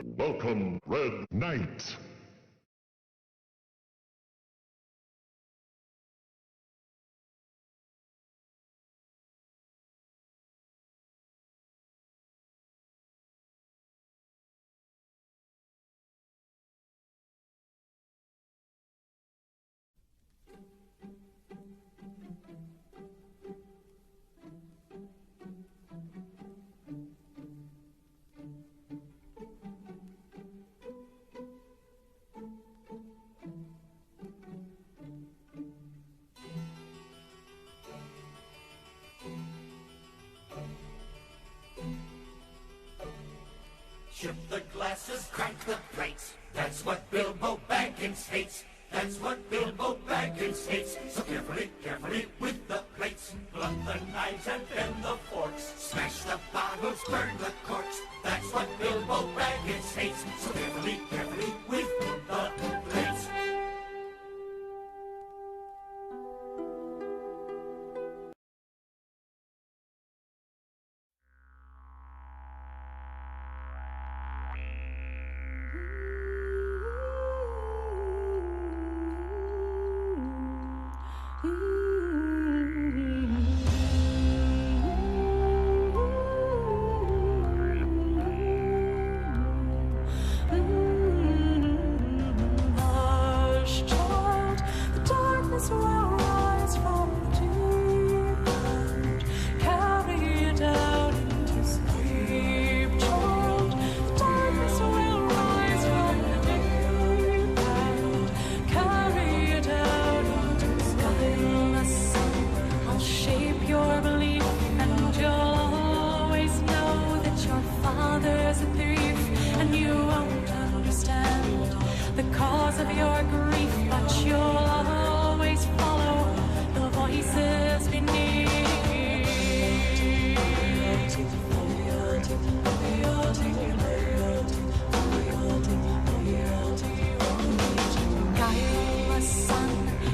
Welcome, Red Knight. Shift the glasses, crank the plates. That's what Bilbo Baggins hates. That's what Bilbo Baggins hates. So carefully, carefully with the plates. Blunt the knives and bend the forks. Smash the bottles, burn the corks. That's what Bilbo Baggins hates. So carefully, carefully with the plates.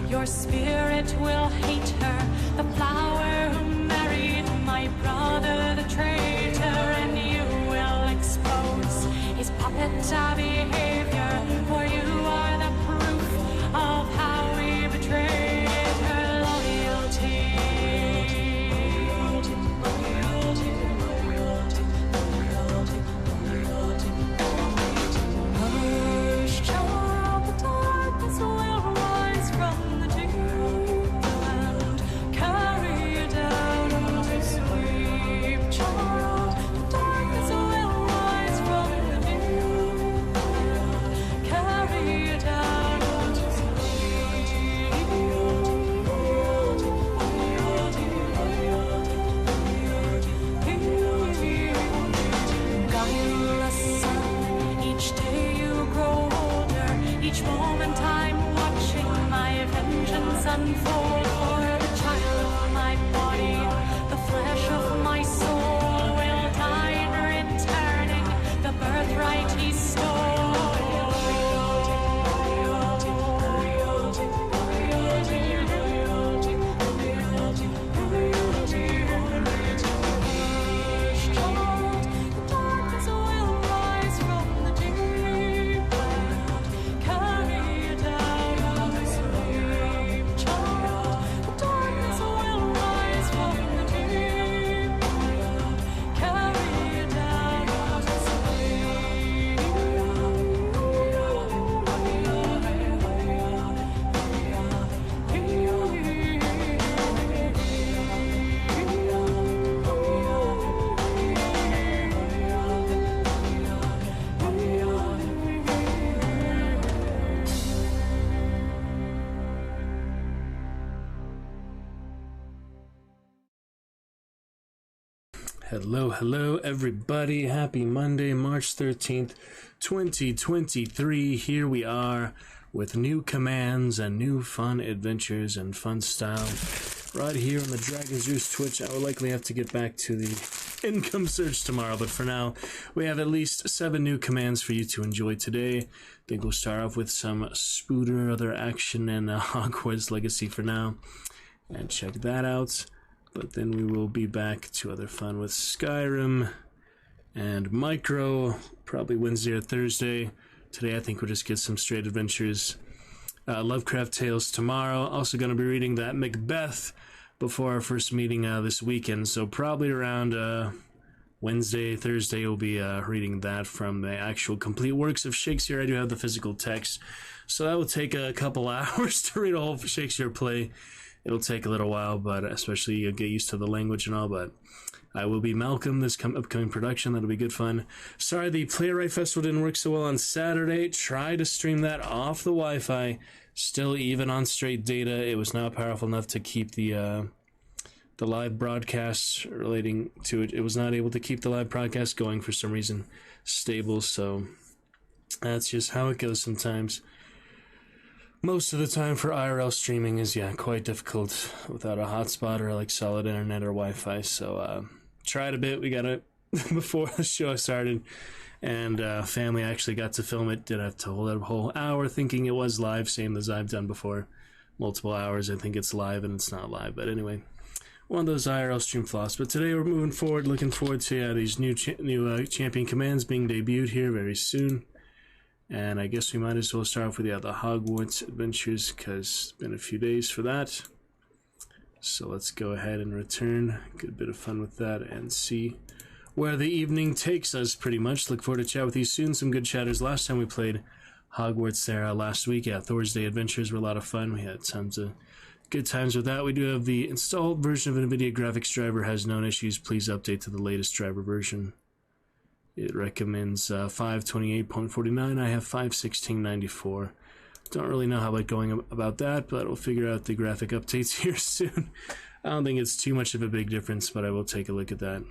Your spirit will hate her, the flower who married my brother, the traitor, and you will expose his puppet behavior, for you are the proof of how we betrayed her loyalty. Hush, child, the darkness will rise from the deep and carry you down to sleep, child. The darkness will rise from the deep and carry you down to sleep. Guileless son, each day you grow older, each moment I'm watching my vengeance unfold. For the child of my body, the flesh of my soul will die in returning the birthright he Hello, everybody. Happy Monday, March 13th, 2023. Here we are with new commands and new fun adventures and fun style. Right here on the Dragon Zeus Twitch. I will likely have to get back to the income search tomorrow, but for now, we have at least 7 new commands for you to enjoy today. I think we'll start off with some Spooder, other action, and Hogwarts Legacy for now. And check that out. But then we will be back to other fun with Skyrim and Micro, probably Wednesday or Thursday. Today I think we'll just get some straight adventures. Lovecraft Tales tomorrow. Also going to be reading that Macbeth before our first meeting this weekend. So probably around Wednesday, Thursday, we'll be reading that from the actual complete works of Shakespeare. I do have the physical text. So that will take a couple hours to read a whole Shakespeare play. It'll take a little while, but especially you'll get used to the language and all, but I will be Malcolm, this upcoming production. That'll be good fun. Sorry, the Playwright Festival didn't work so well on Saturday. Tried to stream that off the Wi-Fi. Still, even on straight data, it was not powerful enough to keep the live broadcast relating to it. It was not able to keep the live broadcast going for some reason stable, so that's just how it goes sometimes. Most of the time for IRL streaming is, quite difficult without a hotspot or like solid internet or Wi-Fi, so tried a bit. We got it before the show started, and family actually got to film it. Did have to hold it a whole hour thinking it was live, same as I've done before. Multiple hours, I think it's live and it's not live, but anyway, one of those IRL stream flops. But today we're moving forward, looking forward to these new champion commands being debuted here very soon. And I guess we might as well start off with the Hogwarts adventures, because it's been a few days for that. So let's go ahead and return. Good bit of fun with that and see where the evening takes us, pretty much. Look forward to chat with you soon. Some good chatters. Last time we played Hogwarts there last week. Thursday adventures were a lot of fun. We had tons of good times with that. We do have the installed version of NVIDIA graphics driver. Has known issues. Please update to the latest driver version. It recommends 528.49. I have 516.94. Don't really know how about going about that, but we'll figure out the graphic updates here soon. I don't think it's too much of a big difference, but I will take a look at that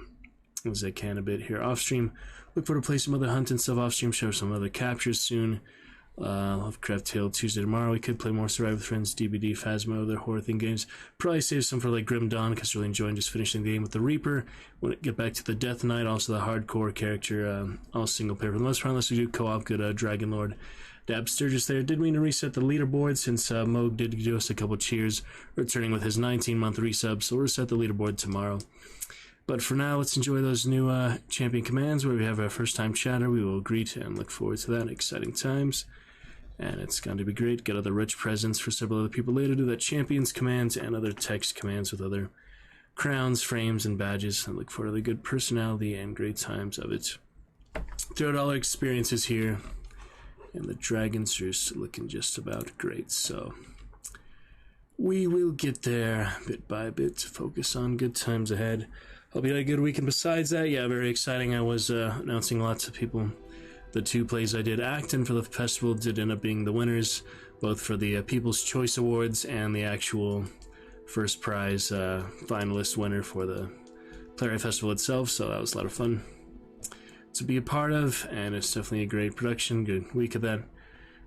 as I can a bit here off stream. Look forward to play some other hunt and stuff off stream, show some other captures soon. Lovecraft Tale Tuesday tomorrow. We could play more Survive with Friends, DBD, Phasmo, other horror theme games. Probably save some for like Grim Dawn, because really enjoying just finishing the game with the Reaper. When it get back to the Death Knight, also the hardcore character, all single player for the most part, unless we do co-op. Good Dragon Lord Dab Sturgis there. Did mean to reset the leaderboard since Moog did give us a couple cheers, returning with his 19-month resub, so we'll reset the leaderboard tomorrow. But for now, let's enjoy those new champion commands where we have our first time chatter. We will greet and look forward to that. Exciting times. And it's going to be great. Get other rich presents for several other people later. Do that champions commands and other text commands with other crowns, frames, and badges. And look forward to the good personality and great times of it. Throughout all our experiences here. And the dragons are just looking just about great. So we will get there bit by bit to focus on good times ahead. Hope you had a good week. And besides that, very exciting. I was announcing lots of people. The two plays I did Acton for the festival did end up being the winners, both for the People's Choice Awards and the actual first prize finalist winner for the Playwright Festival itself, so that was a lot of fun to be a part of, and it's definitely a great production, good week of that,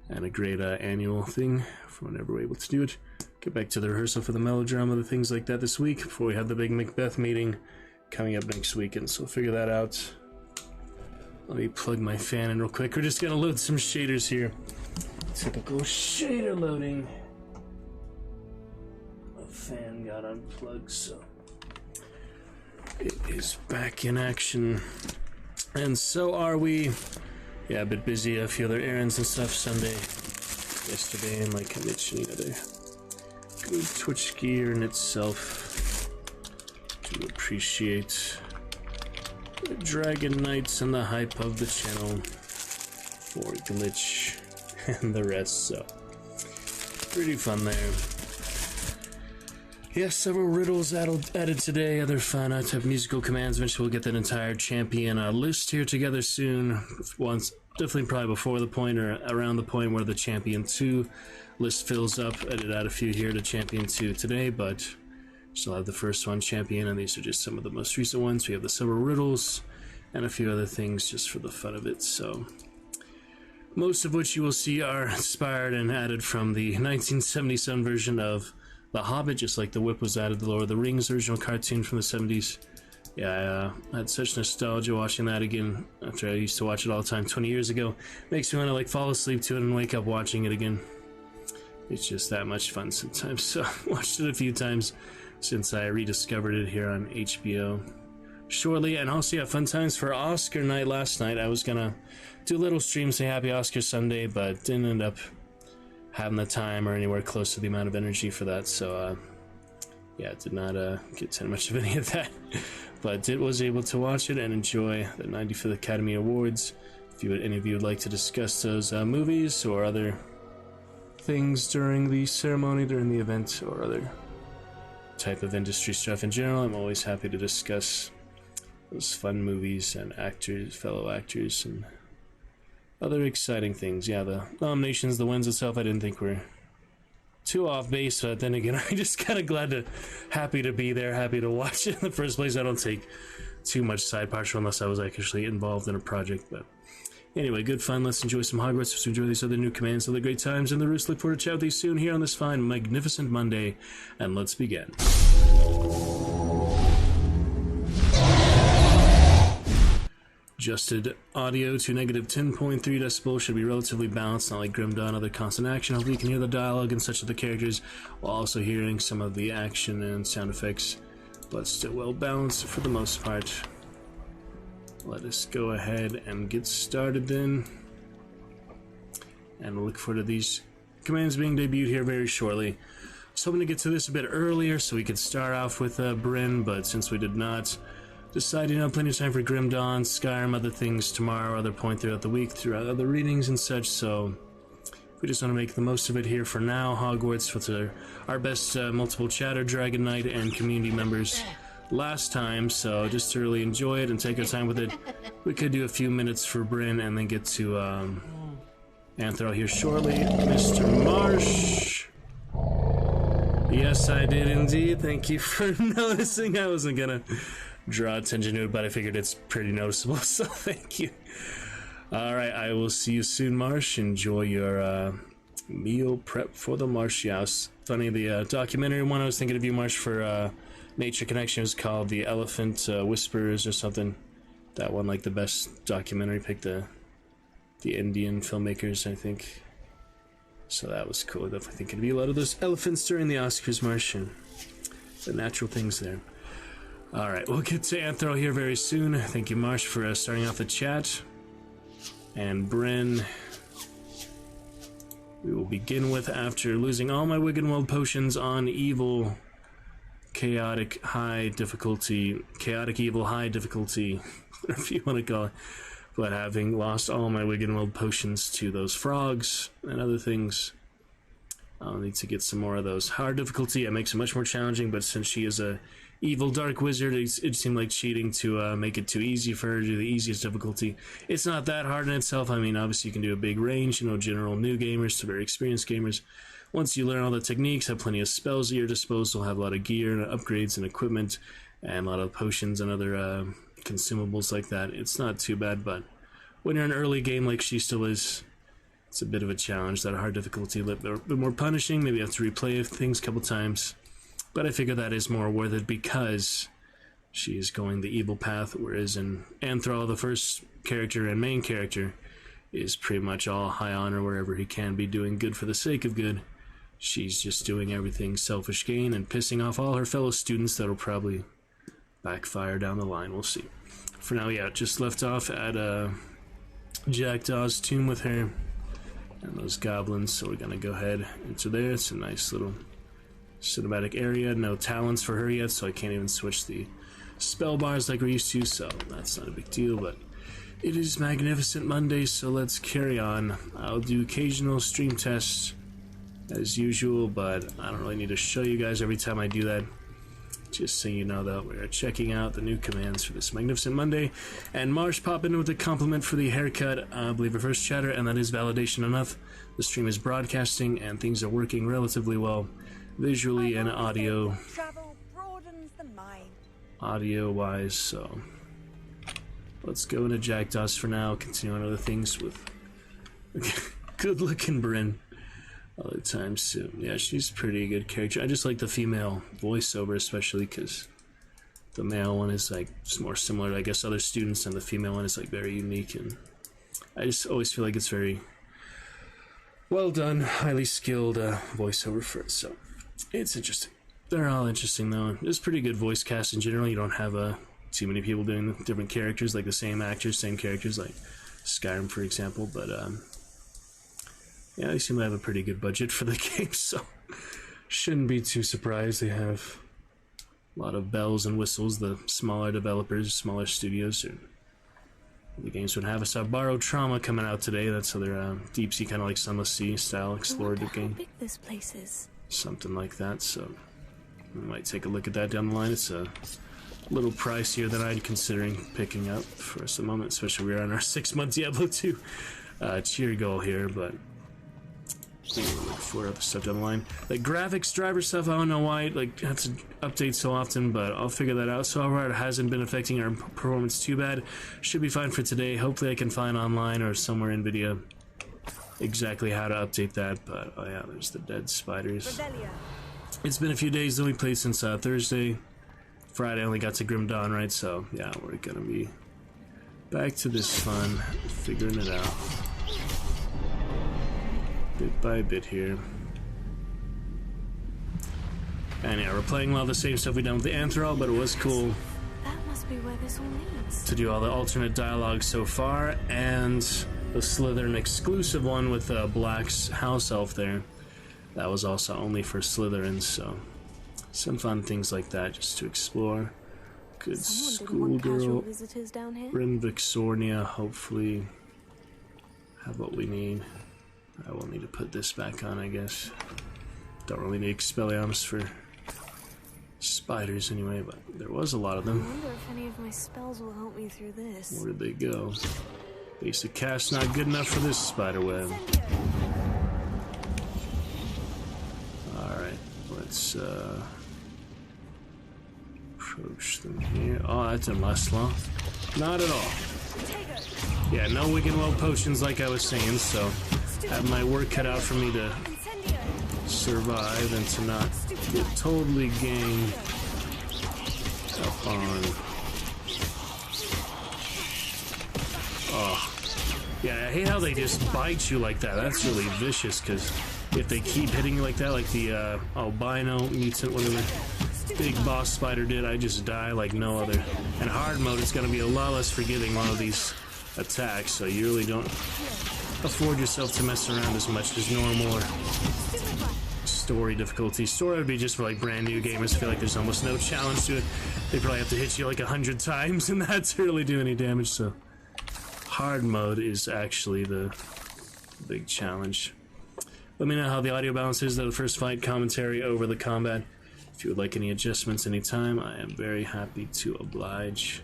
and a great annual thing for whenever we're able to do it. Get back to the rehearsal for the melodrama, the things like that this week, before we have the big Macbeth meeting coming up next weekend, so we'll figure that out. Let me plug my fan in real quick. We're just gonna load some shaders here. Typical shader loading. My fan got unplugged, so it is back in action. And so are we. A bit busy. A few other errands and stuff Sunday, yesterday, and like I mentioned, a good Twitch gear in itself. To appreciate the Dragon Knights and the hype of the channel for Glitch and the rest, so pretty fun there. Several riddles added today, other fun type of musical commands. Eventually we'll get that entire champion list here together soon. Once, definitely probably before the point or around the point where the Champion 2 list fills up. I did add a few here to Champion 2 today, but still have the first one, Champion, and these are just some of the most recent ones. We have the several riddles and a few other things just for the fun of it, so most of which you will see are inspired and added from the 1977 version of The Hobbit, just like the whip was added to the Lord of the Rings original cartoon from the 70s. I had such nostalgia watching that again after I used to watch it all the time 20 years ago. Makes me want to fall asleep to it and wake up watching it again. It's just that much fun sometimes, so watched it a few times since I rediscovered it here on HBO. shortly. And also, yeah, fun times for Oscar night last night. I was gonna do a little stream, say Happy Oscar Sunday, but didn't end up having the time or anywhere close to the amount of energy for that. So, yeah, did not get to much of any of that. But was able to watch it and enjoy the 95th Academy Awards. If any of you would like to discuss those movies or other things during the ceremony, during the event, or other type of industry stuff in general, I'm always happy to discuss those fun movies and actors, fellow actors, and other exciting things. Yeah, the nominations, the wins itself, I didn't think were too off base, but then again, I'm just kind of happy to be there, happy to watch it in the first place. I don't take too much side partial unless I was actually involved in a project, but anyway, good fun. Let's enjoy some Hogwarts. Let's enjoy these other new commands, other great times, and the Roost. Look forward to chat with you soon here on this fine, magnificent Monday, and let's begin. Adjusted audio to negative 10.3 decibels. Should be relatively balanced, not like Grim Dawn, other constant action. Hopefully you can hear the dialogue and such of the characters, while also hearing some of the action and sound effects, but still well balanced for the most part. Let us go ahead and get started then. And we'll look forward to these commands being debuted here very shortly. I was hoping to get to this a bit earlier so we could start off with Bryn, but since we did not, decided plenty of time for Grim Dawn, Skyrim, other things tomorrow, other point throughout the week, throughout other readings and such, so we just want to make the most of it here for now. Hogwarts with our best multiple chatter, Dragon Knight, and community members last time, so just to really enjoy it and take our time with it, we could do a few minutes for Bryn and then get to Anthro here shortly. Mr. Marsh. Yes, I did indeed. Thank you for noticing. I wasn't gonna draw attention to it, but I figured it's pretty noticeable, so thank you. Alright, I will see you soon, Marsh. Enjoy your meal prep for the Marsh House. Funny, the documentary one I was thinking of you, Marsh, for Nature Connection is called The Elephant Whisperers or something. That one, like the best documentary, picked the Indian filmmakers, I think. So that was cool. Definitely think it'd be a lot of those elephants during the Oscars, Marsh, and the natural things there. Alright, we'll get to Anthro here very soon. Thank you, Marsh, for starting off the chat. And Bryn, we will begin with after losing all my Wiggenweld potions on evil, chaotic evil high difficulty, whatever you want to call it. But having lost all my Wiggenweld potions to those frogs and other things, I'll need to get some more of those. Hard difficulty, it makes it much more challenging, but since she is a evil dark wizard, it seemed like cheating to make it too easy for her to do the easiest difficulty. It's not that hard in itself. I mean, obviously you can do a big range, general new gamers to very experienced gamers. Once you learn all the techniques, have plenty of spells at your disposal, have a lot of gear and upgrades and equipment, and a lot of potions and other consumables like that, it's not too bad. But when you're in an early game like she still is, it's a bit of a challenge. That hard difficulty, a bit more punishing. Maybe you have to replay things a couple times. But I figure that is more worth it because she is going the evil path, whereas in Anthro, the first character and main character, is pretty much all high honor wherever he can be doing good for the sake of good. She's just doing everything selfish gain and pissing off all her fellow students. That'll probably backfire down the line. We'll see. For now, yeah, just left off at Jackdaw's tomb with her and those goblins, so we're gonna go ahead into there. It's a nice little cinematic area. No talents for her yet, so I can't even switch the spell bars like we're used to, so that's not a big deal, but it is Magnificent Monday, so let's carry on. I'll do occasional stream tests as usual, but I don't really need to show you guys every time I do that. Just so you know that we're checking out the new commands for this Magnificent Monday. And Marsh popped in with a compliment for the haircut, I believe, our first chatter, and that is validation enough. The stream is broadcasting and things are working relatively well, visually and audio wise, so let's go into Jackdaws for now, continue on other things with good looking Bryn other times soon. Yeah, she's a pretty good character. I just like the female voiceover, especially because the male one is like more similar to, I guess, other students, and the female one is like very unique, and I just always feel like it's very well done, highly skilled voiceover for it, so it's interesting. They're all interesting though. It's pretty good voice cast in general. You don't have a too many people doing different characters, like the same actors, same characters, like Skyrim, for example. But yeah, they seem to have a pretty good budget for the game, so shouldn't be too surprised. They have a lot of bells and whistles. The smaller developers, smaller studios, or the games would have. I saw Borrowed Trauma coming out today. That's their deep sea, kind of like Sunless Sea style explorative game. How big this place is. Something like that. So we might take a look at that down the line. It's a little pricier than I'm considering picking up for us at the moment, especially we're on our 6-month Diablo 2 cheer goal here, but we'll look for other stuff down the line. Like graphics, driver stuff, I don't know why it have to update so often, but I'll figure that out. So far, it hasn't been affecting our performance too bad. Should be fine for today. Hopefully I can find online or somewhere in video exactly how to update that, but oh yeah, there's the dead spiders. It's been a few days that we played since Thursday. Friday I only got to Grim Dawn, right? So yeah, we're gonna be back to this fun, figuring it out bit by bit here. And yeah, we're playing a lot of the same stuff we done with the Anthrol, but it was cool That must be where this all leads. to do all the alternate dialogue so far, and the Slytherin exclusive one with Black's house elf there. That was also only for Slytherins, so some fun things like that just to explore. Good schoolgirl. Visitors down here. We're in Vixornia, hopefully have what we need. I will need to put this back on, I guess. Don't really need Expelliarmus for spiders anyway, but there was a lot of I them. wonder if any of my spells will help me through this. Where'd they go? Basic cast not good enough for this spider web. Alright, let's approach them here. Oh, that's a Musclaw. Not at all. Yeah, no Wiggenweld potions like I was saying, so have my work cut out for me to survive and to not get totally ganged up on. Oh. Yeah, I hate how they just bite you like that. That's really vicious, because if they keep hitting you like that, like the albino mutant, whatever big boss spider did, I just die like no other. And hard mode is going to be a lot less forgiving a lot of these attacks, so you really don't afford yourself to mess around as much as normal or story difficulty. Story would be just for like brand new gamers. I feel like there's almost no challenge to it. They probably have to hit you like 100 times and not to really do any damage, so hard mode is actually the big challenge. Let me know how the audio balance is though. The first fight commentary over the combat. If you would like any adjustments anytime, I am very happy to oblige.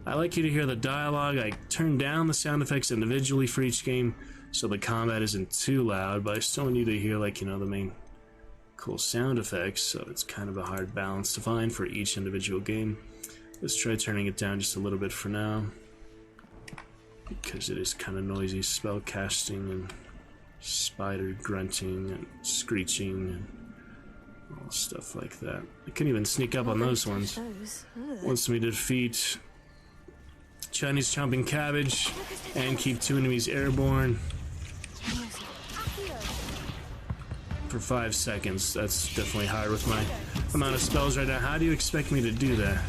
I like you to hear the dialogue. I turn down the sound effects individually for each game so the combat isn't too loud, but I still want you to hear, like, you know, the main cool sound effects, so it's kind of a hard balance to find for each individual game. Let's try turning it down just a little bit for now, because it is kind of noisy. Spell casting and spider grunting and screeching and all stuff like that. I couldn't even sneak up on those ones. Wants me to defeat Chinese chomping cabbage and keep 2 enemies airborne for 5 seconds. That's definitely hard with my amount of spells right now. How do you expect me to do that?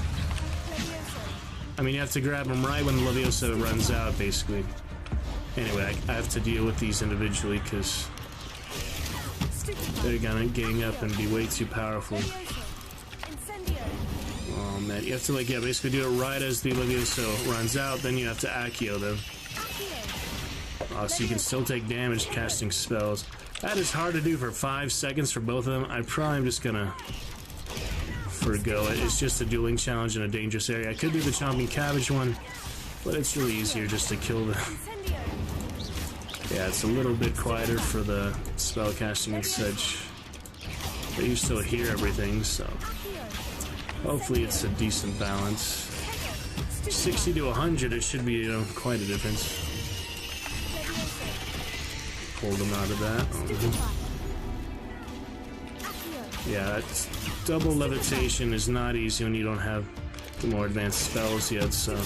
I mean, you have to grab them right when the Leviosa runs out, basically. Anyway, I have to deal with these individually because they're gonna gang up and be way too powerful. Oh man, you have to, like, yeah, basically do it right as the Leviosa runs out, then you have to Accio them. Oh, so you can still take damage casting spells. That is hard to do for 5 seconds for both of them. I probably am just gonna forgo it. It's just a dueling challenge in a dangerous area. I could do the chomping cabbage one, but it's really easier just to kill them. Yeah, it's a little bit quieter for the spell casting and such, but you still hear everything, so hopefully it's a decent balance. 60 to 100, it should be, you know, quite a difference. Pull them out of that. Yeah, it's, double levitation is not easy when you don't have the more advanced spells yet, so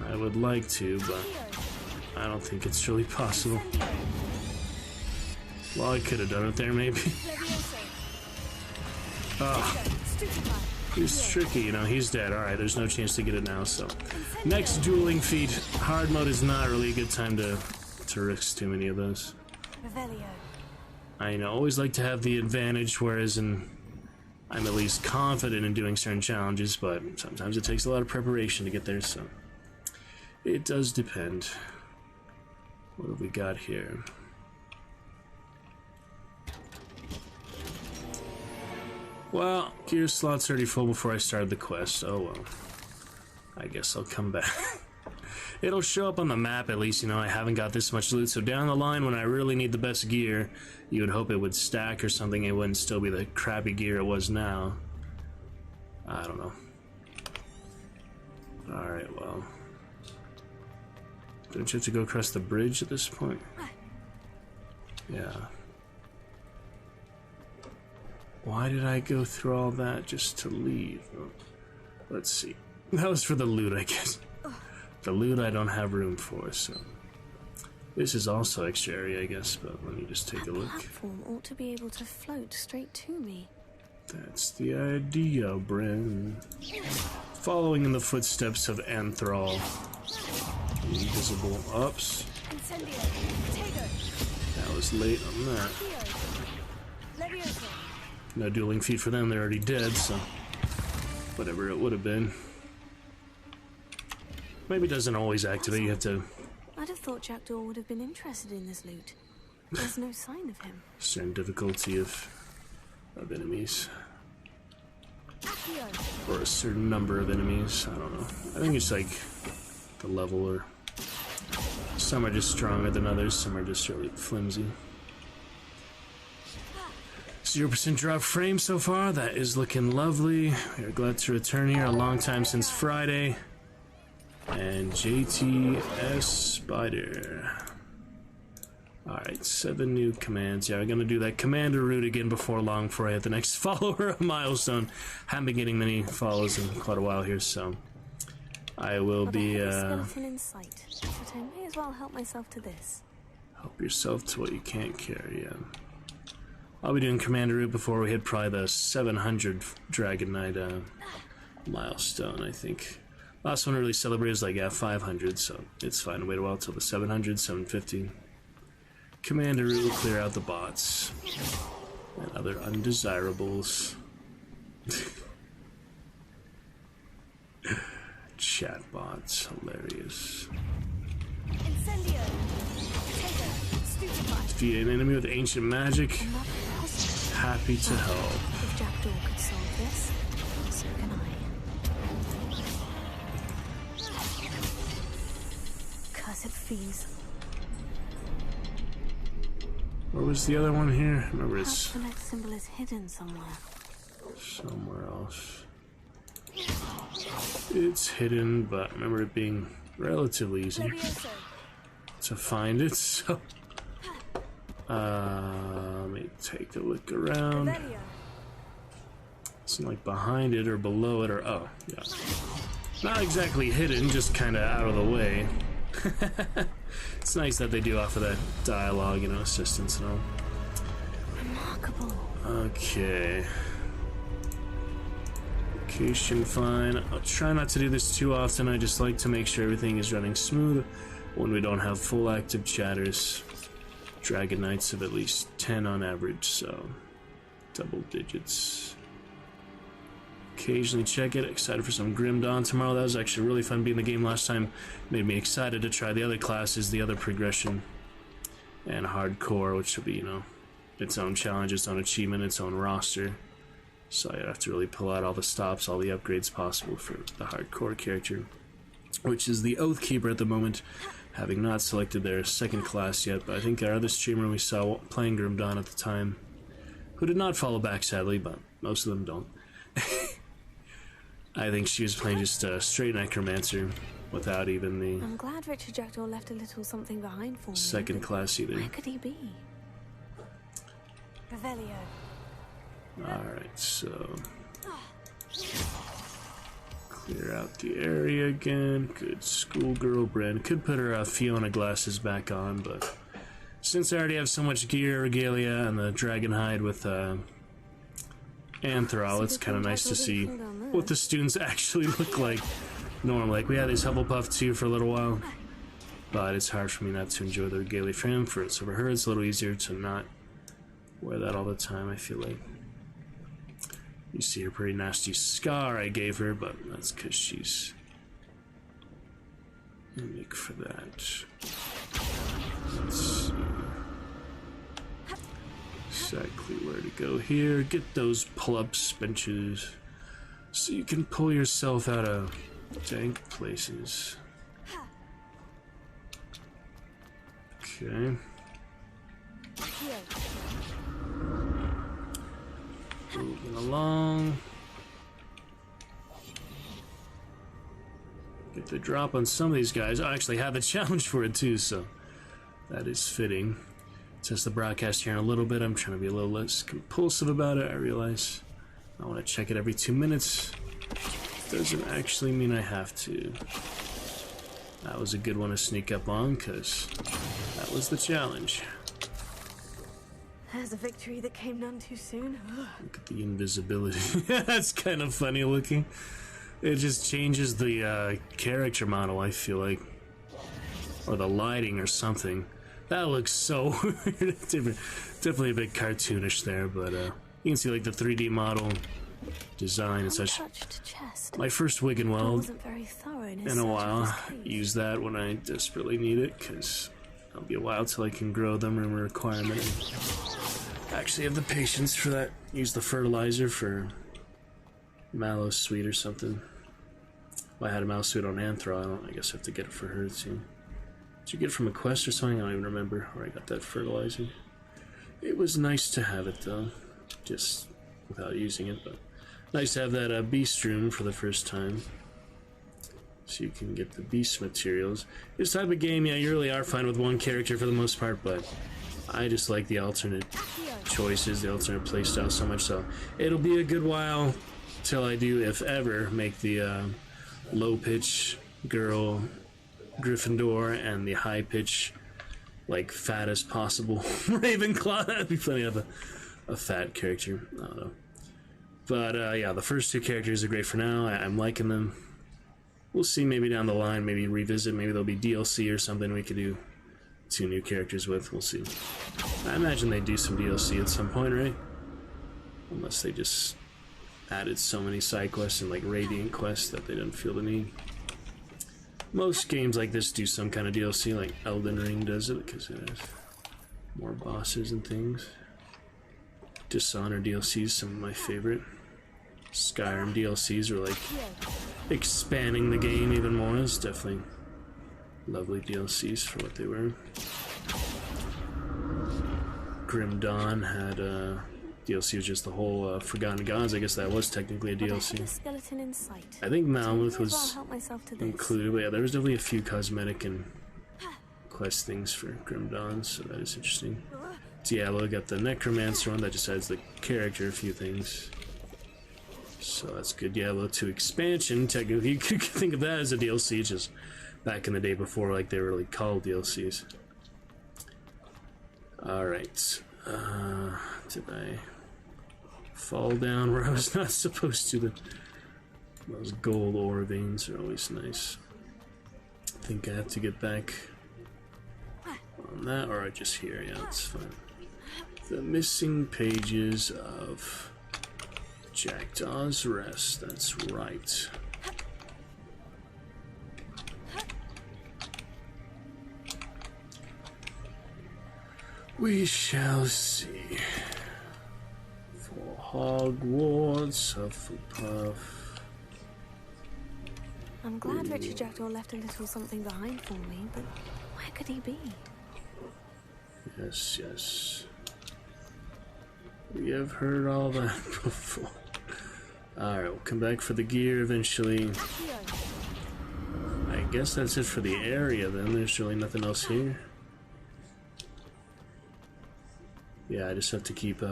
I would like to, but I don't think it's really possible. Well, I could have done it there, maybe. Oh. He's tricky, you know, he's dead. Alright, there's no chance to get it now, so. Next dueling feat. Hard mode is not really a good time to risk too many of those. I always like to have the advantage, whereas I'm at least confident in doing certain challenges, but sometimes it takes a lot of preparation to get there, so. It does depend. What have we got here? Well, gear slot's already full before I started the quest. Oh well. I guess I'll come back. It'll show up on the map at least, you know, I haven't got this much loot, so down the line when I really need the best gear, you would hope it would stack or something, it wouldn't still be the crappy gear it was now. I don't know. Alright, well. Don't you have to go across the bridge at this point? Yeah. Why did I go through all that just to leave? Let's see. That was for the loot, I guess. The loot I don't have room for, so... This is also extra area, I guess, but let me just take a look. The platform ought to be able to float straight to me. That's the idea, Bren. Following in the footsteps of Anthral. Invisible ups. That was late on that. No dueling feat for them, they're already dead, so whatever it would have been. Maybe it doesn't always activate, you have to... I'd have thought Jackdaw would have been interested in this loot. There's no sign of him. Certain difficulty of enemies. Or a certain number of enemies, I don't know. I think it's like the level, or some are just stronger than others, some are just really flimsy. 0% drop frame so far, that is looking lovely. We are glad to return here, a long time since Friday. And JTS Spider. Alright, 7 new commands. Yeah, we're gonna do that commander route again before long, before I hit the next follower milestone. Haven't been getting many follows in quite a while here, so I will be skeleton in sight, but I may as well help myself to this. Help yourself to what you can't carry, yeah. I'll be doing commander route before we hit probably the 700 Dragon Knight milestone, I think. Last one really celebrated was like 500, so it's fine to wait a while till the 700, 750. Commander route will clear out the bots and other undesirables. Chat bots, hilarious. Defeat an enemy with ancient magic. Happy to help. If Jackdaw could solve this, so can I. Cursed fees. Where was the other one here? Remember, Perhaps the next symbol is hidden somewhere. Somewhere else. It's hidden, but remember it being relatively easy to find it, so... let me take a look around. It's like behind it or below it or... Oh, yeah. Not exactly hidden, just kind of out of the way. It's nice that they do offer that dialogue, you know, assistance and all. Remarkable. Okay. Location fine. I'll try not to do this too often. I just like to make sure everything is running smooth when we don't have full active chatters. Dragon Knights of at least 10 on average, so double digits. Occasionally check it. Excited for some Grim Dawn tomorrow. That was actually really fun being the game last time. Made me excited to try the other classes, the other progression, and hardcore, which will be, you know, its own challenge, its own achievement, its own roster. So I have to really pull out all the stops, all the upgrades possible for the hardcore character, which is the Oathkeeper at the moment, having not selected their second class yet. But I think our other streamer we saw playing Grim Dawn at the time, who did not follow back sadly, but most of them don't. I think she was playing just straight Necromancer without even the I'm glad Richard Jackdaw left a little something behind for me. second class either. Where could he be? Revelio. Alright, so clear out the area again. Good schoolgirl Bren. Could put her Fiona glasses back on, but since I already have so much gear, regalia, and the dragon hide with Anthral, it's kind of nice to see what the students actually look like normally. Like, we had this Hufflepuff too for a little while, but it's hard for me not to enjoy the regalia for him. For her, it's a little easier to not wear that all the time, I feel like. You see her pretty nasty scar I gave her, but that's because she's unique for that. Let's see exactly where to go here. Get those pull-ups benches so you can pull yourself out of dank places. Okay. Moving along. Get the drop on some of these guys. I actually have a challenge for it too, so that is fitting. Test the broadcast here in a little bit. I'm trying to be a little less compulsive about it. I realize I want to check it every 2 minutes. Doesn't actually mean I have to. That was a good one to sneak up on, because that was the challenge. There's a victory that came none too soon. Look at the invisibility. That's kind of funny looking. It just changes the character model, I feel like. Or the lighting or something. That looks so weird. Definitely a bit cartoonish there, but you can see like the 3D model design and such. My first wig and weld in a while. Use that when I desperately need it, because it'll be a while till I can grow them in a requirement. Actually have the patience for that. Use the fertilizer for mallow sweet or something. Well, I had a mallow sweet on Anthro. I guess I have to get it for her too. Did you get it from a quest or something? I don't even remember where I got that fertilizer. It was nice to have it though, just without using it. But nice to have that beast room for the first time, so you can get the beast materials. This type of game, yeah, you really are fine with one character for the most part, but I just like the alternate choices, the alternate playstyle so much, so it'll be a good while till I do, if ever, make the low pitch girl Gryffindor and the high pitch, like, fat as possible Ravenclaw. That'd be funny to have a fat character. I don't know. But yeah, the first two characters are great for now. I'm liking them. We'll see maybe down the line, maybe revisit, maybe there'll be DLC or something we could do 2 new characters with. We'll see. I imagine they do some DLC at some point, right? Unless they just added so many side quests and like Radiant quests that they didn't feel the need. Most games like this do some kind of DLC, like Elden Ring does it because it has more bosses and things. Dishonored DLCs, some of my favorite. Skyrim DLCs are like expanding the game even more. It's definitely lovely DLCs for what they were. Grim Dawn had DLC was just the whole Forgotten Gods. I guess that was technically a DLC. I think Malmuth was included, but yeah, there was definitely a few cosmetic and quest things for Grim Dawn, so that is interesting. Diablo got the Necromancer one that just adds the character a few things. So that's good. Diablo 2 expansion, technically you could think of that as a DLC, just back in the day before like they were really called DLCs. Alright. Did I fall down where I was not supposed to? Those gold ore veins are always nice. I think I have to get back on that, or I just hear, yeah, it's fine. The missing pages of Jackdaw's Rest, that's right. We shall see. For Hogwarts, Hufflepuff. I'm glad Richard Jackdaw left a little something behind for me, but where could he be? Yes, yes. We have heard all that before. Alright, we'll come back for the gear eventually. I guess that's it for the area then. There's really nothing else here. Yeah, I just have to keep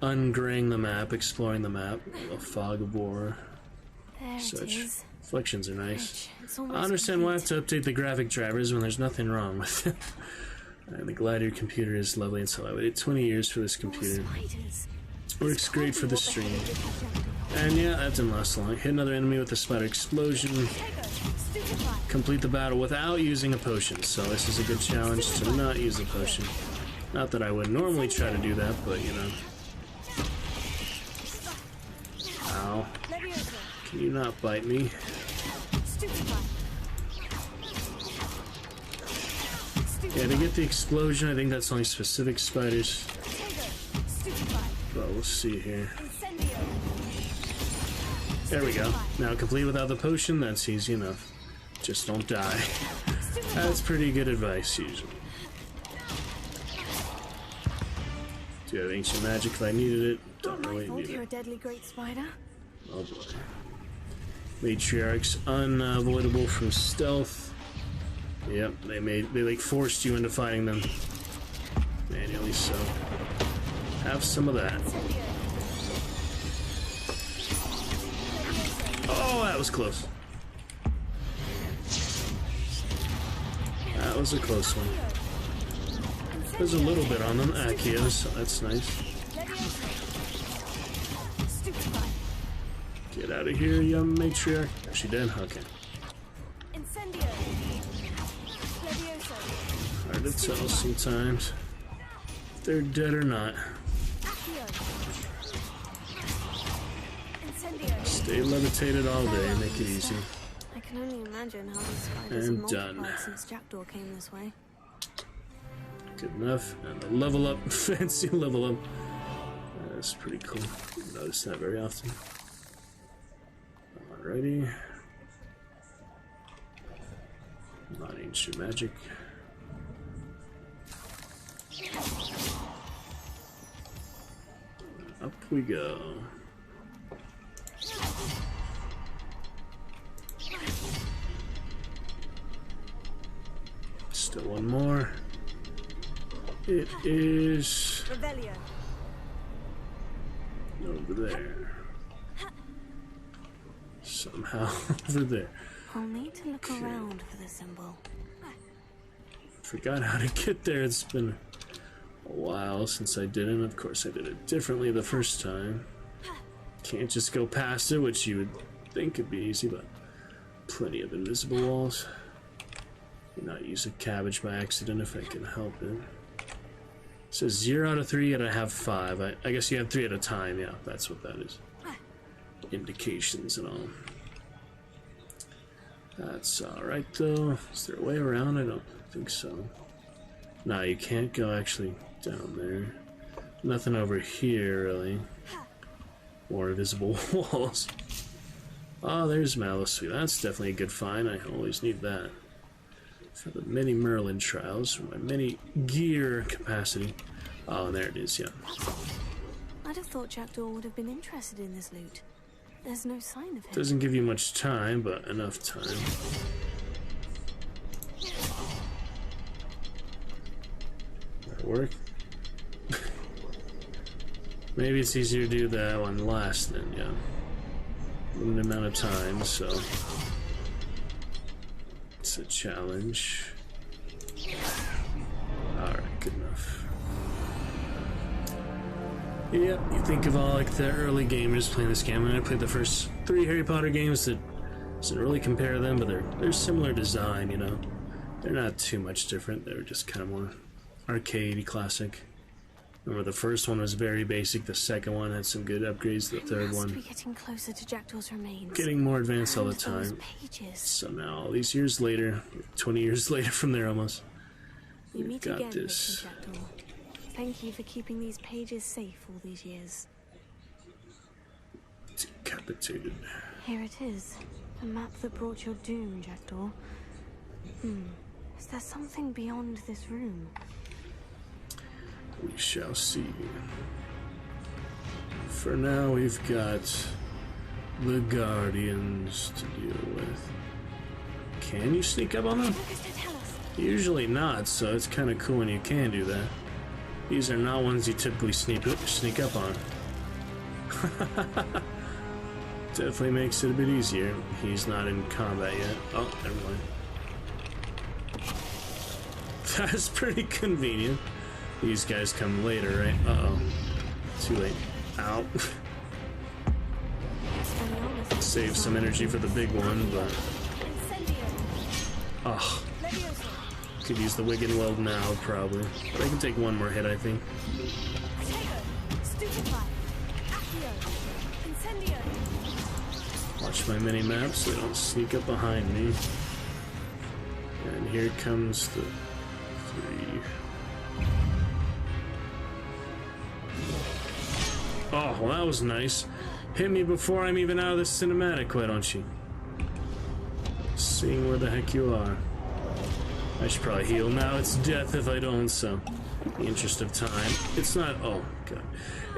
ungraying the map, exploring the map. A fog of war. Such reflections are nice. I understand why I have to update the graphic drivers when there's nothing wrong with it. I'm glad your computer is lovely and so I waited 20 years for this computer. Works great for the stream. And yeah, that didn't last long. Hit another enemy with a spider explosion. Complete the battle without using a potion. So this is a good challenge to not use a potion. Not that I would normally try to do that, but you know. Ow. Can you not bite me? Yeah, to get the explosion, I think that's only specific spiders. But we'll see here. There we go. Now complete without the potion, that's easy enough. Just don't die. That's pretty good advice, usually. Do you have ancient magic if I needed it? Don't really need You're a it. deadly great spider. Oh boy. Matriarchs unavoidable from stealth. Yep, they like forced you into fighting them. Manually so. Have some of that. Oh, that was close. That was a close one. There's a little bit on them, Akios, so that's nice. Get out of here, young matriarch. Is she dead? Okay. Hard to tell sometimes if they're dead or not. Stay levitated all day, make it easy. I can only imagine how these spiders And have done. multiplied since Jackdaw came this way. Good enough. And the level up, fancy level up. That's pretty cool. Don't notice that very often. Alrighty. Not ancient magic. Up we go. Still one more. It is over there. Somehow over there. I'll need to look around for the symbol. Forgot how to get there. It's been a while since I did it. Of course, I did it differently the first time. Can't just go past it, which you would think would be easy, but plenty of invisible walls. Not use a cabbage by accident if I can help it. It says 0 out of 3, and I have 5. I guess you have 3 at a time. Yeah, that's what that is. Indications and all. That's alright though. Is there a way around? I don't think so. No, you can't go actually down there. Nothing over here, really. More invisible walls. Oh, there's Malice. That's definitely a good find. I always need that. For the mini Merlin trials, for my mini gear capacity. Oh, and there it is, yeah. I'd have thought Jackdaw would have been interested in this loot. There's no sign of him. Doesn't give you much time, but enough time. That work? Maybe it's easier to do that one last then, yeah. Limited amount of time, so it's a challenge. Alright, good enough. Yep, you think of all like the early gamers playing this game, and I played the first 3 Harry Potter games that doesn't really compare them, but they're similar design, you know. They're not too much different. They're just kind of more arcadey, classic. Remember, the first one was very basic. The second one had some good upgrades. The third one Be getting closer to Jackdaw's remains. getting more advanced all the And those time. pages. So now, all these years later, 20 years later from there almost, You we've meet got again, this. Mr. Jackdaw. Thank you for keeping these pages safe all these years. Decapitated. Here it is. The map that brought your doom, Jackdaw. Is there something beyond this room? We shall see. For now, we've got the Guardians to deal with. Can you sneak up on them? Usually not, so it's kind of cool when you can do that. These are not ones you typically sneak up on. Definitely makes it a bit easier. He's not in combat yet. Oh, never mind. That's pretty convenient. These guys come later, right? Uh-oh. Too late. Ow. Save some energy for the big one, but oh, could use the Wigan Weld now probably. But I can take one more hit, I think. Watch my mini map so they don't sneak up behind me. And here comes the 3. Oh, well, that was nice. Hit me before I'm even out of the cinematic, why don't you? Seeing where the heck you are. I should probably heal now. It's death if I don't, so in the interest of time. It's not, oh god.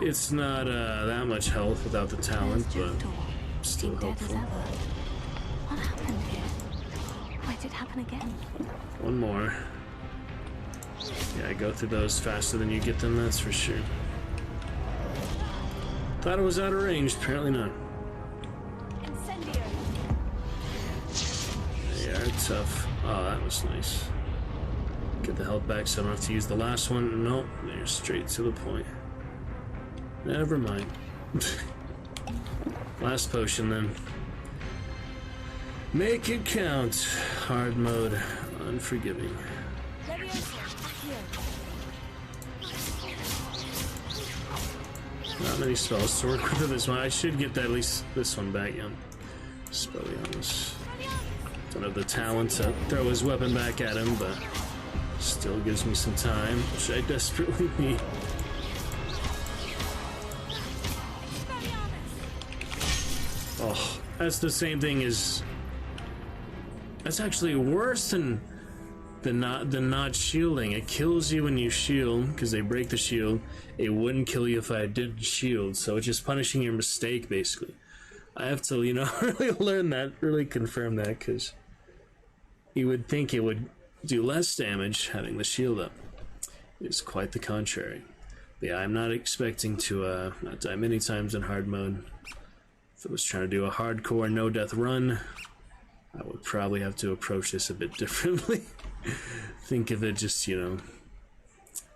It's not that much health without the talent, but still helpful. What happened here? Might it happen again? One more. Yeah, I go through those faster than you get them, that's for sure. Thought it was out of range, apparently not. They are tough. Oh, that was nice. Get the health back so I don't have to use the last one. Nope, they're straight to the point. Never mind. Last potion then. Make it count. Hard mode. Unforgiving. Not many spells to work with this one. I should get that, at least this one back, yeah. Spellions. Don't have the talent to throw his weapon back at him, but still gives me some time, which I desperately need. Oh, that's the same thing as... That's actually worse than not shielding. It kills you when you shield, because they break the shield. It wouldn't kill you if I didn't shield, so it's just punishing your mistake, basically. I have to, you know, really learn that, really confirm that, because you would think it would do less damage having the shield up. It's quite the contrary. But yeah, I'm not expecting to not die many times in hard mode. If I was trying to do a hardcore no-death run, I would probably have to approach this a bit differently. Think of it just, you know,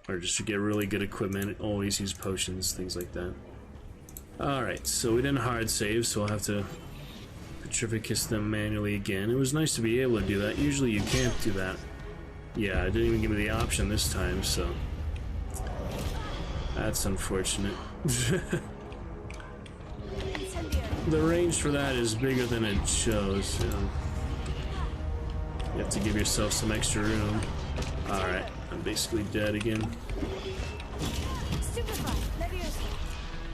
or just to get really good equipment, always use potions, things like that. Alright, so we didn't hard save, so I'll have to Petrificus them manually again. It was nice to be able to do that. Usually you can't do that. Yeah, it didn't even give me the option this time, so that's unfortunate. The range for that is bigger than it shows, so you have to give yourself some extra room. Alright, I'm basically dead again.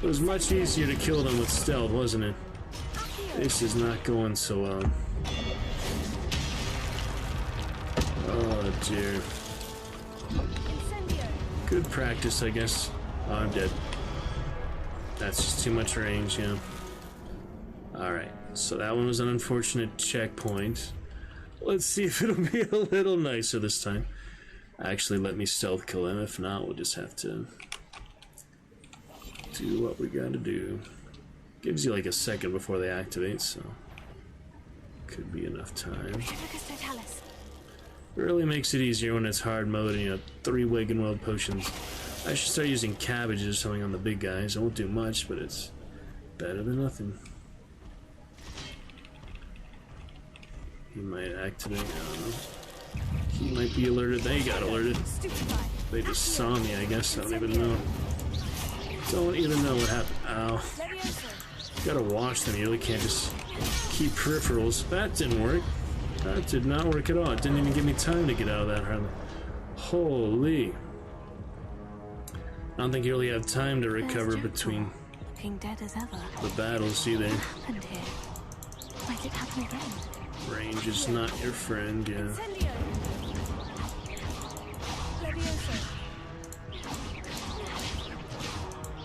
It was much easier to kill them with stealth, wasn't it? This is not going so well. Oh dear. Good practice, I guess. Oh, I'm dead. That's just too much range, yeah. Alright, so that one was an unfortunate checkpoint. Let's see if it'll be a little nicer this time. Actually, let me stealth kill him. If not, we'll just have to do what we gotta do. Gives you like a second before they activate, so could be enough time. Really makes it easier when it's hard mode and you have 3 Wigan Weld potions. I should start using cabbages or something on the big guys. It won't do much, but it's better than nothing. He might activate, I don't know. He might be alerted. They got alerted. They just saw me, I guess. I don't even know. Don't even know what happened. Ow. Gotta watch them. You really can't just keep peripherals. That didn't work. That did not work at all. It didn't even give me time to get out of that hardly. Holy. I don't think you really have time to recover between the battles either. Might it happen again? Range is not your friend, yeah.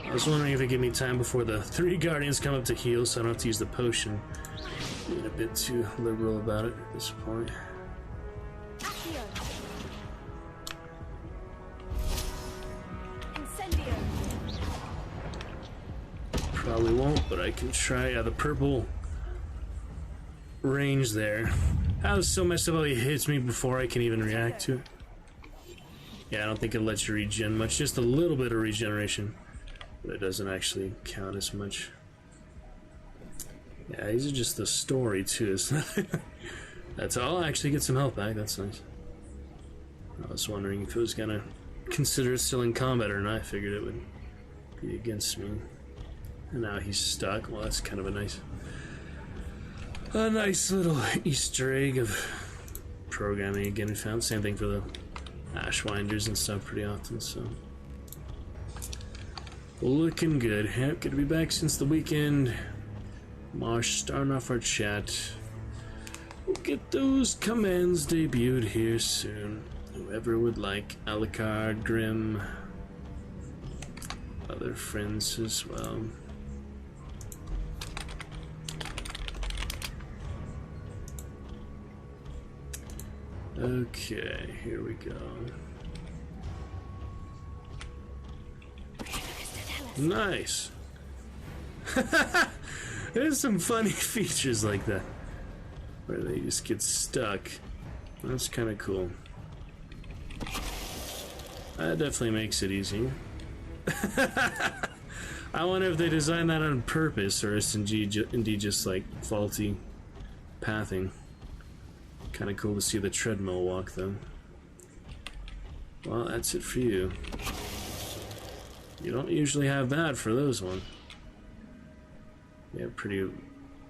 I was wondering if it gave me time before the 3 guardians come up to heal, so I don't have to use the potion. Being a bit too liberal about it at this point. Probably won't, but I can try. Yeah, the purple range there. That was so messed up how he hits me before I can even react to it. Yeah, I don't think it lets you regen much. Just a little bit of regeneration. But it doesn't actually count as much. Yeah, these are just the story too. That's all. I actually get some health back. That's nice. I was wondering if it was gonna consider it still in combat or not. I figured it would be against me. And now he's stuck. Well, that's kind of a nice little Easter egg of programming again. We found same thing for the Ashwinders and stuff pretty often. So looking good. Good to be back since the weekend. Marsh starting off our chat. We'll get those commands debuted here soon. Whoever would like. Alucard, Grim, other friends as well. Okay, here we go. Nice. There's some funny features like that where they just get stuck. That's kind of cool. That definitely makes it easy. I wonder if they designed that on purpose or it's indeed just like faulty pathing. Kind of cool to see the treadmill walk though. Well, that's it for you. You don't usually have that for those one. You have pretty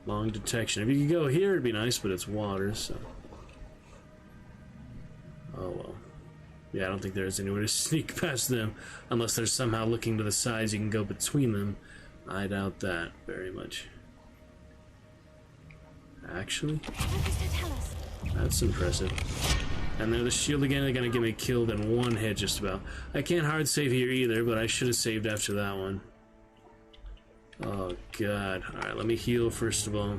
long detection. If you could go here, it'd be nice, but it's water, so. Oh well. Yeah, I don't think there's anywhere to sneak past them unless they're somehow looking to the sides. You can go between them. I doubt that very much. Actually, that's impressive. And they're the shield again. They're gonna get me killed in one hit just about. I can't hard save here either, but I should have saved after that one. Oh god. Alright, let me heal first of all.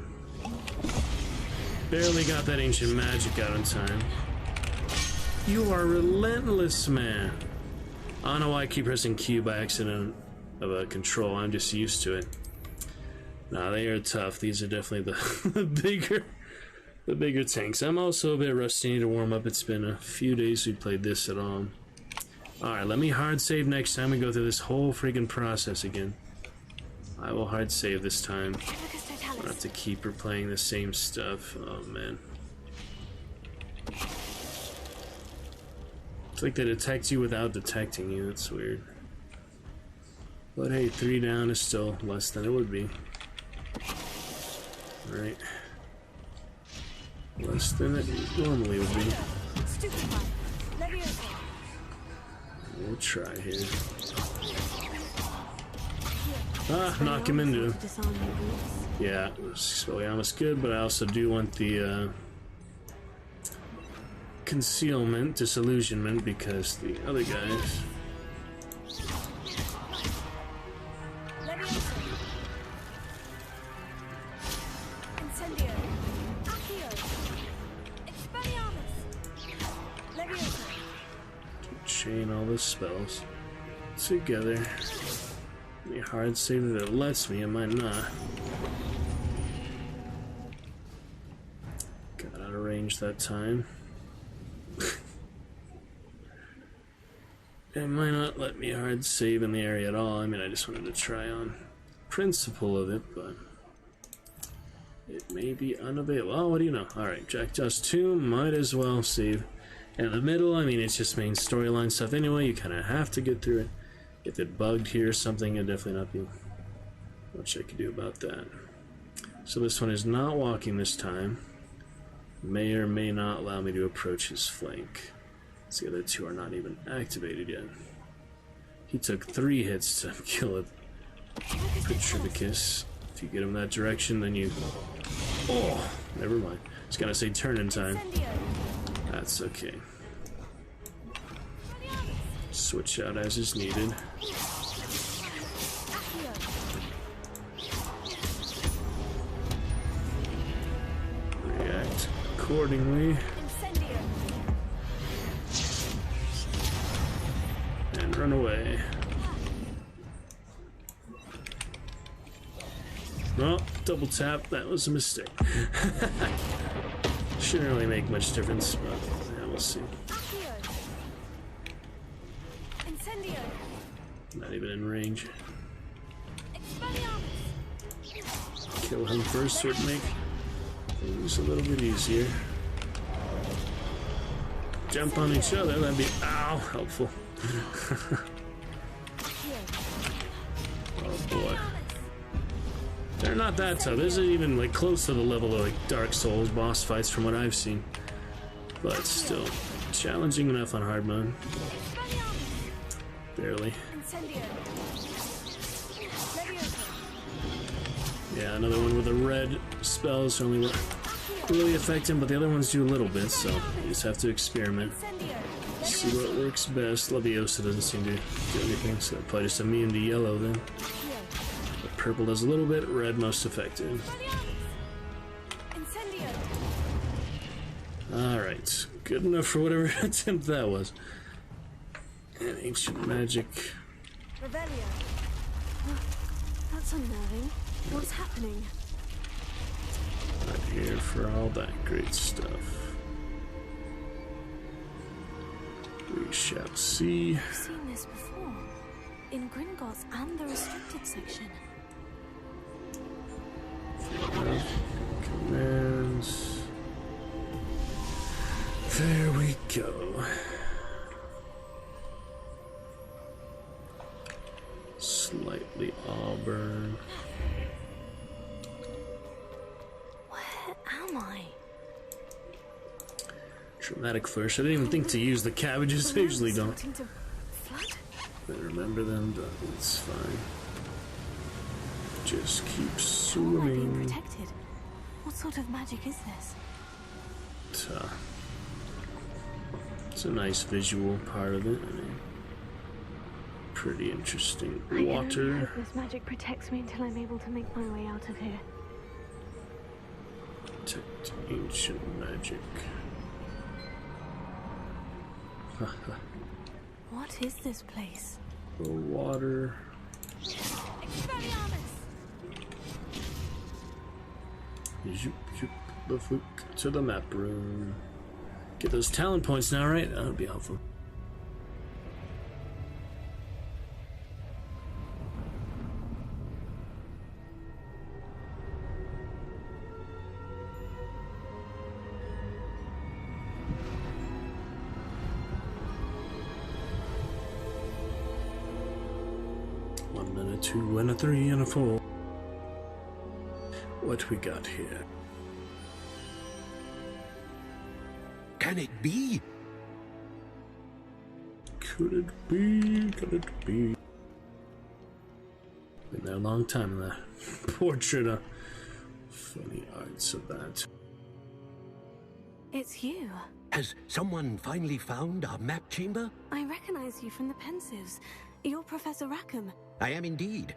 Barely got that ancient magic out in time. You are relentless, man. I don't know why I keep pressing Q by accident of a control. I'm just used to it. Nah, they are tough. These are definitely the bigger tanks. I'm also a bit rusty. Need to warm up. It's been a few days we played this at all. Alright, let me hard save next time we go through this whole freaking process again. I will hard save this time. I don't have to keep replaying the same stuff. Oh man. It's like they detect you without detecting you. That's weird. But hey, 3 down is still less than it would be. Right. Less than it normally would be. We'll try here. Ah, knock him into. Yeah, Expelliarmus good, but I also do want the concealment, disillusionment, because the other guys. Chain all the spells together. Be hard save that it lets me, it might not. Got out of range that time. It might not let me hard save in the area at all. I mean, I just wanted to try on principle of it, but it may be unavailable. Oh, what do you know? Alright, Jack Dust 2, might as well save. In the middle, I mean, it's just main storyline stuff anyway. You kind of have to get through it. If it bugged here or something, it'd definitely not be much I could do about that. So this one is not walking this time. May or may not allow me to approach his flank. So the other two are not even activated yet. He took 3 hits to kill it. Petrivicus. If you get him that direction, then you... Oh! Never mind. I was gonna say turn in time. That's okay. Switch out as is needed. React accordingly. And run away. Oh, double tap. That was a mistake. Shouldn't really make much difference, but yeah, we'll see. Not even in range. Kill him first would make things a little bit easier. Jump on each other, that'd be, ow, helpful. Oh boy. They're not that tough. This isn't even like close to the level of like Dark Souls boss fights from what I've seen. But still, challenging enough on hard mode. Barely. Yeah, another one with the red spells only really affect him, but the other ones do a little bit, so you just have to experiment. See what works best. Leviosa doesn't seem to do anything, so probably just immune to yellow then. But purple does a little bit, red most effective. Alright, good enough for whatever attempt that was. And ancient magic. That's unnerving. What's happening? Not here for all that great stuff. We shall see. I've seen this before. In Gringotts and the restricted section. Commands. There we go. Slightly auburn. Where am I? Dramatic flourish. I didn't even think to use the cabbages. I usually don't. Starting to flood? I remember them, but it's fine. Just keep How am I being swimming. protected? What sort of magic is this? It's a nice visual part of it. I mean, pretty interesting. I can only Water. hope this magic protects me until I'm able to make my way out of here. Protect ancient magic. What is this place? The water. Zoop, zoop, the fluke to the map room. Get those talent points now, right? That would be helpful. One and a 2 and a 3 and a 4. What we got here? Can it be? Could it be? Could it be? Been there a long time in that portrait. Funny arts of that. It's you. Has someone finally found our map chamber? I recognize you from the Pensives. You're Professor Rackham. I am indeed.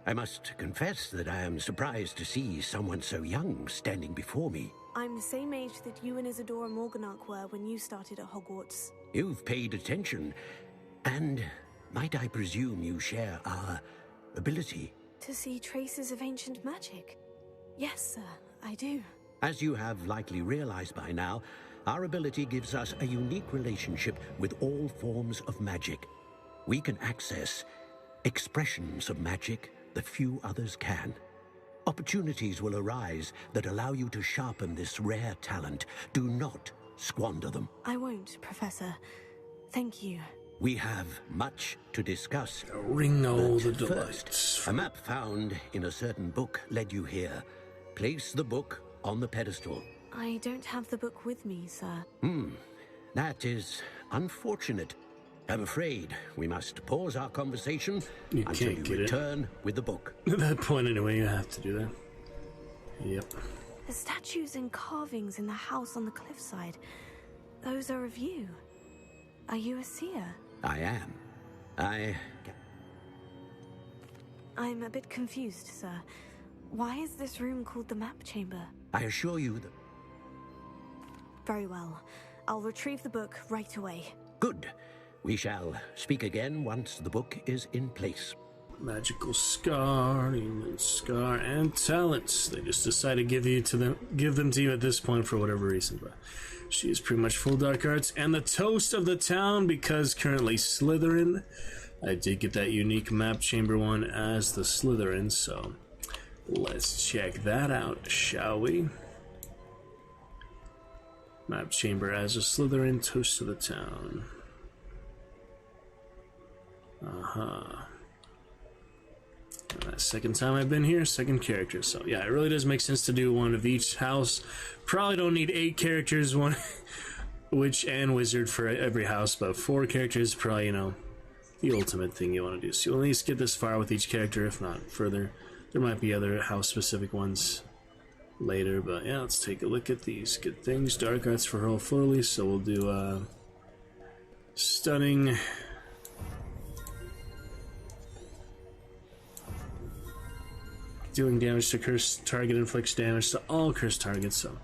I must confess that I am surprised to see someone so young standing before me. I'm the same age that you and Isadora Morganach were when you started at Hogwarts. You've paid attention, and might I presume you share our ability? To see traces of ancient magic? Yes, sir, I do. As you have likely realized by now, our ability gives us a unique relationship with all forms of magic. We can access expressions of magic that few others can. Opportunities will arise that allow you to sharpen this rare talent. Do not squander them. I won't, Professor. Thank you. We have much to discuss. Ring all the But delights. first, a map found in a certain book led you here. Place the book on the pedestal. I don't have the book with me, sir. That is unfortunate. I'm afraid we must pause our conversation You until can't you get it. return with the book. At that point, anyway, you have to do that. Yep. The statues and carvings in the house on the cliffside, those are of you. Are you a seer? I am. I'm a bit confused, sir. Why is this room called the map chamber? I assure you that... Very well. I'll retrieve the book right away. Good. We shall speak again once the book is in place. Magical scar, human scar, and talents. They just decide to give them to you at this point for whatever reason. But she is pretty much full dark arts and the toast of the town because currently Slytherin. I did get that unique map chamber one as the Slytherin, so Let's check that out, shall we? Map chamber as a Slytherin, toast to the town. That second time I've been here, second character. So yeah, it really does make sense to do one of each house. Probably don't need 8 characters, one witch and wizard for every house, but 4 characters probably, you know, the ultimate thing you want to do. So you'll at least get this far with each character, if not further. There might be other house specific ones later, but yeah, let's take a look at these good things. Dark arts for Hurl Flurley, so we'll do stunning. Dealing damage to cursed target inflicts damage to all cursed targets, so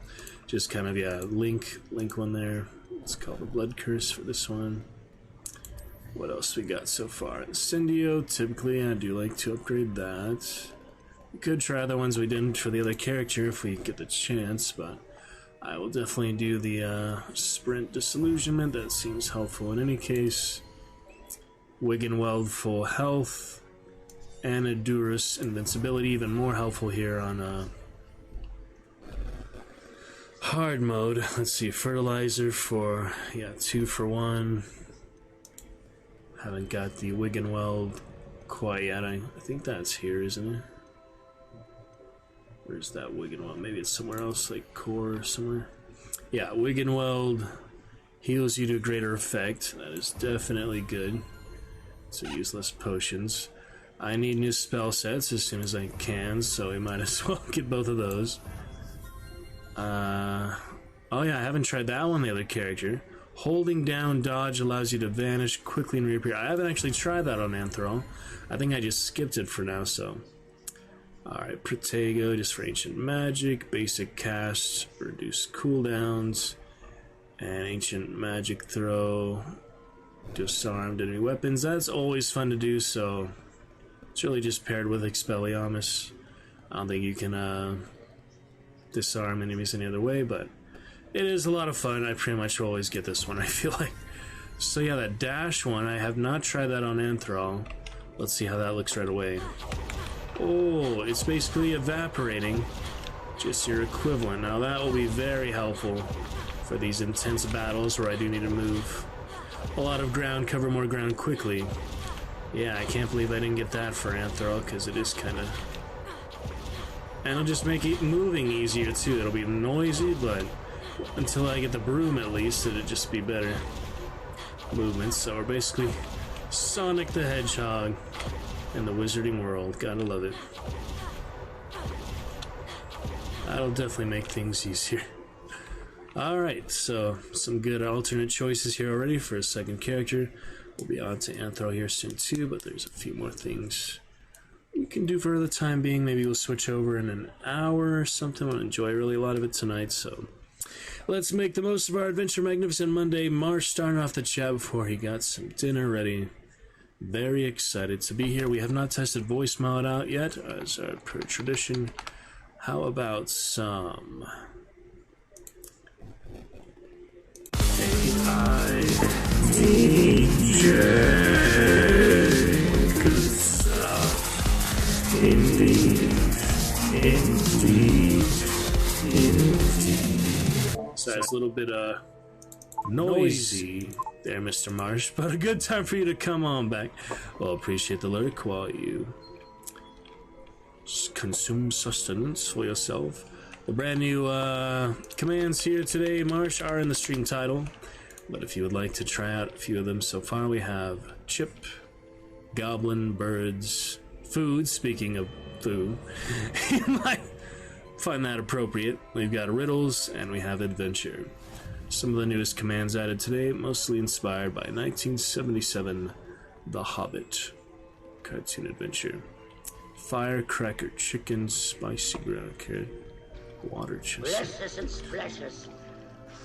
just kind of, yeah, link one there. It's called the blood curse for this one. What else we got so far? Incendio, typically I do like to upgrade that. We could try the ones we didn't for the other character if we get the chance, but I will definitely do the sprint disillusionment. That seems helpful in any case. Wiggenweld full health. And a Durus invincibility, even more helpful here on hard mode. Let's see, fertilizer for, yeah, 2 for 1. Haven't got the Wiggenweld quite yet. I think that's here, isn't it? Where's that Wiggenweld? Maybe it's somewhere else, like core or somewhere. Yeah, Wiggenweld heals you to greater effect. That is definitely good. So use less potions. I need new spell sets as soon as I can, so we might as well get both of those. Oh yeah, I haven't tried that one, the other character. Holding down dodge allows you to vanish quickly and reappear. I haven't actually tried that on Anthrol. I think I just skipped it for now, so. Alright, Protego, just for ancient magic. Basic cast, reduce cooldowns. And ancient magic throw. Disarmed enemy weapons. That's always fun to do, so. It's really just paired with Expelliarmus. I don't think you can disarm enemies any other way, but it is a lot of fun. I pretty much always get this one, I feel like. So yeah, that dash one, I have not tried that on Anthrol. Let's see how that looks right away. Oh, it's basically evaporating. Just your equivalent. Now that will be very helpful for these intense battles where I do need to move a lot of ground, cover more ground quickly. Yeah, I can't believe I didn't get that for Anthrol, because it is kind of... And it'll just make it moving easier, too. It'll be noisy, but until I get the broom, at least, it'll just be better movements. So we're basically Sonic the Hedgehog in the wizarding world. Gotta love it. That'll definitely make things easier. Alright, so some good alternate choices here already for a second character. We'll be on to Anthrol here soon too, but there's a few more things we can do for the time being. Maybe we'll switch over in an hour or something. I'll enjoy really a lot of it tonight, so let's make the most of our Adventure Magnificent Monday. Marsh starting off the chat before he got some dinner ready. Very excited to be here. We have not tested voicemail out yet, as per tradition. How about some AI DJ? Good stuff. Indeed. So it's a little bit noisy there, Mr. Marsh, but a good time for you to come on back. Well, appreciate the lurk while you consume sustenance for yourself. The brand new commands here today, Marsh, are in the stream title, but if you would like to try out a few of them so far, we have chip, goblin, birds, food. Speaking of food, you might find that appropriate. We've got riddles and we have adventure. Some of the newest commands added today, mostly inspired by 1977 The Hobbit cartoon adventure. Firecracker chicken, spicy ground carrot, water chestnut. Bless and splashes.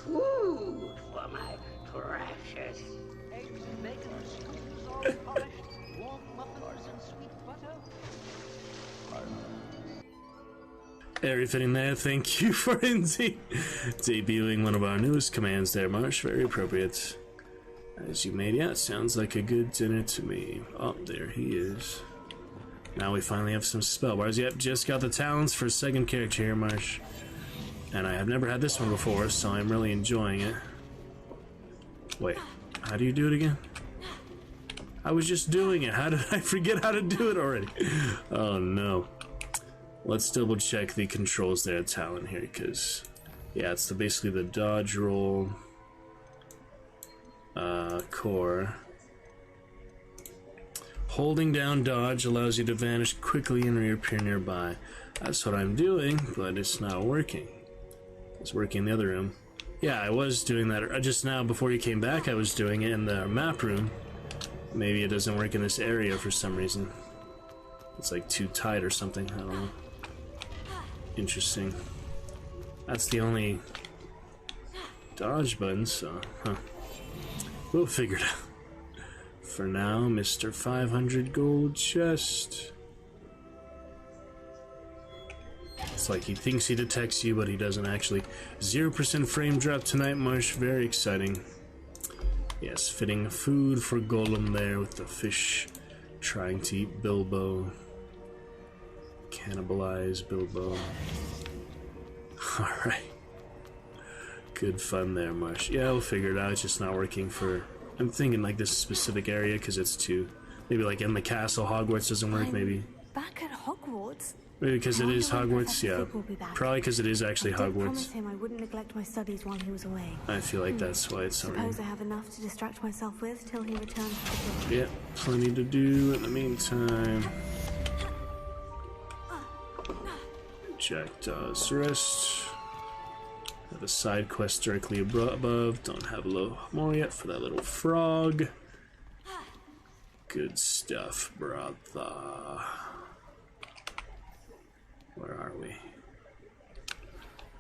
Food for my precious. Eggs and bacon, scones all polished, warm muffins and sweet butter. Very fitting there. Thank you for debuting one of our newest commands there, Marsh. Very appropriate. As you made, yeah, it sounds like a good dinner to me. Oh, there he is. Now we finally have some spell bars. Yep, just got the talents for second character here, Marsh. And I have never had this one before, so I'm really enjoying it. Wait, how do you do it again? I was just doing it. How did I forget how to do it already? Oh no. Let's double check the controls there at talent here, because yeah, it's basically the dodge roll core. Holding down dodge allows you to vanish quickly and reappear nearby. That's what I'm doing, but it's not working. It's working in the other room. Yeah, I was doing that just now before you came back. I was doing it in the map room. Maybe it doesn't work in this area for some reason. It's like too tight or something. I don't know. Interesting. That's the only dodge button, so we'll figure it out. For now, Mr. 500 gold chest. It's like he thinks he detects you, but he doesn't actually. 0% frame drop tonight, Marsh. Very exciting. Yes, fitting food for Golem there with the fish trying to eat Bilbo. Cannibalize Bilbo. Alright. Good fun there, Marsh. Yeah, we'll figure it out. It's just not working for... I'm thinking like this specific area because it's too... Maybe like in the castle, Hogwarts doesn't work, maybe. Back at Hogwarts? Maybe because it is Hogwarts, yeah. Probably because it is actually I did Hogwarts. promise him I wouldn't neglect my studies while he was away. I feel like that's why it's not Suppose I have enough to distract myself with till he returns to the yeah, plenty to do in the meantime. Jackdaw's Rest. Have a side quest directly above. Don't have a little more yet for that little frog. Good stuff, brother. Where are we?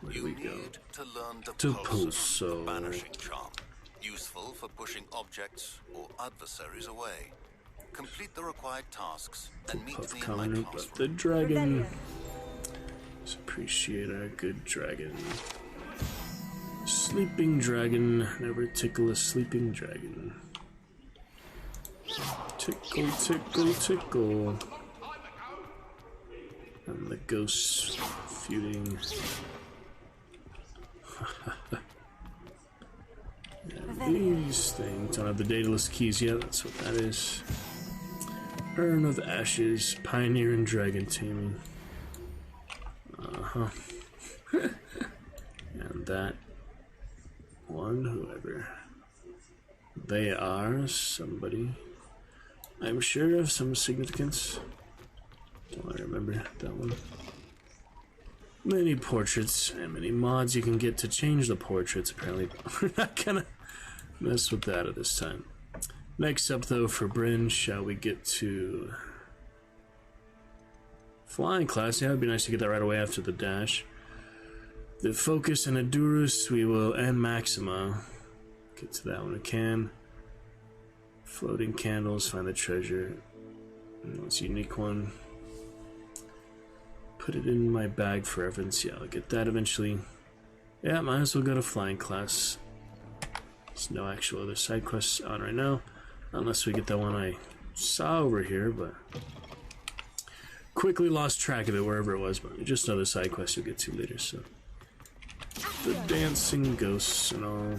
Where do we go? Need to learn To Pulso, Pulso. banishing charm, useful for pushing objects or adversaries away. Complete the required tasks and meet Puff me in my comment, but classroom. the dragon. Let's appreciate our good dragon. Sleeping dragon. Never tickle a sleeping dragon. Tickle, tickle, tickle. And the ghosts feuding. And these things. Don't have the dataless keys yet. That's what that is. Urn of Ashes. Pioneer and Dragon Taming. And that one, whoever they are, somebody I'm sure of some significance. Don't I remember that one? Many portraits and many mods you can get to change the portraits. Apparently we're not gonna mess with that at this time. Next up though for Bryn, shall we get to flying class? Yeah, it'd be nice to get that right away after the dash. The Focus and Adurus, we will, and Maxima. Get to that when we can. Floating candles, find the treasure. That's a unique one. Put it in my bag for reference. Yeah, I'll get that eventually. Yeah, might as well go to flying class. There's no actual other side quests on right now. Unless we get that one I saw over here, but quickly lost track of it wherever it was, but just another side quest you'll get to later, so. The dancing ghosts and all.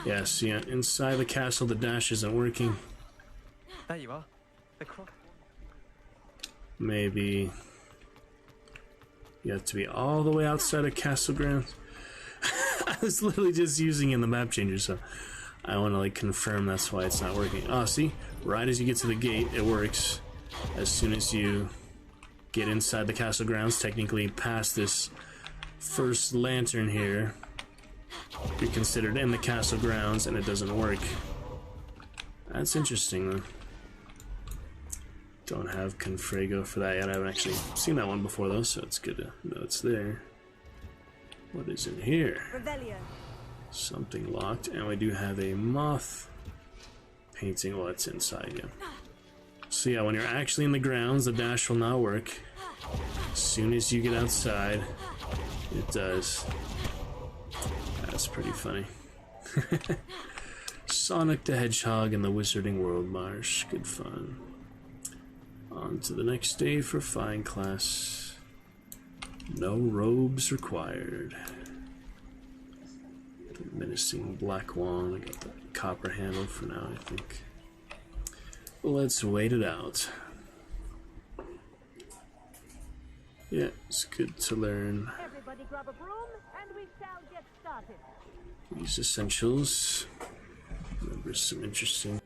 Yeah, see, inside the castle the dash isn't working. There you are. The cross. Maybe you have to be all the way outside of castle grounds. I was literally just using in the map changer, so I want to like confirm that's why it's not working. Oh, see, right as you get to the gate, it works. As soon as you get inside the castle grounds, technically past this first lantern here, you're considered in the castle grounds, and it doesn't work. That's interesting, though. Don't have Confrago for that yet. I haven't actually seen that one before, though, so it's good to know it's there. What is in here? Something locked, and we do have a moth painting. Well, it's inside, yeah. So yeah, when you're actually in the grounds, the dash will not work. As soon as you get outside, it does. That's pretty funny. Sonic the Hedgehog in the Wizarding World Marsh. Good fun. On to the next day for fine class. No robes required. The menacing black wand. I got the copper handle for now, I think. Let's wait it out. Yeah, it's good to learn Everybody grab a broom and we shall get started. these essentials. Remember some interesting.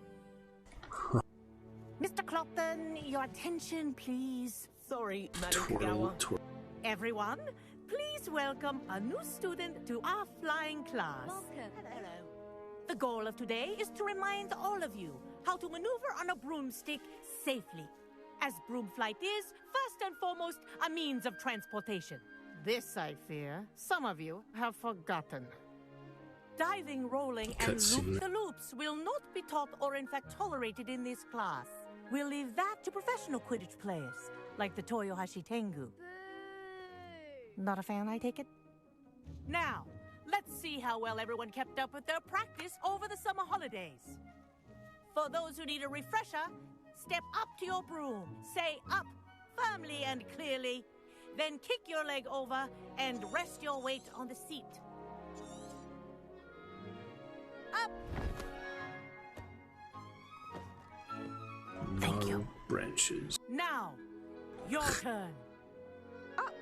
Mr. Clopton, your attention, please. Sorry, Madam Twirl, Kagawa. twirl. Everyone, please welcome a new student to our flying class. Hello. The goal of today is to remind all of you how to maneuver on a broomstick safely, as broom flight is, first and foremost, a means of transportation. This, I fear, some of you have forgotten. Diving, rolling, and Cutscene. loop-the-loops will not be taught or in fact tolerated in this class. We'll leave that to professional Quidditch players, like the Toyohashi Tengu. Not a fan, I take it? Now, let's see how well everyone kept up with their practice over the summer holidays. For those who need a refresher, step up to your broom, say up firmly and clearly, then kick your leg over and rest your weight on the seat. Up! Thank you. Branches. Now, your turn. Up,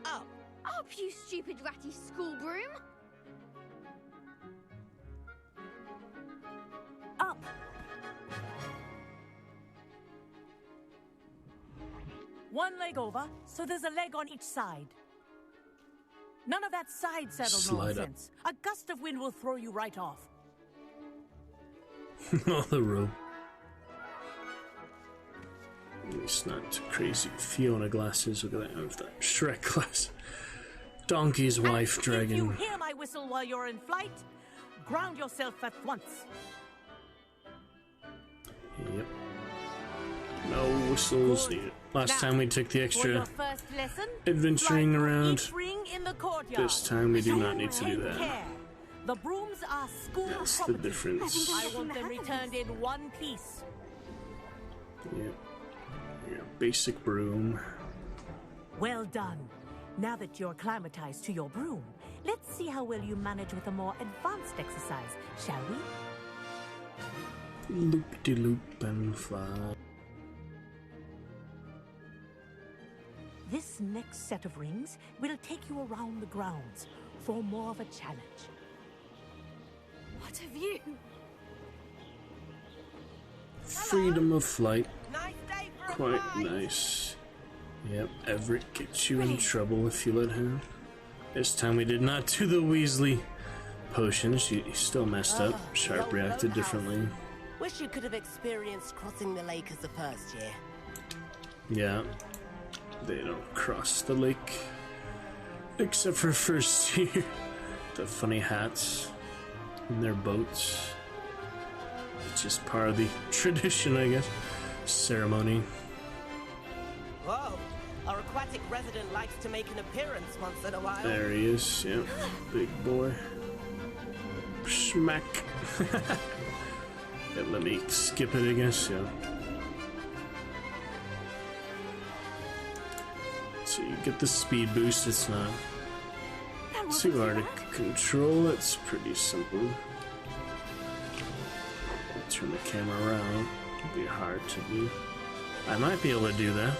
Up. up, you stupid ratty school broom! Up. One leg over, so there's a leg on each side. None of that side saddle Slide up. nonsense. A gust of wind will throw you right off. Oh, the rope. It's not too crazy. Fiona glasses. Look at that. With that Shrek glass. Donkey's wife If dragon. you hear my whistle while you're in flight, ground yourself at once. Yep. No whistles Good. needed. Last Now, time we took the For extra your first lesson, adventuring fly through around. each ring in the courtyard. This time we do not need to do Take that. care. The brooms are school That's the property. difference. I want them returned in one piece. Yep. Your basic broom. Well done. Now that you're acclimatized to your broom, let's see how well you manage with a more advanced exercise, shall we? Loop-de-loop and fly. This next set of rings will take you around the grounds for more of a challenge. What have you? Freedom of flight. Nice day for a Quite flight. nice. Yep, Everett gets you in trouble if you let him. This time we did not do the Weasley potion. She still messed up. Sharp reacted differently. Wish you could have experienced crossing the lake as the first year. Yeah. They don't cross the lake. Except for first year. The funny hats and their boats. It's just part of the tradition, I guess. Ceremony. Whoa, our aquatic resident likes to make an appearance once in a while. There he is, yep. Big boy. Smack. Yeah, let me skip it, I guess, yeah. So you get the speed boost, it's not too hard to control, it's pretty simple. Turn the camera around, it'll be hard to do. I might be able to do that.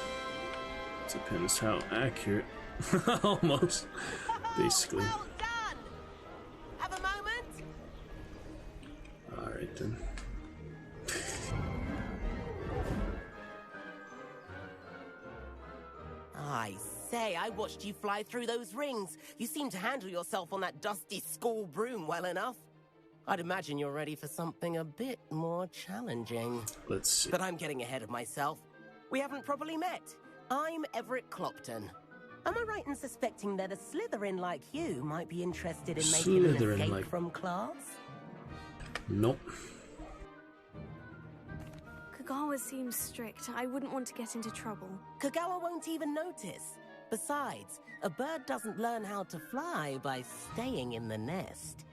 Depends how accurate. Almost. Basically. Well done! Have a moment? Alright then. I say, I watched you fly through those rings. You seem to handle yourself on that dusty school broom well enough. I'd imagine you're ready for something a bit more challenging. Let's see. But I'm getting ahead of myself. We haven't properly met. I'm Everett Clopton. Am I right in suspecting that a Slytherin like you might be interested in making an Slytherin escape like- from class? Nope. Kagawa seems strict. I wouldn't want to get into trouble. Kagawa won't even notice. Besides, a bird doesn't learn how to fly by staying in the nest.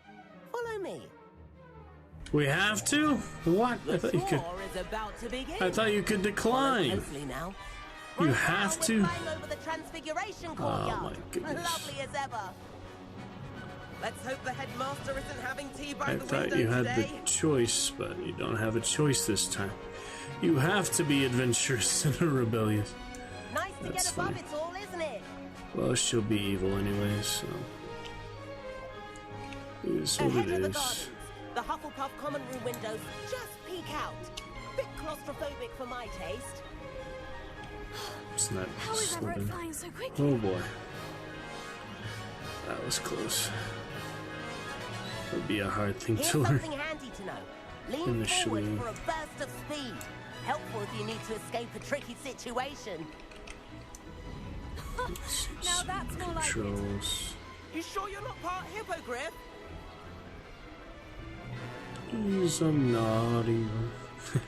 Follow me. We have to? What? I thought you could. Is about to begin. I thought you could decline. Now. You Right have now, to. we're flying over the Transfiguration courtyard. Oh my goodness. Lovely as ever. Let's hope the headmaster isn't having tea by I the thought window you had today. the choice, but you don't have a choice this time. You have to be adventurous and rebellious. Nice to That's get above funny. it all, isn't it? Well, she'll be evil anyway, so. It is what Ahead it of the is. gardens, the Hufflepuff common room windows just peek out. Bit claustrophobic for my taste. It's not How is Everett slipping. flying so quickly? Oh boy. That was close. Would be a hard thing Here's to learn. something handy to know. Lean Initially. forward for a burst of speed. Helpful if you need to escape a tricky situation. Now that's more like it. Controls. You sure you're not part hippogriff? He's a naughty.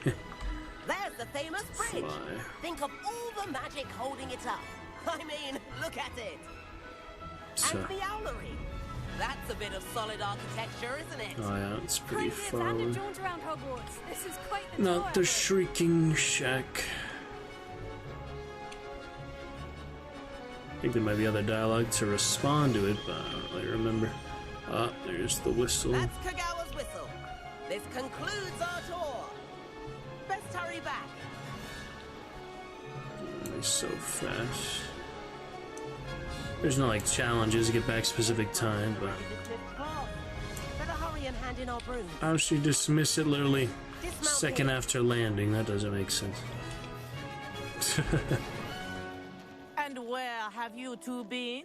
There's the famous bridge. Fly. Think of all the magic holding it up. I mean, look at it. So, And the owlery. That's a bit of solid architecture, isn't it? oh yeah, it's pretty Crazy, it's and a fun. jaunt around Hogwarts. This is quite the Not tour. the shrieking shack. I think there might be other dialogue to respond to it, but I don't really remember. Ah, there's the whistle. That's Kagawa's whistle. This concludes our tour. Best hurry back. He's so fast. There's no like challenges to get back specific time, but Better hurry and hand in our broom. how should you dismiss it literally Dismount second here. after landing? That doesn't make sense. And where have you two been?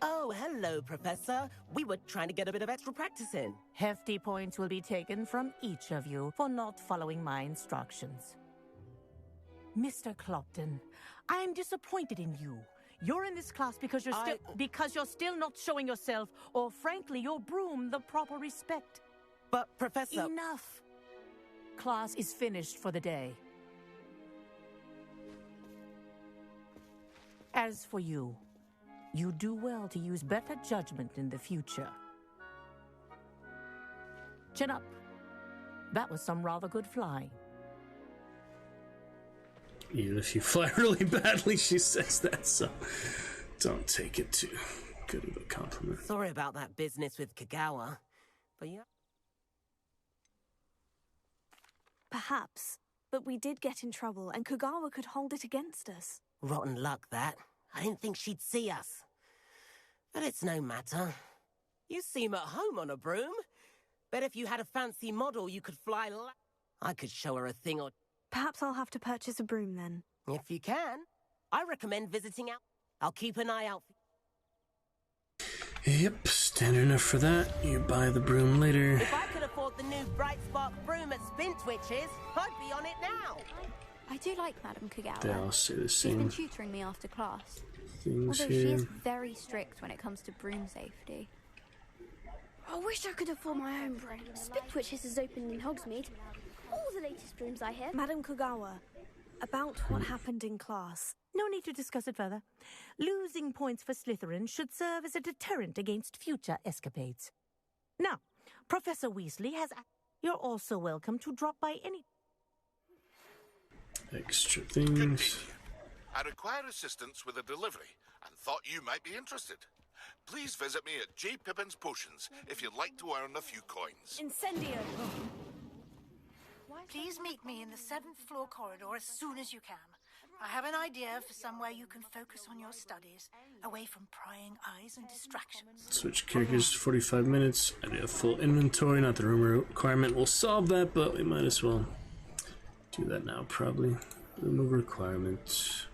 Oh, hello, Professor. We were trying to get a bit of extra practice in. Hefty points will be taken from each of you for not following my instructions. Mr. Clopton, I am disappointed in you. You're in this class because you're still not showing yourself, or frankly, your broom the proper respect. But, Professor... Enough. Class is finished for the day. As for you, you do well to use better judgment in the future. Chin up. That was some rather good flying. Even if you fly really badly, she says that, so don't take it too good of a compliment. Sorry about that business with Kagawa. But yeah... Perhaps. But we did get in trouble, and Kagawa could hold it against us. Rotten luck, that. I didn't think she'd see us. But it's no matter. You seem at home on a broom. Bet if you had a fancy model, you could fly I could show her a thing or... Perhaps I'll have to purchase a broom then. If you can. I recommend visiting out. I'll keep an eye out for... Yep, standard enough for that. You buy the broom later. If I could afford the new Bright Spark broom at Spin Twitches, I'd be on it now. I do like Madame Kagawa. They all say the She's been same tutoring me after class. things Although she is here. very strict when it comes to broom safety. I wish I could afford my own broom. Spin Twitches is open in Hogsmeade. All the latest brooms I hear. Madame Kagawa, about what happened in class. No need to discuss it further. Losing points for Slytherin should serve as a deterrent against future escapades. Now, Professor Weasley has... You're also welcome to drop by any... Extra Good things. evening. I require assistance with a delivery and thought you might be interested. Please visit me at J. Pippin's Potions if you'd like to earn a few coins. Incendio! Please meet me in the 7th floor corridor as soon as you can. I have an idea for somewhere you can focus on your studies, away from prying eyes and distractions. Switch characters 45 minutes. I do have full inventory. Not the room requirement will solve that, but we might as well do that now, probably. Remove requirements.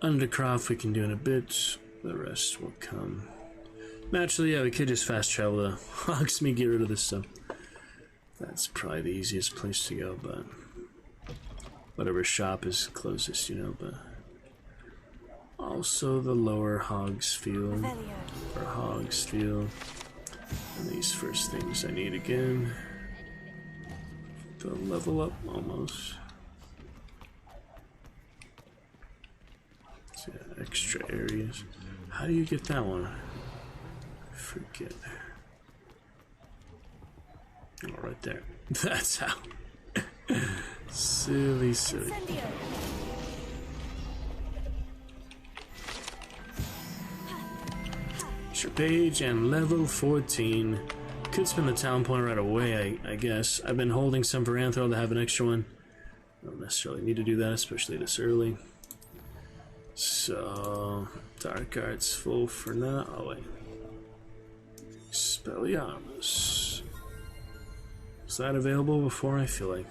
Undercroft we can do in a bit. The rest will come. Naturally, yeah, we could just fast travel to Hogsmeade, get rid of this stuff. That's probably the easiest place to go, but whatever shop is closest, you know, but also the lower Hogsfield, or Hogsfield, and these first things I need again. The level up, almost. So yeah, extra areas. How do you get that one? I forget. Oh, right there. That's how. Silly. Your page and level 14. Could spend the talent point right away, I guess. I've been holding some for Anthro to have an extra one. Don't necessarily need to do that, especially this early. So, Dark Arts full for now. Oh, wait. Expelliarmus. Was that available before? I feel like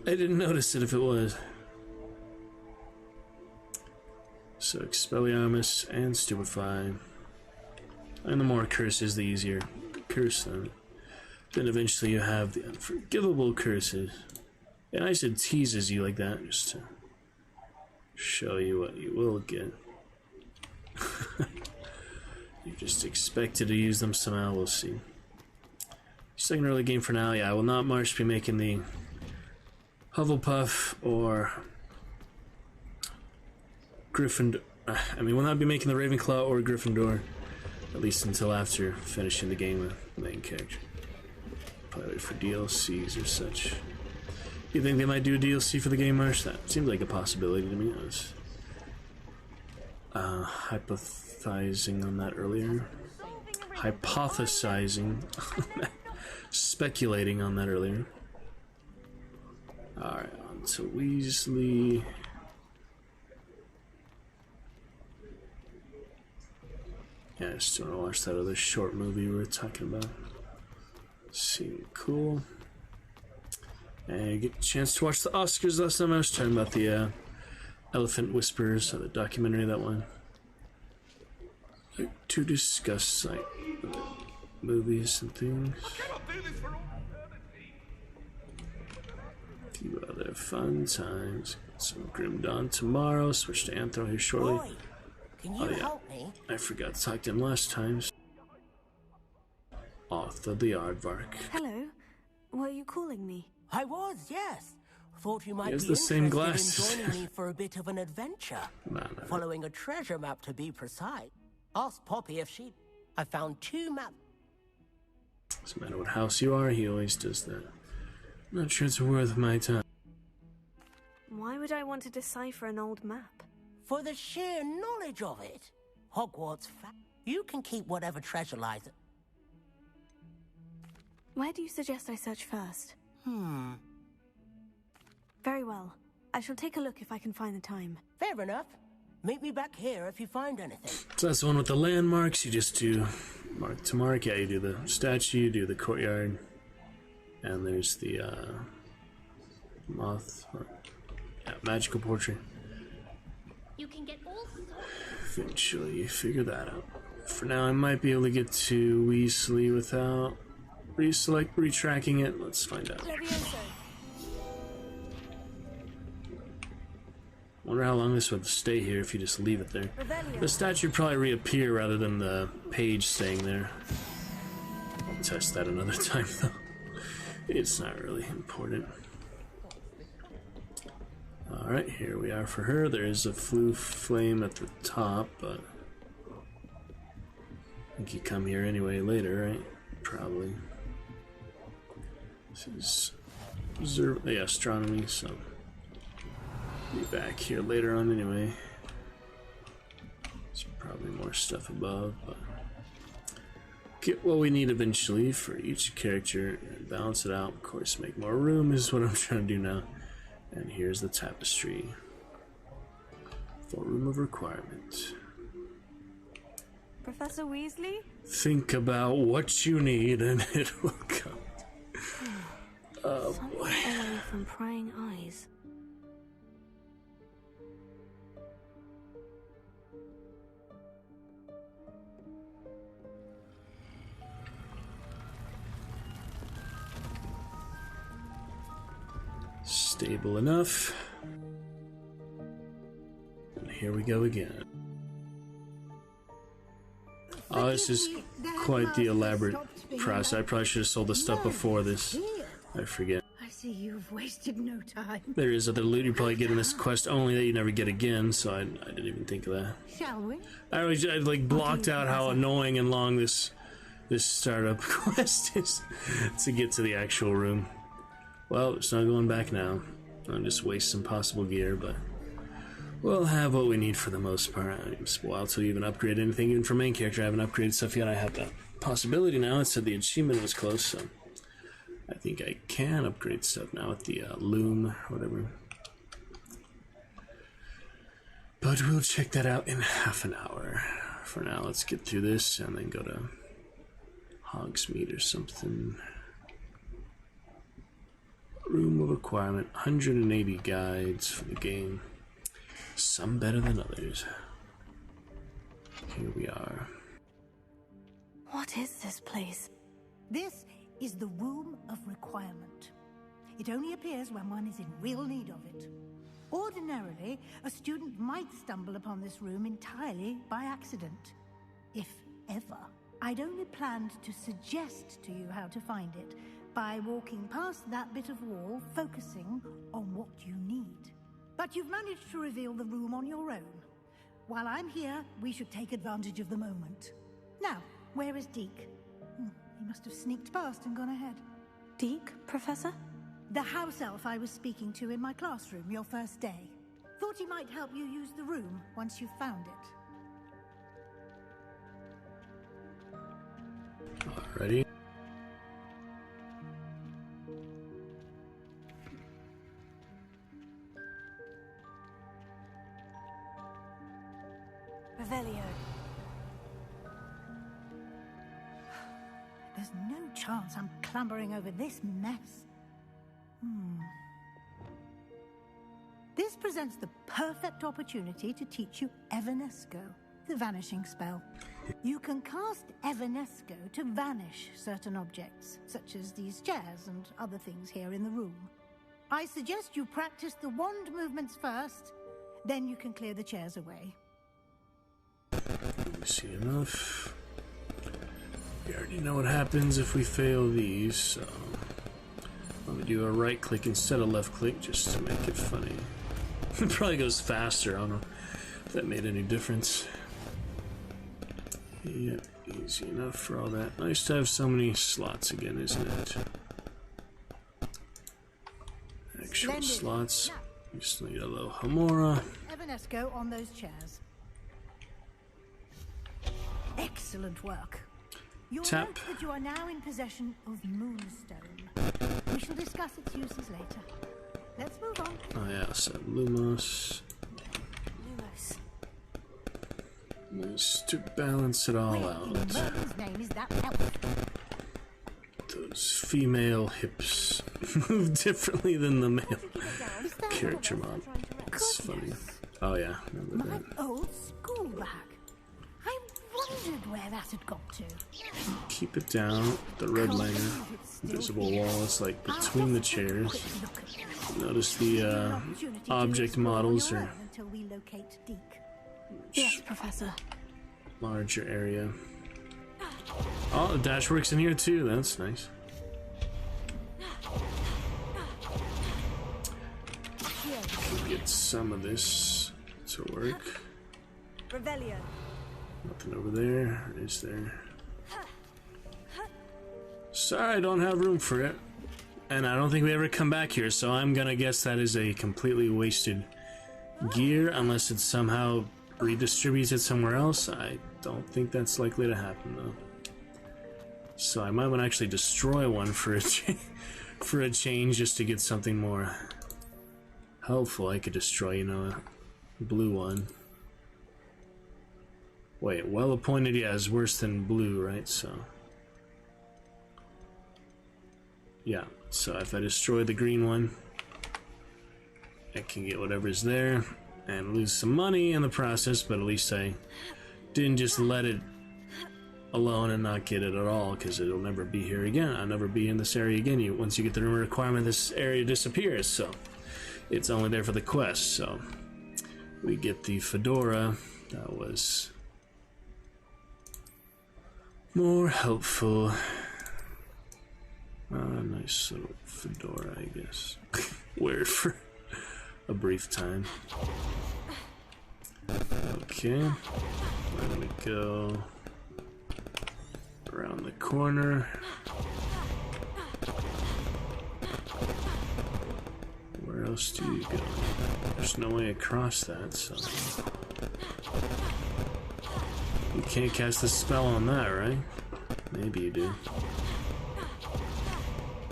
I didn't notice it if it was. So, Expelliarmus and Stupefy. And the more curses, the easier curse them. Then eventually you have the unforgivable curses. And I said teases you like that just to show you what you will get. You're just expected to use them somehow, we'll see. Second early game for now, yeah, I will not March be making the Hufflepuff or Gryffindor. I mean, we'll not be making the Ravenclaw or Gryffindor. At least until after finishing the game with the main character. Probably wait for DLCs or such. You think they might do a DLC for the game, Marsh? That seemed like a possibility to me. I was hypothesizing on that earlier. Hypothesizing. Speculating on that earlier. Alright, on to Weasley. Yeah, I just want to watch that other short movie we were talking about. Seemed cool. And I get a chance to watch the Oscars last time. I was talking about the Elephant Whisperers, the documentary, that one. Like, to discuss like movies and things. A few other fun times. Some Grim Dawn tomorrow. Switch to Anthro here shortly. Boy, can you help me? I forgot to talk to him last time. Arthur the Aardvark. Hello. Were you calling me? I was, yes. Thought you might He has be the same interested glasses. in joining me for a bit of an adventure. Following a treasure map, to be precise. Asked Poppy if she... I found 2 maps. Doesn't matter what house you are, he always does that. I'm not sure it's worth my time. Why would I want to decipher an old map? For the sheer knowledge of it. Hogwarts you can keep whatever treasure lies... Where do you suggest I search first? Very well. I shall take a look if I can find the time. Fair enough. Meet me back here if you find anything. So that's the one with the landmarks. You just do mark to mark. Yeah, you do the statue, you do the courtyard. And there's the moth. Magical portrait. You can get all Eventually you figure that out. For now, I might be able to get to Weasley without retracking it. Let's find out. Wonder how long this would stay here if you just leave it there. The statue would probably reappear rather than the page staying there. I'll test that another time though. It's not really important. Alright, here we are for her. There is a flue flame at the top, but I think you come here anyway later, right? Probably. This is astronomy, so be back here later on anyway. There's probably more stuff above, but get what we need eventually for each character and balance it out. Of course, make more room is what I'm trying to do now. And here's the tapestry for room of requirement. Professor Weasley? Think about what you need and it will come. Oh boy. Away from prying eyes. Stable enough. And here we go again. Oh, this is quite the elaborate process. I probably should have sold the stuff before this. I forget. I see you've wasted no time. There is other loot you probably get in this quest only that you never get again, so I didn't even think of that. Shall we? I like blocked out how annoying and long this this startup quest is to get to the actual room. Well, it's not going back now. I'll just waste some possible gear, but we'll have what we need for the most part. It's a while till you even upgrade anything. Even for main character, I haven't upgraded stuff yet. I have that possibility now. It said the achievement was close, so I think I can upgrade stuff now with the loom or whatever. But we'll check that out in half an hour. For now, let's get through this and then go to Hogsmeade or something. Room of requirement, 180 guides for the game. Some better than others. Here we are. What is this place? This is the Room of Requirement. It only appears when one is in real need of it. Ordinarily, a student might stumble upon this room entirely by accident, if ever. I'd only planned to suggest to you how to find it by walking past that bit of wall, focusing on what you need. But you've managed to reveal the room on your own. While I'm here, we should take advantage of the moment. Now, where is Deke? He must have sneaked past and gone ahead. Deke, Professor? The house elf I was speaking to in my classroom your first day. Thought he might help you use the room once you've found it. Alrighty. Revelio. There's no chance I'm clambering over this mess. This presents the perfect opportunity to teach you Evanesco, the vanishing spell. You can cast Evanesco to vanish certain objects, such as these chairs and other things here in the room. I suggest you practice the wand movements first, then you can clear the chairs away. Easy enough. We already know what happens if we fail these, so I'm gonna do a right click instead of left click just to make it funny. It probably goes faster. I don't know if that made any difference. Yep, easy enough for all that. Nice to have so many slots again, isn't it? Actual Splendid. slots. Now, Just need a little Hamora. Evanesco on those chairs. Excellent work. You'll Tap. note that you are now in possession of Moonstone. We shall discuss its uses later. Let's move on. Oh yeah, so Lumos. Lumos. Just to balance it all Where out. in Merlin's name is that elf? Those female hips move differently than the male character mod. It's funny. Oh yeah, remember My that. old school bag. I wondered where that had got to. Keep it down. The red liner. Invisible wall is like between the chairs. Notice the object models are Until we locate Deke. Yes, Professor. larger area. Oh, the dash works in here too. That's nice. Get some of this to work. Revelio. Nothing over there. Is there? Sorry, I don't have room for it. And I don't think we ever come back here, so I'm gonna guess that is a completely wasted gear unless it somehow redistributes it somewhere else. I don't think that's likely to happen though. So I might want to actually destroy one for a for a change just to get something more helpful. I could destroy, you know, a blue one. Wait, well appointed, yeah, is worse than blue, right? So yeah, so if I destroy the green one, I can get whatever's there and lose some money in the process, but at least I didn't just let it alone and not get it at all, because it'll never be here again. I'll never be in this area again. Once you get the room requirement, this area disappears, so it's only there for the quest. So we get the fedora. That was more helpful. Nice little fedora, I guess. Wear it for a brief time. Okay, we're gonna go around the corner. Where else do you go? There's no way across that, so... You can't cast a spell on that, right? Maybe you do.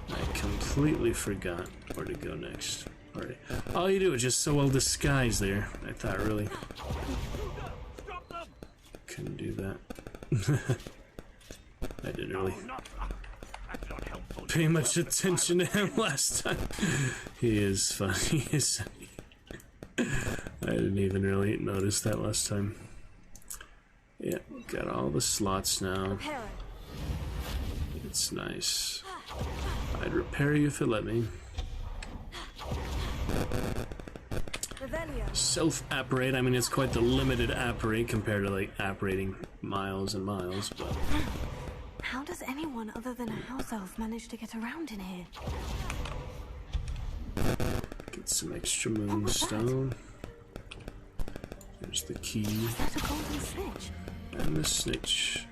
I completely forgot where to go next. Alright. All you do is just so well disguised there. I thought really... Couldn't do that. I didn't really pay much attention to him last time. He is funny. He is funny. I didn't even really notice that last time. Yeah, got all the slots now. It's nice. I'd repair you if it let me. Self-apparate, I mean, it's quite the limited apparate compared to, like, apparating miles and miles, but... How does anyone other than a house elf manage to get around in here? Get some extra moonstone. There's the key. Is that a golden snitch? And the snitch.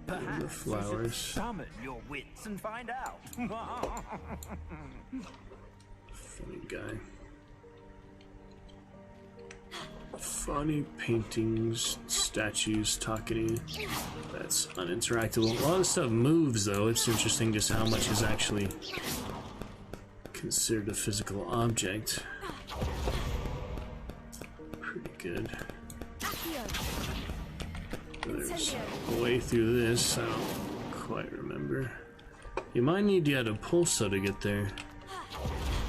And the flowers. Summon your wits and find out. Funny guy. Funny paintings, statues, talking. That's uninteractable. A lot of stuff moves, though. It's interesting just how much is actually considered a physical object. Pretty good. There's a way through this. I don't quite remember. You might need to add a pulso to get there.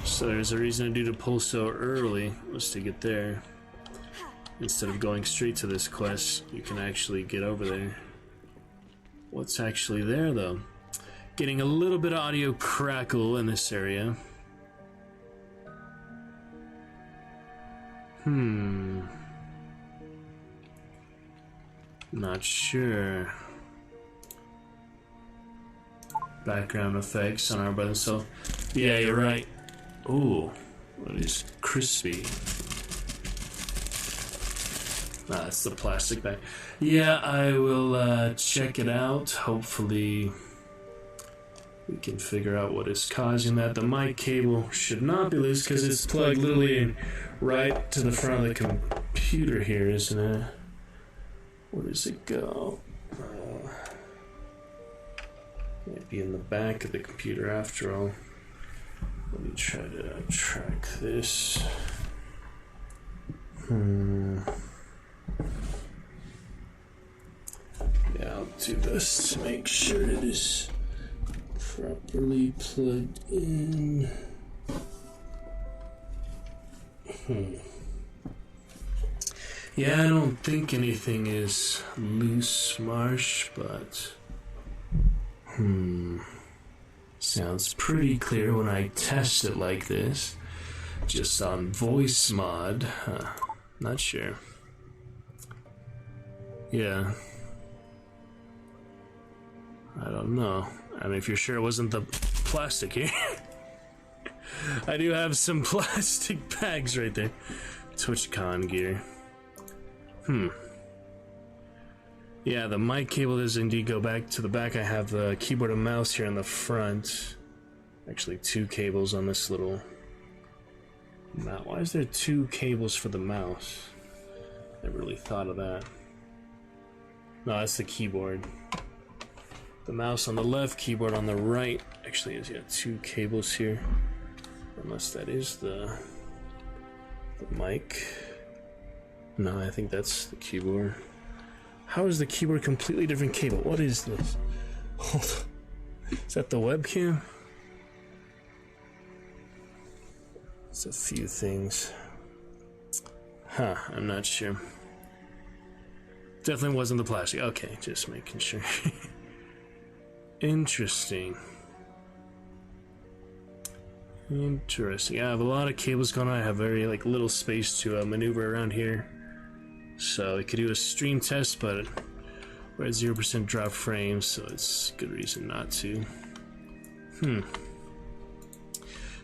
So there's a reason to do the pulso early, was to get there. Instead of going straight to this quest, you can actually get over there. What's actually there, though? Getting a little bit of audio crackle in this area. Not sure. Background effects on our button, so... Yeah, you're right. Ooh, what is crispy? Ah, that's the plastic bag. Yeah, I will check it out. Hopefully we can figure out what is causing that. The mic cable should not be loose because it's plugged literally in right to the front of the computer here, isn't it? Where does it go? Might be in the back of the computer after all. Let me try to track this. Yeah, I'll do this to make sure it is properly plugged in. Yeah, I don't think anything is loose, Marsh, but... Sounds pretty clear when I test it like this. Just on voice mod. Not sure. Yeah. I don't know. I mean, if you're sure it wasn't the plastic here. I do have some plastic bags right there. TwitchCon gear. Yeah, the mic cable does indeed go back to the back. I have the keyboard and mouse here in the front. Actually, two cables on this little mouse. Why is there two cables for the mouse? Never really thought of that. No, that's the keyboard. The mouse on the left, keyboard on the right. Actually, is two cables here. Unless that is the mic. No, I think that's the keyboard. How is the keyboard a completely different cable? What is this? Hold on. Is that the webcam? It's a few things. I'm not sure. Definitely wasn't the plastic. Okay, just making sure. Interesting. Interesting. I have a lot of cables going on. I have very little space to maneuver around here. So we could do a stream test, but we're at 0% drop frames, so it's a good reason not to.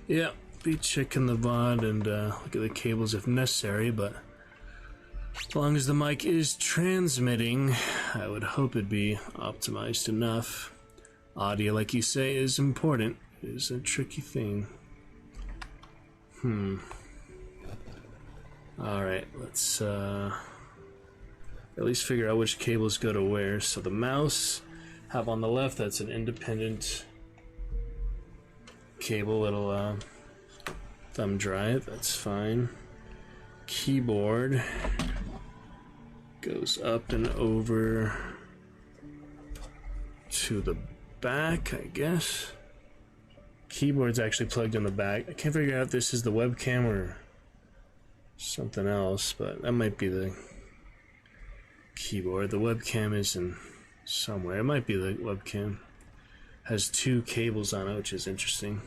Yeah, be checking the VOD and look at the cables if necessary, but As long as the mic is transmitting, I would hope it'd be optimized enough. Audio, like you say, is important. It is a tricky thing. Alright, let's at least figure out which cables go to where. So the mouse, have on the left, that's an independent cable, little thumb drive, that's fine. Keyboard goes up and over to the back, I guess. Keyboard's actually plugged in the back. I can't figure out if this is the webcam or something else, but that might be the keyboard. The webcam is in somewhere. It might be the webcam. Has two cables on it, which is interesting.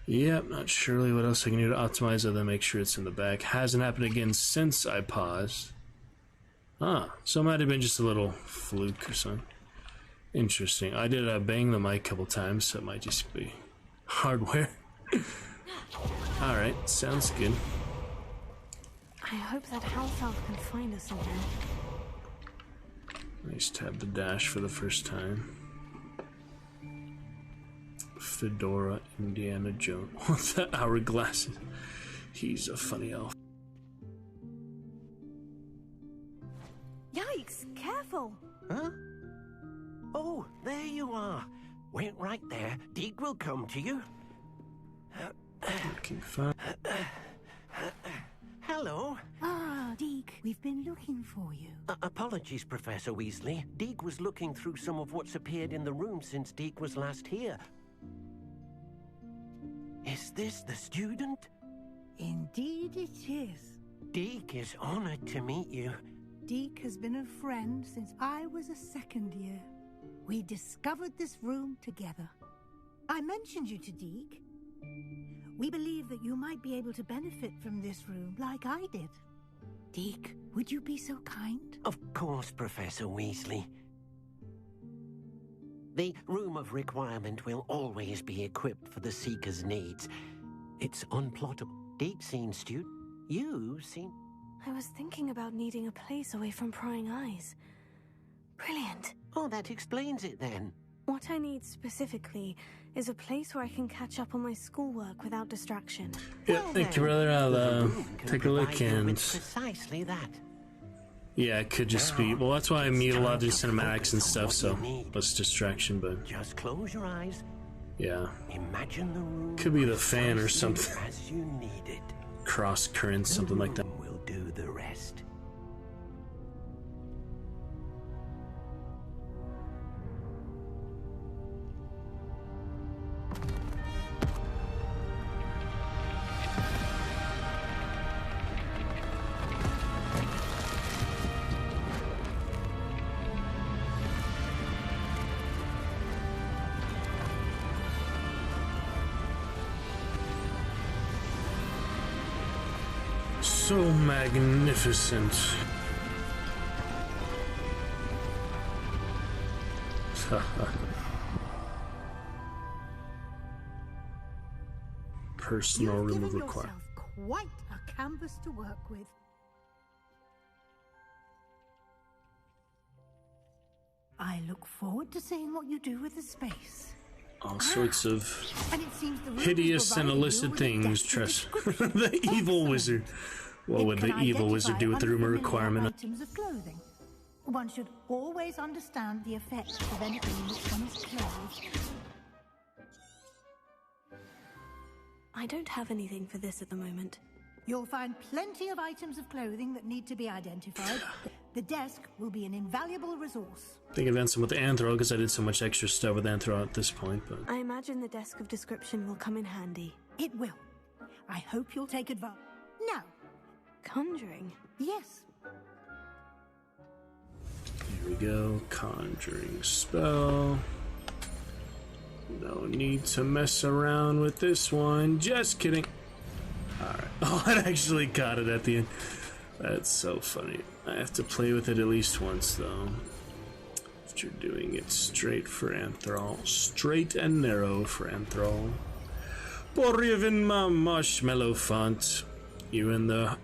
Yep, not sure really what else I can do to optimize other than make sure it's in the back. Hasn't happened again since I paused. So it might have been just a little fluke or something. Interesting. I did bang the mic a couple times, so it might just be hardware. Alright, sounds good. I hope that house elf can find us in there. Nice to have the dash for the first time. Fedora Indiana Jones. What's that? Hourglasses. He's a funny elf. Yikes! Careful! Huh? Oh, there you are. Wait right there. Deke will come to you. Looking fine. Hello. Ah, Deke, we've been looking for you. Apologies, Professor Weasley. Deke was looking through some of what's appeared in the room since Deke was last here. Is this the student? Indeed it is. Deke is honored to meet you. Deke has been a friend since I was a second year. We discovered this room together. I mentioned you to Deke. We believe that you might be able to benefit from this room like I did. Deke, would you be so kind? Of course, Professor Weasley. The Room of Requirement will always be equipped for the Seeker's needs. It's unplottable. Deep scene, student. You seem... I was thinking about needing a place away from prying eyes. Brilliant. Oh, that explains it then. What I need specifically is a place where I can catch up on my schoolwork without distraction. Yeah, thank you, brother. I'll take a look and... Precisely that. Yeah, it could just be... Well, that's why I meet a lot of these cinematics and stuff, so less distraction, but... Just close your eyes. Yeah. Imagine the room could be the fan or something. as you need it. Cross currents, something like that. We'll do the rest. So magnificent. Personal room of requirement. Quite a canvas to work with. I look forward to seeing what you do with the space. All sorts of And it seems the room hideous is and providing illicit you with a things. depth of Trust description. the evil wizard. What would the evil wizard do with the room of requirement? Items of clothing. One should always understand the effects of anything in which one is clothed. I don't have anything for this at the moment. You'll find plenty of items of clothing that need to be identified. The desk will be an invaluable resource. I think I've done some with Anthrol because I did so much extra stuff with Anthrol at this point, but... I imagine the desk of description will come in handy. It will. I hope you'll take advantage. Now. Conjuring? Yes. Here we go. Conjuring spell. No need to mess around with this one. Just kidding. Alright. Oh, I actually got it at the end. That's so funny. I have to play with it at least once, though. After doing it straight for Anthrol. Straight and narrow for Anthrol. Borivin ma marshmallow font. You in the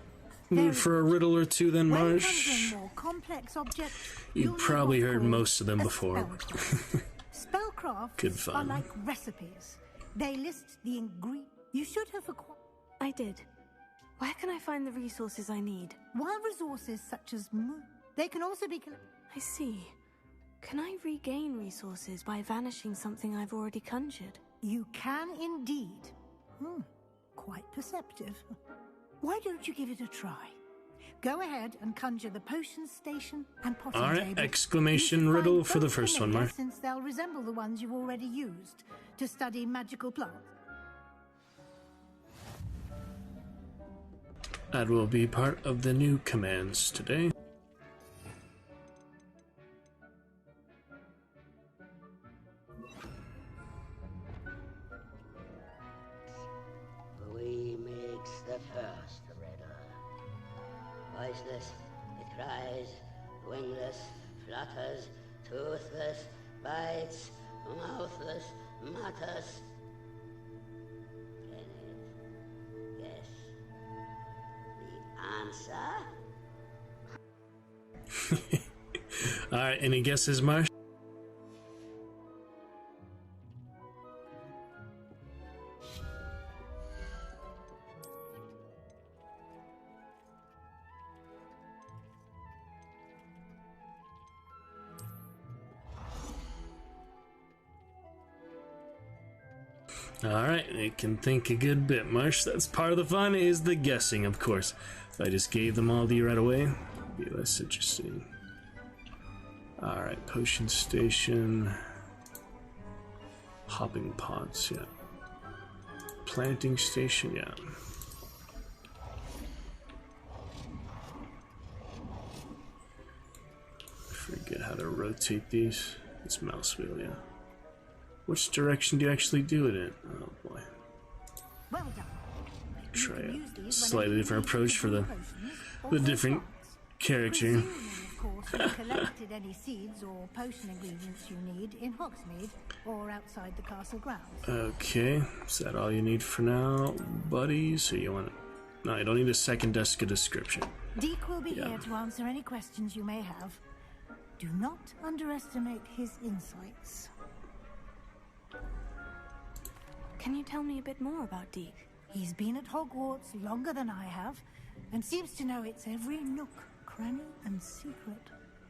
Need for a riddle or two then, When Marsh? conjuring more complex objects, You've probably heard most of them before. Spellcrafts Good are fun. like recipes. They list the ingredients. You should have acquired. I did. Where can I find the resources I need? While resources such as they can also be collected. I see. Can I regain resources by vanishing something I've already conjured? You can indeed. Quite perceptive. Why don't you give it a try? Go ahead and conjure the potion station and potting All right, table. exclamation You should riddle find for the both first one, familiar, Mark. Since they'll resemble the ones you've already used to study magical plants. That will be part of the new commands today. We makes the first riddle. Voiceless, it cries, wingless, flutters, toothless, bites, mouthless, mutters. Can it guess the answer? Alright, any guesses, Marsh? Alright, it can think a good bit, Marsh. That's part of the fun, is the guessing, of course. If I just gave them all to you right away, it'd be less interesting. Alright, potion station. Hopping pots, yeah. Planting station, yeah. Forget how to rotate these. It's mouse wheel, yeah. Which direction do you actually do it in? Oh boy. Well done. Try a slightly different approach for the different character. Of course, you collected any seeds or potion ingredients you need in Hogsmeade or outside the castle grounds. Okay, is that all you need for now, buddy? So you want to... No, you don't need a second desk of description. Deke will be here to answer any questions you may have. Do not underestimate his insights. Can you tell me a bit more about Deke? He's been at Hogwarts longer than I have, and seems to know its every nook, cranny, and secret.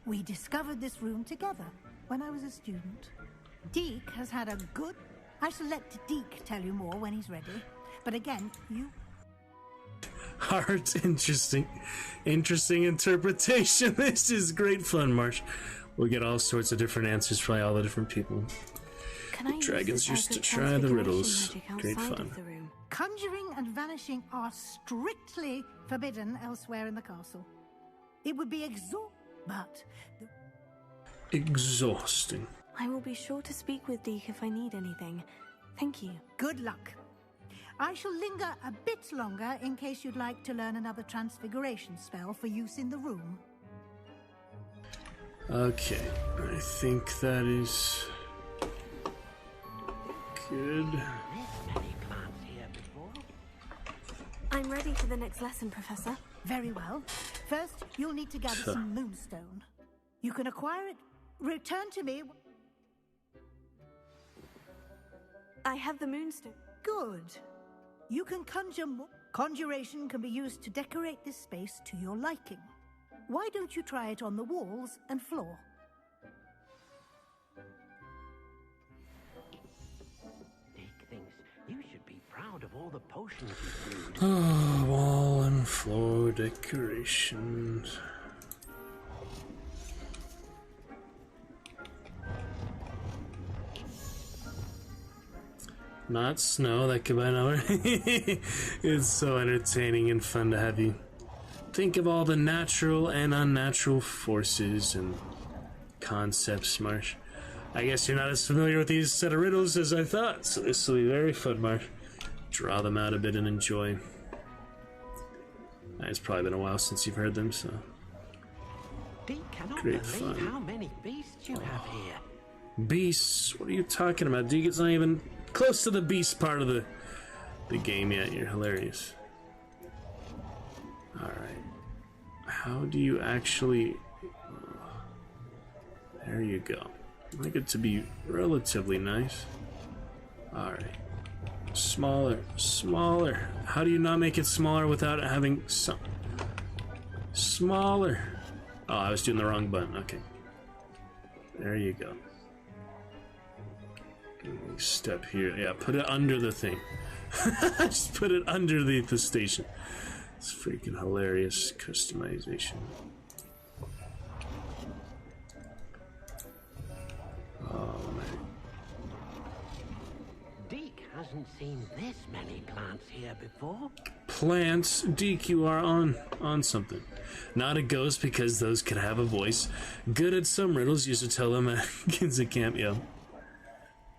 We discovered this room together when I was a student. Deke has had a good... I shall let Deke tell you more when he's ready. But again, you... Art, interesting interpretation. This is great fun, Marsh. We'll get all sorts of different answers from all the different people. Can I Dragons use used to try the riddles. Great outside fun. of the room? Conjuring and vanishing are strictly forbidden elsewhere in the castle. It would be but... Exhausting. I will be sure to speak with Deke if I need anything. Thank you. Good luck. I shall linger a bit longer in case you'd like to learn another transfiguration spell for use in the room. Okay, I think that is good. I'm ready for the next lesson, Professor. Very well. First, you'll need to gather some moonstone. You can acquire it. Return to me. I have the moonstone. Good. You can conjure more. Conjuration can be used to decorate this space to your liking. Why don't you try it on the walls and floor? Deke thinks you should be proud of all the potions you brewed. Oh, wall and floor decorations. Not snow, that could be an hour. It's so entertaining and fun to have you think of all the natural and unnatural forces and concepts, Marsh. I guess you're not as familiar with these set of riddles as I thought, so this will be very fun, Marsh. Draw them out a bit and enjoy. It's probably been a while since you've heard them, so... Deke cannot Great believe fun. how many beasts you have here. Beasts? What are you talking about, Deke? It's not even close to the beast part of the game yet. You're hilarious. Alright. How do you actually... There you go. Make it to be relatively nice. Alright. Smaller, smaller. How do you not make it smaller without having some... Smaller. Oh, I was doing the wrong button. Okay. There you go. Step here. Yeah, put it under the thing. Just put it underneath the station. It's freaking hilarious customization. Oh, man. Deke hasn't seen this many plants here before. Plants? Deke, you are on something. Not a ghost, because those could have a voice. Good at some riddles, used to tell them at kids at camp, yeah.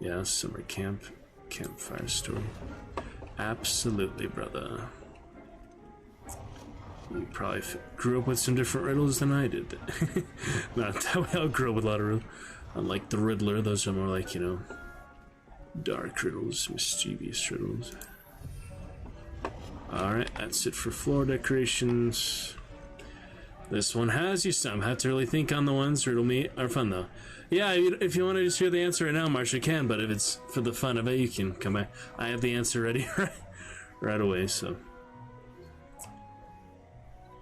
Yeah, summer camp. Campfire story. Absolutely, brother. You probably grew up with some different riddles than I did. Not that way, I grew up with a lot of riddles. Unlike the Riddler, those are more like, you know, dark riddles, mischievous riddles. Alright, that's it for floor decorations. This one has you some. Have to really think on the ones. Riddle me are fun, though. Yeah, if you want to just hear the answer right now, Marsh, you can, but if it's for the fun of it, you can come back. I have the answer ready right away, so...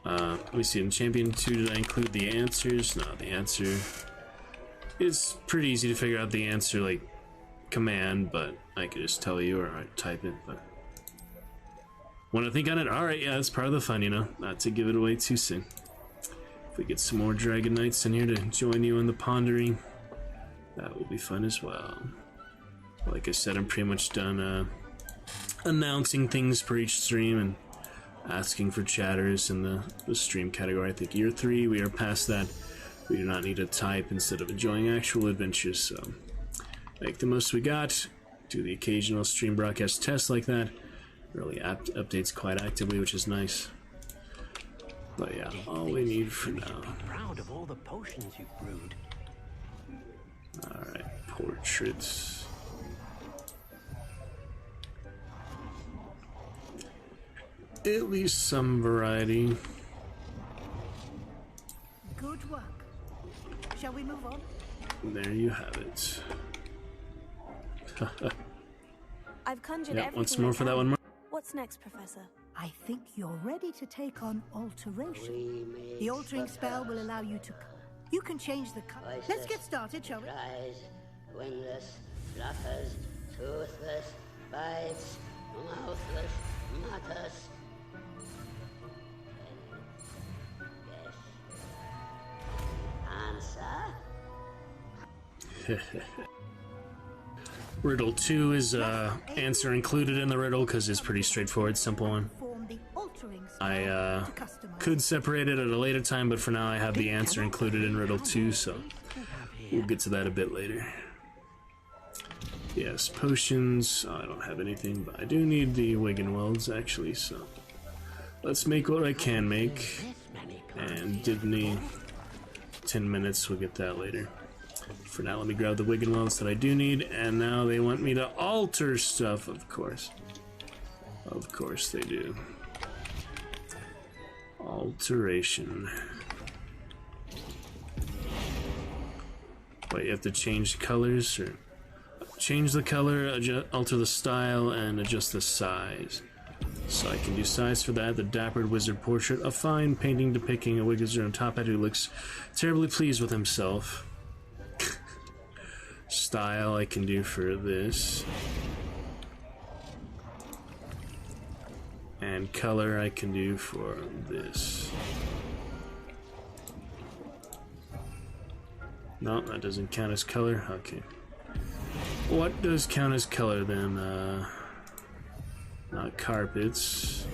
let me see, in Champion 2, did I include the answers? No, the answer... It's pretty easy to figure out the answer, like, command, but I could just tell you, or I'd type it, but... Want to think on it? Alright, yeah, that's part of the fun, you know? Not to give it away too soon. If we get some more Dragon Knights in here to join you in the pondering, that will be fun as well. Like I said, I'm pretty much done announcing things for each stream and asking for chatters in the stream category. I think year 3, we are past that. We do not need to type instead of enjoying actual adventures, so make the most we got. Do the occasional stream broadcast test like that. Really updates quite actively, which is nice. But yeah, all we need for now. Proud of all the potions you've brewed. Alright, portraits. At least some variety. Good work. Shall we move on? There you have it. I've conjured yeah, everything. once more for that one more. What's next, Professor? I think you're ready to take on alteration. The altering spell will allow you to... You can change the color. Let's get started, shall we? Rise, wingless, flutters, toothless, bites, mouthless, mutters. Answer? Riddle 2 is answer included in the riddle because it's pretty straightforward, simple one. I could separate it at a later time, but for now I have the answer included in Riddle 2, so we'll get to that a bit later. Yes, potions. I don't have anything, but I do need the Wiggenwelds, actually, so let's make what I can make. And Dibney, 10 minutes, we'll get that later. For now, let me grab the Wiggenwelds that I do need, and now they want me to alter stuff, of course. Of course they do. Alteration. Wait, you have to change colors, or change the color, alter the style, and adjust the size. So I can do size for that. The dappered wizard portrait, a fine painting depicting a wizard on top hat who looks terribly pleased with himself. Style I can do for this. And color I can do for this. No, that doesn't count as color. Okay. What does count as color then? Not carpets.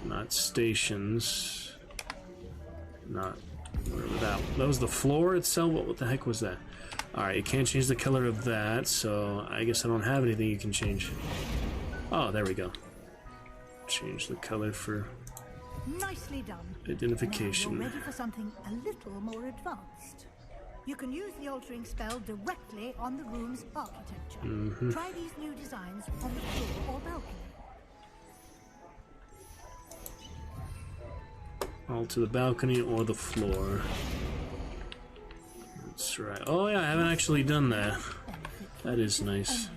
Not stations. Not... Whatever that was the floor itself? What the heck was that? Alright, you can't change the color of that, so I guess I don't have anything you can change. Oh, there we go. Change the color for nicely done. Identification. Now you're ready for something a little more advanced. You can use the altering spell directly on the room's architecture. Try these new designs on the floor or balcony. all to the balcony or the floor. That's right. Oh yeah, I haven't actually done that. That is nice.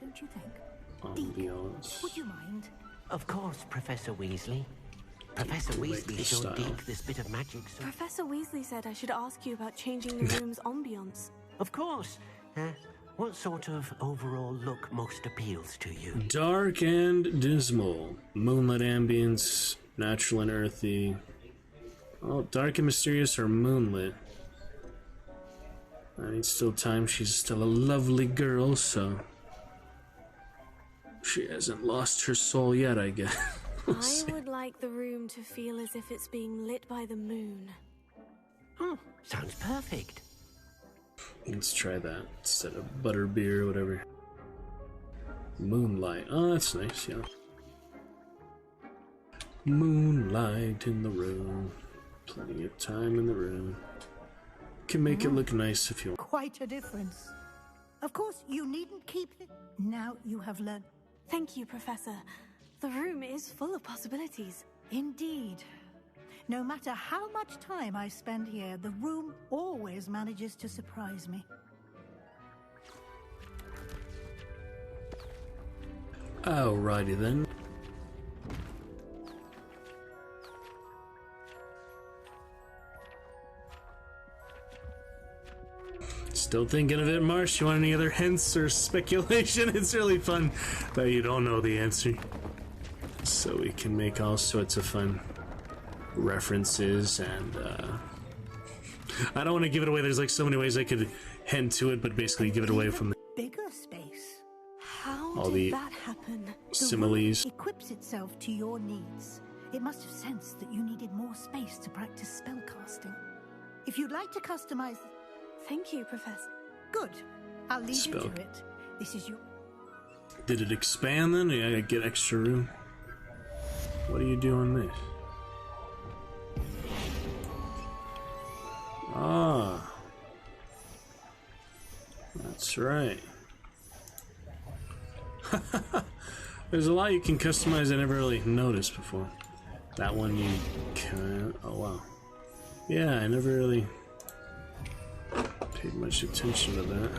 Don't you think? Ambiance. Would you mind? Of course, Professor Weasley. Professor Weasley sure dig this bit of magic, so... Professor Weasley said I should ask you about changing the room's ambience. Of course. What sort of overall look most appeals to you? Dark and dismal. Moonlit ambience, natural and earthy. Oh, dark and mysterious or moonlit? I mean, still time. She's still a lovely girl, so... she hasn't lost her soul yet, I guess. I would like the room to feel as if it's being lit by the moon. Oh, sounds perfect. Let's try that instead of butterbeer or whatever. Moonlight. Oh, that's nice, yeah. Moonlight in the room. Plenty of time in the room. Can make it look nice if you want. Quite a difference. Of course, you needn't keep it. Now you have learned. Thank you, Professor. The room is full of possibilities. Indeed. No matter how much time I spend here, the room always manages to surprise me. Alrighty then. Still thinking of it, Marsh? You want any other hints or speculation? It's really fun that you don't know the answer. So we can make all sorts of fun references and, I don't want to give it away. There's like so many ways I could hint to it, but basically give it away from the Bigger space. How all did the that happen? similes. The room equips itself to your needs. It must have sensed that you needed more space to practice spellcasting. If you'd like to customize... Thank you, Professor. Good. I'll leave you Spell. to it. This is your... Did it expand then? Yeah, I get extra room. What are you doing this? Ah. That's right. There's a lot you can customize I never really noticed before. That one you can... oh wow. Yeah, I never really paid much attention to that.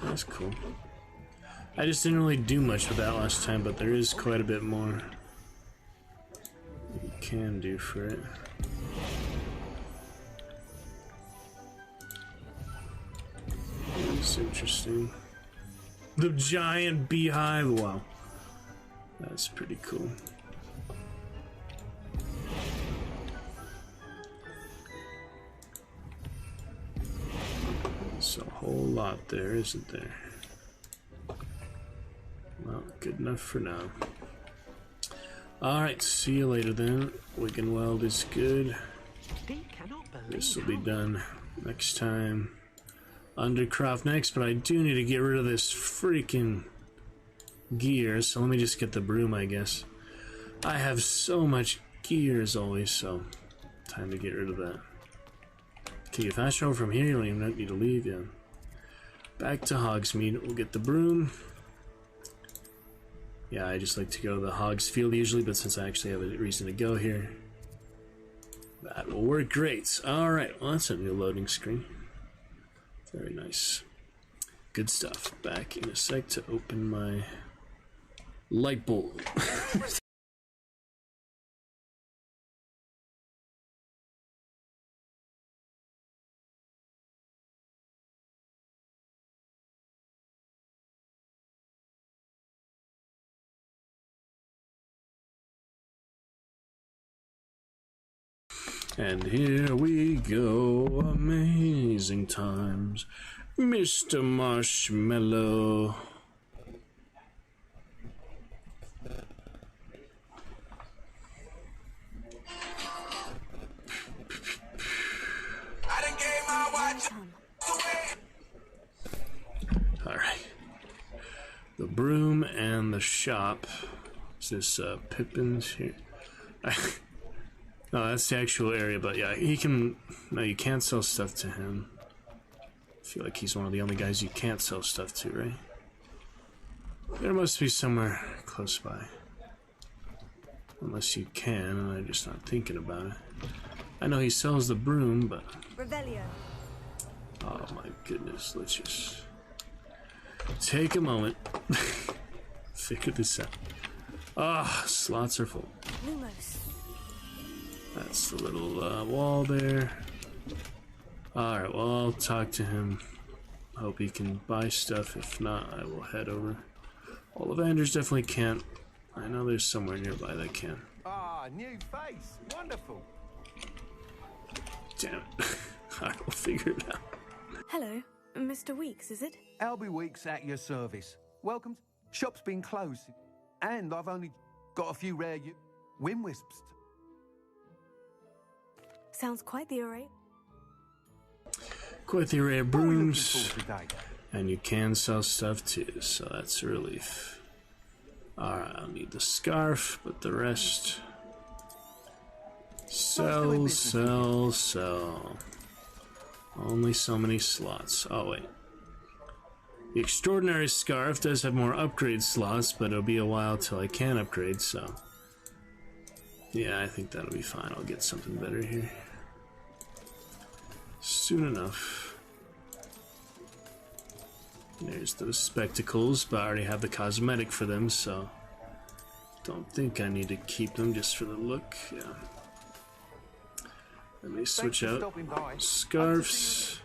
That's cool. I just didn't really do much with that last time, but there is quite a bit more you can do for it. That's interesting. The giant beehive, wow. That's pretty cool. There's a whole lot there, isn't there? Well, good enough for now. Alright, see you later then. Wiggenweld is good. This will be done next time. Undercroft next, but I do need to get rid of this freaking gear, so let me just get the broom, I guess. I have so much gear as always, so time to get rid of that. Can you fast travel from here? You don't even need to leave, yeah. Back to Hogsmeade, we'll get the broom. Yeah, I just like to go to the Hogs Field usually, but since I actually have a reason to go here, that will work great. Alright, well that's a new loading screen. Very nice. Good stuff. Back in a sec to open my light bulb. And here we go, amazing times, Mr. Marshmallow. Alright. The broom and the shop. Is this Pippin's here? No, that's the actual area, but yeah, he can... No, you can't sell stuff to him. I feel like he's one of the only guys you can't sell stuff to, right? There must be somewhere close by. Unless you can, and I'm just not thinking about it. I know he sells the broom, but... Revelio. Oh my goodness, let's just... take a moment. Figure this out. Ah, slots are full. Lumos. That's the little wall there. Alright, well, I'll talk to him. Hope he can buy stuff. If not, I will head over. Ollivanders definitely can't. I know there's somewhere nearby that can. Ah, new face. Wonderful. Damn it. I will figure it out. Hello, Mr. Weeks, is it? Albie Weeks at your service. Welcome. Shop's been closed, and I've only got a few rare wind wisps. Sounds quite the array. Quite the array of brooms. And you can sell stuff too, so that's a relief. Alright, I'll need the scarf, but the rest... Sell, sell, sell. Only so many slots. Oh, wait. The extraordinary scarf does have more upgrade slots, but it'll be a while till I can upgrade, so... yeah, I think that'll be fine. I'll get something better here. Soon enough. There's those spectacles, but I already have the cosmetic for them, so... don't think I need to keep them just for the look. Yeah. Let me switch out scarves.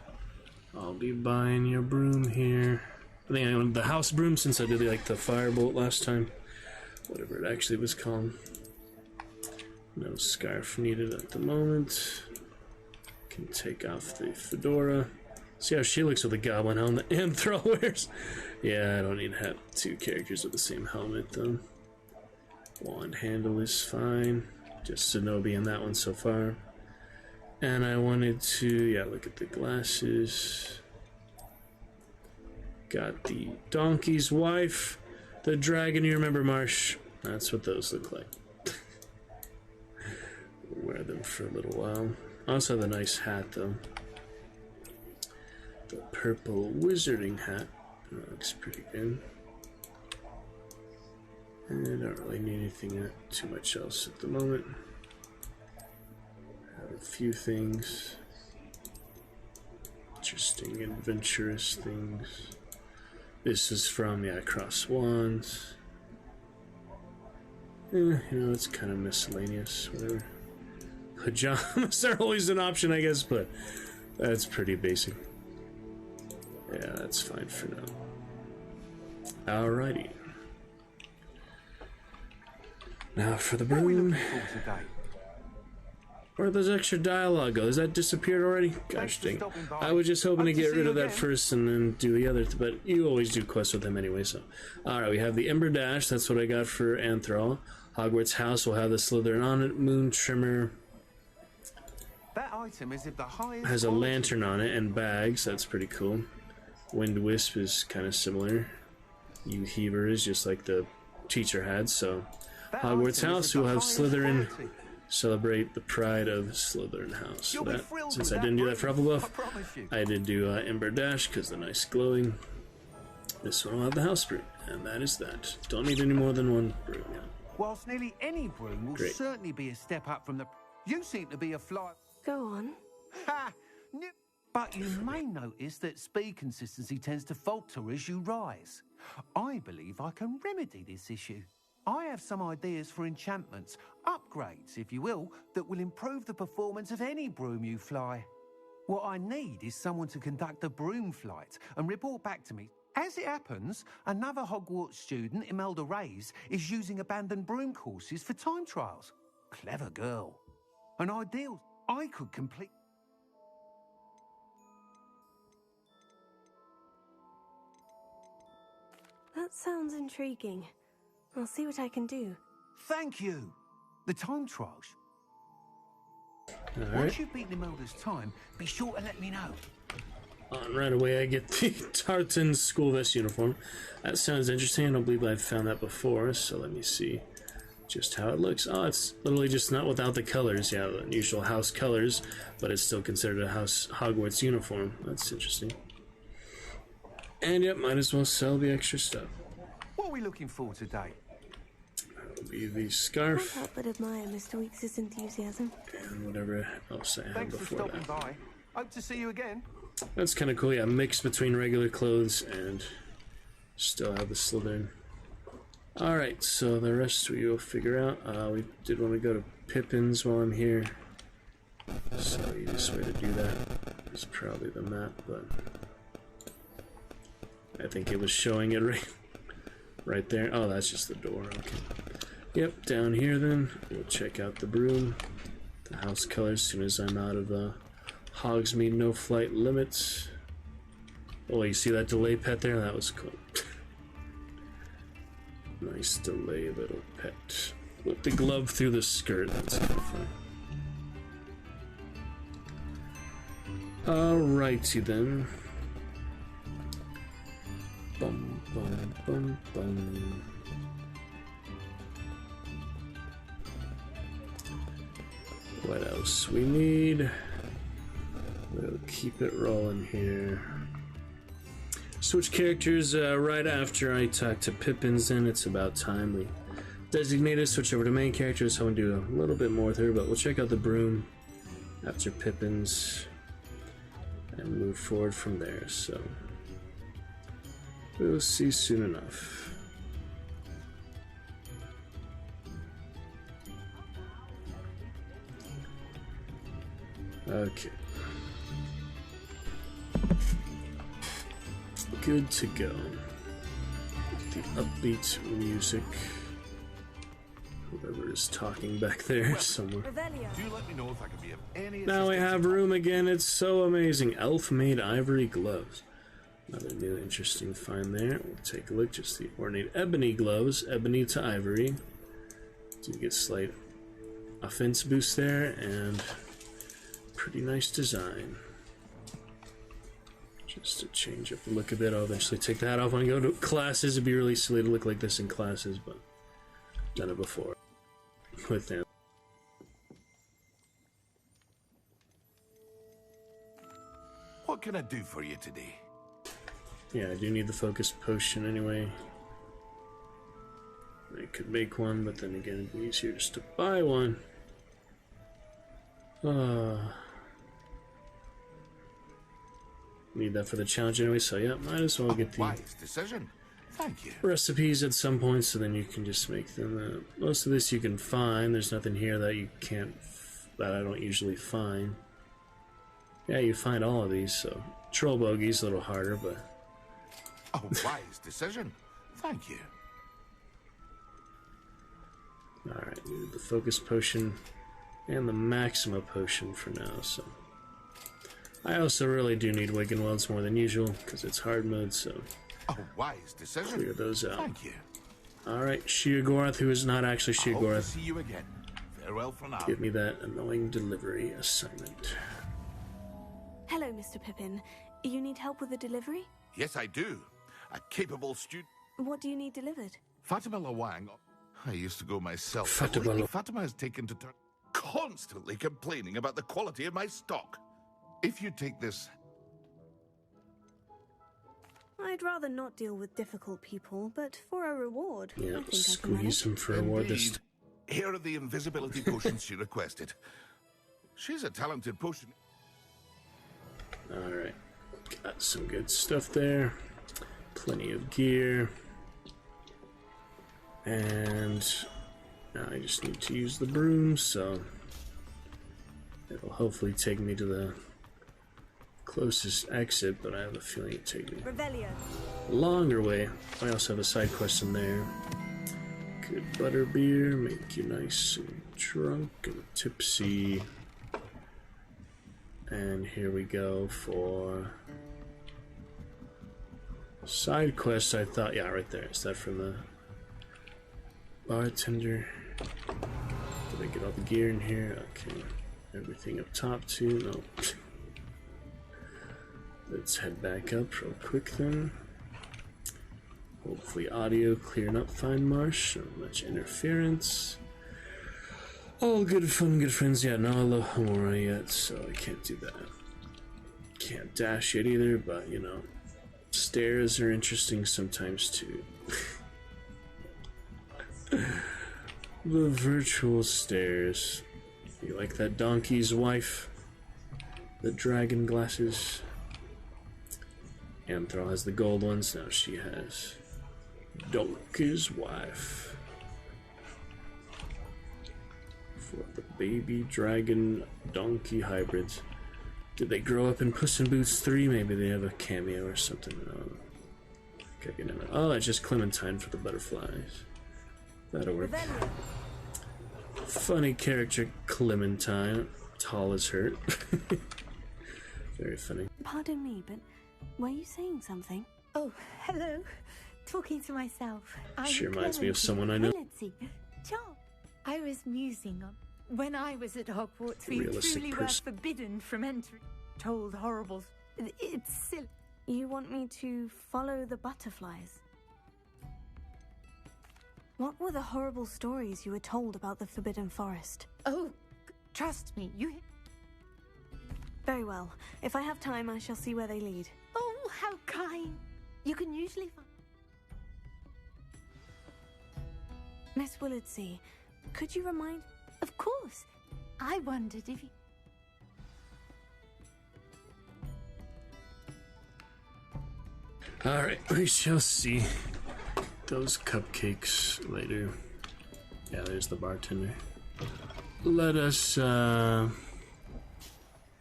I'll be buying your broom here. I think I wanted the house broom since I did like the firebolt last time. Whatever it actually was called. No scarf needed at the moment. Can take off the fedora. See how she looks with a goblin helmet and Thrall wears. Yeah, I don't need to have two characters with the same helmet though. Wand handle is fine. Just Zenobia in that one so far. And I wanted to, yeah, look at the glasses. Got the donkey's wife, the dragon, you remember, Marsh? That's what those look like. Wear them for a little while. Also have a nice hat, though. The purple wizarding hat. That looks pretty good. And I don't really need anything too much else at the moment. A few things. Interesting, adventurous things. This is from, yeah, Cross Wands. You know, it's kind of miscellaneous, whatever. Pajamas are always an option, I guess, but that's pretty basic. Yeah, that's fine for now. Alrighty. Now for the broom. Where'd those extra dialogue go? Has that disappeared already? Gosh dang. I was just hoping to get rid of that first and then do the other, but you always do quests with him anyway, so. Alright, we have the Ember Dash, that's what I got for Anthrall. Hogwarts House will have the Slytherin on it. Moon Trimmer that item is of the highest has a lantern on it and bags, that's pretty cool. Wind Wisp is kind of similar. U Heaver is just like the teacher had, so. Hogwarts House will have Slytherin. Celebrate the pride of Slytherin House. So that, since I didn't do that for Hufflepuff, I did do Ember Dash because the nice glowing. This one will have the house broom, and that is that. Don't need any more than one broom. Yeah. Whilst nearly any broom will certainly be a step up from the... you seem to be a fly... Go on. Ha! But you may notice that speed consistency tends to falter as you rise. I believe I can remedy this issue. I have some ideas for enchantments, upgrades, if you will, that will improve the performance of any broom you fly. What I need is someone to conduct a broom flight and report back to me. As it happens, another Hogwarts student, Imelda Reyes, is using abandoned broom courses for time trials. Clever girl. An ideal I could complete. That sounds intriguing. I'll see what I can do. Thank you. The time trials. Right. Once you've beaten Imelda's time, be sure to let me know. On right away, I get the Tartan school vest uniform. That sounds interesting. I don't believe I've found that before, so let me see just how it looks. Oh, it's literally just not without the colors. Yeah, the usual house colors, but it's still considered a house Hogwarts uniform. That's interesting. And yep, might as well sell the extra stuff. What are we looking for today? That'll be the Can't scarf. help but admire Mr. Weeks' enthusiasm. And whatever else I had Thanks for before stopping that. by. Hope to see you again. That's kind of cool, yeah, mix between regular clothes and still have the Slytherin. Alright, so the rest we will figure out. We did want to go to Pippin's while I'm here. So the easiest way to do that is probably the map, but I think it was showing it right there. Oh, that's just the door, okay. Yep, down here then, we'll check out the broom, the house colors as soon as I'm out of Hogsmeade no flight limits. Oh, you see that delay pet there? That was cool. Nice delay, little pet. With the glove through the skirt, that's kind of fun. Alrighty then. Bum, bum, bum, bum. What else we need? We'll keep it rolling here. Switch characters right after I talk to Pippin's, then it's about time we designated. Switch over to main characters, so I'm gonna do a little bit more with her, but we'll check out the broom after Pippin's and move forward from there, so we'll see soon enough. Okay. Good to go. The upbeat music. Whoever is talking back there somewhere. Do you let me know if I can be of any Now we have room again. It's so amazing. Elf-made ivory gloves. Another new interesting find there. We'll take a look. Just the ornate ebony gloves. Ebony to ivory. Do get slight offense boost there, and pretty nice design. Just to change up the look a bit. I'll eventually take that off when I go to classes. It'd be really silly to look like this in classes, but I've done it before with them. What can I do for you today? Yeah, I do need the focus potion anyway. I could make one, but then again, it'd be easier just to buy one. Need that for the challenge anyway, so yeah, might as well get the wise decision. Thank you. recipes at some point, so then you can just make them. Most of this you can find. There's nothing here that you can't, that I don't usually find. Yeah, you find all of these, so troll bogey's a little harder, but A wise decision. Thank you. alright, we need the focus potion and the maxima potion for now, so I also really do need Wiggenwelds more than usual, because it's hard mode, so A wise decision. clear those out. Thank you. Alright, Sheogorath, who is not actually Hope to Sheogorath, see you again. Farewell for now. give me that annoying delivery assignment. Hello, Mr. Pippin. You need help with the delivery? Yes, I do. A capable student. What do you need delivered? Fatima Lawang. I used to go myself. Fatima Lately, Fatima has taken to turn, constantly complaining about the quality of my stock. If you take this, I'd rather not deal with difficult people, but for a reward, I Yeah, think I can squeeze manage. him for a reward. This Indeed. Here are the invisibility potions she requested. She's a talented potion. Alright, got some good stuff there. Plenty of gear. And now I just need to use the broom, so it'll hopefully take me to the closest exit, but I have a feeling it'll take me a longer way. I also have a side quest in there. Good butterbeer, make you nice and drunk and tipsy. And here we go for side quest. I thought, yeah, right there. Is that from the bartender? Did I get all the gear in here? Okay. Everything up top too? No. Let's head back up real quick then. Hopefully audio clearing up fine, Marsh. So much interference. All good fun, good friends. Yeah, no Alohomora yet, so I can't do that. Can't dash yet either, but you know, stairs are interesting sometimes too. The virtual stairs. You like that donkey's wife? The dragon glasses. Anthral has the gold ones, now she has donkey's wife. For the baby dragon donkey hybrids. Did they grow up in Puss in Boots 3? Maybe they have a cameo or something. Oh, that's just Clementine for the butterflies. That'll work. Funny character, Clementine. Tall as her. Very funny. Pardon me, but were you saying something? Oh, hello. Talking to myself. She reminds me of someone I know. John, I was musing on when I was at Hogwarts. We truly were forbidden from entering. Told horrible. It's silly. You want me to follow the butterflies? What were the horrible stories you were told about the Forbidden Forest? Oh, trust me, you... Very well. If I have time, I shall see where they lead. Oh, how kind. You can usually find... Miss Willardsea, could you remind... Of course. I wondered if you... Alright, we shall see those cupcakes later. Yeah, there's the bartender. Let us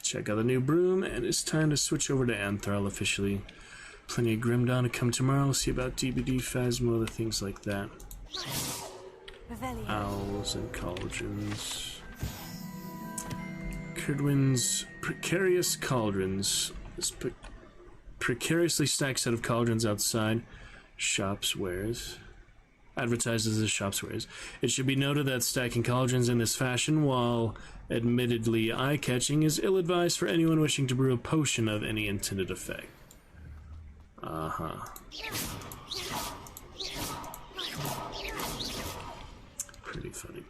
check out the new broom, and it's time to switch over to Anthral officially. Plenty of Grimdawn to come tomorrow. See about DBD, Phasmo, other things like that. Owls and cauldrons. Curdwin's precarious cauldrons. This precariously stacked set of cauldrons outside shops wares. Advertises as shops wares. It should be noted that stacking cauldrons in this fashion, while admittedly eye-catching, is ill-advised for anyone wishing to brew a potion of any intended effect. Pretty funny.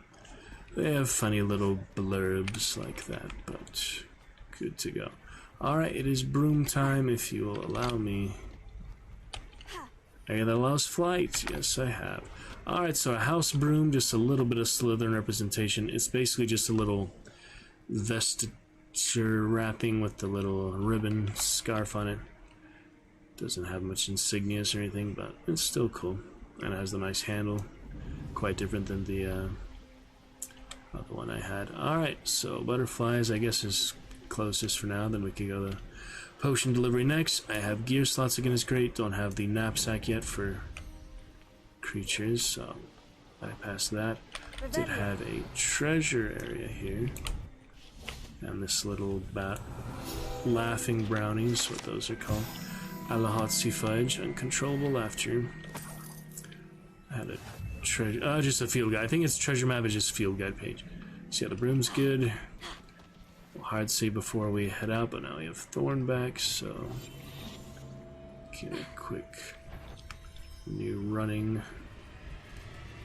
They have funny little blurbs like that, but good to go. Alright, it is broom time, if you will allow me. Hey, that allows flight. Yes, I have. Alright, so a house broom, just a little bit of Slytherin representation. It's basically just a little vesture wrapping with the little ribbon scarf on it. Doesn't have much insignias or anything, but it's still cool. And it has the nice handle. Quite different than the other one I had. Alright, so butterflies, I guess, is closest for now. Then we can go to potion delivery next. I have gear slots again, is great. Don't have the knapsack yet for creatures, so bypass that. Did have a treasure area here. And this little laughing brownies, what those are called. Alahatsi fudge, uncontrollable laughter. I had a treasure, just a field guide. I think it's treasure map, it's just field guide page. So yeah, the broom's good. Hard save before we head out, but now we have Thornback, so get a quick new running.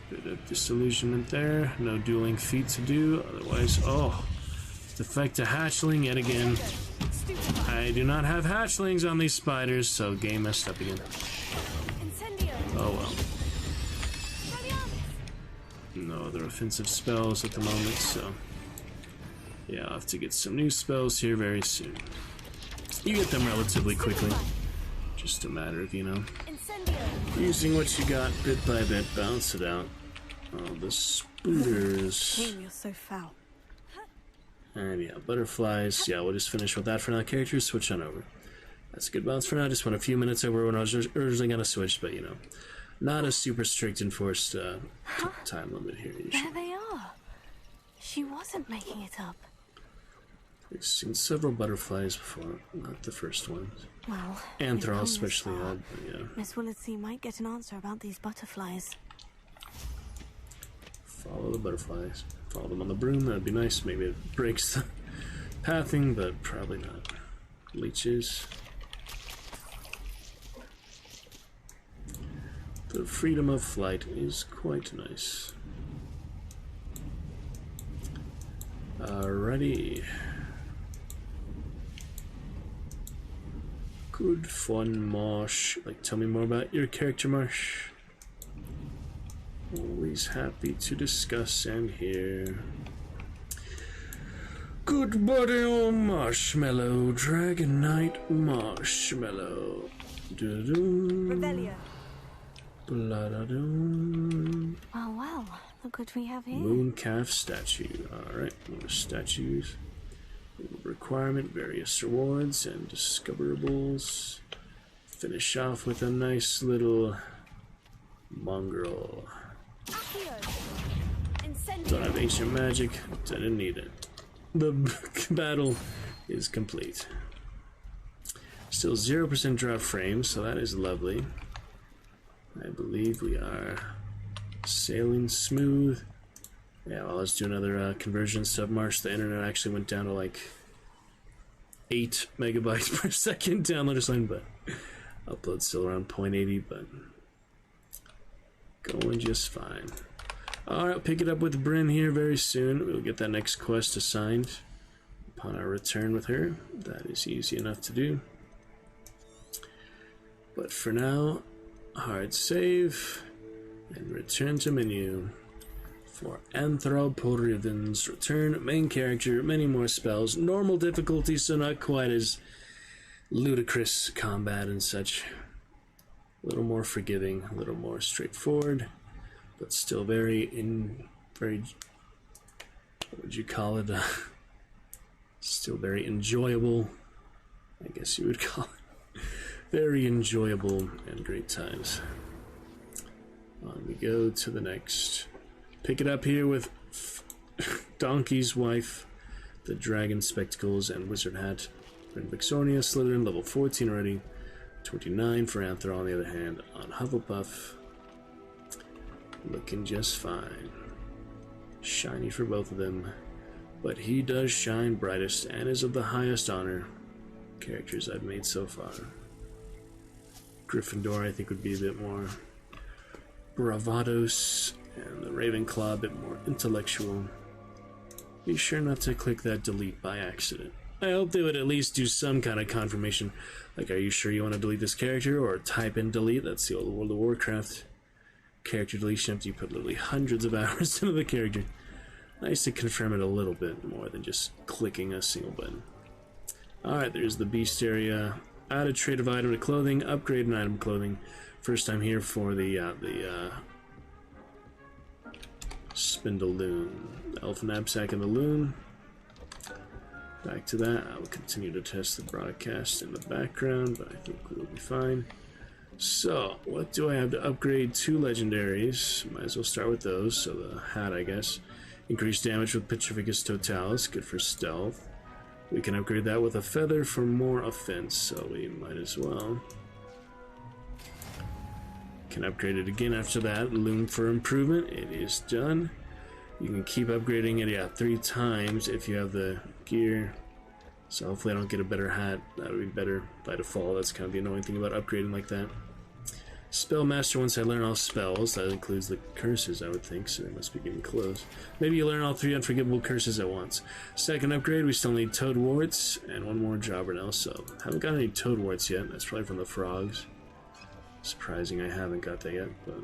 Bit of disillusionment there. No dueling feat to do, otherwise, defect to hatchling yet again. I do not have hatchlings on these spiders, so game messed up again. Oh well. No other offensive spells at the moment, so yeah, I'll have to get some new spells here very soon. You get them relatively quickly. Just a matter of, using what you got bit by bit, bounce it out. Oh, the spooters. You're so foul. And yeah, butterflies. Yeah, we'll just finish with that for now. Characters, switch on over. That's a good bounce for now. Just went a few minutes over when I was originally going to switch, but not a super strict enforced time limit here usually. There they are. She wasn't making it up. I've seen several butterflies before, not the first ones. Well, Anthral especially odd, but yeah. Miss Willardsea might get an answer about these butterflies. Follow the butterflies. Follow them on the broom, that'd be nice. Maybe it breaks the pathing, but probably not. Leeches. The freedom of flight is quite nice. Alrighty. Good fun, Marsh. Tell me more about your character, Marsh. Always happy to discuss and hear. Good buddy on Marshmallow, Dragon Knight Marshmallow. Rebellion. Well, well, look what we have here. Mooncalf statue. Alright, more statues. Requirement, various rewards and discoverables. Finish off with a nice little mongrel. Don't have ancient magic, didn't need it. The battle is complete. Still 0% drop frames, so that is lovely. I believe we are sailing smooth. Yeah, well, let's do another conversion submarsh. The internet actually went down to like 8 megabytes per second download or something, but upload's still around 0.80, but going just fine. Alright, pick it up with Bryn here very soon. We'll get that next quest assigned upon our return with her. That is easy enough to do. But for now, hard save and return to menu for Anthroporiven's return. Main character, many more spells, normal difficulty, so not quite as ludicrous combat and such. A little more forgiving, a little more straightforward, but still very, what would you call it? Still very enjoyable, I guess you would call it. Very enjoyable and great times. On we go to the next. Pick it up here with Donkey's wife, the dragon spectacles and wizard hat. Bryn Vixornia, Slytherin, level 14 already. 29 for Anthro on the other hand. On Hufflepuff, looking just fine. Shiny for both of them, but he does shine brightest and is of the highest honor. Characters I've made so far. Gryffindor I think would be a bit more bravados, and the Ravenclaw a bit more intellectual. Be sure not to click that delete by accident. I hope they would at least do some kind of confirmation, like, are you sure you want to delete this character, or type in delete. That's the old World of Warcraft character deletion after you put literally hundreds of hours into the character. Nice to confirm it a little bit more than just clicking a single button. Alright, there's the beast area. Add a trait of item to clothing, upgrade an item clothing. First time here for the spindle loon. Elf knapsack and the loon. Back to that. I will continue to test the broadcast in the background, but I think we'll be fine. So, what do I have to upgrade? 2 legendaries. Might as well start with those. So the hat, I guess. Increased damage with Petrificus Totalis. Good for stealth. We can upgrade that with a feather for more offense, so we might as well. Can upgrade it again after that. Loom for improvement. It is done. You can keep upgrading it, yeah, 3 times if you have the gear. So hopefully I don't get a better hat. That would be better by default. That's kind of the annoying thing about upgrading like that. Spellmaster, once I learn all spells, that includes the curses, I would think, so they must be getting close. Maybe you learn all 3 unforgivable curses at once. Second upgrade, we still need Toad Warts, and 1 more Jobber so haven't got any Toad Warts yet. That's probably from the frogs. Surprising I haven't got that yet, but...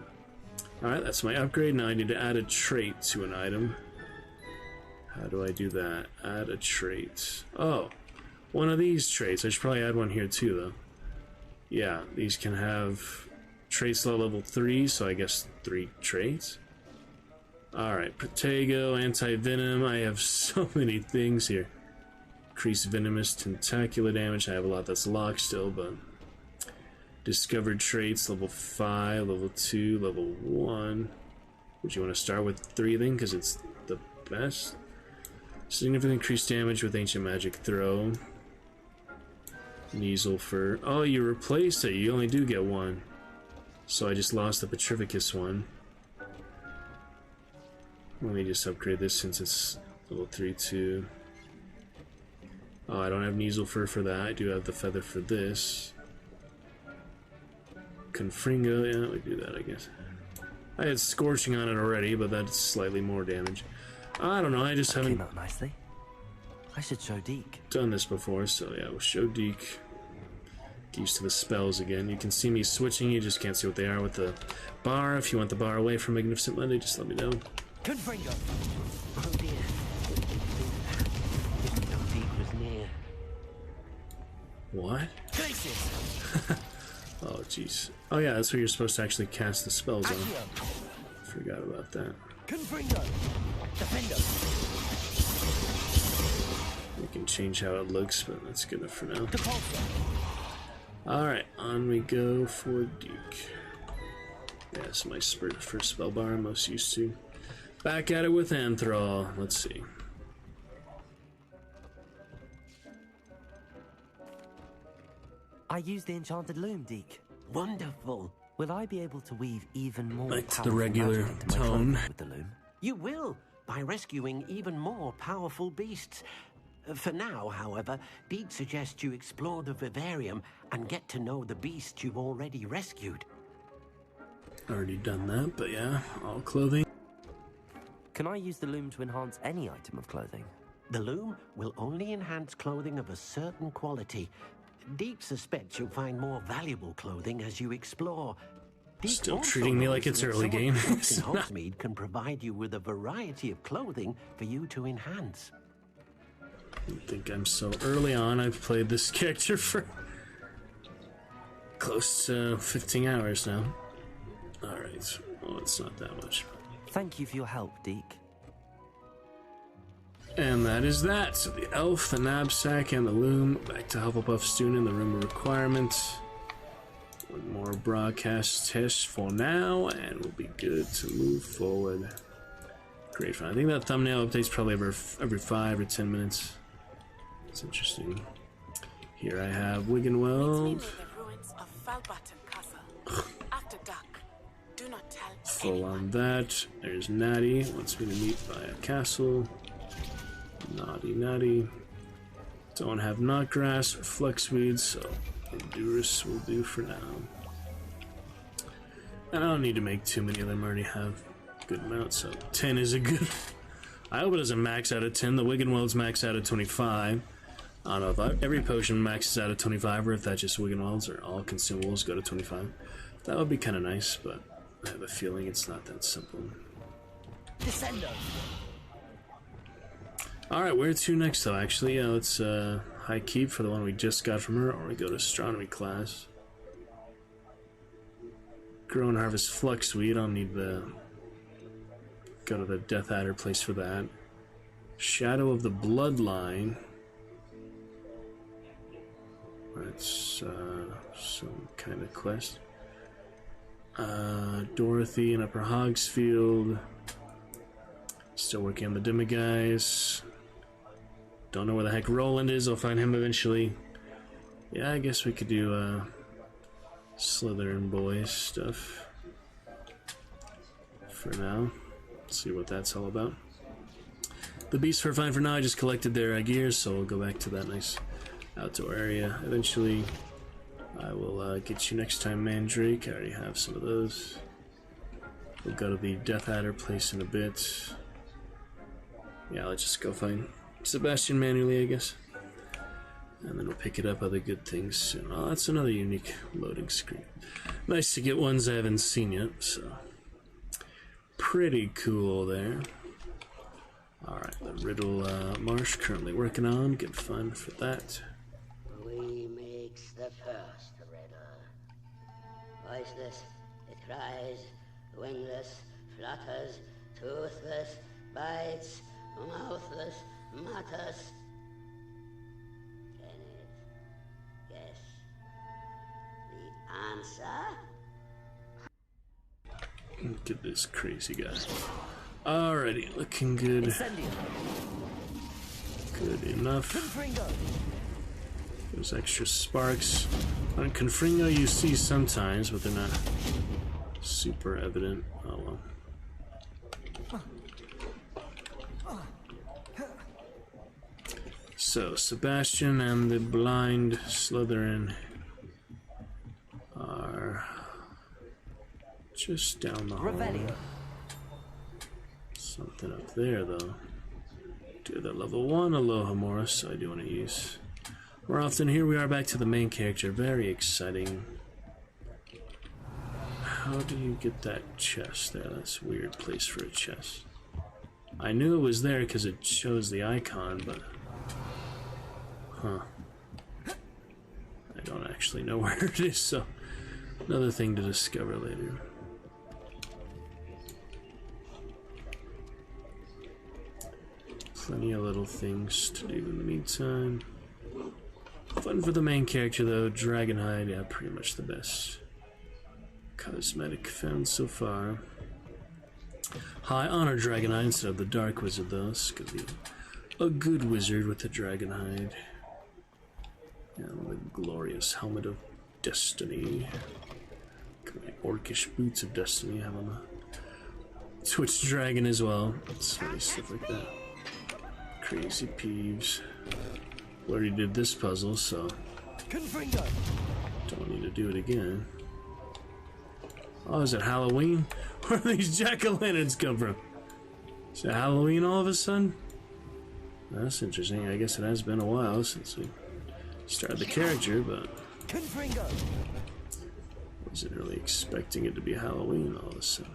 Alright, that's my upgrade. Now I need to add a trait to an item. How do I do that? Add a trait. Oh, one of these traits. I should probably add one here too, though. Yeah, these can have trait slot level 3, so I guess 3 traits. Alright, Protego, anti-venom. I have so many things here. Increased venomous tentacular damage. I have a lot that's locked still, but... Discovered traits, level 5, level 2, level 1. Would you want to start with 3 then, because it's the best? Significantly increased damage with ancient magic throw. Neasel for... Oh, you replaced it. You only do get 1. So I just lost the Petrificus one. Let me just upgrade this since it's level 3 too. Oh, I don't have Neasel fur for that. I do have the feather for this. Confringo, yeah, we do that, I guess. I had Scorching on it already, but that's slightly more damage. I don't know, I just haven't... Came out nicely. I should show Deke. Done this before, so yeah, we'll show Deke. Get used to the spells again. You can see me switching, you just can't see what they are with the bar. If you want the bar away from Magnificent Monday, just let me know. Confringo. Oh dear. Didn't know Deep was near. What? Oh, jeez. Oh, yeah, that's where you're supposed to actually cast the spells on. Forgot about that. Confringo. Defender. We can change how it looks, but that's good enough for now. Alright, on we go for Deke. Yeah, it's my first spell bar I'm most used to. Back at it with Anthrol. Let's see. I used the enchanted loom, Deke. Wonderful. Will I be able to weave even more Back to powerful the regular magic into my tone. clothing with the loom? You will, by rescuing even more powerful beasts. For now, however, Deke suggests you explore the vivarium and get to know the beast you've already rescued. Already done that, but yeah, all clothing. Can I use the loom to enhance any item of clothing? The loom will only enhance clothing of a certain quality. Deke suspects you'll find more valuable clothing as you explore. Deke Still also treating me knows like it's that early game. Hogsmeade can provide you with a variety of clothing for you to enhance. I think I'm so early on. I've played this character for close to 15 hours now. Alright, well, it's not that much. Thank you for your help, Deke. And that is that. So the elf, the knapsack, and the loom. Back to Hufflepuff student in the room of requirements. One more broadcast test for now, and we'll be good to move forward. Great fun. I think that thumbnail updates probably every 5 or 10 minutes. It's interesting. Here I have Wiggenweld. Full on that. There's Natty. Wants me to meet by a castle. Naughty. Don't have knotgrass or fluxweed, so Endurus will do for now. And I don't need to make too many of them. I already have a good amount, so 10 is a good. I hope it doesn't max out at 10. The Wiggenweld's max out at 25. I don't know if every potion maxes out at 25 or if that's just Wiggenweld's or all consumables go to 25. That would be kind of nice, but I have a feeling it's not that simple. Descendo. Alright, where to next though? Actually, let's high keep for the one we just got from her, or we go to astronomy class. Grow and harvest fluxweed. I'll need the go to the Death Adder place for that. Shadow of the Bloodline. That's some kind of quest. Dorothy in Upper Hogsfield. Still working on the Demiguise. Don't know where the heck Roland is. I'll find him eventually. Yeah, I guess we could do Slytherin boys stuff for now. See what that's all about. The beasts are fine for now. I just collected their gears, so we'll go back to that nice outdoor area eventually. I will get you next time, Mandrake. I already have some of those. We'll go to the Death Adder place in a bit. Yeah, let's just go find Sebastian manually, I guess. And then we'll pick it up other good things soon. Oh, that's another unique loading screen. Nice to get ones I haven't seen yet, so. Pretty cool there. Alright, the Riddle Marsh currently working on. Good fun for that. We makes the first riddle. Voiceless, it cries, wingless, flutters, toothless, bites, mouthless, mutters. Can it guess the answer? Look at this crazy guy. Alrighty, looking good. Good enough. Those extra sparks. On Confringo you see sometimes, but they're not super evident. Oh well. So, Sebastian and the blind Slytherin are just down the hall. Something up there, though. Do the level 1 Aloha Morris, so I do want to use We're off, and here we are back to the main character. Very exciting. How do you get that chest there? That's a weird place for a chest. I knew it was there because it shows the icon, but... Huh. I don't actually know where it is, so... Another thing to discover later. Plenty of little things to do in the meantime. Fun for the main character though, Dragonhide, yeah, pretty much the best cosmetic found so far. High honor Dragonhide instead of the Dark Wizard though, this could be a good wizard with the Dragonhide. And the glorious helmet of destiny. My orcish boots of destiny, have on the Twitch Dragon as well. It's funny stuff like that. Crazy peeves. We already did this puzzle, so don't need to do it again. Oh, is it Halloween? Where do these jack-o'-lanterns come from? Is it Halloween all of a sudden? That's interesting. I guess it has been a while since we started the character, but wasn't really expecting it to be Halloween all of a sudden.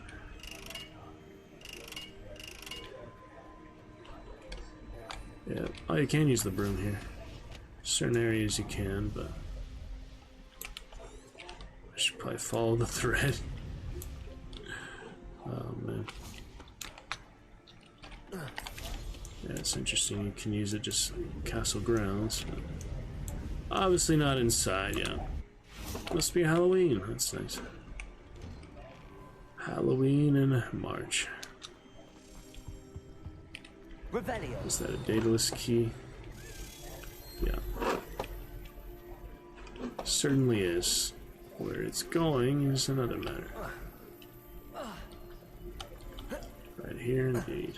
Yeah, oh, you can use the broom here. Certain areas you can, but I should probably follow the thread. Oh man. Yeah, it's interesting. You can use it just castle grounds. But obviously not inside, yeah. Must be Halloween. That's nice. Halloween in March. Revelio. Is that a dataless key? Yeah. Certainly is. Where it's going is another matter. Right here, indeed.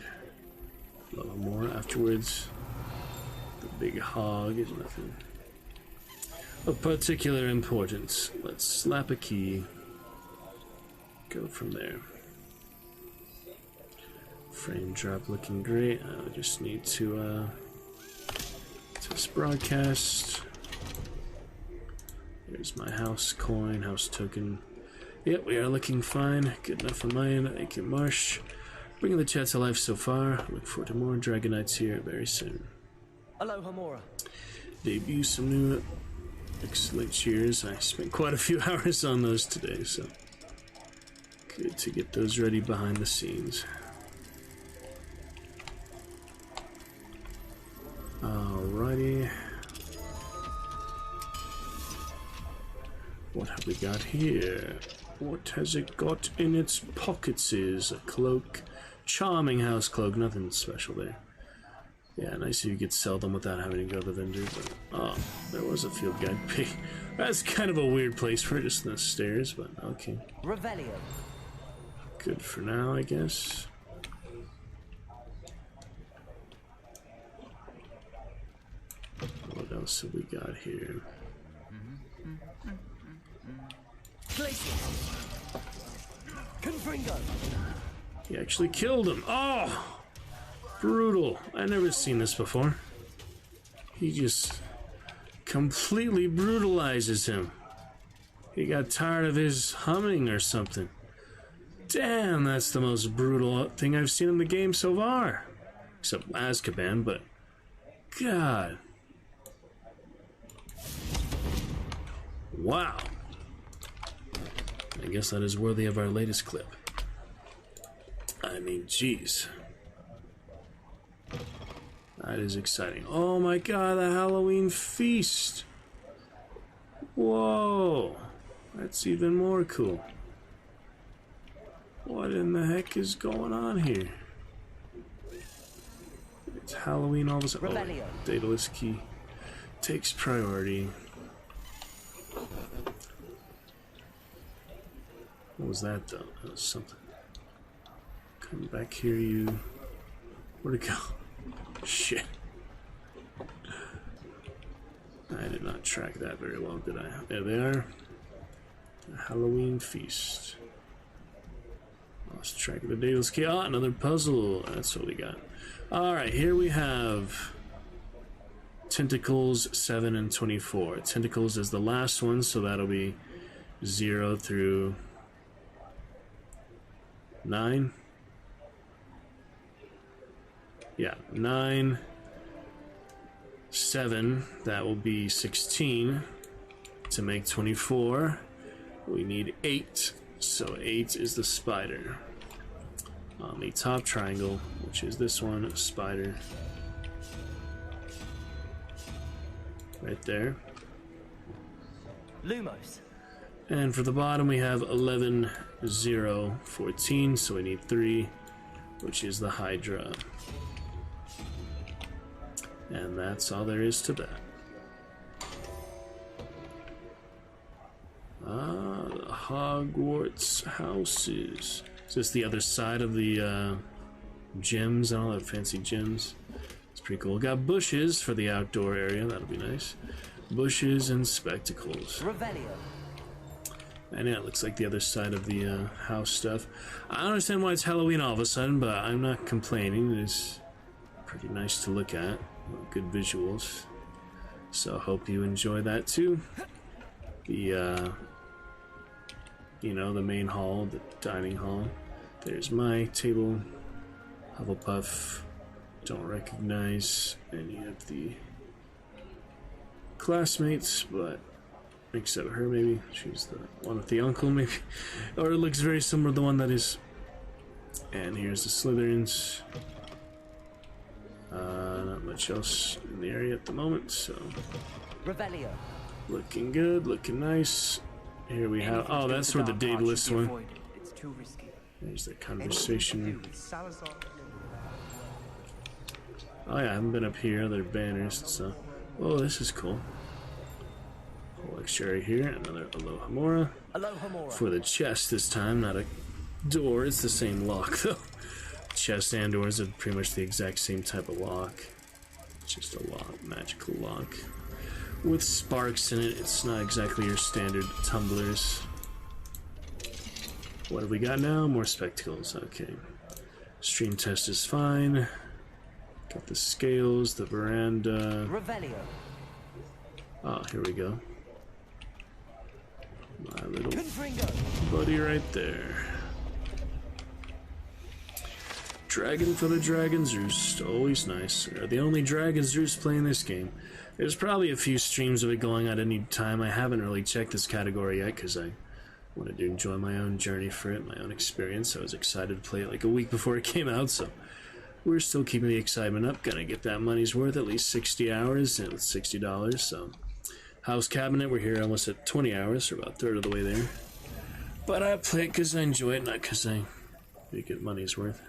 A little more afterwards. The big hog is nothing of particular importance. Let's slap a key. Go from there. Frame drop looking great. I just need to test broadcast. Here's my house coin, house token. Yep, we are looking fine. Good enough for mine. Thank you, Marsh. Bringing the chat to life so far. Look forward to more Dragonites here very soon. Aloha Mora. Debut some new excellent cheers. I spent quite a few hours on those today, so good to get those ready behind the scenes. Alrighty. What have we got here? What has it got in its pockets? Is a cloak. Charming house cloak, nothing special there. Yeah, nice if you could sell them without having to go to the vendor, but oh, there was a field guide pig. That's kind of a weird place for just the stairs, but okay. Revelio. Good for now, I guess. What else have we got here? Confringo. He actually killed him. Oh! Brutal. I've never seen this before. He just completely brutalizes him. He got tired of his humming or something. Damn, that's the most brutal thing I've seen in the game so far. Except Azkaban, but God. Wow. I guess that is worthy of our latest clip. I mean, jeez. That is exciting. Oh my God, the Halloween feast. Whoa. That's even more cool. What in the heck is going on here? It's Halloween all of a sudden. Oh, dataless key takes priority. What was that though? That was something. Come back here, you. Where'd it go? Shit. I did not track that very well, did I? There they are. The Halloween feast. Lost track of the dataless key. Ah, another puzzle. That's what we got. Alright, here we have Tentacles 7 and 24. Tentacles is the last one, so that'll be 0 through 9. Yeah, 9, 7, that will be 16. To make 24, we need 8, so 8 is the spider. On the top triangle, which is this one, spider. Right there. Lumos. And for the bottom, we have 11, 0, 14, so we need 3, which is the Hydra. And that's all there is to that. Ah, the Hogwarts houses. Is this the other side of the gyms and all that fancy gyms? It's pretty cool. Got bushes for the outdoor area. That'll be nice. Bushes and spectacles. Revelio. And yeah, it looks like the other side of the house stuff. I don't understand why it's Halloween all of a sudden, but I'm not complaining. It's pretty nice to look at. Good visuals. So I hope you enjoy that too. The you know, the main hall, the dining hall. There's my table. Hufflepuff. Don't recognize any of the classmates, but except her, maybe. She's the one with the uncle, maybe. Or it looks very similar to the one that is. And here's the Slytherins. Not much else in the area at the moment, so. Revelio. Looking good, looking nice. Here we have. Oh, that's where the Daedalus one. It's too risky. There's that conversation. Oh yeah, I haven't been up here. There are banners and stuff. Oh, this is cool. Whole extra here. Another Alohomora. Alohomora. For the chest this time, not a door. It's the same lock though. Chest and doors are pretty much the exact same type of lock. Just a lock, magical lock. With sparks in it. It's not exactly your standard tumblers. What have we got now? More spectacles. Okay. Stream test is fine. Got the scales, the veranda. Revelio. Oh, here we go. My little buddy right there. Dragon for the Dragon's Roost. Always nice. They're the only Dragon's Roost playing this game. There's probably a few streams of it going at any time. I haven't really checked this category yet because I wanted to enjoy my own journey for it, my own experience. I was excited to play it like a week before it came out, so we're still keeping the excitement up. Gonna get that money's worth, at least 60 hours, and it's $60, so. House Cabinet, we're here almost at 20 hours, or about a third of the way there. But I play it because I enjoy it, not because I get money's worth.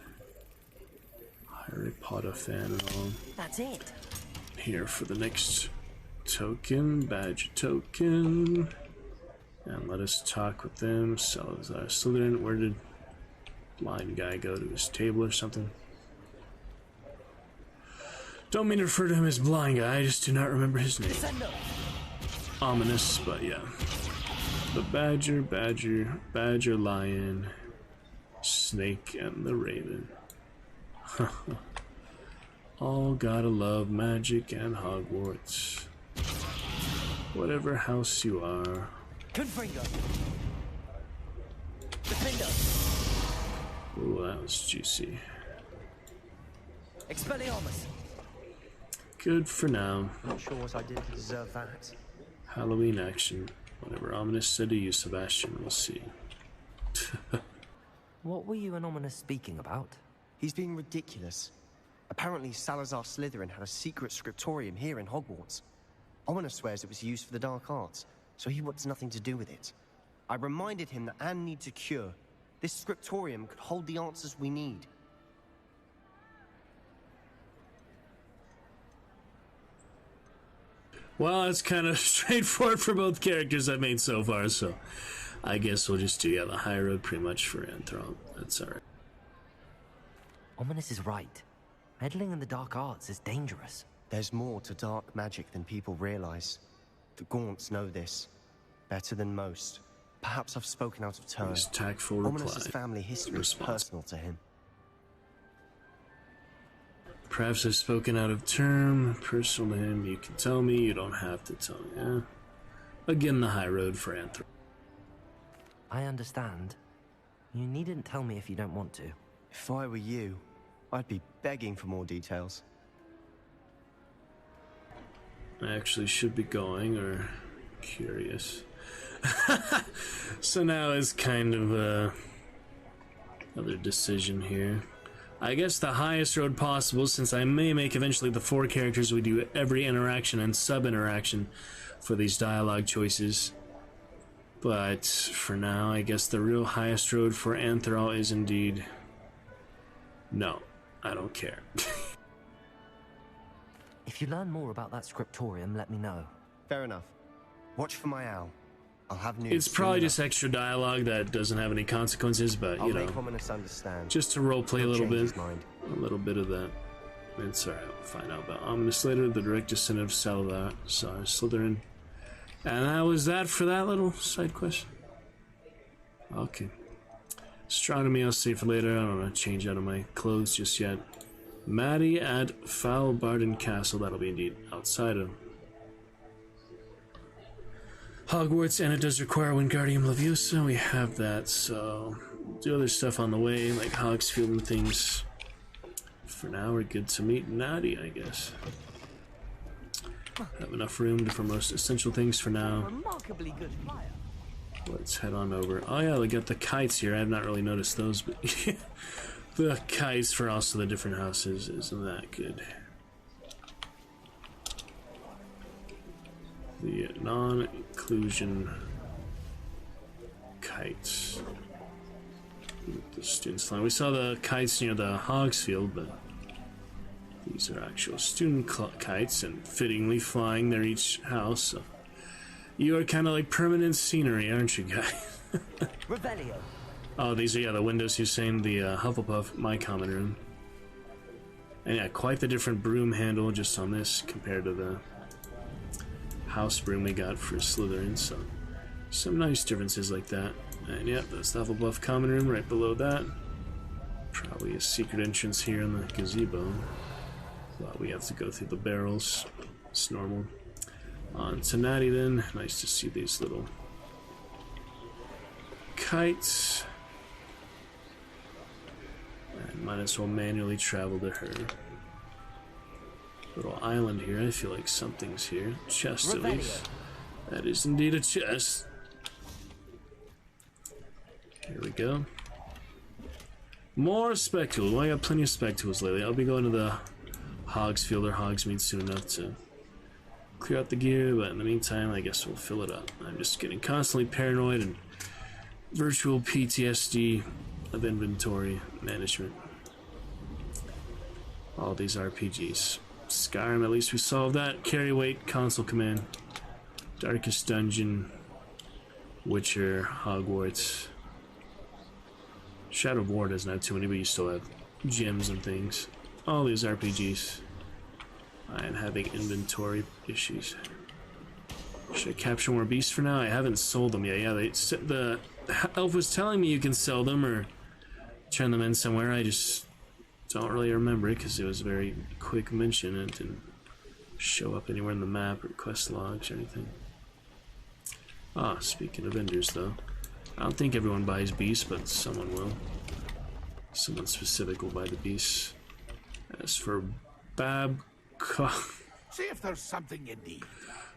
Harry Potter fan and all. That's it. Here for the next token, badge token. And let us talk with them. Salazar Slytherin. Where did blind guy go? To his table or something? Don't mean to refer to him as blind guy, I just do not remember his name. Ominous, but yeah. The badger, lion, snake, and the raven. All gotta love magic and Hogwarts. Whatever house you are. Confringo. Ooh, that was juicy. Expelliarmus. Good for now. Not sure what I did to deserve that. Halloween action. Whatever Ominous said to you, Sebastian, we'll see. What were you and Ominous speaking about? He's being ridiculous. Apparently, Salazar Slytherin had a secret scriptorium here in Hogwarts. Ominous swears it was used for the dark arts, so he wants nothing to do with it. I reminded him that Anne needs a cure. This scriptorium could hold the answers we need. Well, it's kind of straightforward for both characters I've made so far, so I guess we'll just do the high road pretty much for Anthrop. That's alright. Ominous is right. Meddling in the dark arts is dangerous. There's more to dark magic than people realize. The Gaunts know this better than most. Perhaps I've spoken out of turn. His tactful reply. Ominous's family history is personal to him. Perhaps I've spoken out of term, personal to him. You can tell me, you don't have to tell me. Eh? Again, the high road for Anthrop. I understand. You needn't tell me if you don't want to. If I were you, I'd be begging for more details. I actually should be going, or curious. So now it's kind of another decision here. I guess the highest road possible, since I may make eventually the 4 characters we do every interaction and sub-interaction for these dialogue choices. But for now, I guess the real highest road for Anthrop is indeed... No, I don't care. If you learn more about that scriptorium, let me know. Fair enough. Watch for my owl. I'll have news. It's probably just extra dialogue that doesn't have any consequences, but I'll you know, make Ominous understand. just to roleplay a little Change bit, his mind. a little bit of that. It's alright. We'll find out about Ominous later. The direct descendant of Slytherin, and that was that for that little side quest. Okay. Astronomy, I'll save for later. I don't want to change out of my clothes just yet. Maddie at Foulbarden Castle. That'll be indeed outside of Hogwarts, and it does require Wingardium Leviosa. We have that, so do other stuff on the way, like Hogsfield and things. For now, we're good to meet Natty, I guess. Have enough room for most essential things for now. Remarkably good flyer. Let's head on over. Oh yeah, they got the kites here. I have not really noticed those, but the kites for also the different houses isn't that good. The non-inclusion kites. The students flying. We saw the kites near the Hogsfield, but these are actual student kites and fittingly flying near each house. So you are kind of like permanent scenery, aren't you, guys? Revelio. Oh, these are, yeah, the windows you're saying, the Hufflepuff, my common room. And yeah, quite the different broom handle just on this compared to the house broom we got for Slytherin, so some nice differences like that. And yeah, that's the Hufflepuff common room right below that. Probably a secret entrance here in the gazebo. But we have to go through the barrels. It's normal. On to Natty then. Nice to see these little kites. And might as well manually travel to her. Little island here. I feel like something's here. Chest at least. That is indeed a chest. Here we go. More spectacles. Well, I got plenty of spectacles lately. I'll be going to the Hogsfield or Hogsmeade soon enough to clear out the gear, but in the meantime, I guess we'll fill it up. I'm just getting constantly paranoid and virtual PTSD of inventory management. All these RPGs. Skyrim, at least we solved that. Carry weight, console command. Darkest Dungeon. Witcher, Hogwarts. Shadow of War doesn't have too many, but you still have gems and things. All these RPGs. I am having inventory issues. Should I capture more beasts for now? I haven't sold them yet. Yeah, the elf was telling me you can sell them or turn them in somewhere. I just don't really remember it because it was a very quick mention and it didn't show up anywhere in the map or quest logs or anything. Ah, speaking of vendors though, I don't think everyone buys beasts, but someone will. Someone specific will buy the beasts. As for See if there's something you need.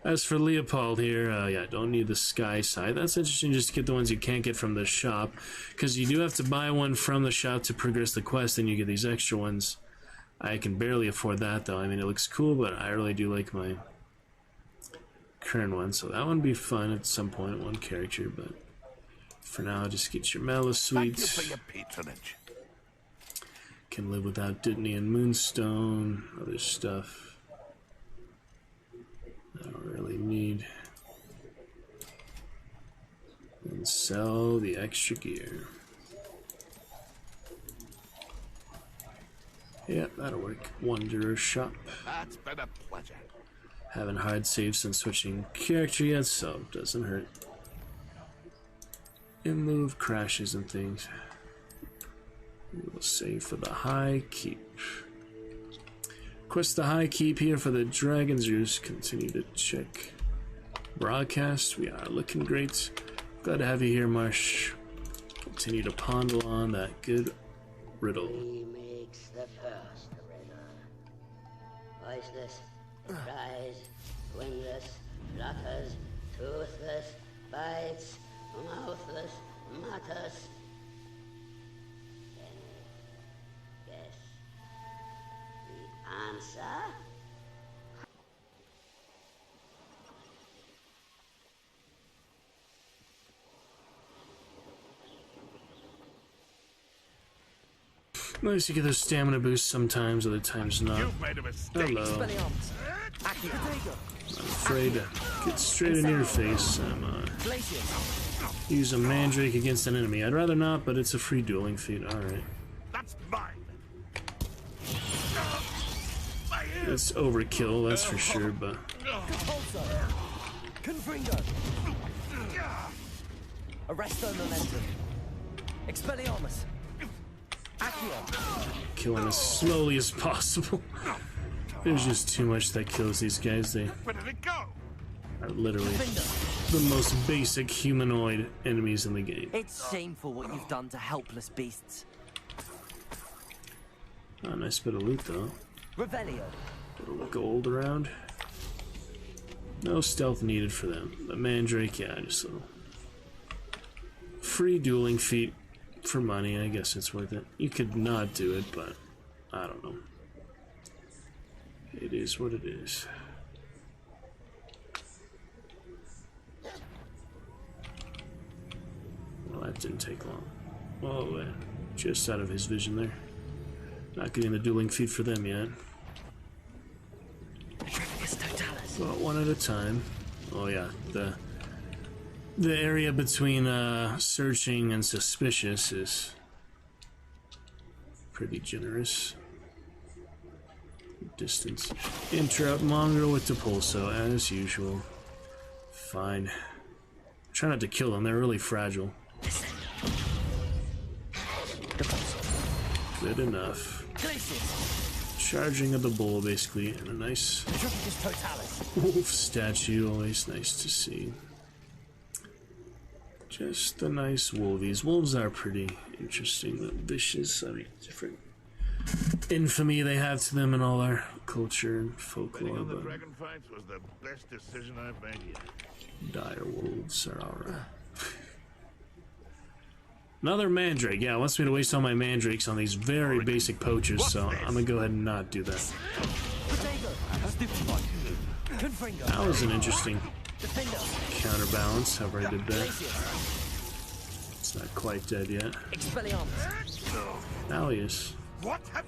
As for Leopold here, yeah, don't need the sky side. That's interesting just to get the ones you can't get from the shop, because you do have to buy one from the shop to progress the quest, and you get these extra ones. I can barely afford that, though. I mean, it looks cool, but I really do like my current one, so that one would be fun at some point, one character, but for now, just get your Mallow Sweets. Thank you for your patronage. Can live without Dittany and Moonstone, other stuff I don't really need. And sell the extra gear. Yep, that'll work. Wanderer shop. That's been a pleasure. Haven't hard saved since switching character yet, so it doesn't hurt. In lieu of crashes and things. We will save for the high keep. Quest the high keep here for the Dragon's Roost. Continue to check broadcast. We are looking great. Glad to have you here, Marsh. Continue to ponder on that good riddle. He makes the first riddle. Voiceless, it cries, wingless, flutters, toothless, bites, mouthless, mutters. Any guess? The answer? Nice, you get those stamina boosts sometimes, other times not. You've made a mistake. Hello. I'm afraid to get straight in your face. I'm use a mandrake against an enemy. I'd rather not, but it's a free dueling feat. Alright. That's mine. It's overkill, that's for sure, but Confringo. Arresto momentum. Expelliarmus. Accio. killing as slowly as possible. There's just too much that kills these guys. They are literally the most basic humanoid enemies in the game. It's shameful what you've done to helpless beasts. Oh, nice bit of loot though. Revelio. Little gold around. No stealth needed for them. But Mandrake, yeah, just a little free dueling feat for money. I guess it's worth it. You could not do it, but I don't know. It is what it is. Well, that didn't take long. Oh, yeah. Just out of his vision there. Not getting the dueling feat for them yet. Well, one at a time. Oh yeah, the area between searching and suspicious is pretty generous. Distance. Interrupt mongrel with Depulso, as usual. Fine. Try not to kill them, they're really fragile. Good enough. Charging of the bull, basically, and a nice wolf statue, always nice to see. Just the nice wolvies. Wolves are pretty interesting, vicious, I mean, different infamy they have to them in all our culture and folklore, but dragon fights was the best decision I've made yet. dire wolves are alright. Another mandrake. Yeah, it wants me to waste all my mandrakes on these very basic poachers, so I'm gonna go ahead and not do that. That was an interesting counterbalance, however I did that. It's not quite dead yet. Now he is.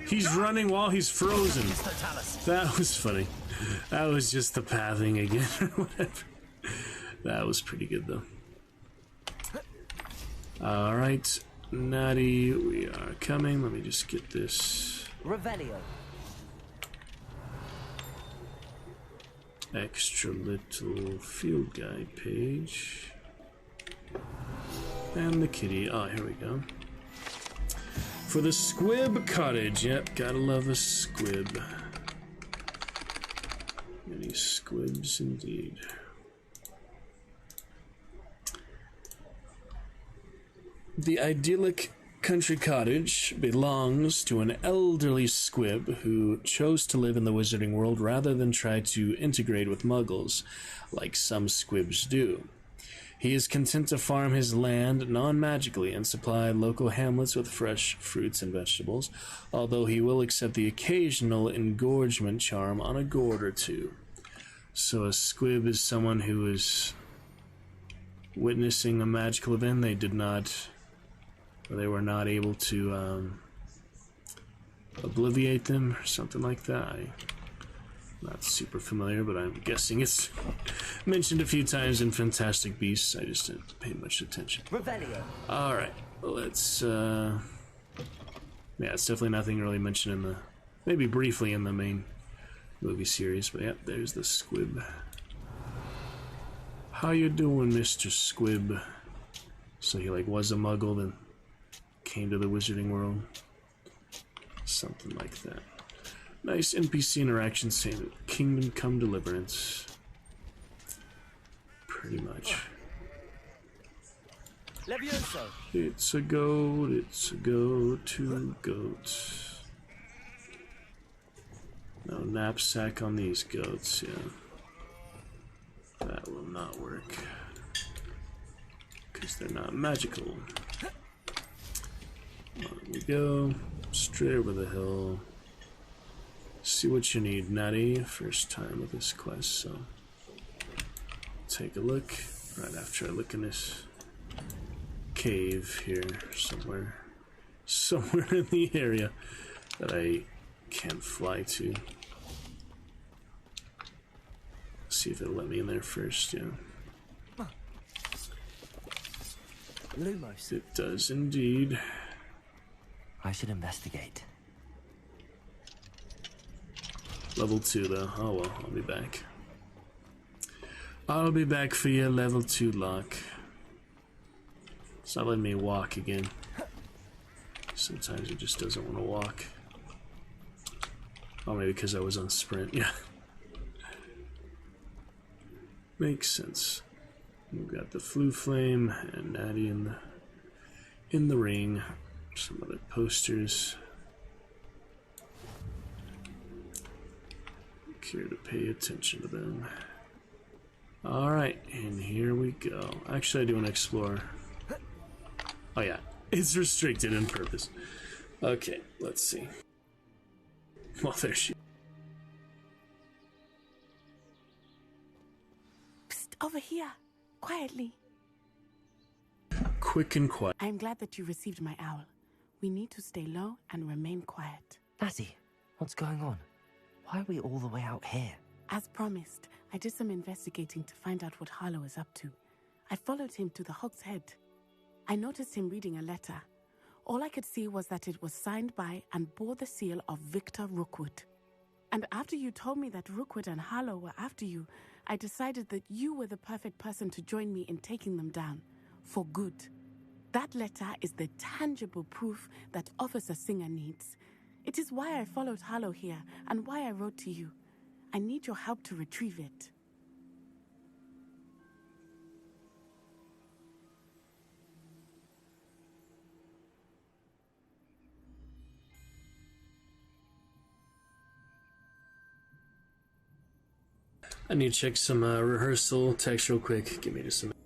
He's running while he's frozen. That was funny. That was just the pathing again, or whatever. That was pretty good, though. Alright, Natty, we are coming. Let me just get this. Revelio. Extra little field guide page. And the kitty. Oh, here we go. For the Squib Cottage. Yep, gotta love a squib. Many squibs indeed. The idyllic country cottage belongs to an elderly squib who chose to live in the wizarding world rather than try to integrate with muggles, like some squibs do. He is content to farm his land non-magically and supply local hamlets with fresh fruits and vegetables, although he will accept the occasional engorgement charm on a gourd or two. So a squib is someone who is witnessing a magical event they were not able to obliviate them or something like that. I'm not super familiar, but I'm guessing it's mentioned a few times in Fantastic Beasts. I just didn't pay much attention. Alright, let's yeah, it's definitely nothing really mentioned in the, maybe briefly in the main movie series, but yeah, there's the squib. How you doing, Mr. Squib? So he like was a muggle then came to the wizarding world, something like that. Nice NPC interaction saying Kingdom Come Deliverance. Pretty much. Levioso. It's a goat, 2 goats. No knapsack on these goats, yeah. That will not work. Because they're not magical. On we go. Straight over the hill. See what you need, Natty. First time with this quest, so take a look. Right after I look in this cave here somewhere in the area that I can't fly to. See if it'll let me in there first, yeah. Lumos. It does indeed. I should investigate. Level 2 though. Oh well, I'll be back. I'll be back for your level 2 lock. It's not letting me walk again. Sometimes it just doesn't want to walk. Oh, maybe because I was on sprint. Yeah. Makes sense. We've got the Flu Flame and Natty in the ring. Some other posters. Care to pay attention to them. Alright, and here we go. Actually, I do want to explore. Oh yeah, it's restricted on purpose. Okay, let's see. Well, there she. Psst, over here. Quietly. Quick and quiet. I'm glad that you received my owl. We need to stay low and remain quiet. Natty, what's going on? Why are we all the way out here? As promised, I did some investigating to find out what Harlow is up to. I followed him to the Hog's Head. I noticed him reading a letter. All I could see was that it was signed by and bore the seal of Victor Rookwood. And after you told me that Rookwood and Harlow were after you, I decided that you were the perfect person to join me in taking them down. For good. That letter is the tangible proof that Officer Singer needs. It is why I followed Harlow here and why I wrote to you. I need your help to retrieve it. I need to check some rehearsal text real quick. Give me just a minute.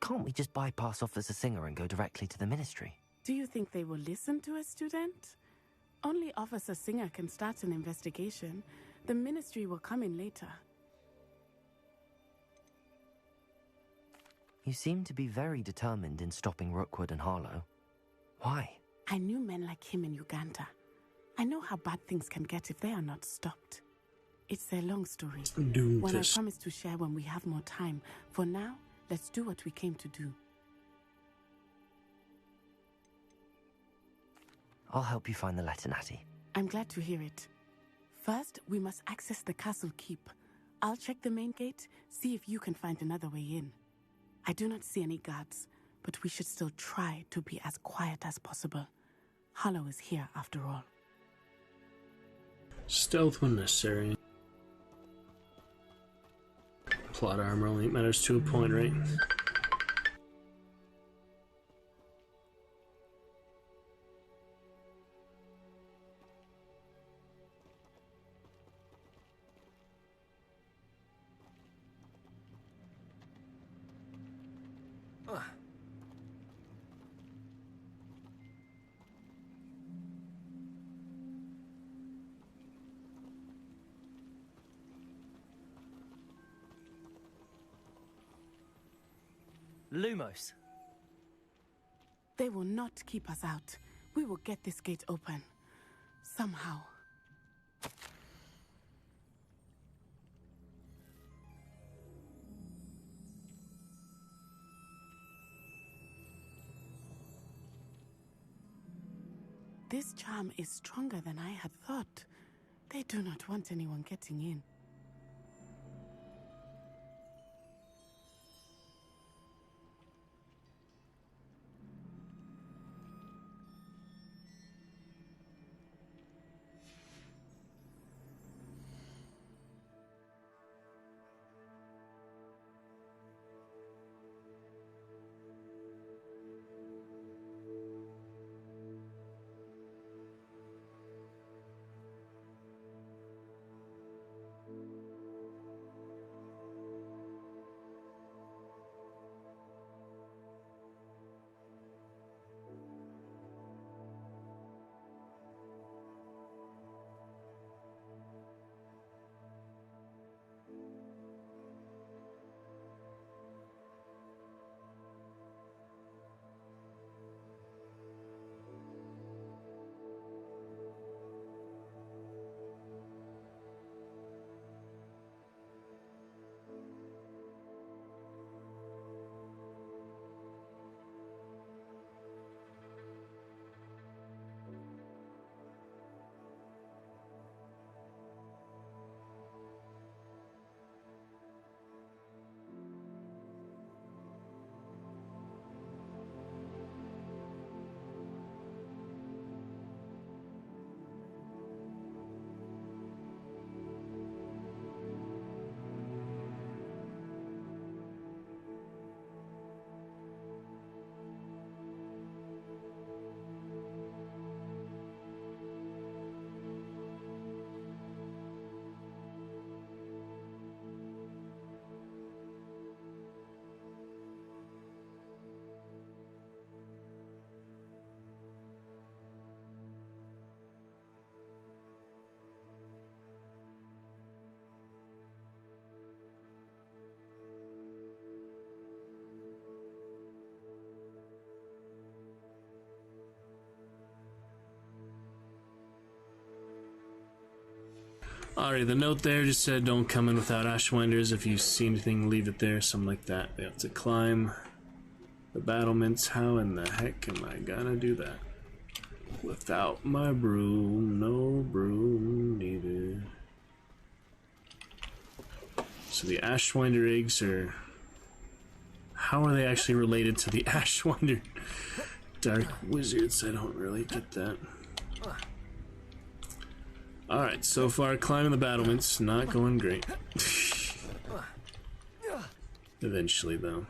Can't we just bypass Officer Singer and go directly to the Ministry? Do you think they will listen to a student? Only Officer Singer can start an investigation. The Ministry will come in later. You seem to be very determined in stopping Rookwood and Harlow. Why? I knew men like him in Uganda. I know how bad things can get if they are not stopped. It's a long story. Do One this. I promise to share when we have more time. For now, let's do what we came to do. I'll help you find the letter, Natty. I'm glad to hear it. First, we must access the castle keep. I'll check the main gate, see if you can find another way in. I do not see any guards, but we should still try to be as quiet as possible. Hollow is here after all. Stealth when necessary. Plot armor only matters to a point, right? Lumos. They will not keep us out. We will get this gate open. Somehow. This charm is stronger than I had thought. They do not want anyone getting in. Alright, the note there just said don't come in without Ashwinders. If you see anything, leave it there, something like that. We have to climb the battlements. How in the heck am I gonna do that? Without my broom, no broom needed. So the Ashwinder eggs are... How are they actually related to the Ashwinder Dark Wizards? I don't really get that. Alright, so far climbing the battlements, not going great. Eventually, though.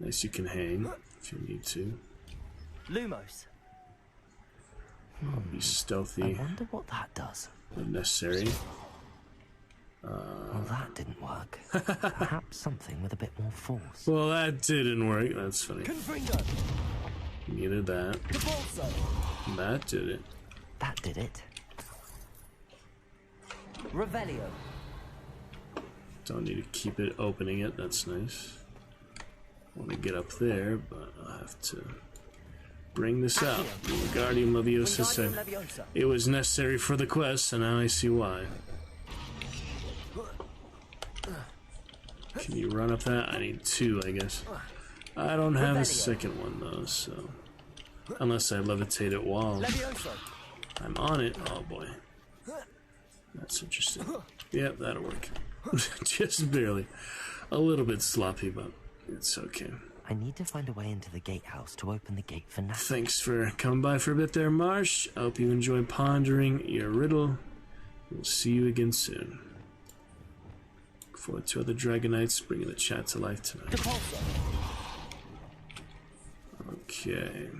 Nice you can hang if you need to. Lumos. Be stealthy. I wonder what that does. Unnecessary. Well, that didn't work. Perhaps something with a bit more force. Well, that didn't work. That's funny. Confringo. Needed that. Cabalso. That did it. That did it. Revelio. Don't need to keep it opening it. That's nice. Want to get up there, but I'll have to bring this out. Wingardium Leviosa said it was necessary for the quest, and now I see why. Can you run up that? I need 2, I guess. I don't have a second one though, so unless I levitate it while I'm on it. Oh boy, that's interesting. Yep, that'll work. Just barely. A little bit sloppy, but it's okay. I need to find a way into the gatehouse to open the gate for now. Thanks for coming by for a bit there, Marsh. I hope you enjoy pondering your riddle. We'll see you again soon. Look forward to other Dragonites bringing the chat to life tonight. Okay.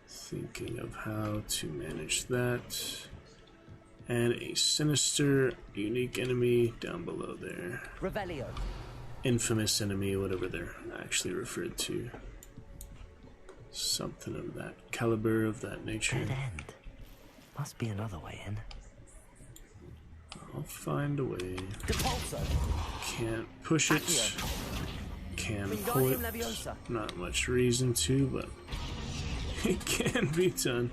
Thinking of how to manage that. And a sinister, unique enemy down below there. Revelio. Infamous enemy, whatever they're actually referred to. Something of that caliber, of that nature. Dead end. Must be another way in. I'll find a way. Can't push it. Can pull it. Not much reason to, but it can be done.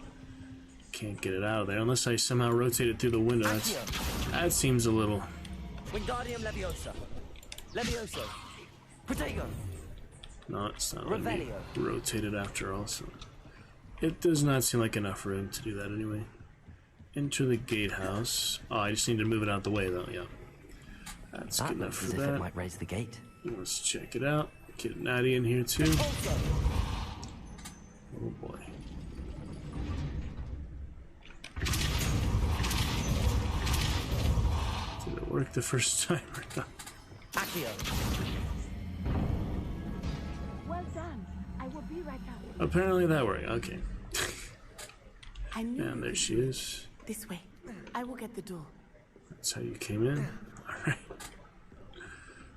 Can't get it out of there unless I somehow rotate it through the window. That seems a little. Wingardium Leviosa. Levioso. Protego. No, it's not letting me rotate it after all, so it does not seem like enough room to do that anyway. Enter the gatehouse. Oh, I just need to move it out the way though, yeah. That's good enough for that. It might raise the gate. Let's check it out. Get Natty in here too. Oh boy. Did it work the first time or not? Well done. I will be right out. Apparently that worked. Okay. And there she is. This way. I will get the door. That's how you came in? Alright.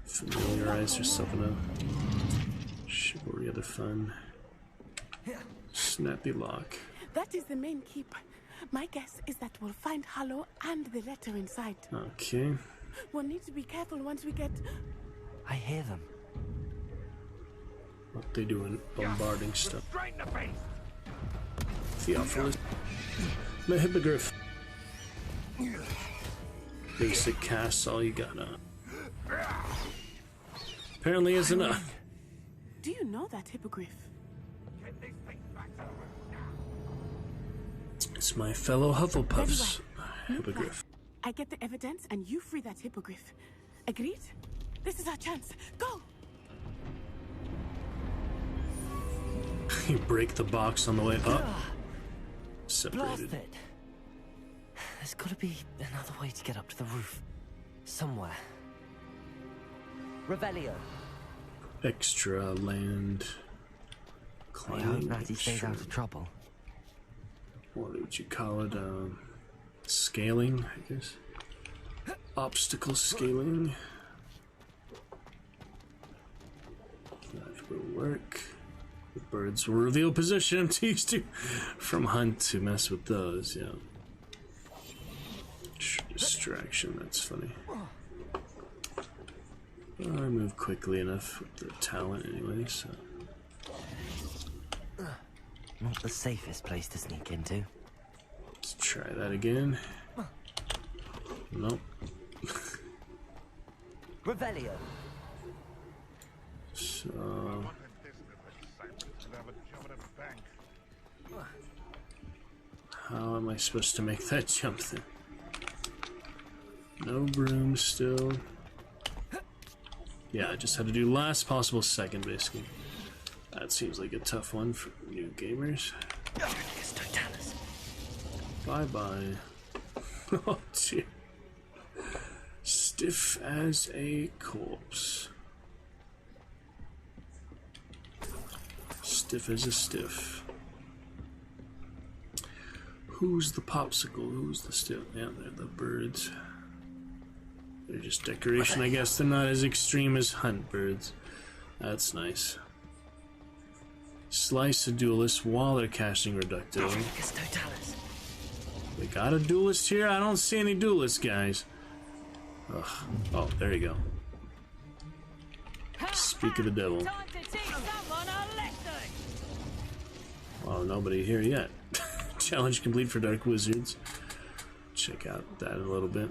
Familiarize yourself enough. Chivalry of the fun. Snappy lock. That is the main keep. My guess is that we'll find Hollow and the letter inside. Okay. We'll need to be careful once we get... I hear them. What they doing? Bombarding stuff. Theophilus. The Hippogriff. Basic cast, all you got on. Apparently is enough. Do you know that Hippogriff? It's my fellow Hufflepuffs. Hippogriff. I get the evidence and you free that Hippogriff. Agreed? This is our chance. Go! You break the box on the way up. Separated. Blast it. There's gotta be another way to get up to the roof. Somewhere. Revelio. Extra land. I hope Natty stays out of trouble. What would you call it? Scaling, I guess. Obstacle scaling. That will work. The birds will reveal position. I'm used to from hunt to mess with those, yeah. Distraction, that's funny. Well, I move quickly enough with their talent anyway, so. Not the safest place to sneak into. Let's try that again. Nope. Revelio. So. How am I supposed to make that jump then? No broom still. Yeah, I just had to do last possible second, basically. That seems like a tough one for new gamers. Bye-bye. Oh, dear. Stiff as a corpse. Stiff as a stiff. Who's the popsicle? Who's the stiff? Yeah, they're the birds. They're just decoration, I guess. They're not as extreme as hunt birds. That's nice. Slice a duelist while they're casting Reducto. We got a duelist here? I don't see any duelists, guys. Ugh. Oh, there you go. Speak of the devil. Well, nobody here yet. Challenge complete for Dark Wizards. Check out that in a little bit.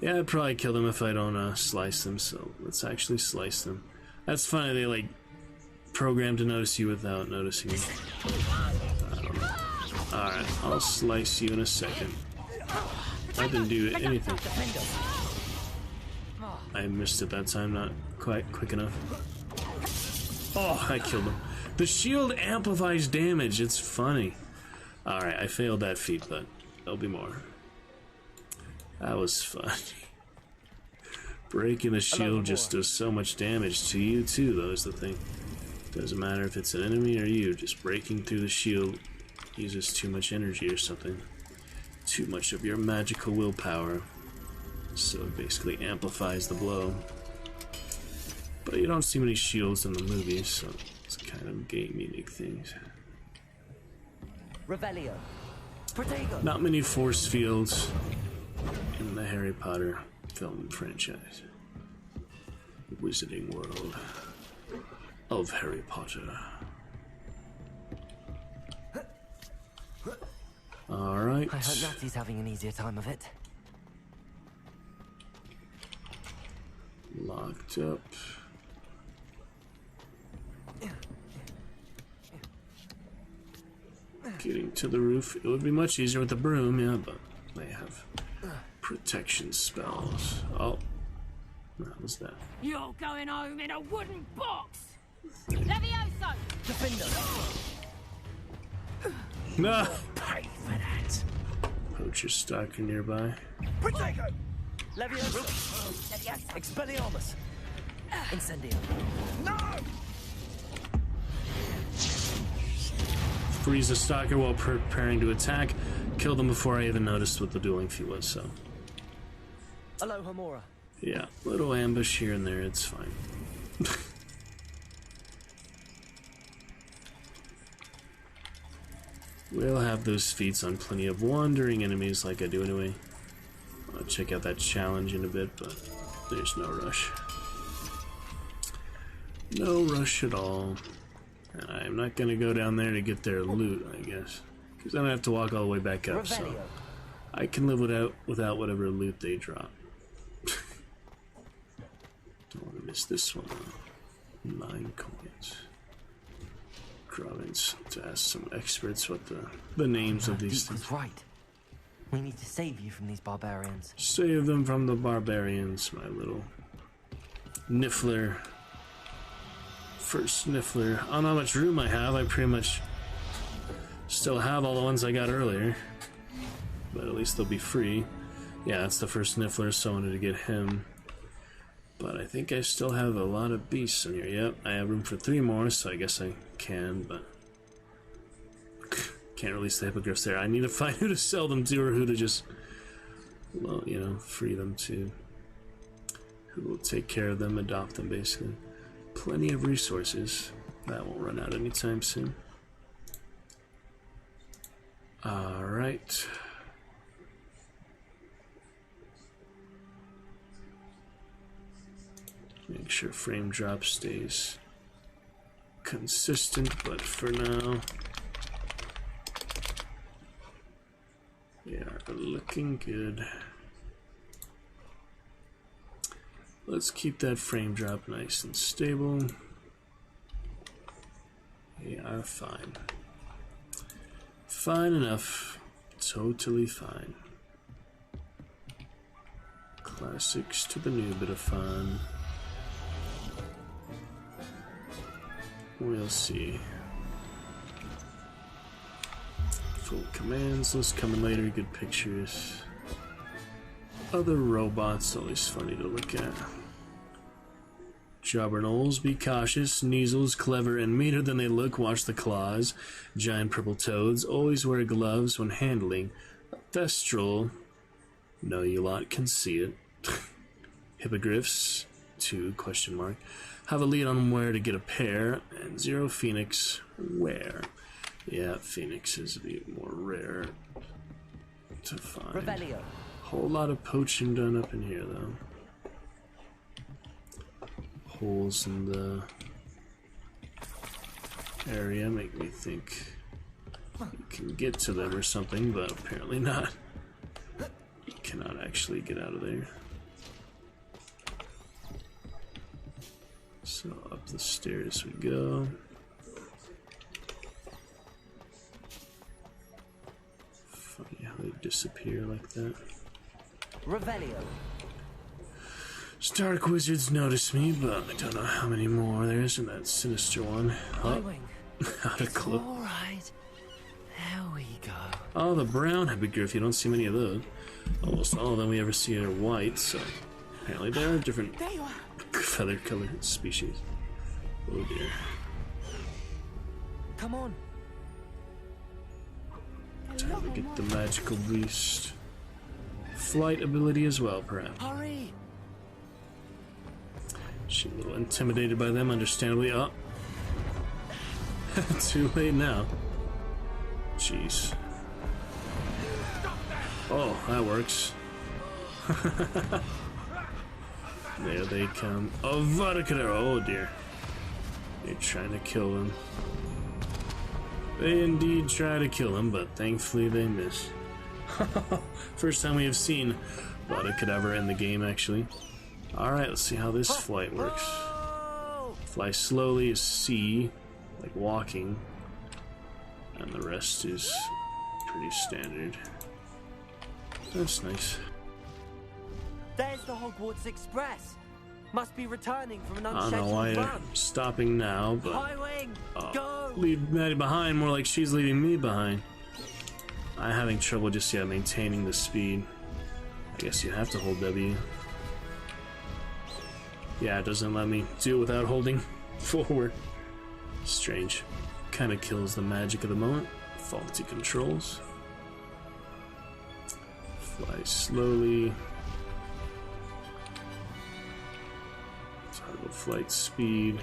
Yeah, I'd probably kill them if I don't slice them, so let's actually slice them. That's funny, they like programmed to notice you without noticing you. I don't know. Alright, I'll slice you in a second. I didn't do anything. I missed it that time, not quite quick enough. Oh, I killed him. The shield amplifies damage, it's funny. Alright, I failed that feat, but there'll be more. That was funny. Breaking the shield just does so much damage to you too, though, is the thing. Doesn't matter if it's an enemy or you, just breaking through the shield uses too much energy or something. Too much of your magical willpower. So it basically amplifies the blow. But you don't see many shields in the movies, so it's kind of game unique things. Revelio. Protego. Not many force fields in the Harry Potter film franchise. Wizarding world of Harry Potter. Alright. I hope Natty's having an easier time of it. Locked up. Getting to the roof. It would be much easier with the broom, yeah, but they have protection spells. Oh. What was that? You're going home in a wooden box! Levioso! Defender! No! Pay for that! Poacher stalker nearby. Protego! Levioso! Expelliarmus! Incendio! No! Freeze the stalker while preparing to attack. Kill them before I even noticed what the dueling feat was, so. Aloha Mora. Yeah, little ambush here and there, it's fine. We'll have those feats on plenty of wandering enemies like I do anyway. I'll check out that challenge in a bit, but there's no rush. No rush at all. I'm not gonna go down there to get their loot, I guess. Because then I have to walk all the way back up, so I can live without whatever loot they drop. Don't want to miss this one, though. 9 coins. Province to ask some experts what the names of these things. That's right. We need to save you from these barbarians. Save them from the barbarians, my little Niffler. First Niffler. I don't know how much room I have. I pretty much still have all the ones I got earlier. But at least they'll be free. Yeah, that's the first Niffler, so I wanted to get him. But I think I still have a lot of beasts in here. Yep, I have room for 3 more, so I guess I can, but can't release the hippogriffs there. I need to find who to sell them to or who to just, well, you know, free them to. Who will take care of them, adopt them, basically. Plenty of resources. That won't run out anytime soon. Alright. Make sure frame drop stays consistent, but for now, we are looking good. Let's keep that frame drop nice and stable. We are fine. Fine enough. Totally fine. Classics to the new bit of fun. We'll see. Full commands list coming later. Good pictures. Other robots, always funny to look at. Jobberknolls, be cautious. Kneazles, clever and meaner than they look. Watch the claws. Giant purple toads, always wear gloves when handling a thestral. No, you lot can see it. Hippogriffs, 2, ? Have a lead on where to get a pair, and 0 Phoenix, where. Yeah, Phoenix is a bit more rare to find. Revelio. Whole lot of poaching done up in here, though. Holes in the area make me think you can get to them or something, but apparently not. You cannot actually get out of there. So up the stairs we go. Funny how they disappear like that. Revelio. Stark wizards notice me, but I don't know how many more there is in that sinister one. Oh, out of clue. Alright. There we go. Oh, the brown hippogriff. You don't see many of those. Almost all of them we ever see are white, so apparently there are different feather-colored species. Oh dear. Come on. Time to get the magical beast. Flight ability as well, perhaps. Hurry! She's a little intimidated by them, understandably. Oh. Too late now. Jeez. Oh, that works. There they come. Oh, Vodacadero. Oh dear. They're trying to kill him. They indeed try to kill him, but thankfully they miss. First time we have seen Vodacadero in the game, actually. Alright, let's see how this flight works. Fly slowly is C, like walking. And the rest is pretty standard. That's nice. There's the Hogwarts Express. Must be returning from an I don't know unscheduled why they're run. stopping now, but Highwing, go! leave Maddie behind more like she's leaving me behind. I'm having trouble just yet maintaining the speed. I guess you have to hold W. Yeah, it doesn't let me do it without holding forward. Strange. Kind of kills the magic of the moment. Faulty controls. Fly slowly. Toggle flight speed.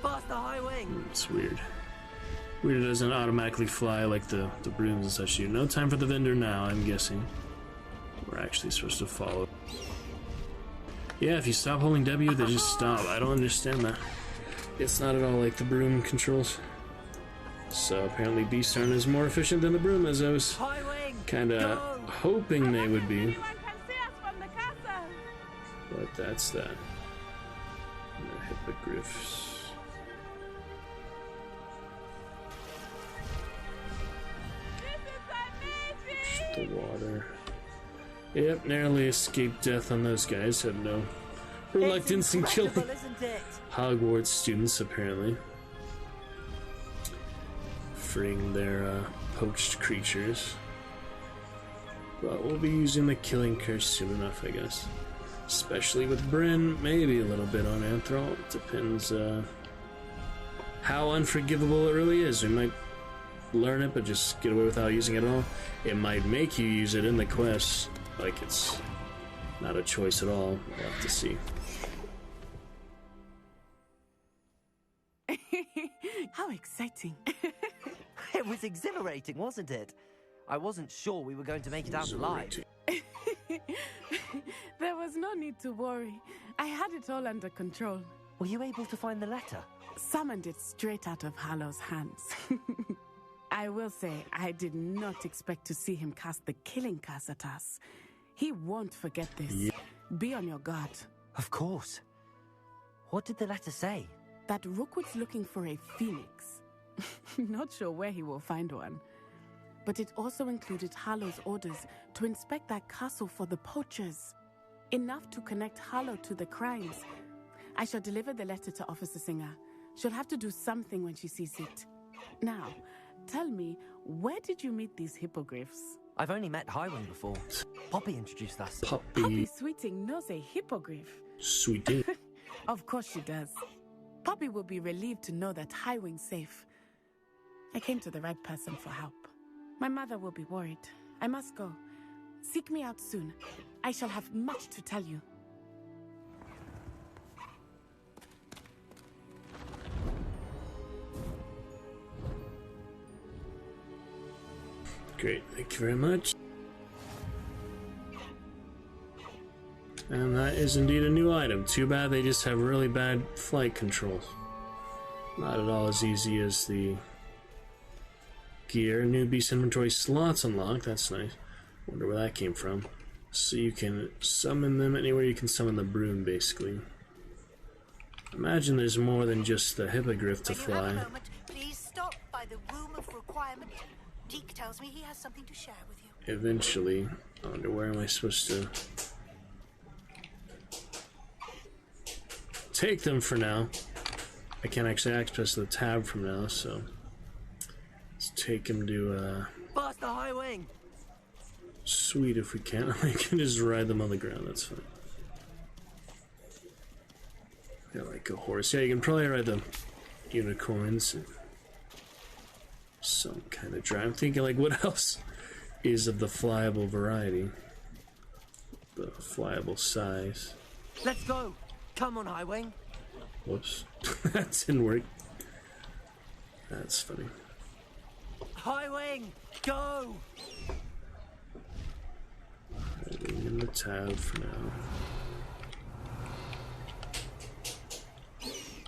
Faster, high wing! It's weird. Weird it doesn't automatically fly like the brooms and such do. No time for the vendor now, I'm guessing. We're actually supposed to follow. Yeah, if you stop holding W, they just stop. I don't understand that. It's not at all like the broom controls. So apparently Beastarn is more efficient than the broom, as I was kinda hoping they would be. But that's that. And the hippogriffs. The water. Yep, narrowly escaped death on those guys. Have no reluctance in killing Hogwarts students, apparently. Freeing their poached creatures. But we'll be using the killing curse soon enough, I guess. Especially with Bryn, maybe a little bit on Anthrol. Depends how unforgivable it really is. We might learn it, but just get away without using it at all. It might make you use it in the quest, like it's not a choice at all. We'll have to see. How exciting. It was exhilarating, wasn't it? I wasn't sure we were going to make it out alive. There was no need to worry. I had it all under control. Were you able to find the letter? Summoned it straight out of Hallow's hands. I will say, I did not expect to see him cast the killing curse at us. He won't forget this. Yeah. Be on your guard. Of course. What did the letter say? That Rookwood's looking for a phoenix. Not sure where he will find one. But it also included Harlow's orders to inspect that castle for the poachers. Enough to connect Harlow to the crimes. I shall deliver the letter to Officer Singer. She'll have to do something when she sees it. Now, tell me, where did you meet these hippogriffs? I've only met Highwing before. Poppy introduced us. Poppy Sweeting knows a hippogriff. Sweeting? Of course she does. Poppy will be relieved to know that Highwing's safe. I came to the right person for help. My mother will be worried. I must go. Seek me out soon. I shall have much to tell you. Great, thank you very much. And that is indeed a new item. Too bad they just have really bad flight controls. Not at all as easy as the gear. New beast inventory slots unlocked. That's nice. Wonder where that came from. So you can summon them anywhere you can summon the broom, basically. Imagine there's more than just the hippogriff to fly. When you have a moment, please stop by the room of requirement. Deke tells me he has something to share with you. Eventually. I wonder where am I supposed to take them for now. I can't actually access the tab from now, so let's take him to Past the high wing. Sweet if we can. I can just ride them on the ground, that's fine. Yeah, like a horse. Yeah, you can probably ride the unicorns and some kind of drive. I'm thinking, like, what else is of the flyable variety? The flyable size. Let's go. Come on, high wing. Whoops. That didn't work. That's funny. High wing, go! Holding in the tab for now.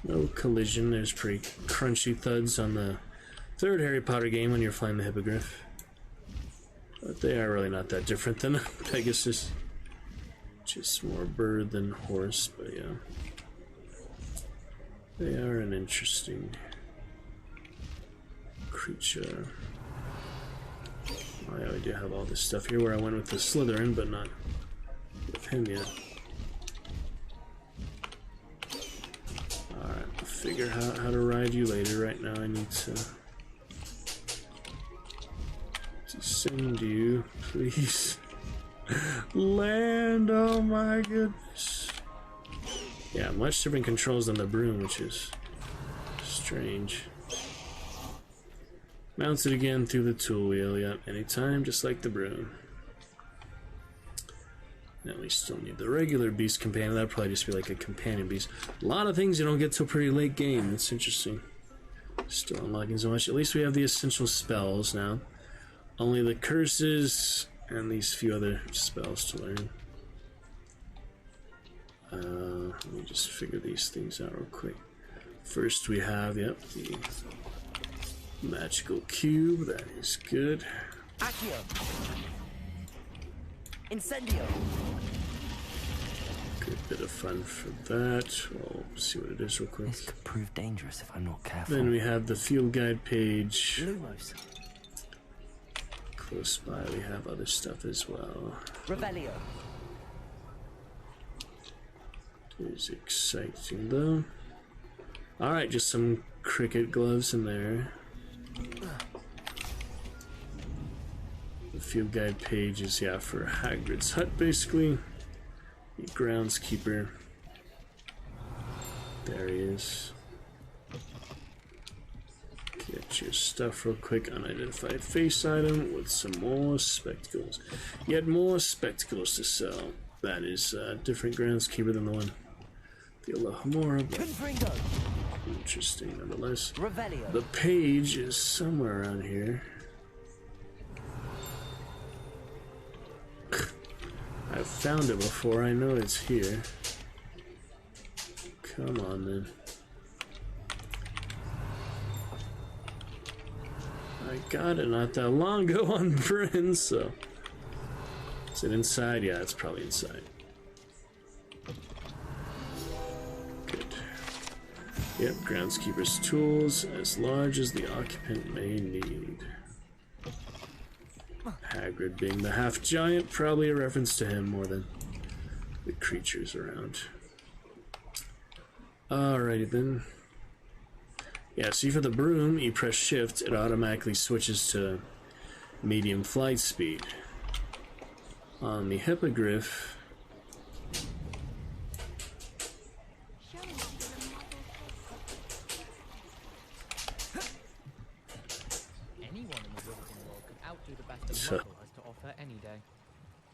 No collision. There's pretty crunchy thuds on the third Harry Potter game when you're flying the hippogriff. But they are really not that different than Pegasus. Just more bird than horse, but yeah. They are an interesting creature. I do have all this stuff here where I went with the Slytherin, but not with him yet. Alright, I'll figure out how to ride you later. Right now I need to send you, please. Land, oh my goodness. Yeah, much different controls than the broom, which is strange. Mounts it again through the tool wheel, yep, anytime, just like the broom. Now we still need the regular beast companion. That'd probably just be like a companion beast. A lot of things you don't get till pretty late game. That's interesting. Still unlocking so much. At least we have the essential spells now. Only the curses and these few other spells to learn. Let me just figure these things out real quick. First we have, yep, the magical cube. That is good. Accio. Incendio. Good bit of fun for that. We'll see what it is real quick. This could prove dangerous if I'm not careful. Then we have the field guide page. Lumos. Close by we have other stuff as well. Revelio. Is exciting though. Alright, just some cricket gloves in there. The field guide page is, yeah, for Hagrid's hut basically. The groundskeeper. There he is. Get your stuff real quick. Unidentified face item with some more spectacles. Yet more spectacles to sell. That is a different groundskeeper than the one. The Alohomora. Interesting nonetheless. Revelio. The page is somewhere around here. I've found it before. I know it's here. Come on then. I got it not that long ago on Bryn, so. Is it inside? Yeah, it's probably inside. Good. Yep, groundskeeper's tools, as large as the occupant may need. Hagrid being the half-giant, probably a reference to him more than the creatures around. Alrighty then. Yeah, see for the broom, you press shift, it automatically switches to medium flight speed. On the hippogriff, anyone in the wizarding world could outdo the best of Muggle has to offer any day.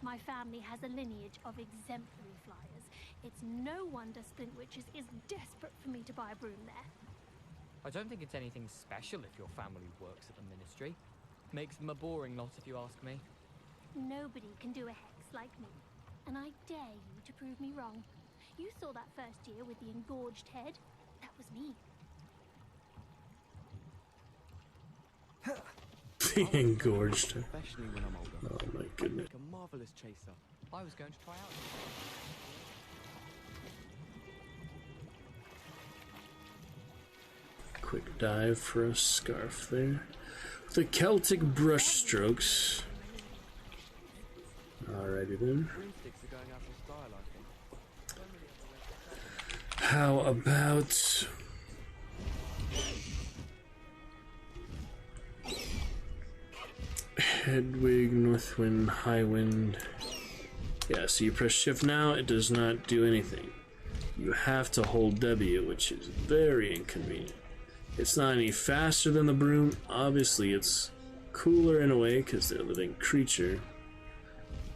My family has a lineage of exemplary flyers. It's no wonder Splintwitches is desperate for me to buy a broom there. I don't think it's anything special if your family works at the Ministry. Makes them a boring lot if you ask me. Nobody can do a hex like me, and I dare you to prove me wrong. You saw that first year with the engorged head. That was me. He engorged her. Especially when I'm older. Oh my goodness. Like a marvelous chaser. I was going to try out. Quick dive for a scarf there. The Celtic brush strokes. Alrighty then. Broomsticks are going out of style, I think. How about Hedwig, Northwind, Highwind? Yeah, so you press shift now, it does not do anything. You have to hold W, which is very inconvenient. It's not any faster than the broom. Obviously, it's cooler in a way because they're a living creature.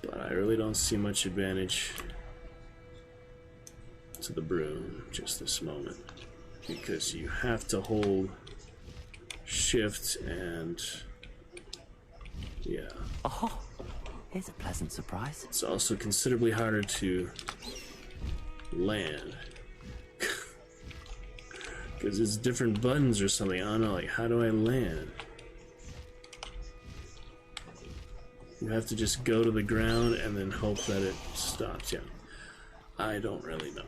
But I really don't see much advantage to the broom just this moment. Because you have to hold shift and... yeah. Oh, here's a pleasant surprise. It's also considerably harder to land. Because it's different buttons or something. I don't know, like, how do I land? You have to just go to the ground and then hope that it stops. Yeah. I don't really know.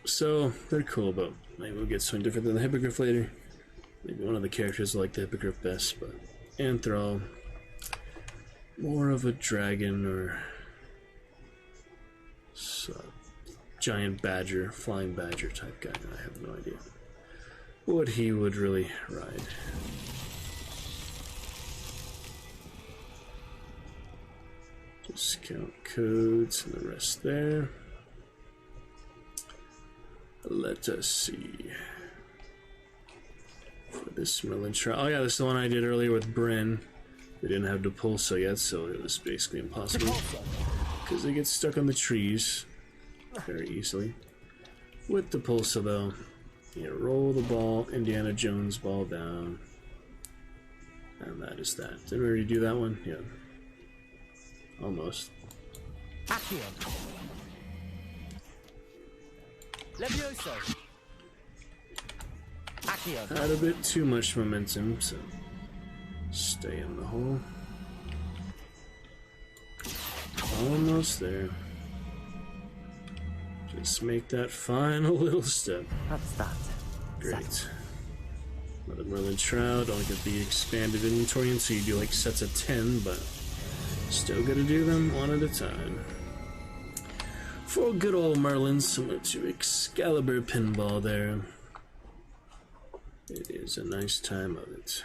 So, they're cool, but maybe we'll get something different than the Hippogriff later. Maybe one of the characters will like the Hippogriff best, but Anthrall, more of a dragon or giant badger, flying badger type guy. I have no idea what he would really ride. Discount codes and the rest there. Let us see. For this Merlin trial. Oh yeah, this is the one I did earlier with Bryn. We didn't have Depulso yet, so it was basically impossible. Because they get stuck on the trees very easily. With Depulso though, you roll the ball, Indiana Jones ball down. And that is that. Did we already do that one? Yeah. Almost. Accio. Levioso. Accio. Had a bit too much momentum, so stay in the hole. Almost there. Just make that final little step. That's that. Great. Another Merlin Shroud. Don't get the expanded inventory, so you do like sets of 10, but still gotta do them one at a time. For good old Merlin, similar to Excalibur pinball there. It is a nice time of it.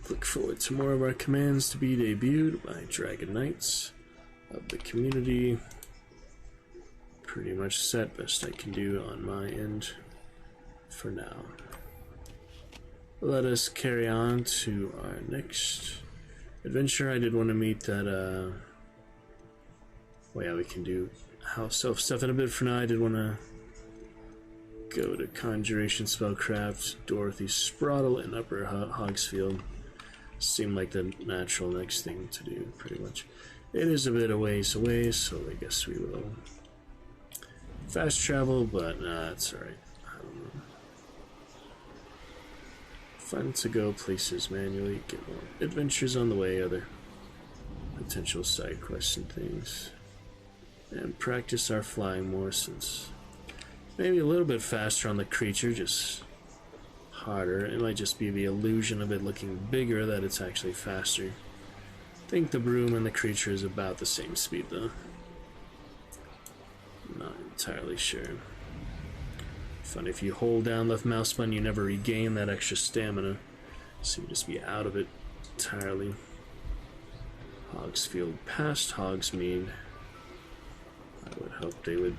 Look forward to more of our commands to be debuted by Dragon Knights of the community. Pretty much set, best I can do on my end for now. Let us carry on to our next adventure. I did want to meet that, well, yeah, we can do house elf stuff in a bit. For now, I did want to go to Conjuration Spellcraft, Dorothy Spraddle in Upper Hogsfield. Seemed like the natural next thing to do, pretty much. It is a bit of ways away, so I guess we will fast travel, but that's alright. I don't know. Fun to go places manually, get more adventures on the way, other potential side quests and things. And practice our flying more, since maybe a little bit faster on the creature, just harder. It might just be the illusion of it looking bigger that it's actually faster. I think the broom and the creature is about the same speed though. Not entirely sure. Fun, if you hold down left mouse button, you never regain that extra stamina, so you just be out of it entirely. Hogsfield past Hogsmeade. I would hope they would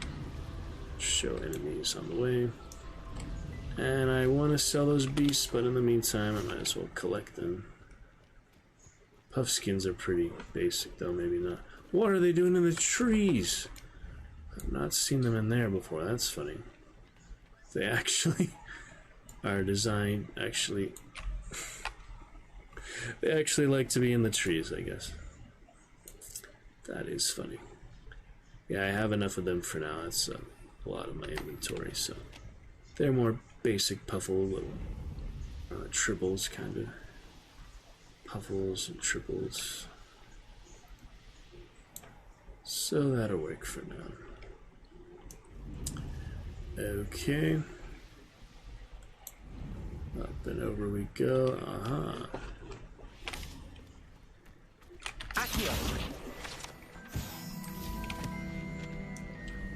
show enemies on the way. And I want to sell those beasts, but in the meantime I might as well collect them. Puffskins are pretty basic though, maybe not. What are they doing in the trees? I've not seen them in there before, that's funny. They actually are designed, they actually like to be in the trees, I guess. That is funny. Yeah, I have enough of them for now. That's a lot of my inventory, so they're more basic puffle, little triples, kind of. Puffles and triples. So that'll work for now. Okay. Up and over we go. Aha.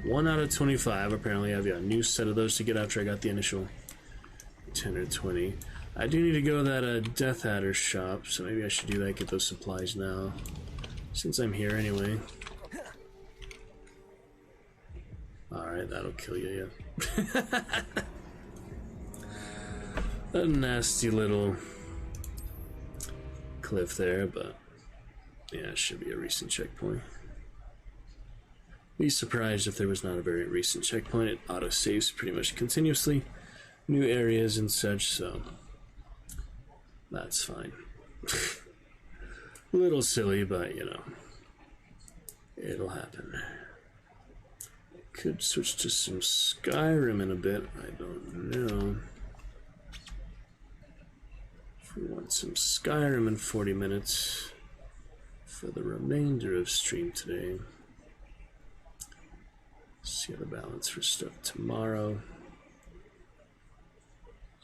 1 out of 25. Apparently, I've got a new set of those to get after I got the initial 10 or 20. I do need to go to that Death Adder shop, so maybe I should do that. Get those supplies now, since I'm here anyway. Alright, that'll kill you, yeah. A nasty little cliff there, but yeah, it should be a recent checkpoint. Be surprised if there was not a very recent checkpoint. It auto-saves pretty much continuously. New areas and such, so that's fine. A little silly, but you know, it'll happen. Could switch to some Skyrim in a bit, I don't know. If we want some Skyrim in 40 minutes for the remainder of stream today. See the balance for stuff tomorrow.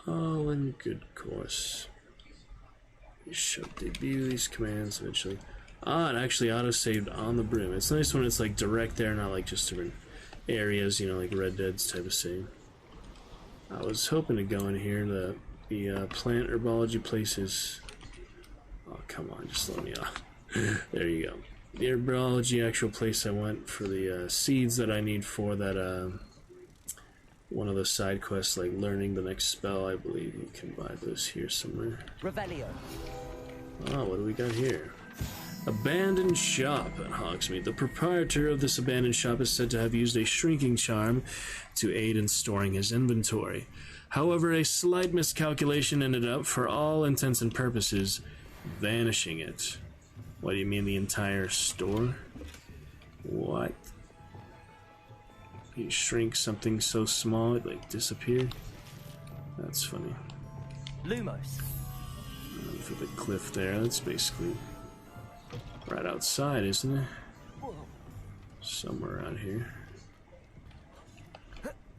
All in good course. We shall debut these commands eventually. Ah, it actually auto-saved on the broom. It's nice when it's like direct there, not like just different areas, you know, like Red Dead's type of save. I was hoping to go in here to the plant herbology places. Oh, come on, just let me off. There you go. The herbology actual place I went for the seeds that I need for that one of the side quests, like learning the next spell. I believe you can buy those here somewhere. Revelio. Oh, what do we got here? Abandoned shop at Hogsmeade. The proprietor of this abandoned shop is said to have used a shrinking charm to aid in storing his inventory. However, a slight miscalculation ended up, for all intents and purposes, vanishing it. What do you mean, the entire store? What? You shrink something so small it like disappeared? That's funny. Lumos. For the cliff there, that's basically right outside, isn't it? Somewhere around here.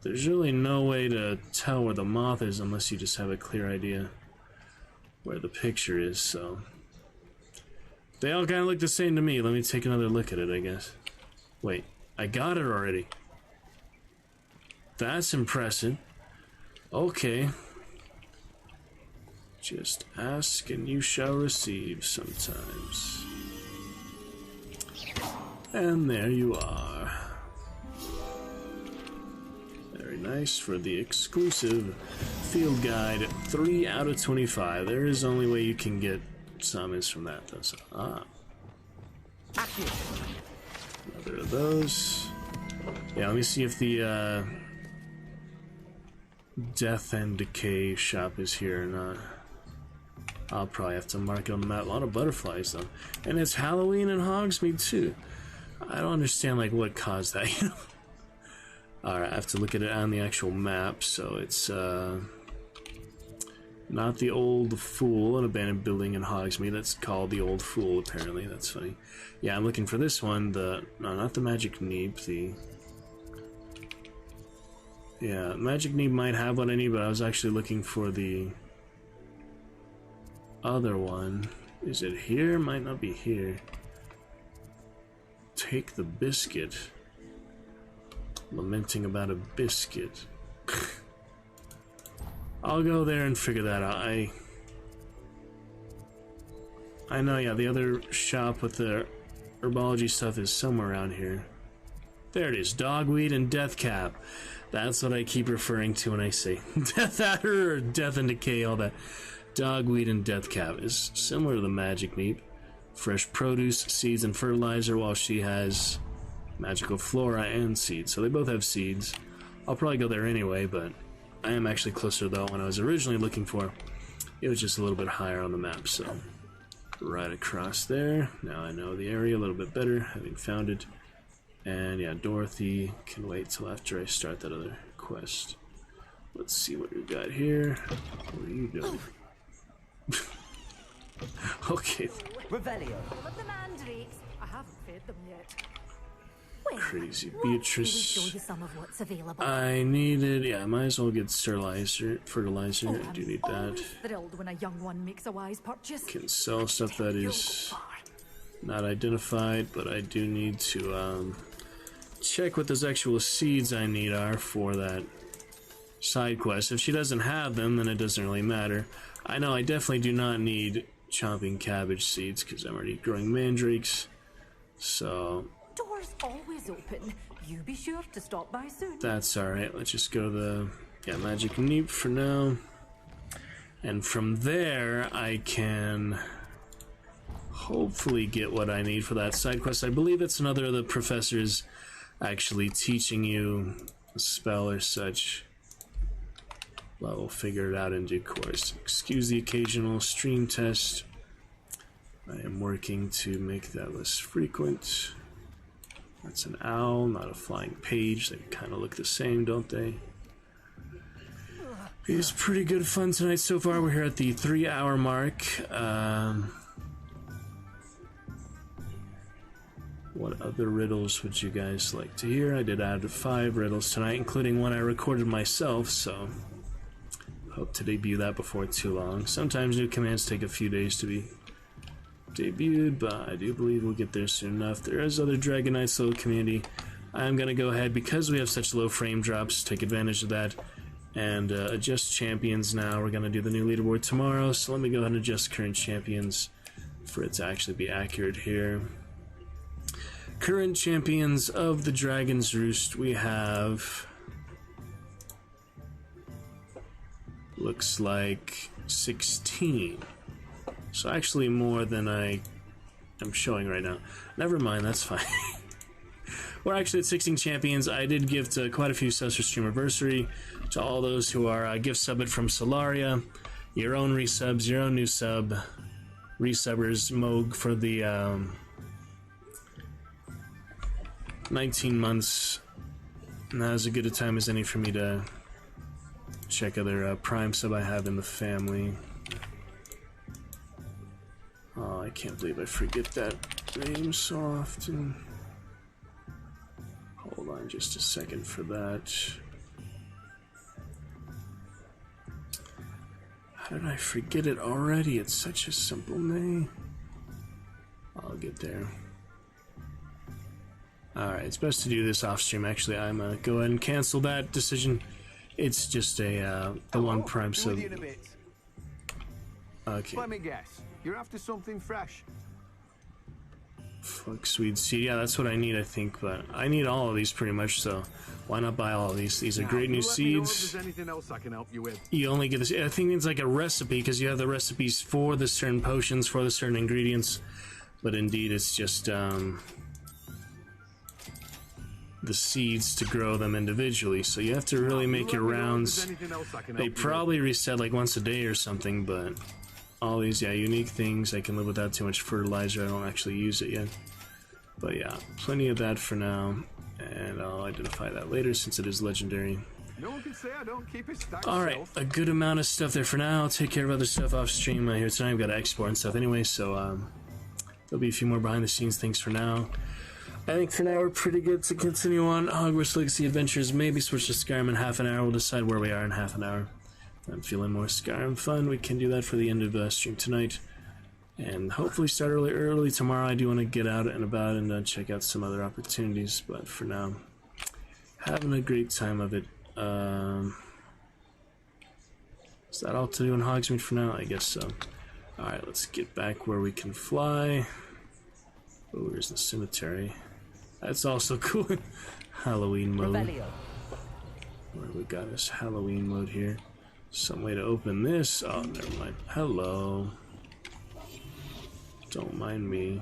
There's really no way to tell where the moth is unless you just have a clear idea where the picture is, so they all kind of look the same to me. Let me take another look at it, I guess. Wait, I got it already. That's impressive. Okay. Just ask and you shall receive sometimes. And there you are. Very nice for the exclusive field guide. 3 out of 25. There is only way you can get summons from that, though. So, another of those. Yeah, let me see if the Death and Decay shop is here or not. I'll probably have to mark it on the map. A lot of butterflies, though. And it's Halloween in Hogsmeade, too. I don't understand, like, what caused that, you know? Alright, I have to look at it on the actual map, so it's, not the Old Fool, an abandoned building in Hogsmeade. That's called the Old Fool, apparently. That's funny. Yeah, I'm looking for this one, no, not the Magic Neep, yeah, Magic Neep might have what I need, but I was actually looking for the other one. Is it here? Might not be here. Take the biscuit. Lamenting about a biscuit. I'll go there and figure that out. I know, yeah, the other shop with the herbology stuff is somewhere around here. There it is, Dogweed and Deathcap. That's what I keep referring to when I say Death Adder or Death and Decay, all that. Dogweed and Deathcap is similar to the Magic Neep. Fresh produce, seeds, and fertilizer, while she has magical flora and seeds. So they both have seeds. I'll probably go there anyway, but I am actually closer, though, when I was originally looking for. It was just a little bit higher on the map, so right across there. Now I know the area a little bit better, having found it. And yeah, Dorothy can wait till after I start that other quest. Let's see what we got here. What are you doing? Okay. Revelio. All of the mandrakes. I haven't fed them yet. Crazy Beatrice. Show you some of what's available. I needed, yeah, I might as well get fertilizer. I do need that. Always thrilled when a young one makes a wise purchase. Can sell stuff that is not identified, but I do need to check what those actual seeds I need are for that side quest. If she doesn't have them, then it doesn't really matter. I know I definitely do not need chopping cabbage seeds because I'm already growing mandrakes. So Doors always open. You be sure to stop by soon. that's alright. Let's just go to the magic neep for now. And from there, I can hopefully get what I need for that side quest. I believe it's another of the professors actually teaching you a spell or such. But we'll figure it out in due course. Excuse the occasional stream test. I am working to make that less frequent. That's an owl, not a flying page. They kind of look the same, don't they? It's pretty good fun tonight so far. We're here at the 3-hour mark. What other riddles would you guys like to hear? I did add 5 riddles tonight, including one I recorded myself, so hope to debut that before too long. Sometimes new commands take a few days to be debuted, but I do believe we'll get there soon enough. There is other Dragon Knight solo community. I'm going to go ahead, because we have such low frame drops, take advantage of that and adjust champions now. We're going to do the new leaderboard tomorrow, so let me go ahead and adjust current champions for it to actually be accurate here. Current champions of the Dragon's Roost, we have, looks like 16. So actually more than I am showing right now. Never mind, that's fine. We're actually at 16 champions. I did give to quite a few subs for Streamiversary. To all those who are gift subbed from Solaria, your own resubs, your own new sub, resubbers, Moog for the 19 months. Now is as good a time as any for me to check other Prime sub I have in the family. Oh, I can't believe I forget that name so often. Hold on just a second for that. How did I forget it already? It's such a simple name. I'll get there. Alright, it's best to do this off stream. Actually, I'm gonna go ahead and cancel that decision. It's just a the one Prime sub. Okay. Let me guess. You're after something fresh. Fuck sweet seed. Yeah, that's what I need, I think. But I need all of these pretty much, so why not buy all of these? These are great new seeds. If there's anything else I can help you with. You only get this. I think it's like a recipe because you have the recipes for the certain potions, for the certain ingredients. But indeed, it's just the seeds to grow them individually. So you have to really make your rounds. They probably reset like once a day or something, but all these, yeah, unique things. I can live without too much fertilizer. I don't actually use it yet. But yeah, plenty of that for now. And I'll identify that later since it is legendary. No one can say I don't keep it stacked. Alright, a good amount of stuff there for now. I'll take care of other stuff off stream here tonight. I've got to export and stuff anyway, so there'll be a few more behind the scenes things for now. I think for now we're pretty good to continue on Hogwarts Legacy Adventures. Maybe switch to Skyrim in half an hour. We'll decide where we are in half an hour. If I'm feeling more Skyrim fun, we can do that for the end of the stream tonight. And hopefully start early tomorrow. I do want to get out and about and check out some other opportunities. But for now, having a great time of it. Is that all to do in Hogsmeade for now? I guess so. Alright, let's get back where we can fly. Oh, where's the cemetery? That's also cool. Halloween mode. Where we got this Halloween mode here. Some way to open this. Oh, never mind. Hello. Don't mind me.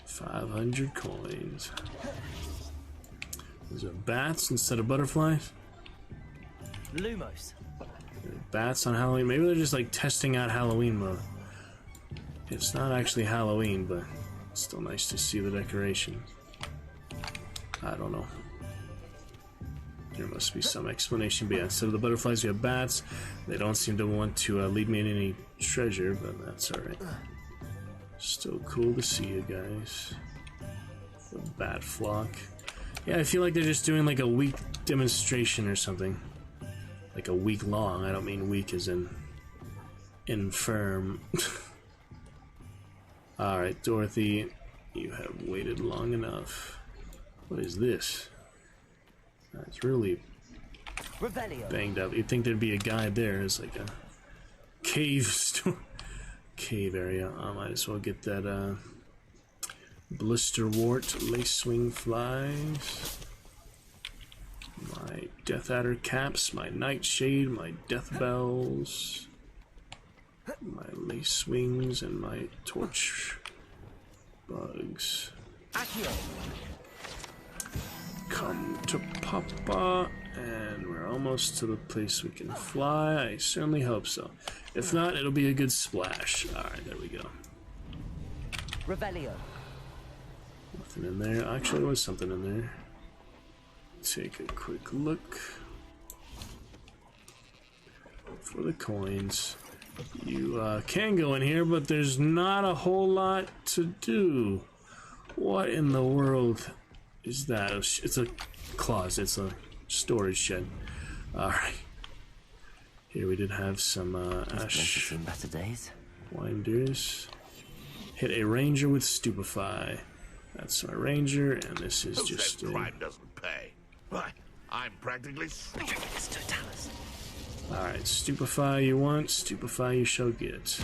500 coins. Is it bats instead of butterflies? Lumos. Bats on Halloween? Maybe they're just like testing out Halloween mode. It's not actually Halloween, but it's still nice to see the decorations. I don't know. There must be some explanation, but yeah, instead of the butterflies, we have bats. They don't seem to want to lead me in any treasure, but that's alright. Still cool to see you guys. The bat flock. Yeah, I feel like they're just doing like a week demonstration or something. Like a week long. I don't mean week as in infirm. Alright, Dorothy, you have waited long enough. What is this? It's really banged up. You'd think there'd be a guide there. It's like a cave area. I might as well get that blisterwort, lacewing flies, my death adder caps, my nightshade, my death bells, my lacewings, and my torch bugs. Come to Papa, and we're almost to the place we can fly. I certainly hope so. If not, it'll be a good splash. Alright, there we go. Revelio. Nothing in there. Actually, there was something in there. Take a quick look. For the coins. You can go in here, but there's not a whole lot to do. What in the world is that? It's a closet. It's a storage shed. Alright. Here we did have some ash better days. winders. Hit a ranger with stupefy. That's our ranger, and this is Who just said crime doesn't pay? Why, I'm practically Alright, stupefy you want, stupefy you shall get.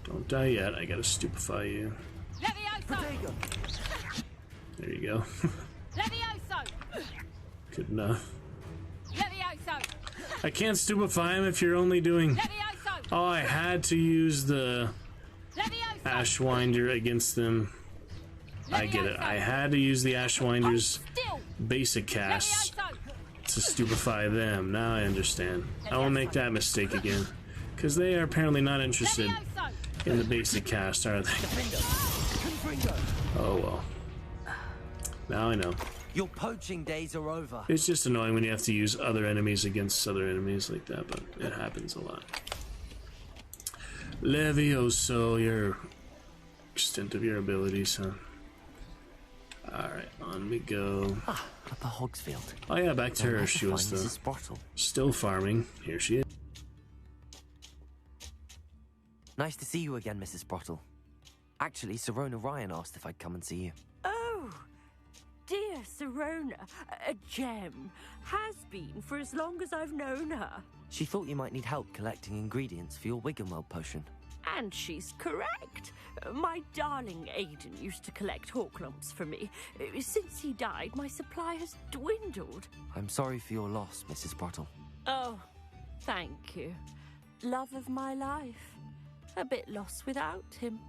Don't die yet, I gotta stupefy you. There you go. Good enough. I can't stupefy him if you're only doing... Oh, I had to use the Ashwinder against them. I get it. I had to use the Ashwinder's basic casts to stupefy them. Now I understand. I won't make that mistake again. Because they are apparently not interested in the basic cast, are they? Oh well. Now I know. Your poaching days are over. It's just annoying when you have to use other enemies against other enemies like that, but it happens a lot. Levioso, your extent of your abilities, huh? Alright, on we go. Ah, Upper Hogsfield. Oh yeah, back to her. She was still farming. Here she is. Nice to see you again, Mrs. Brottle. Actually, Sirona Ryan asked if I'd come and see you. Oh, dear Sirona, a gem. Has been for as long as I've known her. She thought you might need help collecting ingredients for your Wiggenweld potion. And she's correct. My darling Aiden used to collect Hawklumps for me. Since he died, my supply has dwindled. I'm sorry for your loss, Mrs. Brottle. Oh, thank you. Love of my life. A bit lost without him.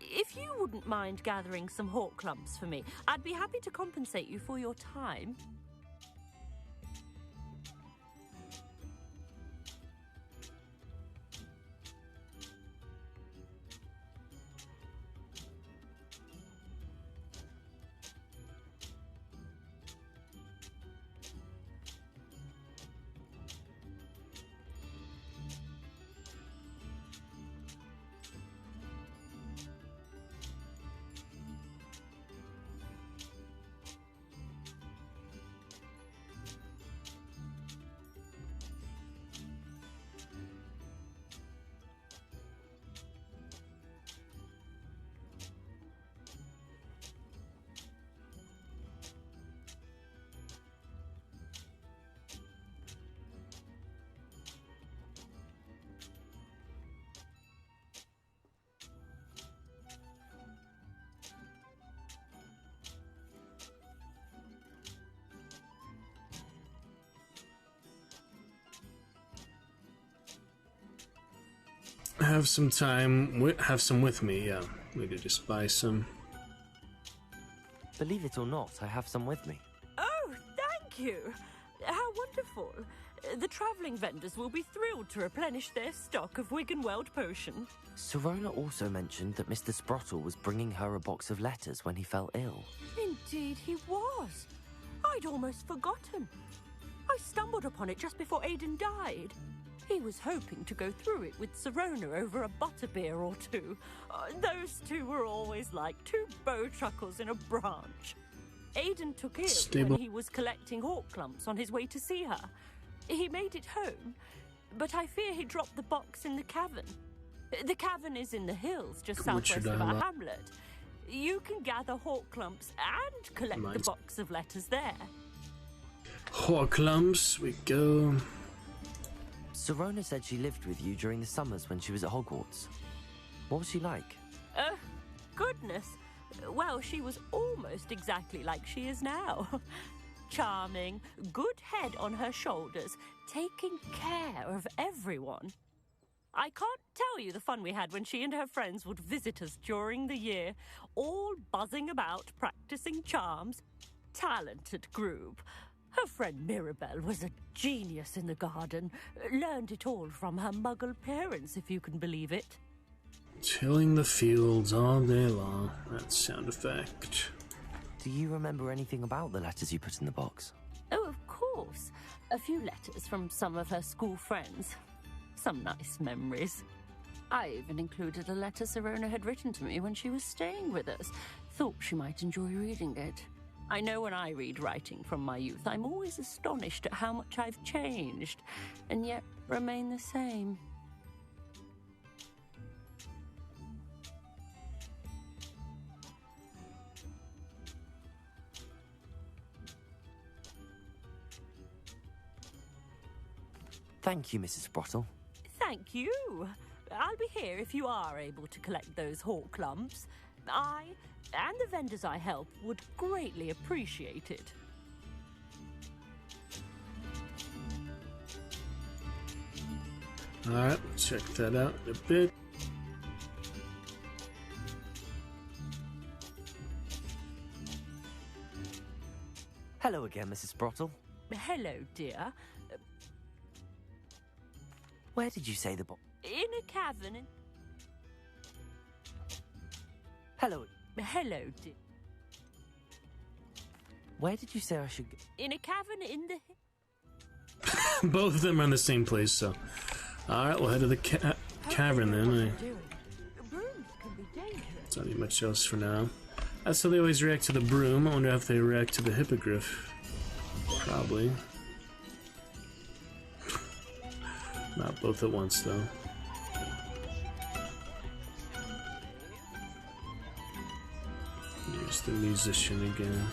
If you wouldn't mind gathering some Hawklumps for me, I'd be happy to compensate you for your time. Have some time, have some with me, yeah. We could just buy some. Believe it or not, I have some with me. Oh, thank you. How wonderful. The travelling vendors will be thrilled to replenish their stock of Wiggenweld potion. Sirona also mentioned that Mr. Sprottle was bringing her a box of letters when he fell ill. Indeed he was. I'd almost forgotten. I stumbled upon it just before Aidan died. He was hoping to go through it with Sirona over a butterbeer or two. Those two were always like two bowtruckles in a branch. Aidan took ill when he was collecting hawk clumps on his way to see her. He made it home, but I fear he dropped the box in the cavern. The cavern is in the hills just southwest of our hamlet. You can gather hawk clumps and collect the box of letters there. Hawk clumps, we go. Sirona said she lived with you during the summers when she was at Hogwarts. What was she like? Goodness. Well, she was almost exactly like she is now. Charming, good head on her shoulders, taking care of everyone. I can't tell you the fun we had when she and her friends would visit us during the year, all buzzing about, practicing charms. Talented group. Her friend Mirabelle was a genius in the garden. Learned it all from her muggle parents, if you can believe it. Tilling the fields all day long. That sound effect. Do you remember anything about the letters you put in the box? Oh, of course. A few letters from some of her school friends. Some nice memories. I even included a letter Sirona had written to me when she was staying with us. Thought she might enjoy reading it. I know when I read writing from my youth, I'm always astonished at how much I've changed, and yet remain the same. Thank you, Mrs. Sprottle. Thank you. I'll be here if you are able to collect those hawk clumps. I and the vendors I help would greatly appreciate it. Alright, check that out in a bit. Hello again, Mrs. Sprottle. Hello, dear. Where did you say the box? In a cavern. Hello. Hello, dear. Where did you say I should go? In a cavern in the... Both of them are in the same place, so... Alright, we'll head to the cavern then. Don't need much else for now. That's how they always react to the broom. I wonder if they react to the hippogriff. Probably. Not both at once, though. Here's the musician again.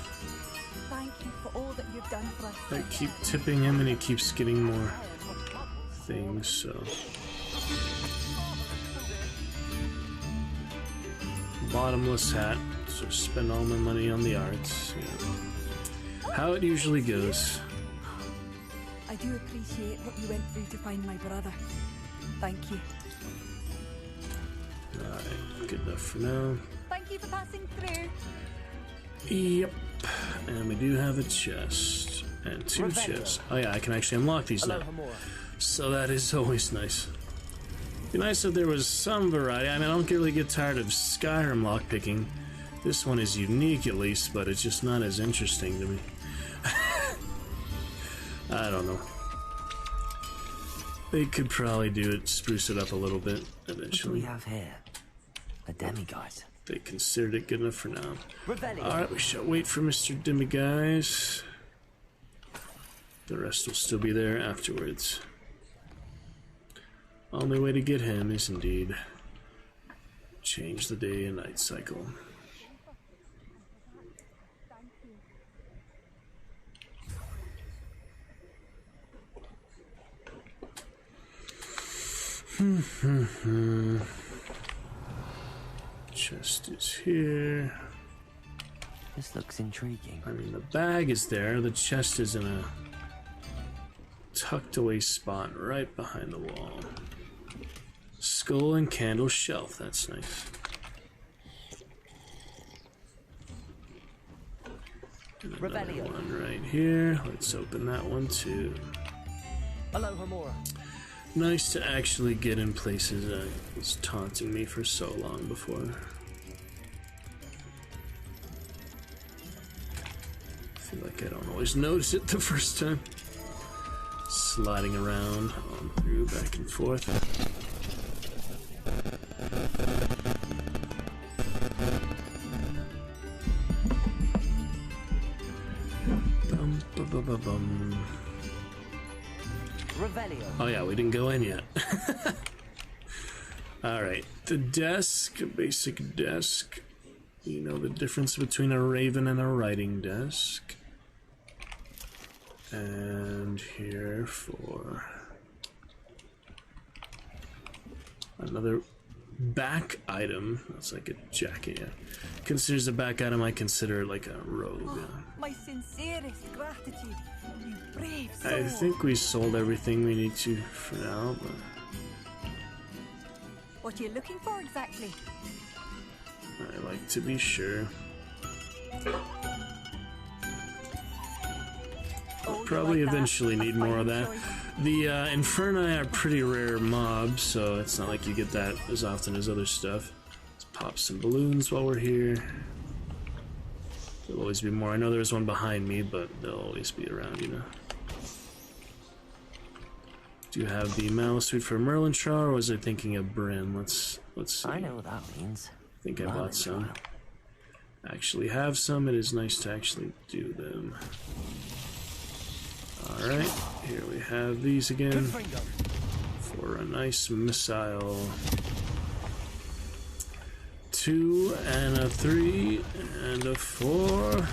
Thank you for all that you've done for us. I keep tipping him and he keeps getting more things, so... Bottomless hat, so spend all my money on the arts. You know. How it usually goes. I do appreciate what you went through to find my brother. Thank you. Alright, good enough for now. Thank you for passing through. Yep. And we do have a chest. And two chests. Oh yeah, I can actually unlock these now. So that is always nice. Be nice if there was some variety. I mean, I don't really get tired of Skyrim lockpicking. This one is unique at least, but it's just not as interesting to me. I don't know. They could probably do it, spruce it up a little bit eventually. What do we have here? A demiguise. They considered it good enough for now. Alright, we shall wait for Mr. Demiguise. The rest will still be there afterwards. Only way to get him is indeed change the day and night cycle. Chest is here. This looks intriguing. I mean, the bag is there. The chest is in a tucked away spot right behind the wall. Skull and candle shelf. That's nice. And another one right here. Let's open that one too. Aloha Mora. Nice to actually get in places that was taunting me for so long before. I feel like I don't always notice it the first time. Sliding around, on through, back and forth. Bum, ba, ba, ba, bum. Revelio. Oh yeah, we didn't go in yet. Alright, the desk, a basic desk. You know the difference between a raven and a writing desk. And here for another back item. That's like a jacket, yeah. Considers a back item, I consider it like a robe. Yeah. My sincerest gratitude, you brave soul. I think we sold everything we need to for now, but What are you looking for exactly? I like to be sure. Probably eventually need more of that. The Inferni are pretty rare mobs, so it's not like you get that as often as other stuff. Let's pop some balloons while we're here. There'll always be more. I know there's one behind me, but they'll always be around, you know. Do you have the Mallow Suite for Merlin Shaw, or was I thinking of Bryn? Let's see. I know what that means. I think I bought some. Actually have some. It is nice to actually do them. Alright, here we have these again for a nice missile. 2 and a 3 and a 4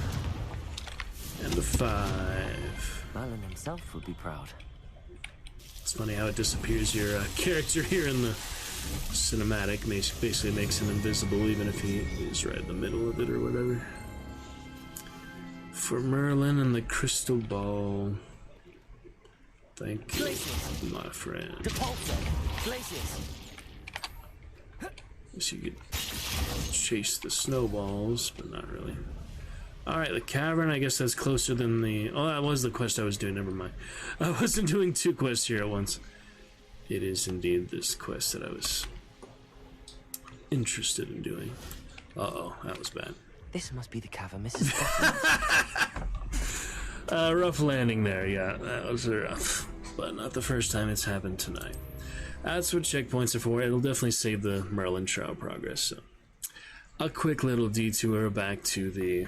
and a 5. Merlin himself would be proud. It's funny how it disappears your character here in the cinematic. Basically makes him invisible even if he is right in the middle of it or whatever. For Merlin and the crystal ball. Thank you, my friend. Guess you could chase the snowballs, but not really. Alright, the cavern, I guess that's closer than the... Oh, that was the quest I was doing, never mind. I wasn't doing 2 quests here at once. It is indeed this quest that I was interested in doing. Uh-oh, that was bad. This must be the cavern, Mrs. Rough landing there, yeah, that was rough. But not the first time it's happened tonight. That's what checkpoints are for. It'll definitely save the Merlin trial progress, so. A quick little detour back to the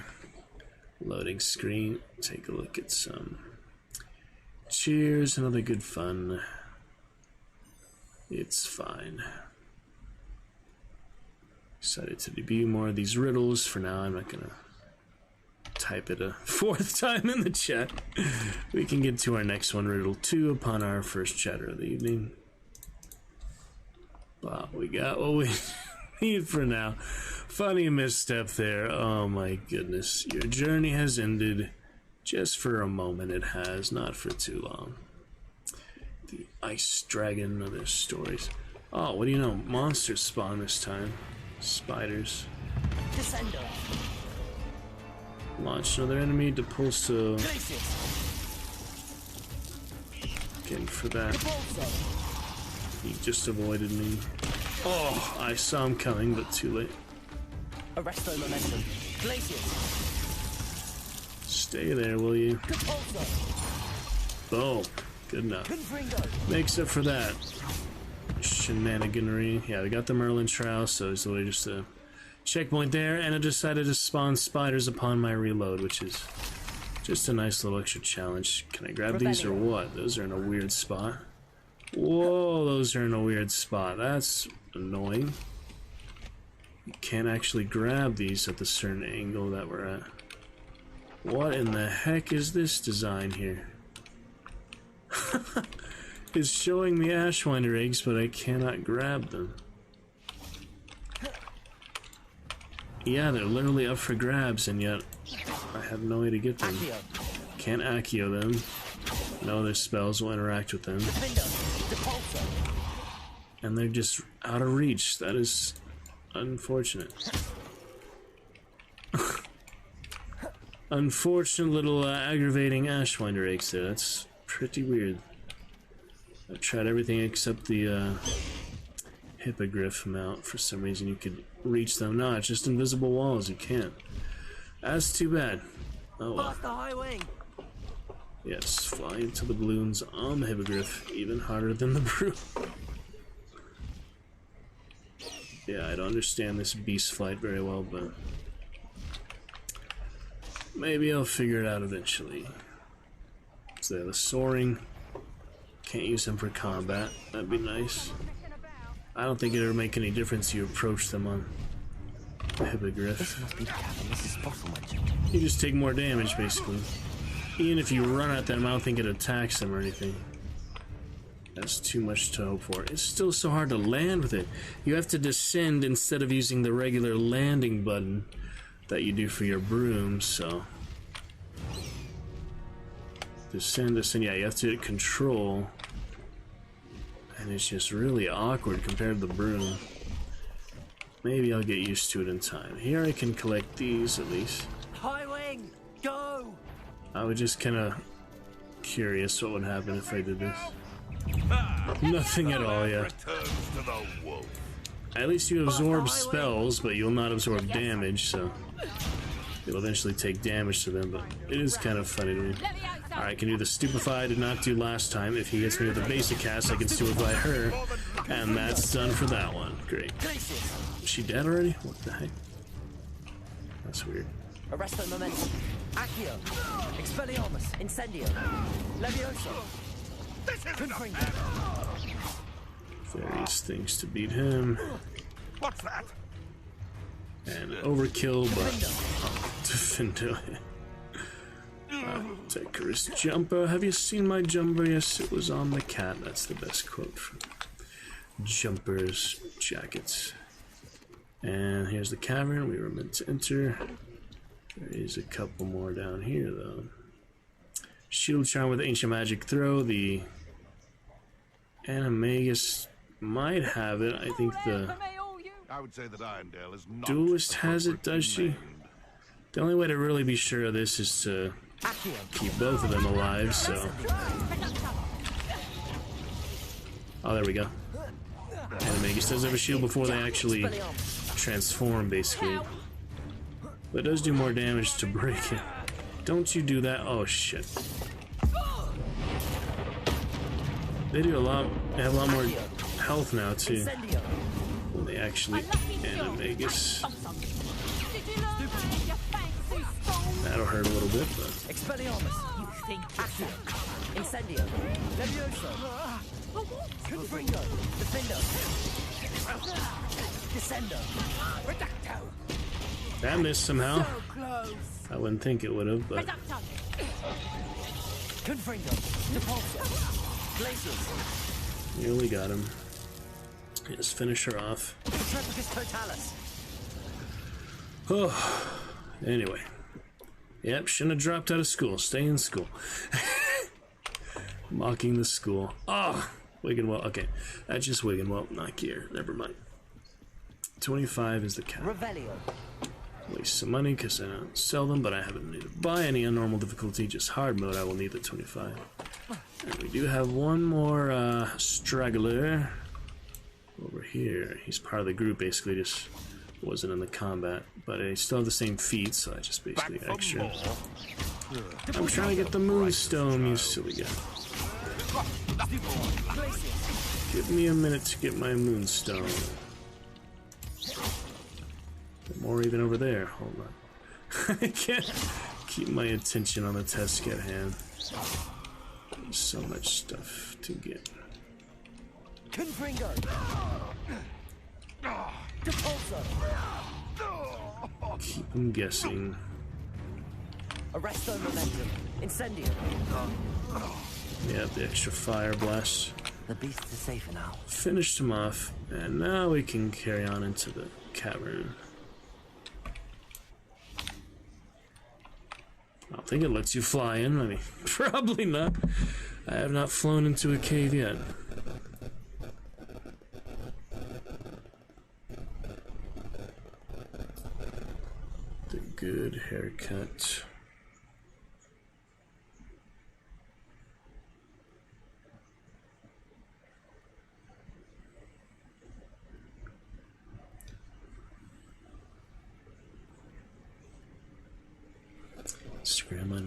loading screen. Take a look at some cheers and other good fun. It's fine. Excited to debut more of these riddles. For now, I'm not gonna type it a 4th time in the chat. We can get to our next one, riddle 2, upon our first chatter of the evening. But we got what we need for now. Funny misstep there. Oh my goodness. Your journey has ended. Just for a moment it has, not for too long. The ice dragon, other stories. Oh, what do you know? Monsters spawn this time. Spiders. Descender. Launch another enemy, Depulso. Again for that. He just avoided me. Oh, I saw him coming, but too late. Arresto momentum. Glaciers. Stay there, will you? Boom. Good enough. Makes up for that shenaniganery. Yeah, we got the Merlin Trial, so it's literally just a checkpoint there, and I decided to spawn spiders upon my reload, which is just a nice little extra challenge. Can I grab these or what? Those are in a weird spot. Whoa, those are in a weird spot. That's annoying. You can't actually grab these at the certain angle that we're at. What in the heck is this design here? It's showing me Ashwinder eggs, but I cannot grab them. Yeah, they're literally up for grabs, and yet I have no way to get them. Can't Accio them. No other spells will interact with them. And they're just out of reach. That is unfortunate. Unfortunate little aggravating Ashwinder eggs there. That's pretty weird. I tried everything except the hippogriff mount. For some reason you could reach them. No, it's just invisible walls. You can't. That's too bad. Oh well. Past the high wing. Yes, fly into the balloons on the hippogriff. Even harder than the broom. Yeah, I don't understand this beast flight very well, but maybe I'll figure it out eventually. So the soaring, can't use them for combat. That'd be nice. I don't think it'd ever make any difference you approach them on the hippogriff. This must be the cabin Mrs. Bottle mentioned. You just take more damage, basically. Even if you run at them, I don't think it attacks them or anything. That's too much to hope for. It's still so hard to land with it. You have to descend instead of using the regular landing button that you do for your broom, so... Descend, descend, yeah, you have to hit control. And it's just really awkward compared to the broom. Maybe I'll get used to it in time. Here I can collect these, at least. High wing, go! I was just kind of curious what would happen if I did this. Nothing at all, yeah. At least you absorb spells, but you'll not absorb damage, so you'll eventually take damage to them, but it is kind of funny to me. Alright, I can do the stupefy I did not do last time. If he hits me with the basic cast, I can stupefy her, and that's done for that one. Great. Is she dead already? What the heck? That's weird. Arresto momentum. Accio. Expelliarmus. Incendio. Levioso. Various things to beat him. What's that? And overkill, but Defendo. Decorous jumper. Have you seen my jumper? Yes, it was on the cat. That's the best quote from Jumper's jackets. And here's the cavern we were meant to enter. There is a couple more down here, though. Shield charm with ancient magic throw. The Animagus might have it. I think the I would say that Irondale is not duelist has it, does she? The only way to really be sure of this is to keep both of them alive, so... Oh, there we go. Animagus does have a shield before they actually transform, basically. But it does do more damage to break it. Don't you do that? Oh, shit. They do a lot... They have a lot more health now, too. When they actually... Animagus. That'll hurt a little bit, but... Expelliarmus. You think Accio. Incendio. Levioso. Confringo. Defendo. Descendo. Reducto. That missed somehow. So close. I wouldn't think it would have, but... Confringo. Depulso. Glacius. Nearly got him. Just finish her off. Trepicus totalis. Oh, anyway. Yep, shouldn't have dropped out of school. Stay in school. Mocking the school. Oh, Wiggenwell. Okay, that's just Wiggenwell, not Gear. Never mind. 25 is the cap. Revelio. Waste some money because I don't sell them, but I haven't needed to buy any on normal difficulty. Just hard mode, I will need the 25. And we do have one more straggler over here. He's part of the group, basically, just wasn't in the combat. But I still have the same feat, so I just basically extra. I'm trying to get the moonstone, you silly guy. Give me a minute to get my moonstone. More even over there. Hold on. I can't keep my attention on the task at hand. There's so much stuff to get. Confringo. Depulso. Keep him guessing. Arresto momentum. Incendio. Yeah, the extra fire blast. The beast is safer now. Finished him off, and now we can carry on into the cavern. I don't think it lets you fly in. I mean, probably not. I have not flown into a cave yet. The good haircut.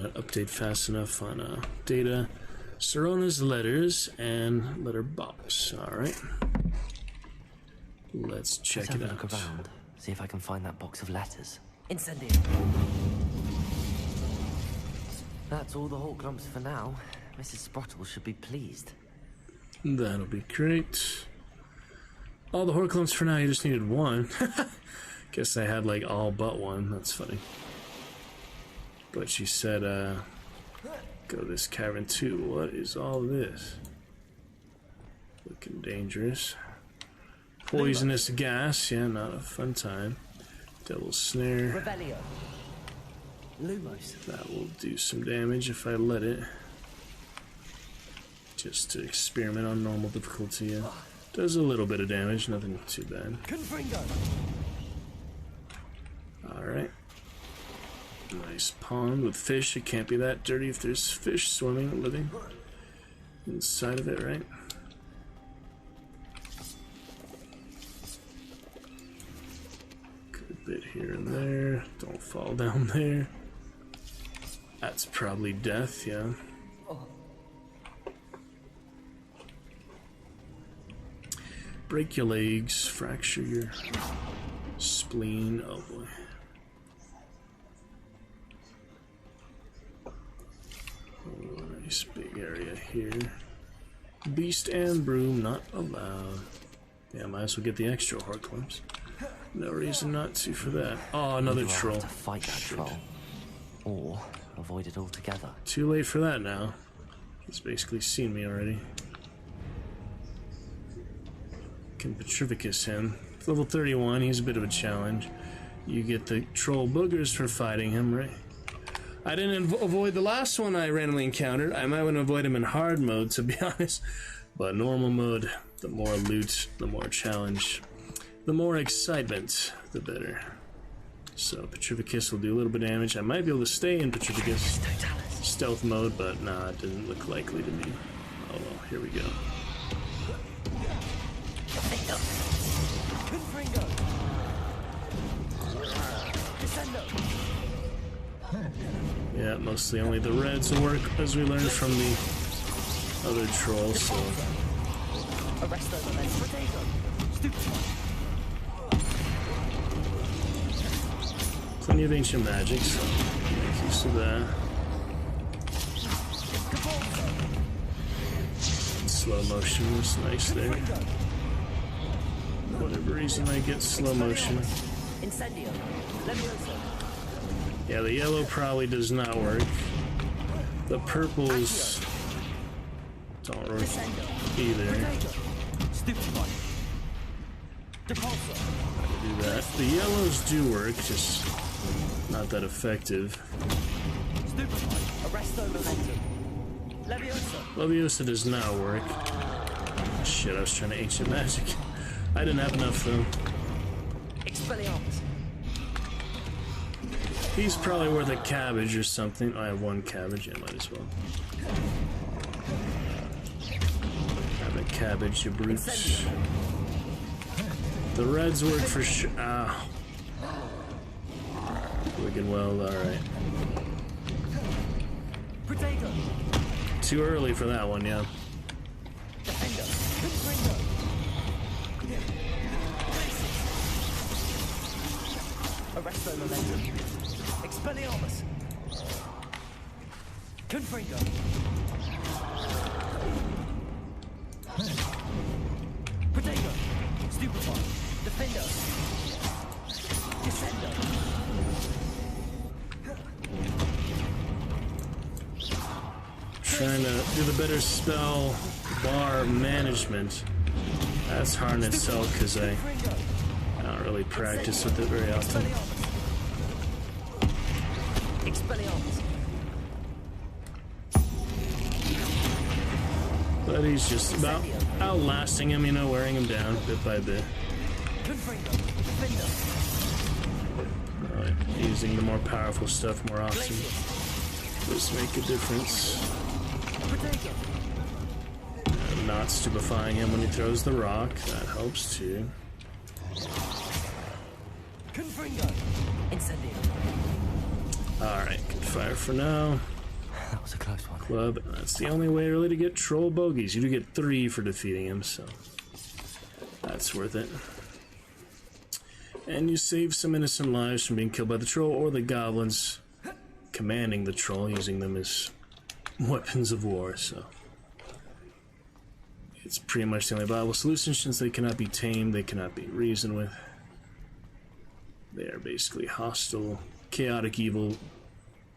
not update fast enough on data. Sirona's letters and letter box. Alright. Let's check it out. Look around, see if I can find that box of letters. Incendio. That's all the Hawk lumps for now. Mrs. Sprottle should be pleased. That'll be great. All the Horclumps for now, you just needed one. Guess I had like all but one, that's funny. But she said, go this cavern too. What is all this? Looking dangerous. Poisonous gas, yeah, not a fun time. Devil's snare. Revelio. Lumos. That will do some damage if I let it. Just to experiment on normal difficulty, yeah. Does a little bit of damage, nothing too bad. Alright. Nice pond with fish. It can't be that dirty if there's fish swimming, living inside of it, right? Good bit here and there. Don't fall down there. That's probably death, yeah. Break your legs, fracture your spleen. Oh boy. Oh, nice big area here. Beast and broom not allowed. Yeah, might as well get the extra Horclumps. No reason not to for that. Oh, another troll. To fight that troll, or avoid it altogether. Too late for that now. He's basically seen me already. Can Petrificus him. Level 31, he's a bit of a challenge. You get the troll boogers for fighting him, right? I didn't avoid the last one I randomly encountered. I might want to avoid him in hard mode, to be honest. But normal mode, the more loot, the more challenge. The more excitement, the better. So Petrificus will do a little bit of damage. I might be able to stay in Petrificus stealth mode, but nah, it didn't look likely to me. Oh well, here we go. Yeah, mostly only the reds will work, as we learned from the other trolls, so... Plenty of ancient magic, so make use of that. Slow motion was nice there. For whatever reason I get slow motion. Yeah, the yellow probably does not work. The purples don't work either. I do that. The yellows do work, just not that effective. Leviosa does not work. Shit, I was trying to ancient magic. I didn't have enough though. He's probably worth a cabbage or something. I have one cabbage, I might as well. Have a cabbage, you brutes. The reds work for sure. Ow. Wicked well, alright. Too early for that one, yeah. Arresto momentum. Expelliarmus. Confringo. Protego. Stupefy. Defendo. Descendo. Trying to do the better spell bar management. That's hard in itself because I don't really practice with it very often. But he's just about outlasting him, you know, wearing him down bit by bit. Using the more powerful stuff more often does make a difference. Not stupefying him when he throws the rock, that helps too. Alright, good fire for now. That was a close one. Club. That's the only way really to get troll bogeys. You do get 3 for defeating him, so that's worth it. And you save some innocent lives from being killed by the troll or the goblins commanding the troll, using them as weapons of war, so it's pretty much the only viable solution since they cannot be tamed, they cannot be reasoned with. They are basically hostile, chaotic, evil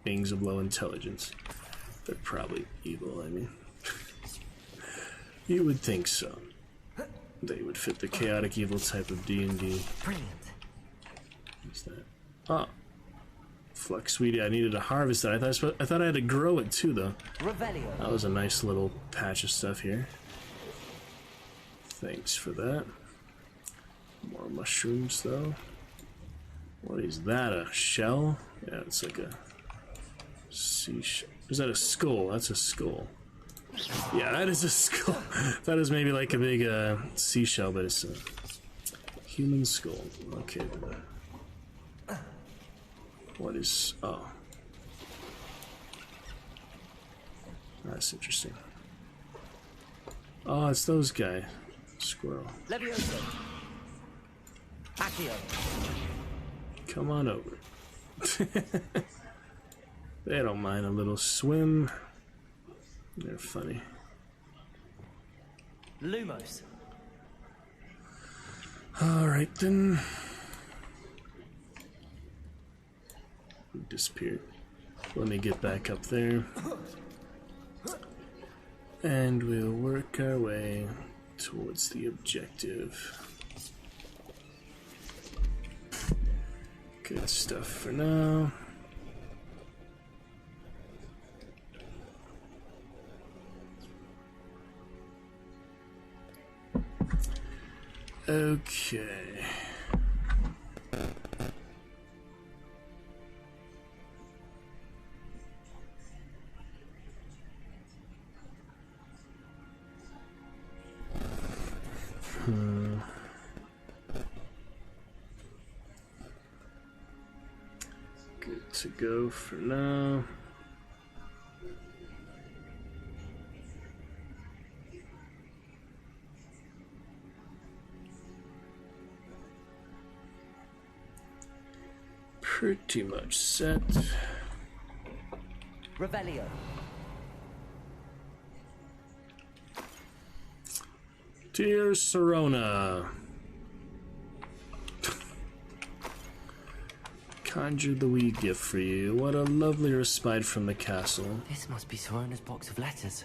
beings of low intelligence. They're probably evil, I mean. You would think so. They would fit the chaotic evil type of D&D. Brilliant. What's that? Ah. Flux, sweetie, I needed to harvest that. I thought I had to grow it too, though. Revelio. That was a nice little patch of stuff here. Thanks for that. More mushrooms, though. What is that? A shell? Yeah, it's like a seashell. Is that a skull? That's a skull. Yeah, that is a skull. That is maybe like a big seashell, but it's a human skull. Okay. What is... oh. That's interesting. Oh, it's those guys. Squirrel. Levioso. Accio. Come on over. They don't mind a little swim. They're funny. Lumos. Alright then. Disappeared. Let me get back up there. And we'll work our way towards the objective. Good stuff for now. Okay. Good to go for now. Pretty much set. Revelio. Dear Serona, conjured the wee gift for you. What a lovely respite from the castle. This must be Serona's box of letters.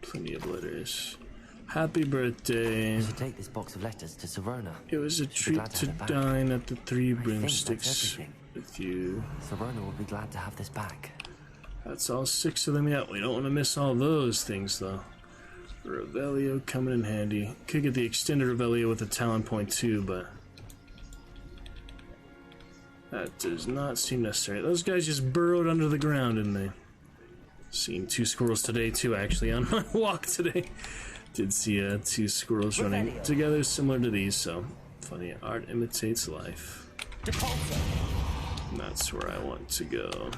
Plenty of letters. Happy birthday. I should take this box of letters to Serona. It was a treat to dine at the Three Broomsticks with you. Serona will be glad to have this back. That's all 6 of them yet. We don't want to miss all those things, though. Revelio coming in handy. Could get the extended Revelio with a talent point too, but that does not seem necessary. Those guys just burrowed under the ground, didn't they? Seen 2 squirrels today too, actually, on my walk today. Did see 2 squirrels running together similar to these, so funny. Art imitates life. And that's where I want to go.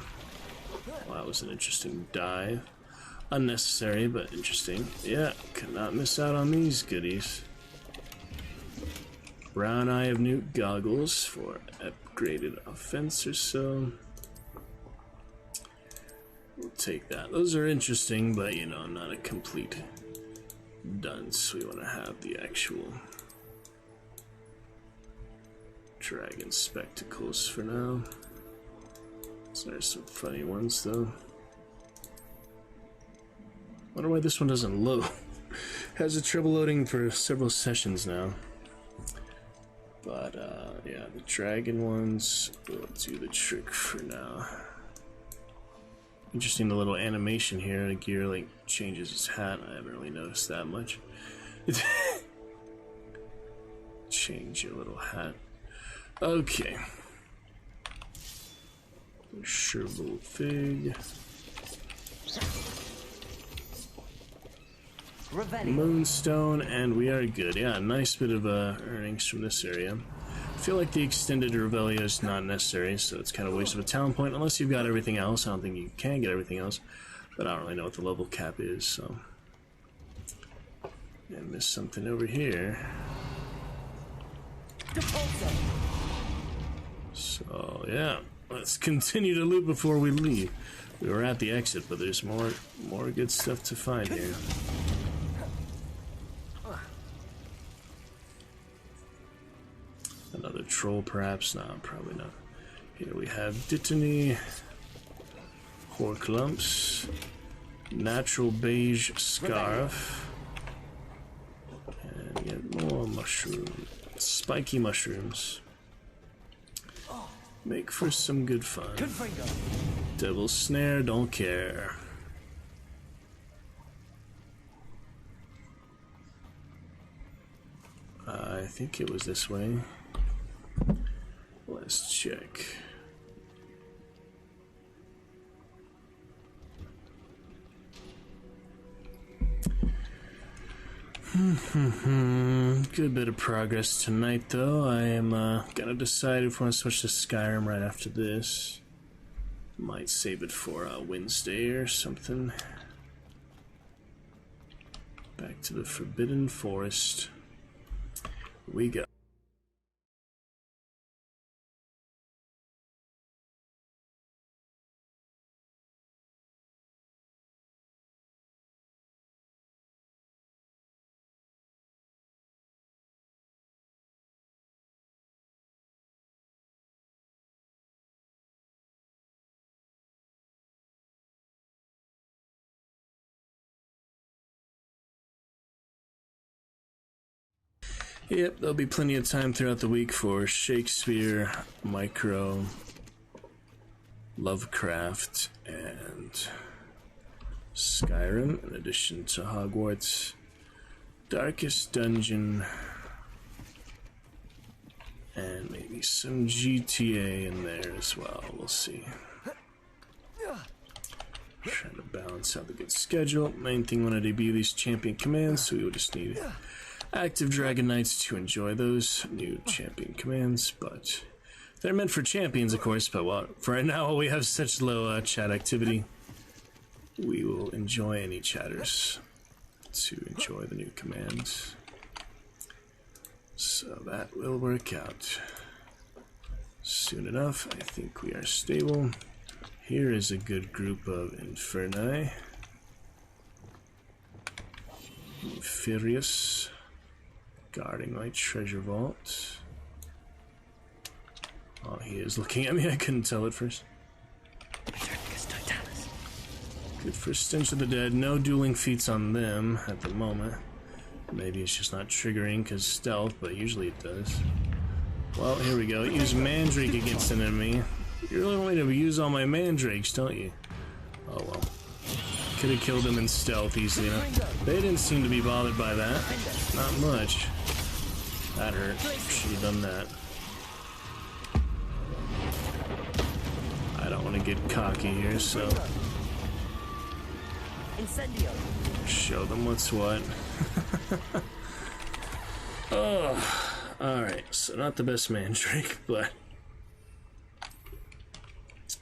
Well, that was an interesting dive. Unnecessary, but interesting. Yeah, could not miss out on these goodies. Brown Eye of Newt goggles for upgraded offense or so. We'll take that. Those are interesting, but you know, not a complete dunce. We want to have the actual dragon spectacles for now. So there's some funny ones though. Wonder why this one doesn't load. Has a trouble loading for several sessions now. But yeah, the dragon ones will do the trick for now. Interesting, the little animation here. The gear like changes his hat. I haven't really noticed that much. Change your little hat. Okay. Shriveled fig. Moonstone, and we are good. Yeah, nice bit of earnings from this area. I feel like the extended Revelia is not necessary, so it's kind of a waste of a talent point, unless you've got everything else. I don't think you can get everything else, but I don't really know what the level cap is, so... I missed something over here. So, yeah, let's continue to loot before we leave. We were at the exit, but there's more good stuff to find here. Another troll, perhaps? No, probably not. Here we have Dittany, Horklumps, Natural Beige Scarf, and yet more mushrooms. Spiky mushrooms. Make for some good fun. Devil's Snare, don't care. I think it was this way. Let's check. Good bit of progress tonight, though. I am gonna decide if I want to switch to Skyrim right after this. Might save it for Wednesday or something. Back to the Forbidden Forest. We go. Yep, there'll be plenty of time throughout the week for Shakespeare, Micro, Lovecraft, and Skyrim, in addition to Hogwarts, Darkest Dungeon, and maybe some GTA in there as well. We'll see. Trying to balance out the good schedule. Main thing when I debut these champion commands, so we will just need active Dragon Knights to enjoy those new champion commands, but they're meant for champions, of course, but well, for right now, we have such low chat activity, we will enjoy any chatters to enjoy the new commands. So that will work out. Soon enough, I think we are stable. Here is a good group of Inferni. Furious. Guarding my treasure vault. Oh, he is looking at me. I couldn't tell at first. Good for Stench of the Dead. No dueling feats on them at the moment. Maybe it's just not triggering because stealth, but usually it does. Well, here we go. Use Mandrake against an enemy. You really want me to use all my Mandrakes, don't you? Oh well. Could have killed him in stealth easily enough. They didn't seem to be bothered by that. Not much. That hurt. Should have done that. I don't want to get cocky here, so... show them what's what. Oh, alright. So not the best Mandrake, but...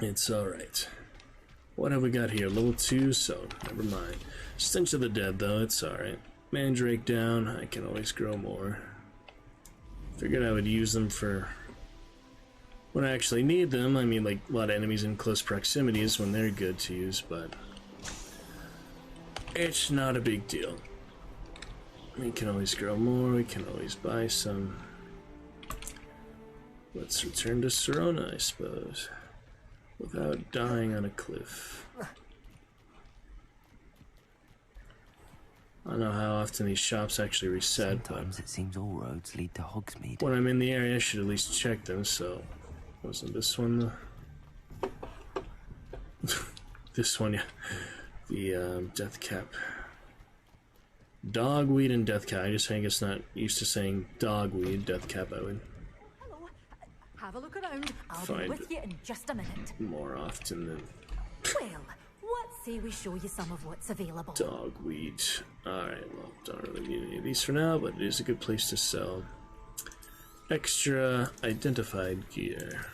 it's alright. What have we got here? Level 2, so never mind. Stench of the Dead, though, it's alright. Mandrake down, I can always grow more. Figured I would use them for when I actually need them. I mean, like, a lot of enemies in close proximity is when they're good to use, but it's not a big deal. We can always grow more, we can always buy some. Let's return to Serona, I suppose. Without dying on a cliff. I don't know how often these shops actually reset. Sometimes it seems all roads lead to Hogsmeade. When I'm in the area, I should at least check them, so... wasn't this one the... this one, yeah. The, Death Cap. Dogweed and Death Cap. I just think it's not used to saying dogweed, Death Cap, I would... Have a look around. I'll find be with you in just a minute. more often than Well, what say we show you some of what's available? dogweed. Alright, well, don't really need any of these for now, but it is a good place to sell. extra identified gear.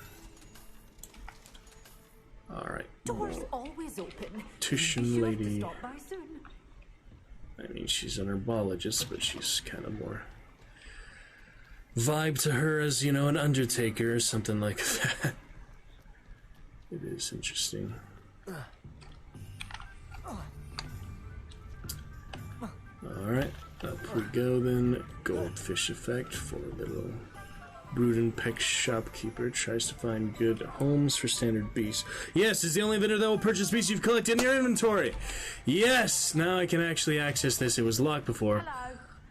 Alright. Doors always open. Tuition lady. Stop by soon. I mean, she's an herbologist, but she's kind of more vibe to her as, you know, an undertaker or something like that. It is interesting. Alright, up we go then. Goldfish effect for little Brudenpeck shopkeeper tries to find good homes for standard beasts. Yes, is the only vendor that will purchase beasts you've collected in your inventory. Yes, now I can actually access this. It was locked before.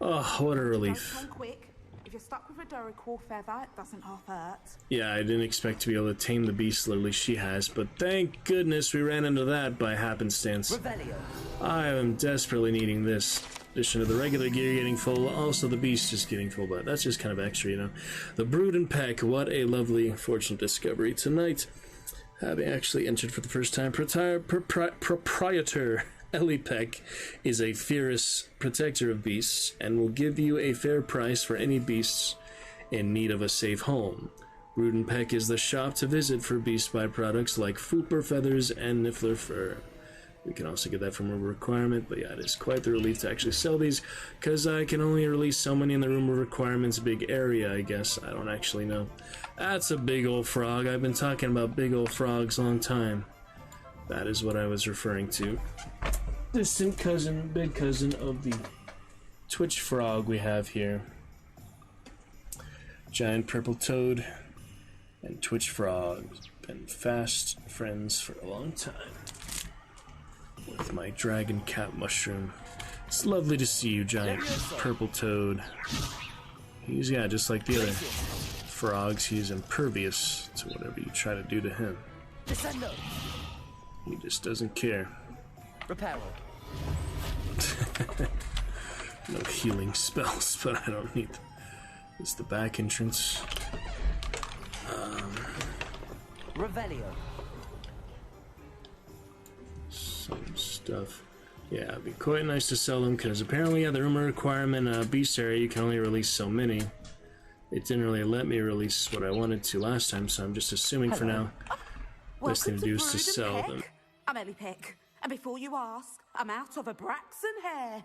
Hello. Oh, what a relief. Don't come quick. If you're stuck with a Dorical feather, it doesn't half hurt. Yeah, I didn't expect to be able to tame the beast literally she has, but thank goodness we ran into that by happenstance. Revelio. I am desperately needing this. In addition to the regular gear getting full, also the beast just getting full, but that's just kind of extra, you know. The Brudenpeck, what a lovely, fortunate discovery tonight. Having actually entered for the first time, proprietor Ellie Peck is a fierce protector of beasts and will give you a fair price for any beasts in need of a safe home. Brudenpeck is the shop to visit for beast byproducts like Fooper feathers and Niffler fur. We can also get that from a requirement, but yeah, it is quite the relief to actually sell these, because I can only release so many in the room of requirements big area, I guess. I don't actually know. That's a big old frog. I've been talking about big old frogs a long time. That is what I was referring to. Distant cousin, big cousin of the Twitch frog we have here. Giant purple toad and Twitch frog. Been fast friends for a long time. With my dragon cat mushroom. It's lovely to see you, giant purple toad. He's, yeah, just like the other frogs, he's impervious to whatever you try to do to him. He just doesn't care. Reparo. No healing spells, but I don't need them. It's the back entrance. Revelio. Some stuff. Yeah, it'd be quite nice to sell them, because apparently, yeah, the rumor requirement beast area, you can only release so many. It didn't really let me release what I wanted to last time, so I'm just assuming for now, best thing to do is to sell them. I'm Ellie Peck, and before you ask, I'm out of a Braxton hair.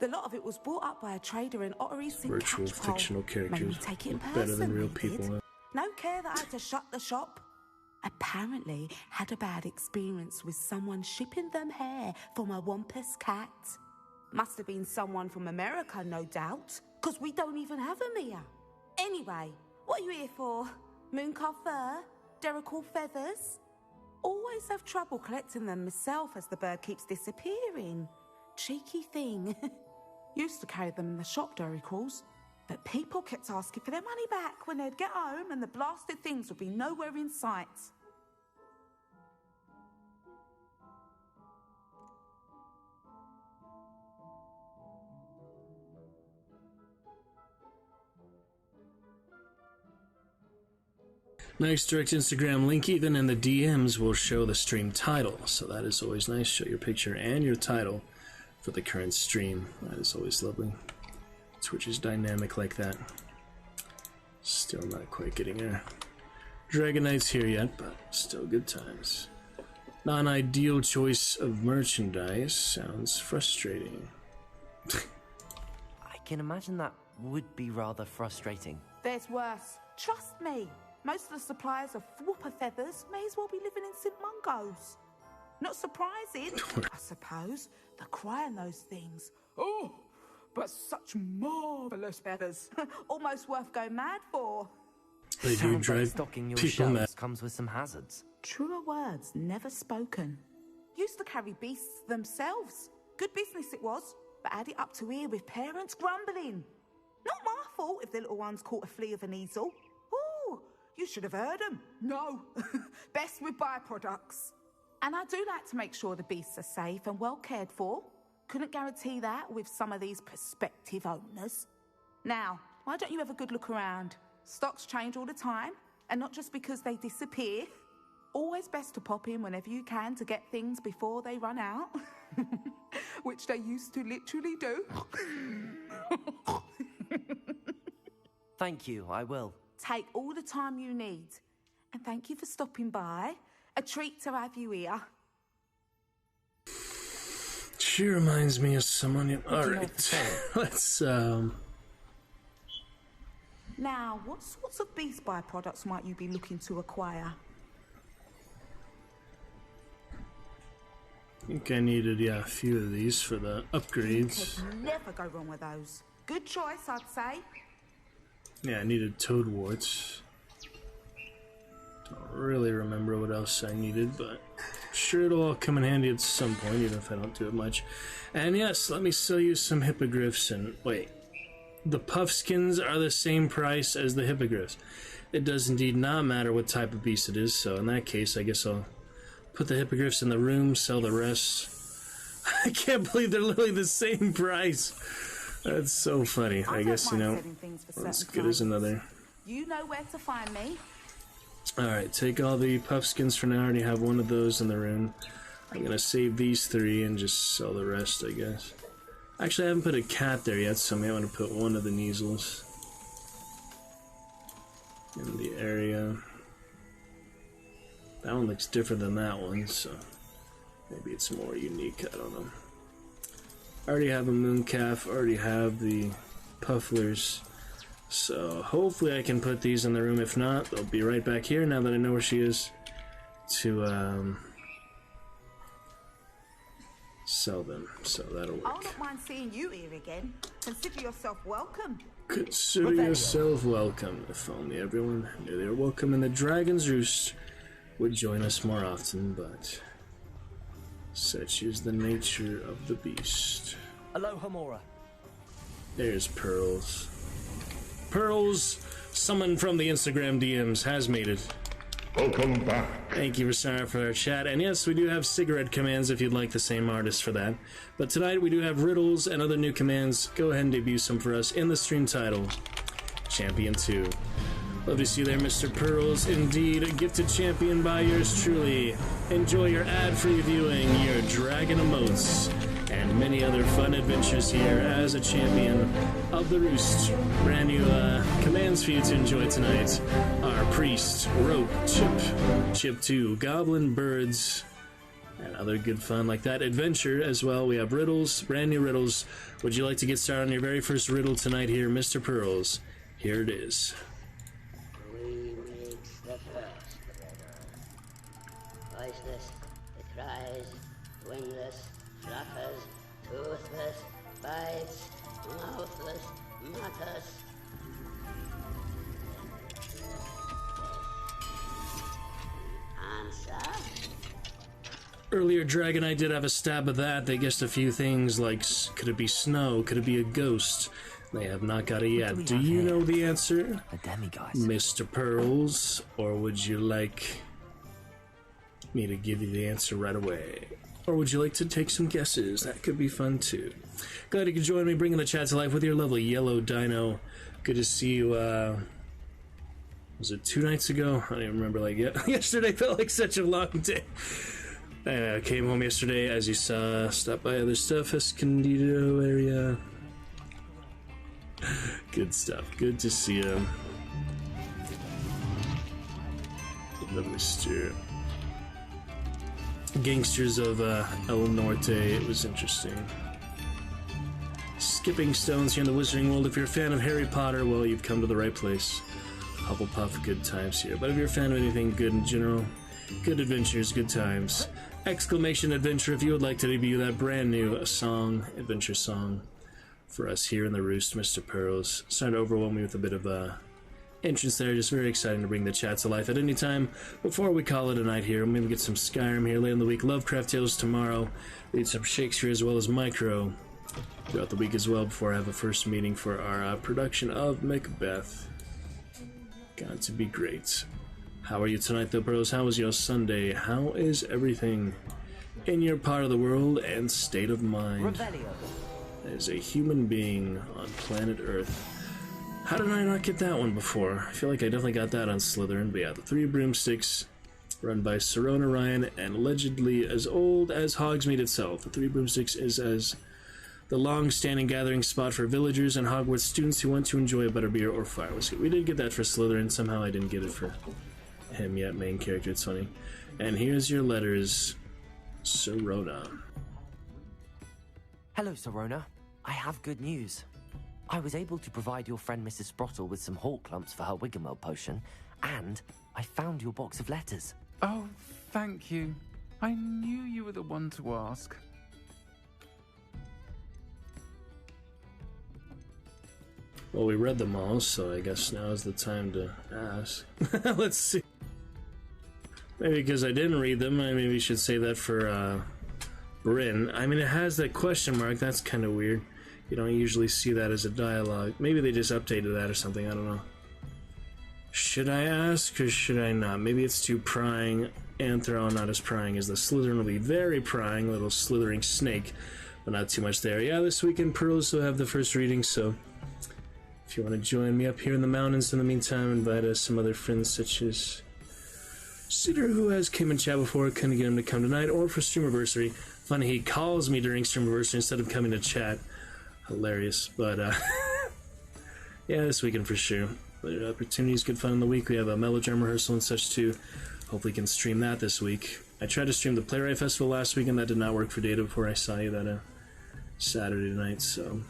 The lot of it was bought up by a trader in Ottery St. Virtual fictional characters, take it in better than person, real they people. did. No care that I had to shut the shop. Apparently had a bad experience with someone shipping them hair for my Wampus cat. Must have been someone from America, no doubt, because we don't even have them here. Anyway, what are you here for? Mooncar fur? Derical feathers? Always have trouble collecting them myself as the bird keeps disappearing. Cheeky thing. Used to carry them in the shop, Dericals, but people kept asking for their money back when they'd get home and the blasted things would be nowhere in sight. Nice direct Instagram link, even in the DMs will show the stream title, so that is always nice. Show your picture and your title for the current stream. That is always lovely. Twitch is dynamic like that. Still not quite getting there. Dragon Knight's here yet, but still good times. Non-ideal choice of merchandise sounds frustrating. I can imagine that would be rather frustrating. There's worse. Trust me. Most of the suppliers of whooper feathers may as well be living in St. Mungo's. Not surprising, I suppose. The cry on those things. Oh, but such marvellous feathers. Almost worth going mad for. They do drive stocking your people mad. shelves comes with some hazards. Truer words never spoken. Used to carry beasts themselves. Good business it was, but had it up to here with parents grumbling. Not my fault if the little ones caught a flea of an easel. Ooh, you should have heard them. No, best with byproducts. And I do like to make sure the beasts are safe and well cared for. Couldn't guarantee that with some of these prospective owners. Now, why don't you have a good look around? Stocks change all the time, and not just because they disappear. Always best to pop in whenever you can to get things before they run out. Which they used to literally do. Thank you, I will. Take all the time you need. And thank you for stopping by. A treat to have you here. She reminds me of someone. Alright, let's, Now, what sorts of beast byproducts might you be looking to acquire? I think I needed, a few of these for the upgrades. You could never go wrong with those. Good choice, I'd say. Yeah, I needed toad warts. Don't really remember what else I needed, but sure it'll all come in handy at some point, even if I don't do it much. And yes, let me sell you some hippogriffs and... wait. The puffskins are the same price as the hippogriffs. It does indeed not matter what type of beast it is, so in that case, I guess I'll put the hippogriffs in the room, sell the rest. I can't believe they're literally the same price. That's so funny. I guess, you know, as good as another. You know where to find me. Alright, take all the puffskins for now. I already have one of those in the room. I'm gonna save these 3 and just sell the rest, I guess. Actually, I haven't put a cat there yet, so I may want to put one of the Neasels in the area. That one looks different than that one, so maybe it's more unique, I don't know. I already have a mooncalf, already have the pufflers, so hopefully I can put these in the room. If not, they'll be right back here now that I know where she is to sell them, so that'll work. I'll not mind seeing you here again. Consider yourself welcome. Consider yourself welcome. If only everyone knew they were welcome, and the Dragon's Roost would join us more often, but such is the nature of the beast. Aloha, Mora. There's Pearls. Pearls, someone from the Instagram DMs has made it. Welcome back. Thank you, Rasara, for our chat. And yes, we do have cigarette commands if you'd like the same artist for that. But tonight we do have riddles and other new commands. Go ahead and debut some for us in the stream title, Champion 2. Love to see you there, Mr. Pearls. Indeed, a gifted champion by yours truly. Enjoy your ad-free viewing, your dragon emotes, and many other fun adventures here as a champion of the Roost. Brand new commands for you to enjoy tonight are Priest, Rope, Chip 2, Goblin, Birds, and other good fun like that. Adventure as well. We have riddles, brand new riddles. Would you like to get started on your very first riddle tonight here, Mr. Pearls? Here it is. We makes the first riddle. Voiceless, it cries, wingless, flutters, toothless, bites, mouthless, mutters. Answer? Earlier, Dragon, I did have a stab of that. They guessed a few things like, could it be snow? Could it be a ghost? They have not got it yet. Do you know the answer, a demiguise, Mr. Pearls? Or would you like me to give you the answer right away? Or would you like to take some guesses? That could be fun too. Glad you could join me, bringing the chat to life with your lovely yellow dino. Good to see you, was it 2 nights ago? I don't even remember, like, yesterday felt like such a long day. I came home yesterday, as you saw, stopped by other stuff, Escondido area. Good stuff, good to see you. The Mr. Gangsters of El Norte, it was interesting. Skipping stones here in the Wizarding World. If you're a fan of Harry Potter, well, you've come to the right place. Hufflepuff, good times here. But if you're a fan of anything good in general, good adventures, good times. Exclamation adventure if you would like to debut that brand new song, adventure song, for us here in the Roost, Mr. Pearls. Starting to overwhelm me with a bit of entrance there. Just very exciting to bring the chat to life at any time. Before we call it a night here, maybe get some Skyrim here later in the week. Lovecraft Tales tomorrow. Read some Shakespeare as well as Micro throughout the week as well before I have a first meeting for our production of Macbeth. Got to be great. How are you tonight though, bros? How was your Sunday? How is everything in your part of the world and state of mind as a human being on planet Earth? How did I not get that one before? I feel like I definitely got that on Slytherin, but yeah, the Three Broomsticks, run by Serona Ryan, and allegedly as old as Hogsmeade itself. The Three Broomsticks is as the long-standing gathering spot for villagers and Hogwarts students who want to enjoy a butterbeer or fire whiskey. We did get that for Slytherin. Somehow I didn't get it for him yet, main character. It's funny. And here's your letters, Sirona. Hello, Sirona. I have good news. I was able to provide your friend Mrs. Sprottle with some Hawk Clumps for her Wiggenweld potion, and I found your box of letters. Oh, thank you. I knew you were the one to ask. Well, we read them all, so I guess now is the time to ask. Let's see. Maybe because I didn't read them, I maybe should say that for Bryn. I mean, it has that question mark. That's kind of weird. You don't usually see that as a dialogue. Maybe they just updated that or something. I don't know. Should I ask or should I not? Maybe it's too prying. Anthro, not as prying as the Slytherin will be very prying, little slithering snake, but not too much there. Yeah, this weekend Pearls will have the first reading, so if you want to join me up here in the mountains in the meantime, invite us some other friends such as Cedar, who has came in chat before, couldn't get him to come tonight, or for Streamiversary. Funny, he calls me during Streamiversary instead of coming to chat. Hilarious, but yeah, this weekend for sure. Other opportunities, good fun in the week. We have a Melodram rehearsal and such too. Hopefully can stream that this week. I tried to stream the Playwright Festival last week and that did not work for data before I saw you that Saturday night, so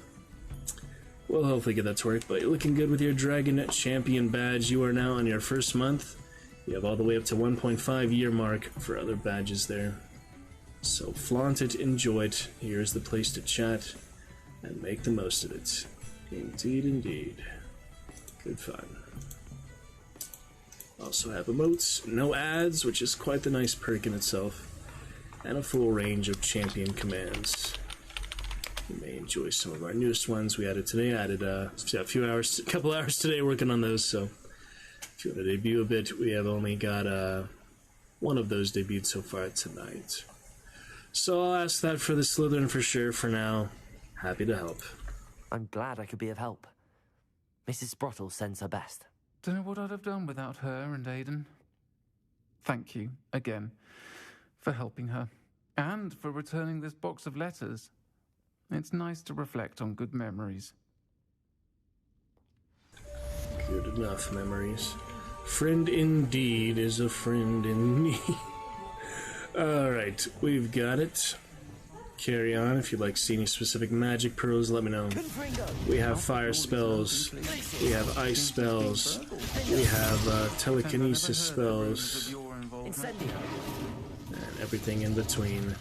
we'll hopefully get that to work. But you're looking good with your Dragon Champion badge. You are now on your first month. You have all the way up to 1.5 year mark for other badges there. So flaunt it, enjoy it. Here's the place to chat and make the most of it. Indeed, indeed. Good fun. Also have emotes, no ads, which is quite the nice perk in itself, and a full range of champion commands. You may enjoy some of our newest ones we added today. I added a couple hours today working on those, so if you want to debut a bit, we have only got one of those debuted so far tonight. So I'll ask that for the Slytherin for sure for now. Happy to help. I'm glad I could be of help. Mrs. Sprottle sends her best. Don't know what I'd have done without her and Aidan. Thank you, again, for helping her, and for returning this box of letters. It's nice to reflect on good memories. Good enough memories. Friend indeed is a friend in need. Alright, we've got it. Carry on. If you'd like to see any specific magic pearls, let me know. We have fire spells, we have ice spells, we have telekinesis spells, and everything in between.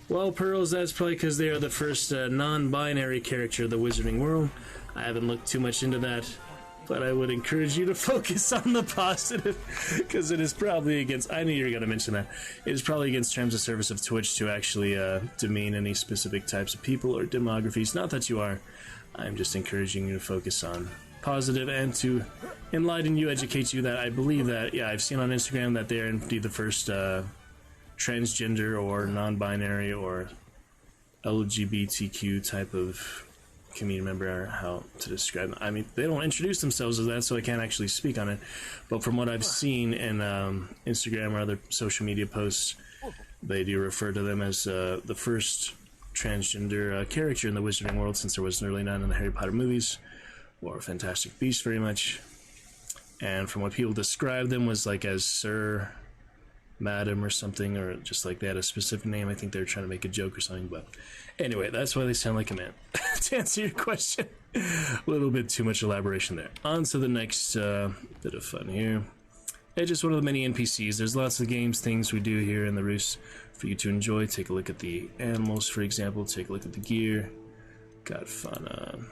Well, pearls, that's probably because they are the first non-binary character of the Wizarding world. I haven't looked too much into that, but I would encourage you to focus on the positive, because it is probably against, I knew you were going to mention that, it is probably against terms of service of Twitch to actually demean any specific types of people or demographies. Not that you are, I'm just encouraging you to focus on positive and to enlighten you, educate you that I believe that, yeah, I've seen on Instagram that they're indeed the first transgender or non-binary or LGBTQ type of community member, or how to describe them. I mean, they don't introduce themselves as that, so I can't actually speak on it. But from what I've seen in Instagram or other social media posts, they do refer to them as the first transgender character in the Wizarding world, since there was nearly none in the Harry Potter movies or Fantastic Beasts very much. And from what people described them was like as Sir, Madam or something, or just like they had a specific name. I think they were trying to make a joke or something, but anyway, that's why they sound like a man. To answer your question, a little bit too much elaboration there. On to the next bit of fun here. It's just one of the many NPCs. There's lots of games, things we do here in the Roost for you to enjoy. Take a look at the animals, for example. Take a look at the gear. Got fun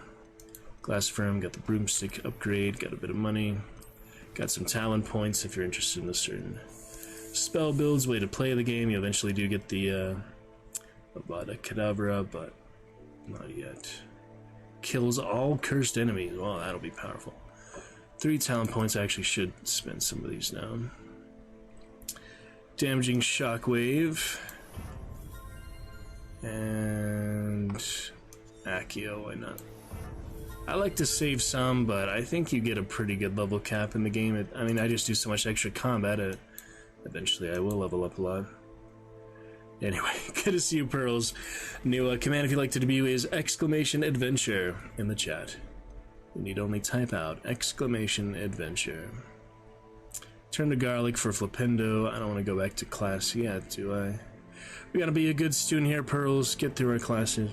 glass firm, got the broomstick upgrade, got a bit of money. Got some talent points if you're interested in a certain spell builds, way to play the game. You eventually do get the Avada Kedavra, but not yet. Kills all cursed enemies. Well, that'll be powerful. 3 talent points. I actually should spend some of these now. Damaging Shockwave. And Accio, why not? I like to save some, but I think you get a pretty good level cap in the game. I mean, I just do so much extra combat. Eventually I will level up a lot. Anyway, good to see you, Pearls. New command, if you'd like to debut, is !adventure in the chat. You need only type out !adventure. Turn to garlic for flipendo. I don't want to go back to class yet, do I? We gotta be a good student here, Pearls. Get through our classes.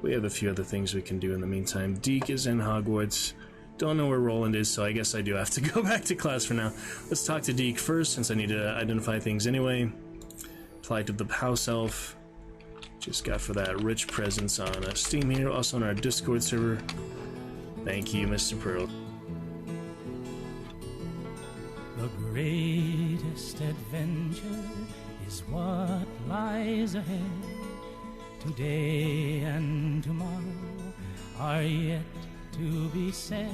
We have a few other things we can do in the meantime. Deke is in Hogwarts. Don't know where Roland is, so I guess I do have to go back to class for now. Let's talk to Deke first, since I need to identify things anyway. Apply to the house elf. Just got for that rich presence on Steam here, also on our Discord server. Thank you, Mr. Pearl. The greatest adventure is what lies ahead. Today and tomorrow are yet to be said.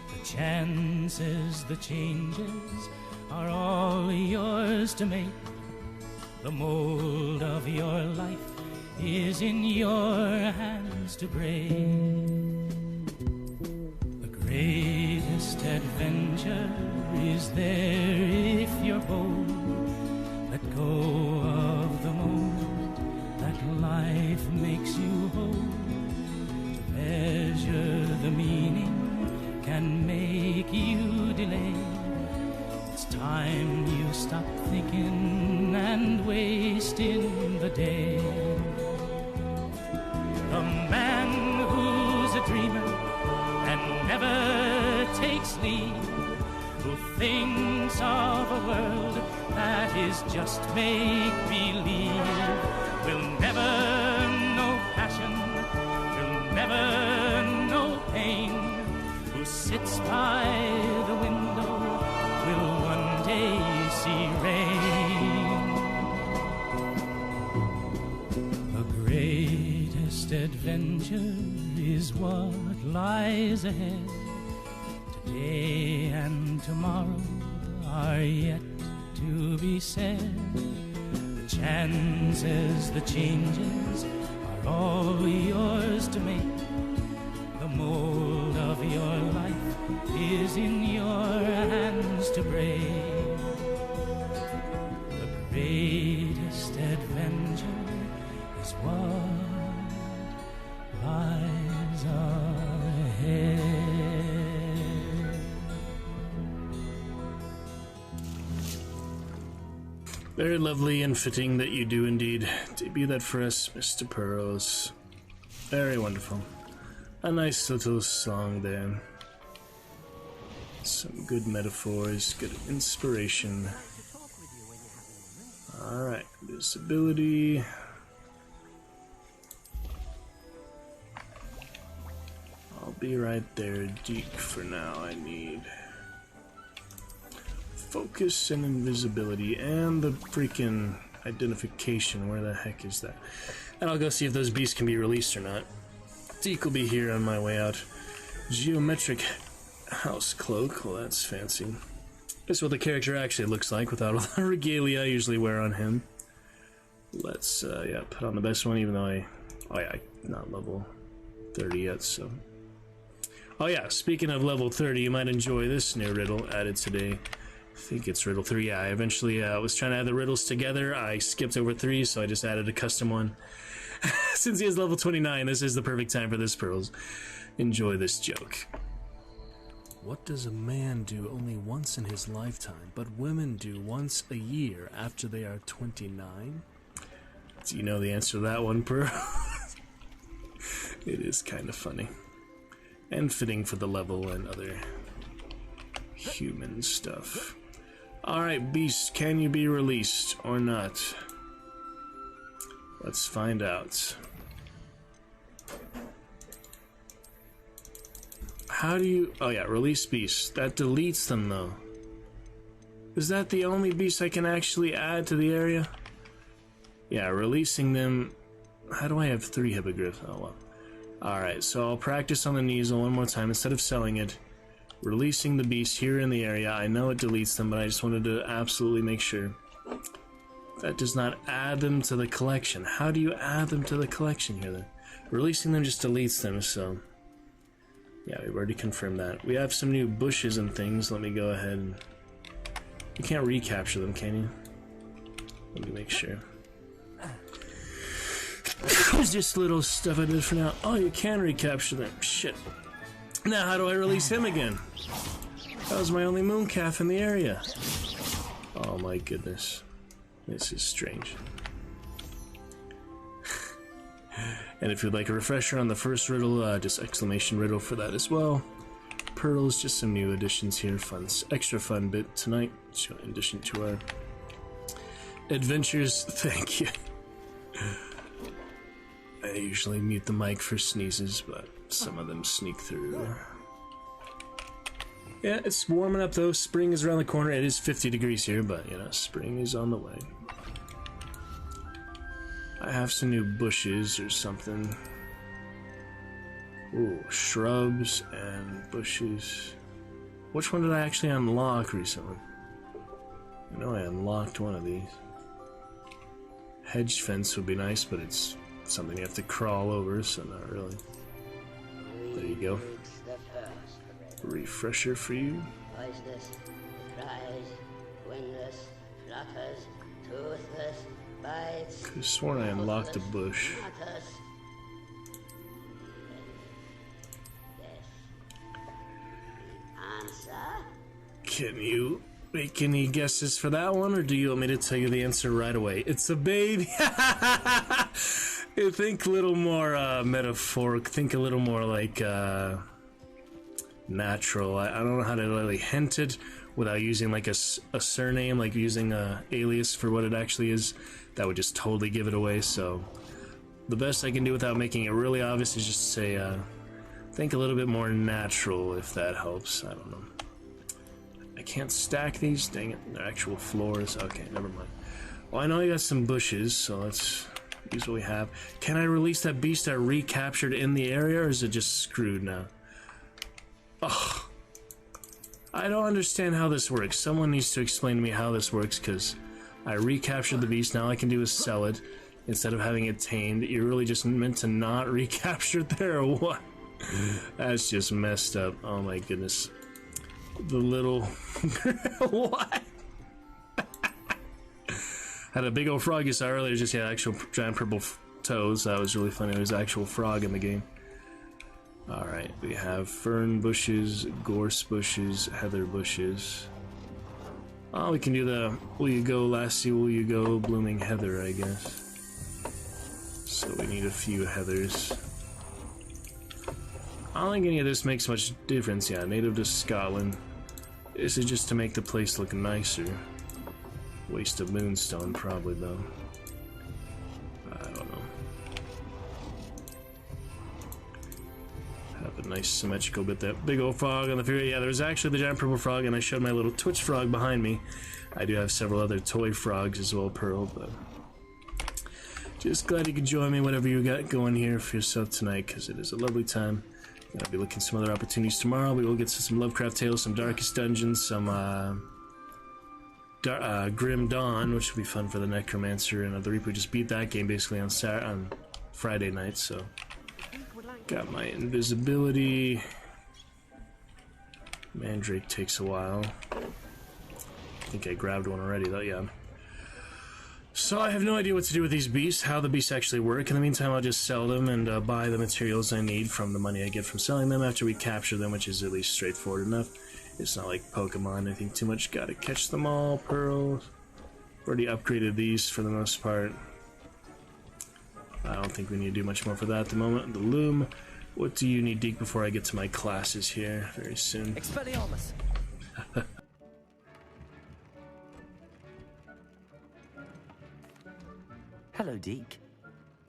The chances, the changes are all yours to make. The mold of your life is in your hands to break. The greatest adventure is there if you're bold. Let go of the moment that life makes you hold. To measure the meaning can make you delay. It's time you stop thinking and wasting the day. The man who's a dreamer and never takes leave, who thinks of a world that is just make-believe, will never know passion, will never know pain. Who sits by the window will one day see rain. The greatest adventure is what lies ahead. Today and tomorrow are yet to be said. The chances, the changes are all yours to make. The mold of your life is in your hands to break. The greatest adventure is what lies ahead. Very lovely and fitting that you do indeed debut that for us, Mr. Pearls. Very wonderful. A nice little song there. Some good metaphors, good inspiration. Alright, visibility. I'll be right there, Deke, for now. I need focus and invisibility and the freaking identification. Where the heck is that? And I'll go see if those beasts can be released or not. Deke will be here on my way out. Geometric house cloak. Well, that's fancy. This is what the character actually looks like without all the regalia I usually wear on him. Let's, yeah, put on the best one, even though I'm not level 30 yet, so. Oh yeah, speaking of level 30, you might enjoy this new riddle added today. I think it's riddle 3. Yeah, I eventually was trying to add the riddles together. I skipped over 3, so I just added a custom one. Since he is level 29, this is the perfect time for this, Pearls. Enjoy this joke. What does a man do only once in his lifetime, but women do once a year after they are 29? Do you know the answer to that one, Pearl? It is kind of funny. And fitting for the level and other human stuff. Alright, Beast, can you be released or not? Let's find out. How do you... Oh yeah, release beasts. That deletes them though. Is that the only beast I can actually add to the area? Yeah, releasing them... How do I have 3 hippogriffs? Oh well. Alright, so I'll practice on the Kneasel one more time instead of selling it. Releasing the beast here in the area. I know it deletes them, but I just wanted to absolutely make sure. That does not add them to the collection. How do you add them to the collection here then? Releasing them just deletes them, so... Yeah, we've already confirmed that. We have some new bushes and things. Let me go ahead and... You can't recapture them, can you? Let me make sure. Who's this little stuff I did for now? Oh, you can recapture them. Shit. Now, how do I release him again? That was my only mooncalf in the area. Oh my goodness. This is strange. And if you'd like a refresher on the first riddle, just exclamation riddle for that as well. Pearls, just some new additions here. Fun, extra fun bit tonight, in addition to our adventures. Thank you. I usually mute the mic for sneezes, but some of them sneak through. Yeah, it's warming up though. Spring is around the corner. It is 50 degrees here, but you know, spring is on the way. I have some new bushes or something. Ooh, shrubs and bushes. Which one did I actually unlock recently? I know I unlocked one of these. Hedge fence would be nice, but it's something you have to crawl over, so not really. There you go. Refresher for you. Voiceless, cries, wingless, flutters, toothless, bites. Could have sworn I unlocked a bush. Answer? Can you make any guesses for that one, or do you want me to tell you the answer right away? It's a baby! Think a little more metaphoric. Think a little more like natural. I don't know how to really hint it without using like a surname, like using a alias for what it actually is. That would just totally give it away. So the best I can do without making it really obvious is just say think a little bit more natural, if that helps. I don't know. I can't stack these. Dang it, they're actual floors. Okay, never mind. Well, I know I got some bushes, so let's use what we have. Can I release that beast I recaptured in the area, or is it just screwed now? Ugh. I don't understand how this works. Someone needs to explain to me how this works, because I recaptured the beast. Now all I can do is sell it instead of having it tamed. You're really just meant to not recapture it there, or what? That's just messed up. Oh my goodness. The little... What? Had a big old frog you saw earlier, just had actual giant purple toes. That was really funny. There was an actual frog in the game. Alright, we have fern bushes, gorse bushes, heather bushes. Oh, we can do the will you go, lassie, will you go, blooming heather, I guess. So we need a few heathers. I don't think any of this makes much difference. Yeah, native to Scotland. This is just to make the place look nicer. Waste of moonstone, probably, though. I don't know. Have a nice symmetrical bit. That big old frog on the field. Yeah, there's actually the giant purple frog, and I showed my little Twitch frog behind me. I do have several other toy frogs as well, Pearl, but... just glad you could join me, whatever you got going here for yourself tonight, because it is a lovely time. I'll be looking at some other opportunities tomorrow. We will get to some Lovecraft Tales, some Darkest Dungeons, some Grim Dawn, which will be fun for the Necromancer, and the Reaper just beat that game basically on Friday night, so... got my invisibility. Mandrake takes a while. I think I grabbed one already, though, yeah. So I have no idea what to do with these beasts, how the beasts actually work. In the meantime, I'll just sell them and buy the materials I need from the money I get from selling them after we capture them, which is at least straightforward enough. It's not like Pokemon, I think too much. Gotta catch them all, pearls. Already upgraded these for the most part. I don't think we need to do much more for that at the moment. The loom. What do you need, Deke, before I get to my classes here very soon? Expelliarmus! Hello, Deke.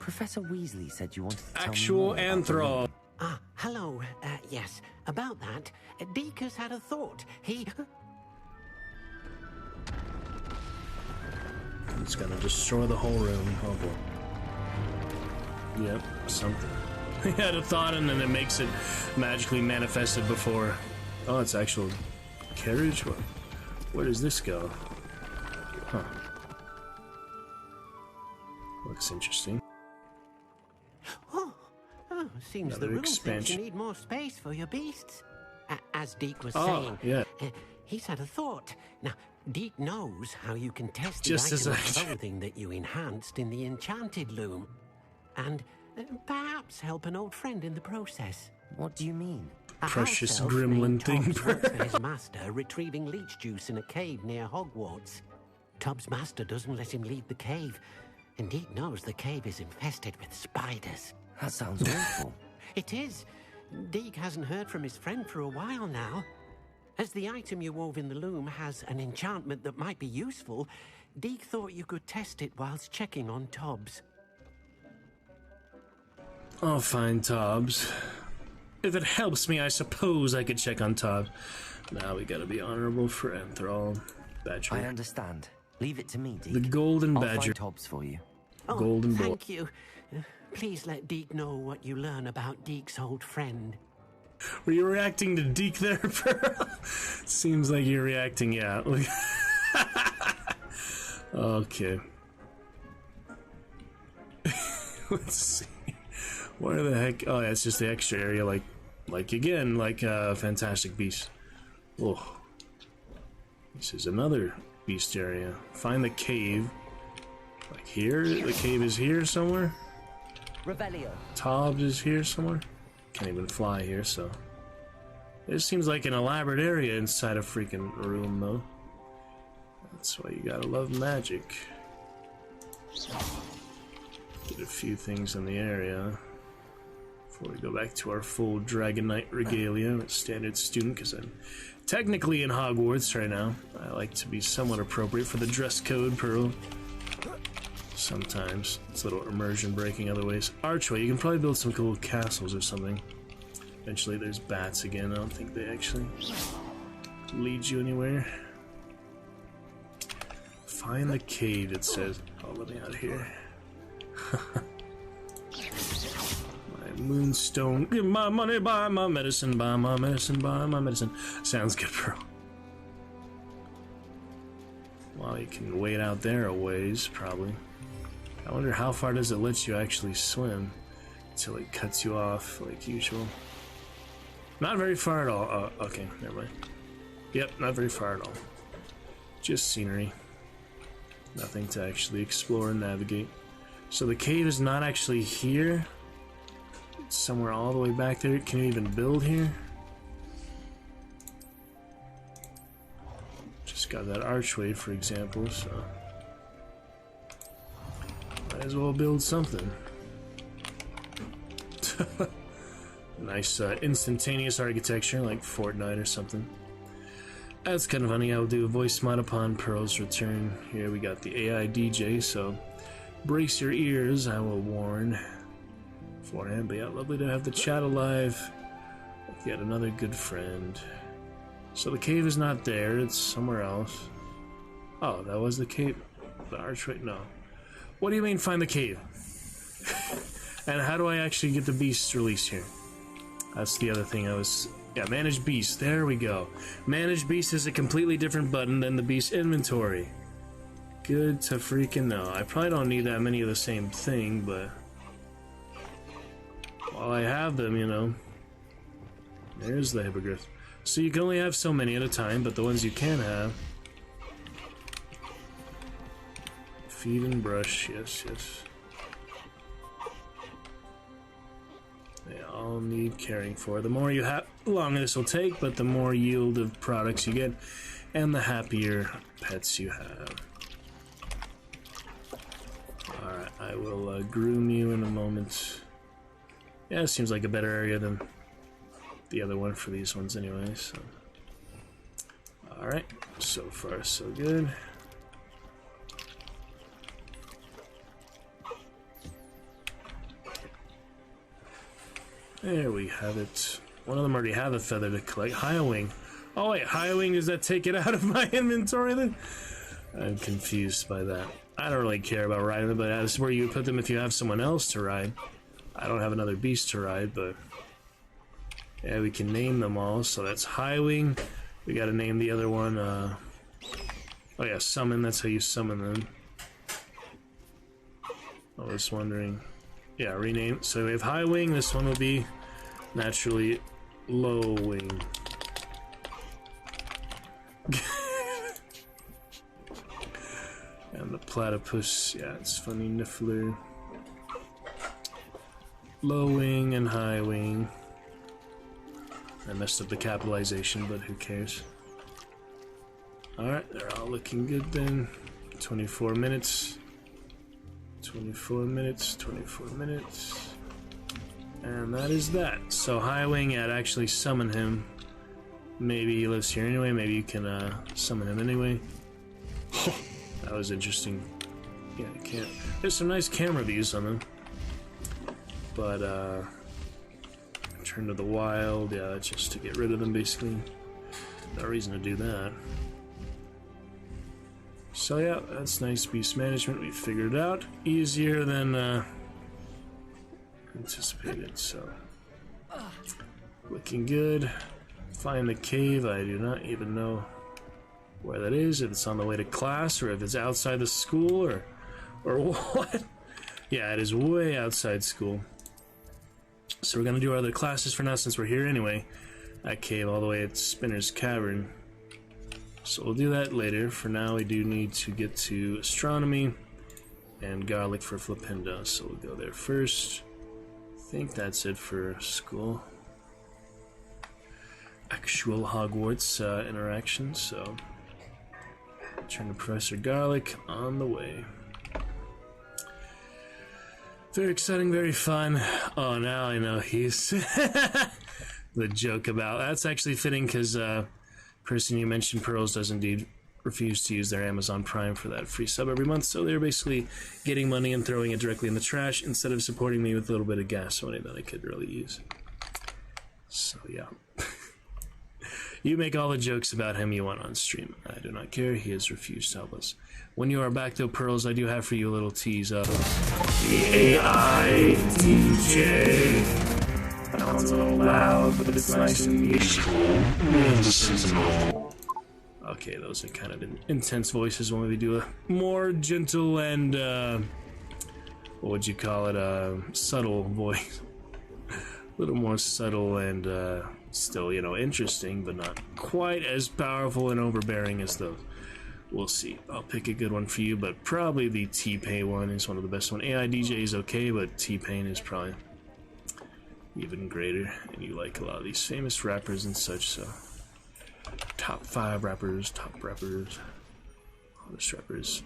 Professor Weasley said you wanted to tell Actual me Anthrol. Ah, hello. Yes, about that. Deke has had a thought. He's gonna destroy the whole room. Oh boy. Yep, something. He had a thought and then it makes it magically manifested before. Oh, it's actual carriage? Where does this go? Huh. Looks interesting. Seems Another the room thinks expansion. you need more space for your beasts. As Deke was Oh, saying, yeah. He's had a thought. Now, Deke knows how you can test Just the as item I of clothing that you enhanced in the enchanted loom. and perhaps help an old friend in the process. What do you mean? A Precious house elf gremlin named thing. Tubbs works for his master retrieving leech juice in a cave near Hogwarts. Tubbs' master doesn't let him leave the cave. Indeed knows the cave is infested with spiders. That sounds awful. It is. Deke hasn't heard from his friend for a while now. As the item you wove in the loom has an enchantment that might be useful, Deke thought you could test it whilst checking on Tubbs. I'll find Tobbs. If it helps me, I suppose I could check on Tobbs. Now we gotta be honorable for Enthrall. Badger. I understand. Leave it to me, Deke. The Golden I'll Badger. find Tobbs for you. Oh, Golden Boy. thank you. Please let Deke know what you learn about Deke's old friend. Were you reacting to Deke there, Pearl? Seems like you're reacting, yeah. Okay. Let's see. Where the heck? Oh, yeah, it's just the extra area, like Fantastic Beasts. Oh, this is another beast area. Find the cave. Like here? The cave is here somewhere? Revelio. Tobbs is here somewhere? Can't even fly here, so... This seems like an elaborate area inside a freaking room, though. That's why you gotta love magic. Did a few things in the area. Before we go back to our full Dragon Knight regalia with standard student, because I'm technically in Hogwarts right now. I like to be somewhat appropriate for the dress code, Pearl. Sometimes. It's a little immersion breaking other ways. Archway, you can probably build some cool castles or something. Eventually there's bats again. I don't think they actually lead you anywhere. Find the cave, it says. Oh, let me out of here. My moonstone. Give my money, buy my medicine, buy my medicine, buy my medicine. Sounds good, bro. Well, you can wait out there a ways, probably. I wonder how far does it let you actually swim until it cuts you off, like usual. Not very far at all. Oh, okay, never mind. Yep, not very far at all. Just scenery. Nothing to actually explore and navigate. So the cave is not actually here. It's somewhere all the way back there. Can you even build here? Just got that archway, for example, so... Might as well build something. Nice instantaneous architecture, like Fortnite or something. That's kind of funny. I'll do a voice mod upon Pearl's return. Here we got the AI DJ, so brace your ears, I will warn. Beforehand, but yeah, lovely to have the chat alive. With yet another good friend. So the cave is not there, it's somewhere else. Oh, that was the cave? The archway? No. What do you mean find the cave? And how do I actually get the beasts released here? That's the other thing I was... Yeah, manage beast. There we go. Manage beast is a completely different button than the beast inventory. Good to freaking know. I probably don't need that many of the same thing, but... While I have them, you know... There's the hippogriff. So you can only have so many at a time, but the ones you can have... Feed and brush, yes, yes. They all need caring for. The more you have, the longer this will take, but the more yield of products you get, and the happier pets you have. Alright, I will groom you in a moment. Yeah, it seems like a better area than the other one for these ones anyway, so... Alright, so far so good. There we have it. One of them already have a feather to collect. Highwing. Oh wait, Highwing, does that take it out of my inventory then? I'm confused by that. I don't really care about riding them, but that's where you put them if you have someone else to ride. I don't have another beast to ride, but... Yeah, we can name them all, so that's Highwing. We gotta name the other one, Oh yeah, Summon, that's how you summon them. I was wondering... Yeah, rename. So we have High Wing. This one will be naturally Low Wing. And the platypus. Yeah, it's funny. Niffler. Low wing and high wing. I messed up the capitalization, but who cares? Alright, they're all looking good then. 24 minutes. 24 minutes, 24 minutes. And that is that. So high wing, I'd actually summon him. Maybe he lives here anyway, maybe you can summon him anyway. That was interesting. Yeah, I can't. There's some nice camera views on them. But turn to the wild, yeah, that's just to get rid of them basically. No reason to do that. So yeah, that's nice beast management. We figured it out easier than anticipated. So looking good. Find the cave. I do not even know where that is. If it's on the way to class or if it's outside the school or what. Yeah, it is way outside school. So we're gonna do our other classes for now since we're here anyway. That cave all the way at Spinner's Cavern. So we'll do that later. For now, we do need to get to astronomy and garlic for Flipendo. So we'll go there first. I think that's it for school. Actual Hogwarts interactions. So turn to Professor Garlic on the way. Very exciting, very fun. Oh, now I know he's the joke about. That's actually fitting because person you mentioned, Pearls, does indeed refuse to use their Amazon Prime for that free sub every month, so they're basically getting money and throwing it directly in the trash instead of supporting me with a little bit of gas money that I could really use. So yeah. You make all the jokes about him you want on stream. I do not care. He has refused to help us. When you are back though, Pearls, I do have for you a little tease of the AI DJ. Sounds a little loud, but it's nice and peaceful and seasonal. Okay, those are kind of intense voices when we do a more gentle and, what would you call it, subtle voice. A little more subtle and, still, you know, interesting, but not quite as powerful and overbearing as those. We'll see. I'll pick a good one for you, but probably the T-Pain one is one of the best ones. AI DJ is okay, but T-Pain is probably even greater, and you like a lot of these famous rappers and such, so top 5 rappers, top rappers, honest rappers.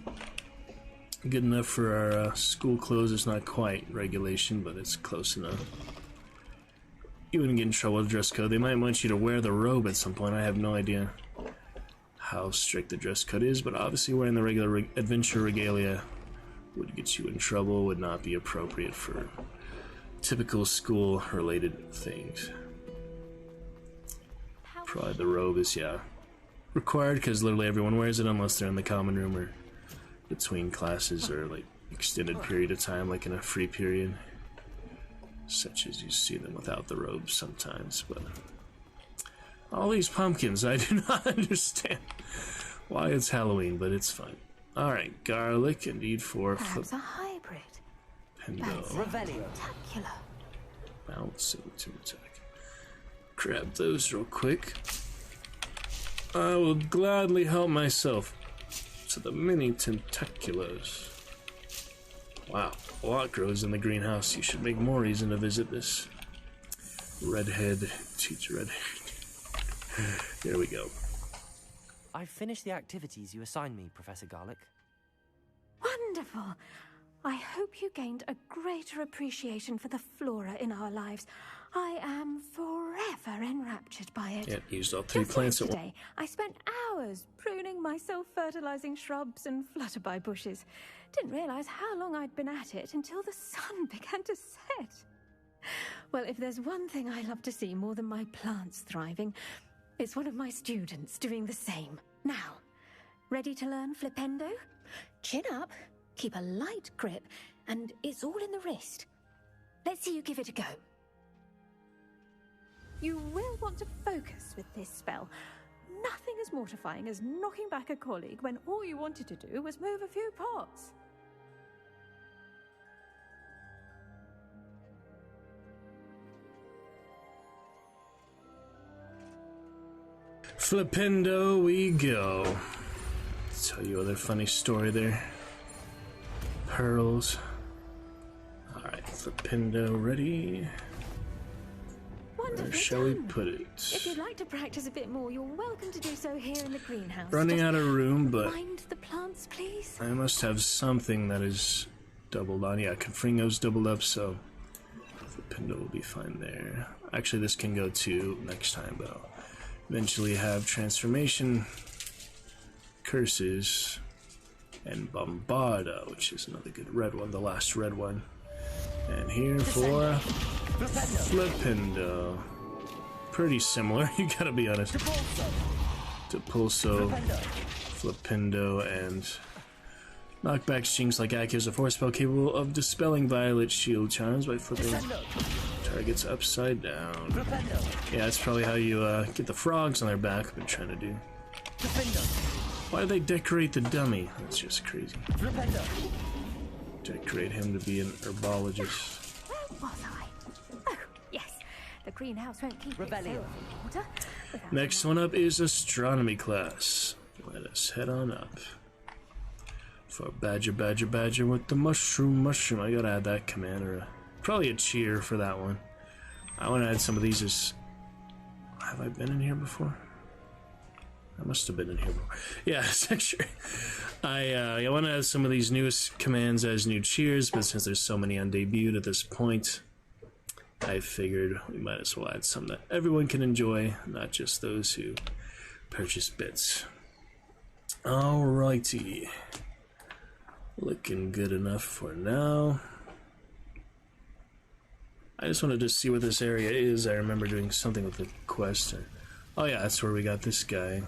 Good enough for our school clothes. It's not quite regulation, but it's close enough. You wouldn't get in trouble with dress code. They might want you to wear the robe at some point. I have no idea how strict the dress code is, but obviously wearing the regular adventure regalia would get you in trouble, would not be appropriate for typical school-related things. Probably the robe is, yeah, required because literally everyone wears it unless they're in the common room or between classes or like extended period of time, like in a free period, such as you see them without the robes sometimes. But all these pumpkins, I do not understand why it's Halloween, but it's fine. All right, garlic indeed for perhaps a hybrid. Revelio. Spectacular. Bounce to attack. Grab those real quick. I will gladly help myself to the mini tentaculars. Wow, a lot grows in the greenhouse. You should make more reason to visit this. Redhead, teacher redhead. Here we go. I've finished the activities you assigned me, Professor Garlic. Wonderful. I hope you gained a greater appreciation for the flora in our lives. I am forever enraptured by it. Yeah, used all 3 plants at once. Yesterday, I spent hours pruning my self-fertilizing shrubs and flutterby bushes. Didn't realize how long I'd been at it until the sun began to set. Well, if there's one thing I love to see more than my plants thriving, it's one of my students doing the same. Now, ready to learn Flipendo? Chin up. Keep a light grip, and it's all in the wrist. Let's see you give it a go. You will want to focus with this spell. Nothing as mortifying as knocking back a colleague when all you wanted to do was move a few pots. Flipendo we go. Tell you other funny story there. Pearls. Alright, Flipindo ready. Where shall we put it? If you'd like to practice a bit more, you're welcome to do so here in the greenhouse. Running Just out of room, but mind the plants, please. I must have something that is doubled on. Yeah, Confringo's doubled up, so Flipindo will be fine there. Actually, this can go too next time, but I'll eventually have Transformation, Curses, and Bombarda, which is another good red one, the last red one. And here for Flipindo. Pretty similar, you gotta be honest. Depulso, Flipindo, and knockback strings like Aki is a force spell capable of dispelling Violet Shield charms by flipping targets upside down. Yeah, that's probably how you get the frogs on their back. I've been trying to do. Why do they decorate the dummy? That's just crazy. Decorate him to be an herbologist. Where was I? Oh, yes. The greenhouse won't keep itself in order. Next one up is Astronomy class. Let us head on up. For Badger with the mushroom. I gotta add that command, or probably a cheer for that one. I want to add some of these as... Have I been in here before? I must have been in here before. Yeah, sure. I want to add some of these newest commands as new cheers, but since there's so many on debut at this point, I figured we might as well add some that everyone can enjoy, not just those who purchase bits. Alrighty. Looking good enough for now. I just wanted to see what this area is. I remember doing something with the quest. Oh yeah, that's where we got this guy.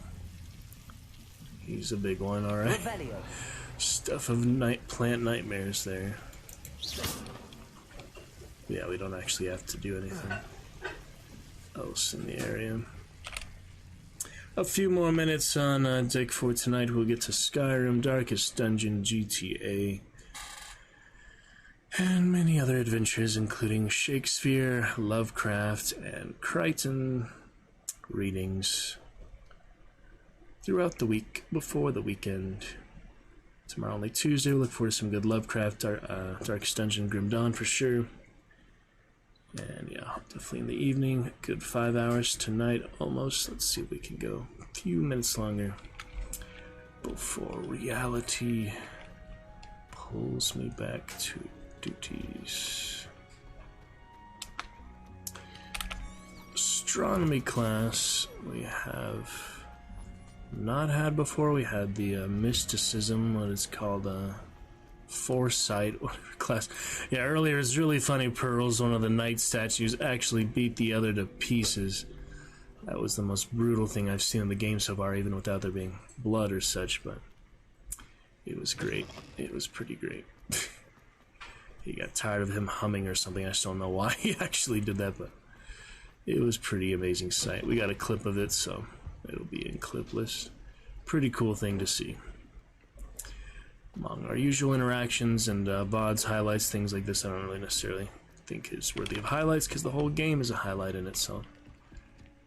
He's a big one, alright. Stuff of plant nightmares there. Yeah, we don't actually have to do anything else in the area. A few more minutes on deck for tonight. We'll get to Skyrim, Darkest Dungeon, GTA, and many other adventures, including Shakespeare, Lovecraft, and Crichton readings throughout the week before the weekend. Tomorrow, only Tuesday, we'll look forward to some good Lovecraft, Darkest Dungeon, Grim Dawn for sure. And yeah, definitely in the evening. Good 5 hours tonight, almost. Let's see if we can go a few minutes longer before reality pulls me back to duties. Astronomy class we have not had before. We had the mysticism, what is called foresight class. Yeah, earlier it's really funny. Pearls, one of the knight statues, actually beat the other to pieces. That was the most brutal thing I've seen in the game so far, even without there being blood or such, but it was great. It was pretty great. He got tired of him humming or something. I just don't know why he actually did that, but it was pretty amazing sight. We got a clip of it, so it'll be in clip list. Pretty cool thing to see. Among our usual interactions and VODs, highlights, things like this, I don't really necessarily think is worthy of highlights because the whole game is a highlight in itself.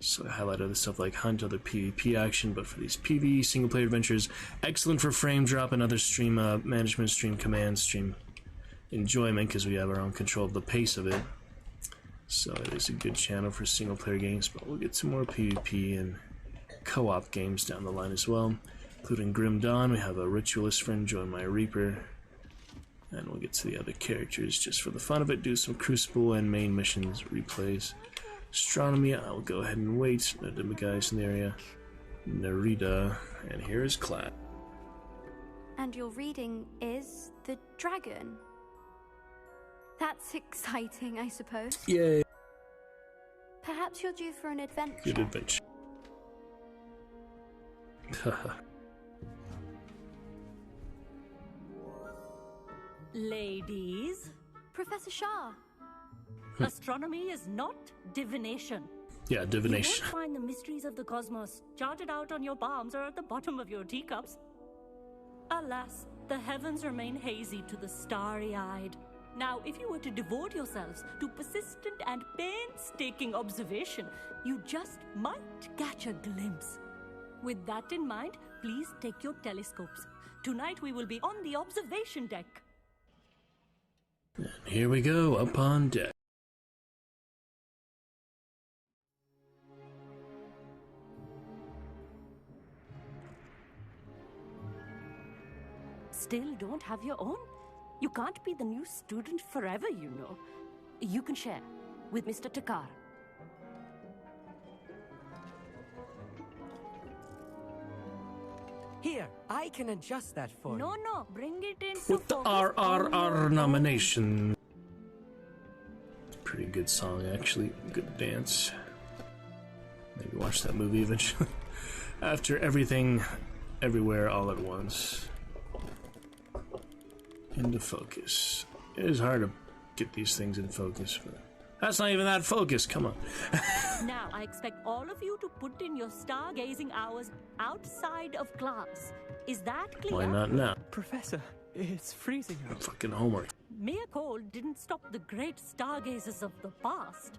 So I highlight other stuff like Hunt, other PvP action, but for these PvE single-player adventures, excellent for frame drop and other stream management, stream command, stream enjoyment because we have our own control of the pace of it. So it is a good channel for single-player games, but we'll get to more PvP and co-op games down the line as well. Including Grim Dawn, we have a Ritualist friend join my Reaper, and we'll get to the other characters just for the fun of it, do some Crucible and main missions replays. Astronomy, I'll go ahead and wait. The guys in the area, Nerida, and here is Clad. And your reading is the dragon. That's exciting, I suppose. Yay! Perhaps you're due for an adventure. Good adventure. Ladies, Professor Shah. astronomy is not divination. Yeah, divination. You won't find the mysteries of the cosmos charted out on your palms or at the bottom of your teacups. Alas, the heavens remain hazy to the starry-eyed. Now, if you were to devote yourselves to persistent and painstaking observation, you just might catch a glimpse. With that in mind, please take your telescopes. Tonight we will be on the observation deck. And here we go, up on deck. Still don't have your own? You can't be the new student forever, you know. You can share with Mr. Takar. Here, I can adjust that for you. No, bring it in. With the RRR nomination. Pretty good song, actually. Good dance. Maybe watch that movie eventually. After Everything, Everywhere, All at Once. Into focus. It is hard to get these things in focus, but that's not even that focused. Come on. Now, I expect all of you to put in your stargazing hours outside of class. Is that clear? Why not now? Professor, it's freezing out. Fucking homework. Mere cold didn't stop the great stargazers of the past.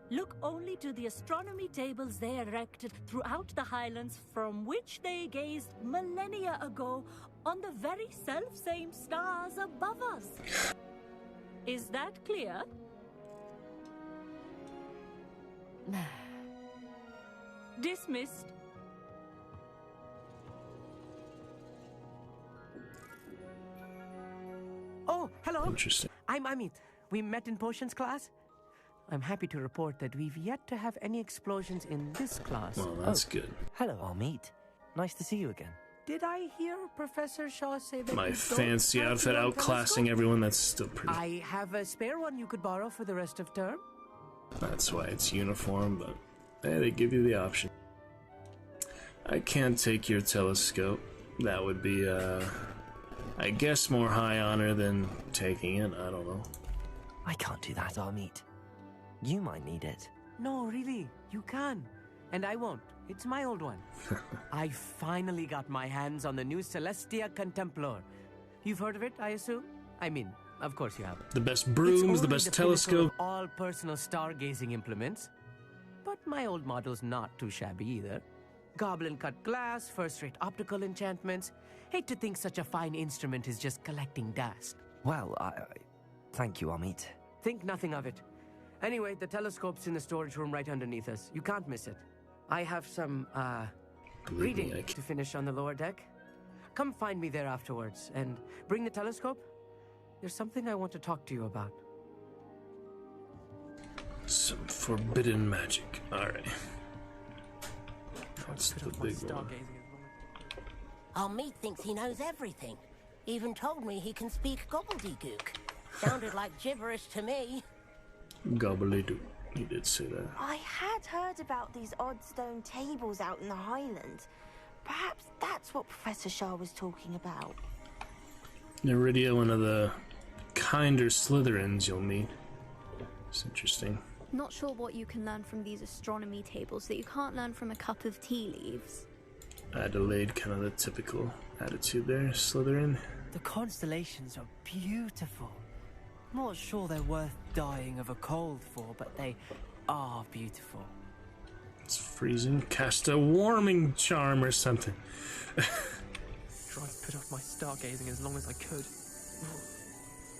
Look only to the astronomy tables they erected throughout the Highlands, from which they gazed millennia ago on the very self-same stars above us. Is that clear? Dismissed. Oh, hello. Interesting. I'm Amit. We met in potions class. I'm happy to report that we've yet to have any explosions in this class. Well, that's good. Hello, Amit. Nice to see you again. Did I hear Professor Shaw say that My you don't fancy have outfit your own outclassing everyone, that's still pretty... I have a spare one you could borrow for the rest of term. That's why it's uniform, but hey, they give you the option. I can't take your telescope. That would be, I guess more high honor than taking it. I don't know. I can't do that, Amit. You might need it. No, really, you can. And I won't. It's my old one. I finally got my hands on the new Celestia Contemplar. You've heard of it, I assume? I mean, of course you have. The best brooms, the best telescope. All personal stargazing implements. But my old model's not too shabby either. Goblin cut glass, first-rate optical enchantments. Hate to think such a fine instrument is just collecting dust. Well, thank you, Amit. Think nothing of it. Anyway, the telescope's in the storage room right underneath us. You can't miss it. I have some, reading to finish on the lower deck. Come find me there afterwards, and bring the telescope. There's something I want to talk to you about. Some forbidden magic. Alright. That's the big one. Amit thinks he knows everything. Even told me he can speak gobbledygook. Sounded like gibberish to me. Gobbledygook. He did say that. I had heard about these odd stone tables out in the Highlands. Perhaps that's what Professor Shah was talking about. Neridia, one of the kinder Slytherins you'll meet. It's interesting. Not sure what you can learn from these astronomy tables that you can't learn from a cup of tea leaves. Adelaide, kind of the typical attitude there, Slytherin. The constellations are beautiful. Not sure they're worth dying of a cold for, but they are beautiful. It's freezing. Cast a warming charm or something. Try to put off my stargazing as long as I could.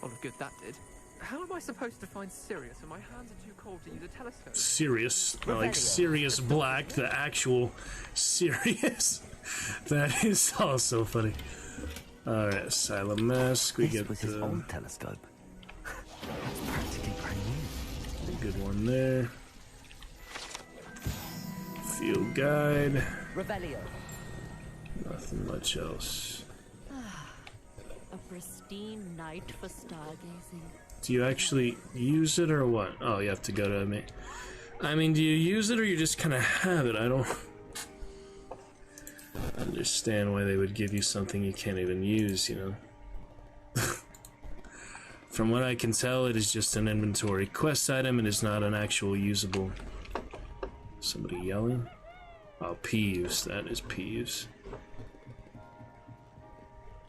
Oh, look good that did. How am I supposed to find Sirius when my hands are too cold to use a telescope? Sirius, like Sirius Black, the actual Sirius. That is also funny. Alright, Asylum Mask. We get his own telescope. That's practically brand new. A good one there. Field Guide. Revelio. Nothing much else. A pristine night for stargazing. Do you actually use it or what? Oh, you have to go to me. I mean, do you use it or you just kind of have it? I don't understand why they would give you something you can't even use, you know? From what I can tell, it is just an inventory quest item. It is not an actual usable... Somebody yelling? Oh, Peeves. That is Peeves.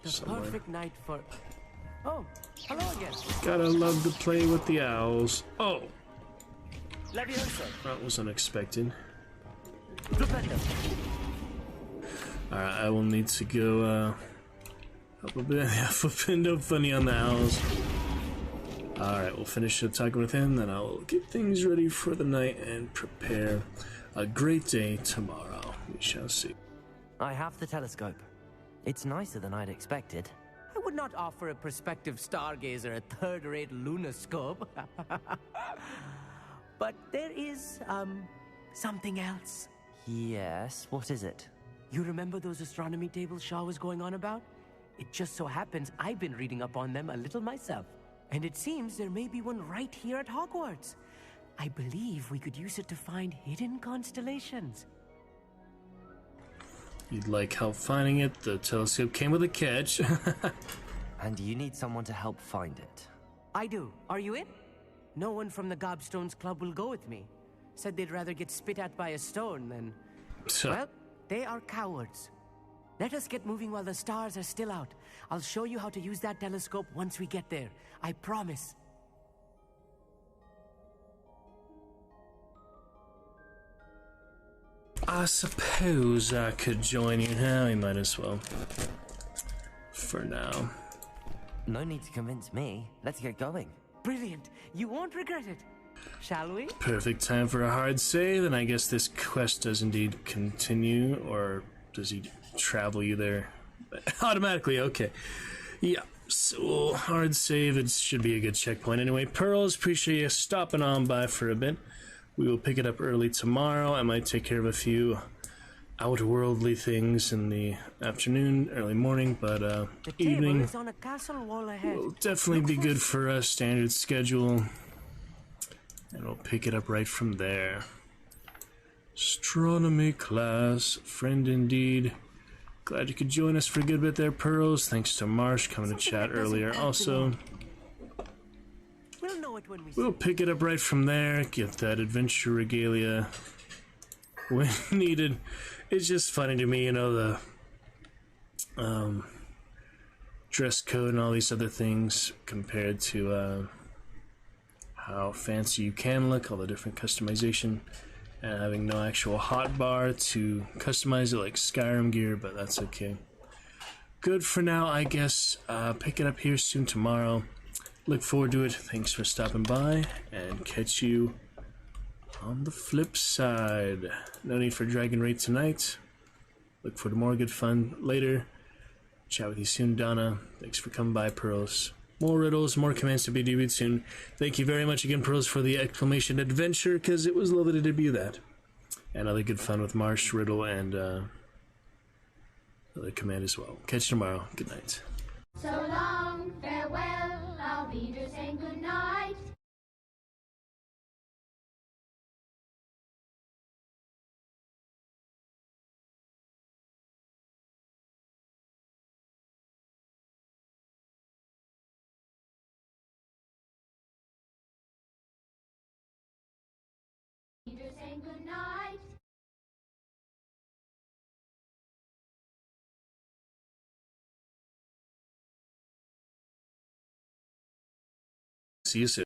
The perfect night for... Oh, hello again. Gotta love to play with the owls. Oh! Leviosa. That was unexpected. Flipendo. Alright, I will need to go, help a bit. Yeah, Flipendo, funny on the owls. Alright, we'll finish talking with him, then I'll get things ready for the night and prepare a great day tomorrow. We shall see. I have the telescope. It's nicer than I'd expected. I would not offer a prospective stargazer a third-rate lunoscope. But there is, something else. Yes, what is it? You remember those astronomy tables Shaw was going on about? It just so happens I've been reading up on them a little myself. And it seems there may be one right here at Hogwarts. I believe we could use it to find hidden constellations. You'd like help finding it? The telescope came with a catch. And you need someone to help find it. I do. Are you in? No one from the Gobstones Club will go with me. Said they'd rather get spit at by a stone than... Well, they are cowards. Let us get moving while the stars are still out. I'll show you how to use that telescope once we get there. I promise. I suppose I could join you now. We might as well. For now. No need to convince me. Let's get going. Brilliant. You won't regret it. Shall we? Perfect time for a hard save, and I guess this quest does indeed continue, or does he travel you there? Automatically, okay. Yeah, so hard save, it should be a good checkpoint. Anyway, Pearls, appreciate you stopping on by for a bit. We will pick it up early tomorrow. I might take care of a few outworldly things in the afternoon, early morning, but the evening table is on a castle wall ahead. will definitely be good for a standard schedule. And we'll pick it up right from there. Astronomy class, friend indeed. Glad you could join us for a good bit there, Pearls. Thanks to Marsh coming to chat earlier also. We'll know it when we We'll pick it up right from there, get that adventure regalia when needed. It's just funny to me, you know, the dress code and all these other things compared to how fancy you can look, all the different customization, and having no actual hotbar to customize it like Skyrim gear, but that's okay. Good for now, I guess. Pick it up here soon tomorrow. Look forward to it. Thanks for stopping by, and catch you on the flip side. No need for Dragon Raid tonight. Look forward to more good fun later. Chat with you soon, Donna. Thanks for coming by, Pearls. More riddles, more commands to be debuted soon. Thank you very much again, Pearls, for the exclamation adventure, because it was lovely to debut that. And other good fun with Marsh, Riddle, and other command as well. Catch you tomorrow. Good night. So long, farewell, I'll be just saying good night. Just saying good night. See you soon.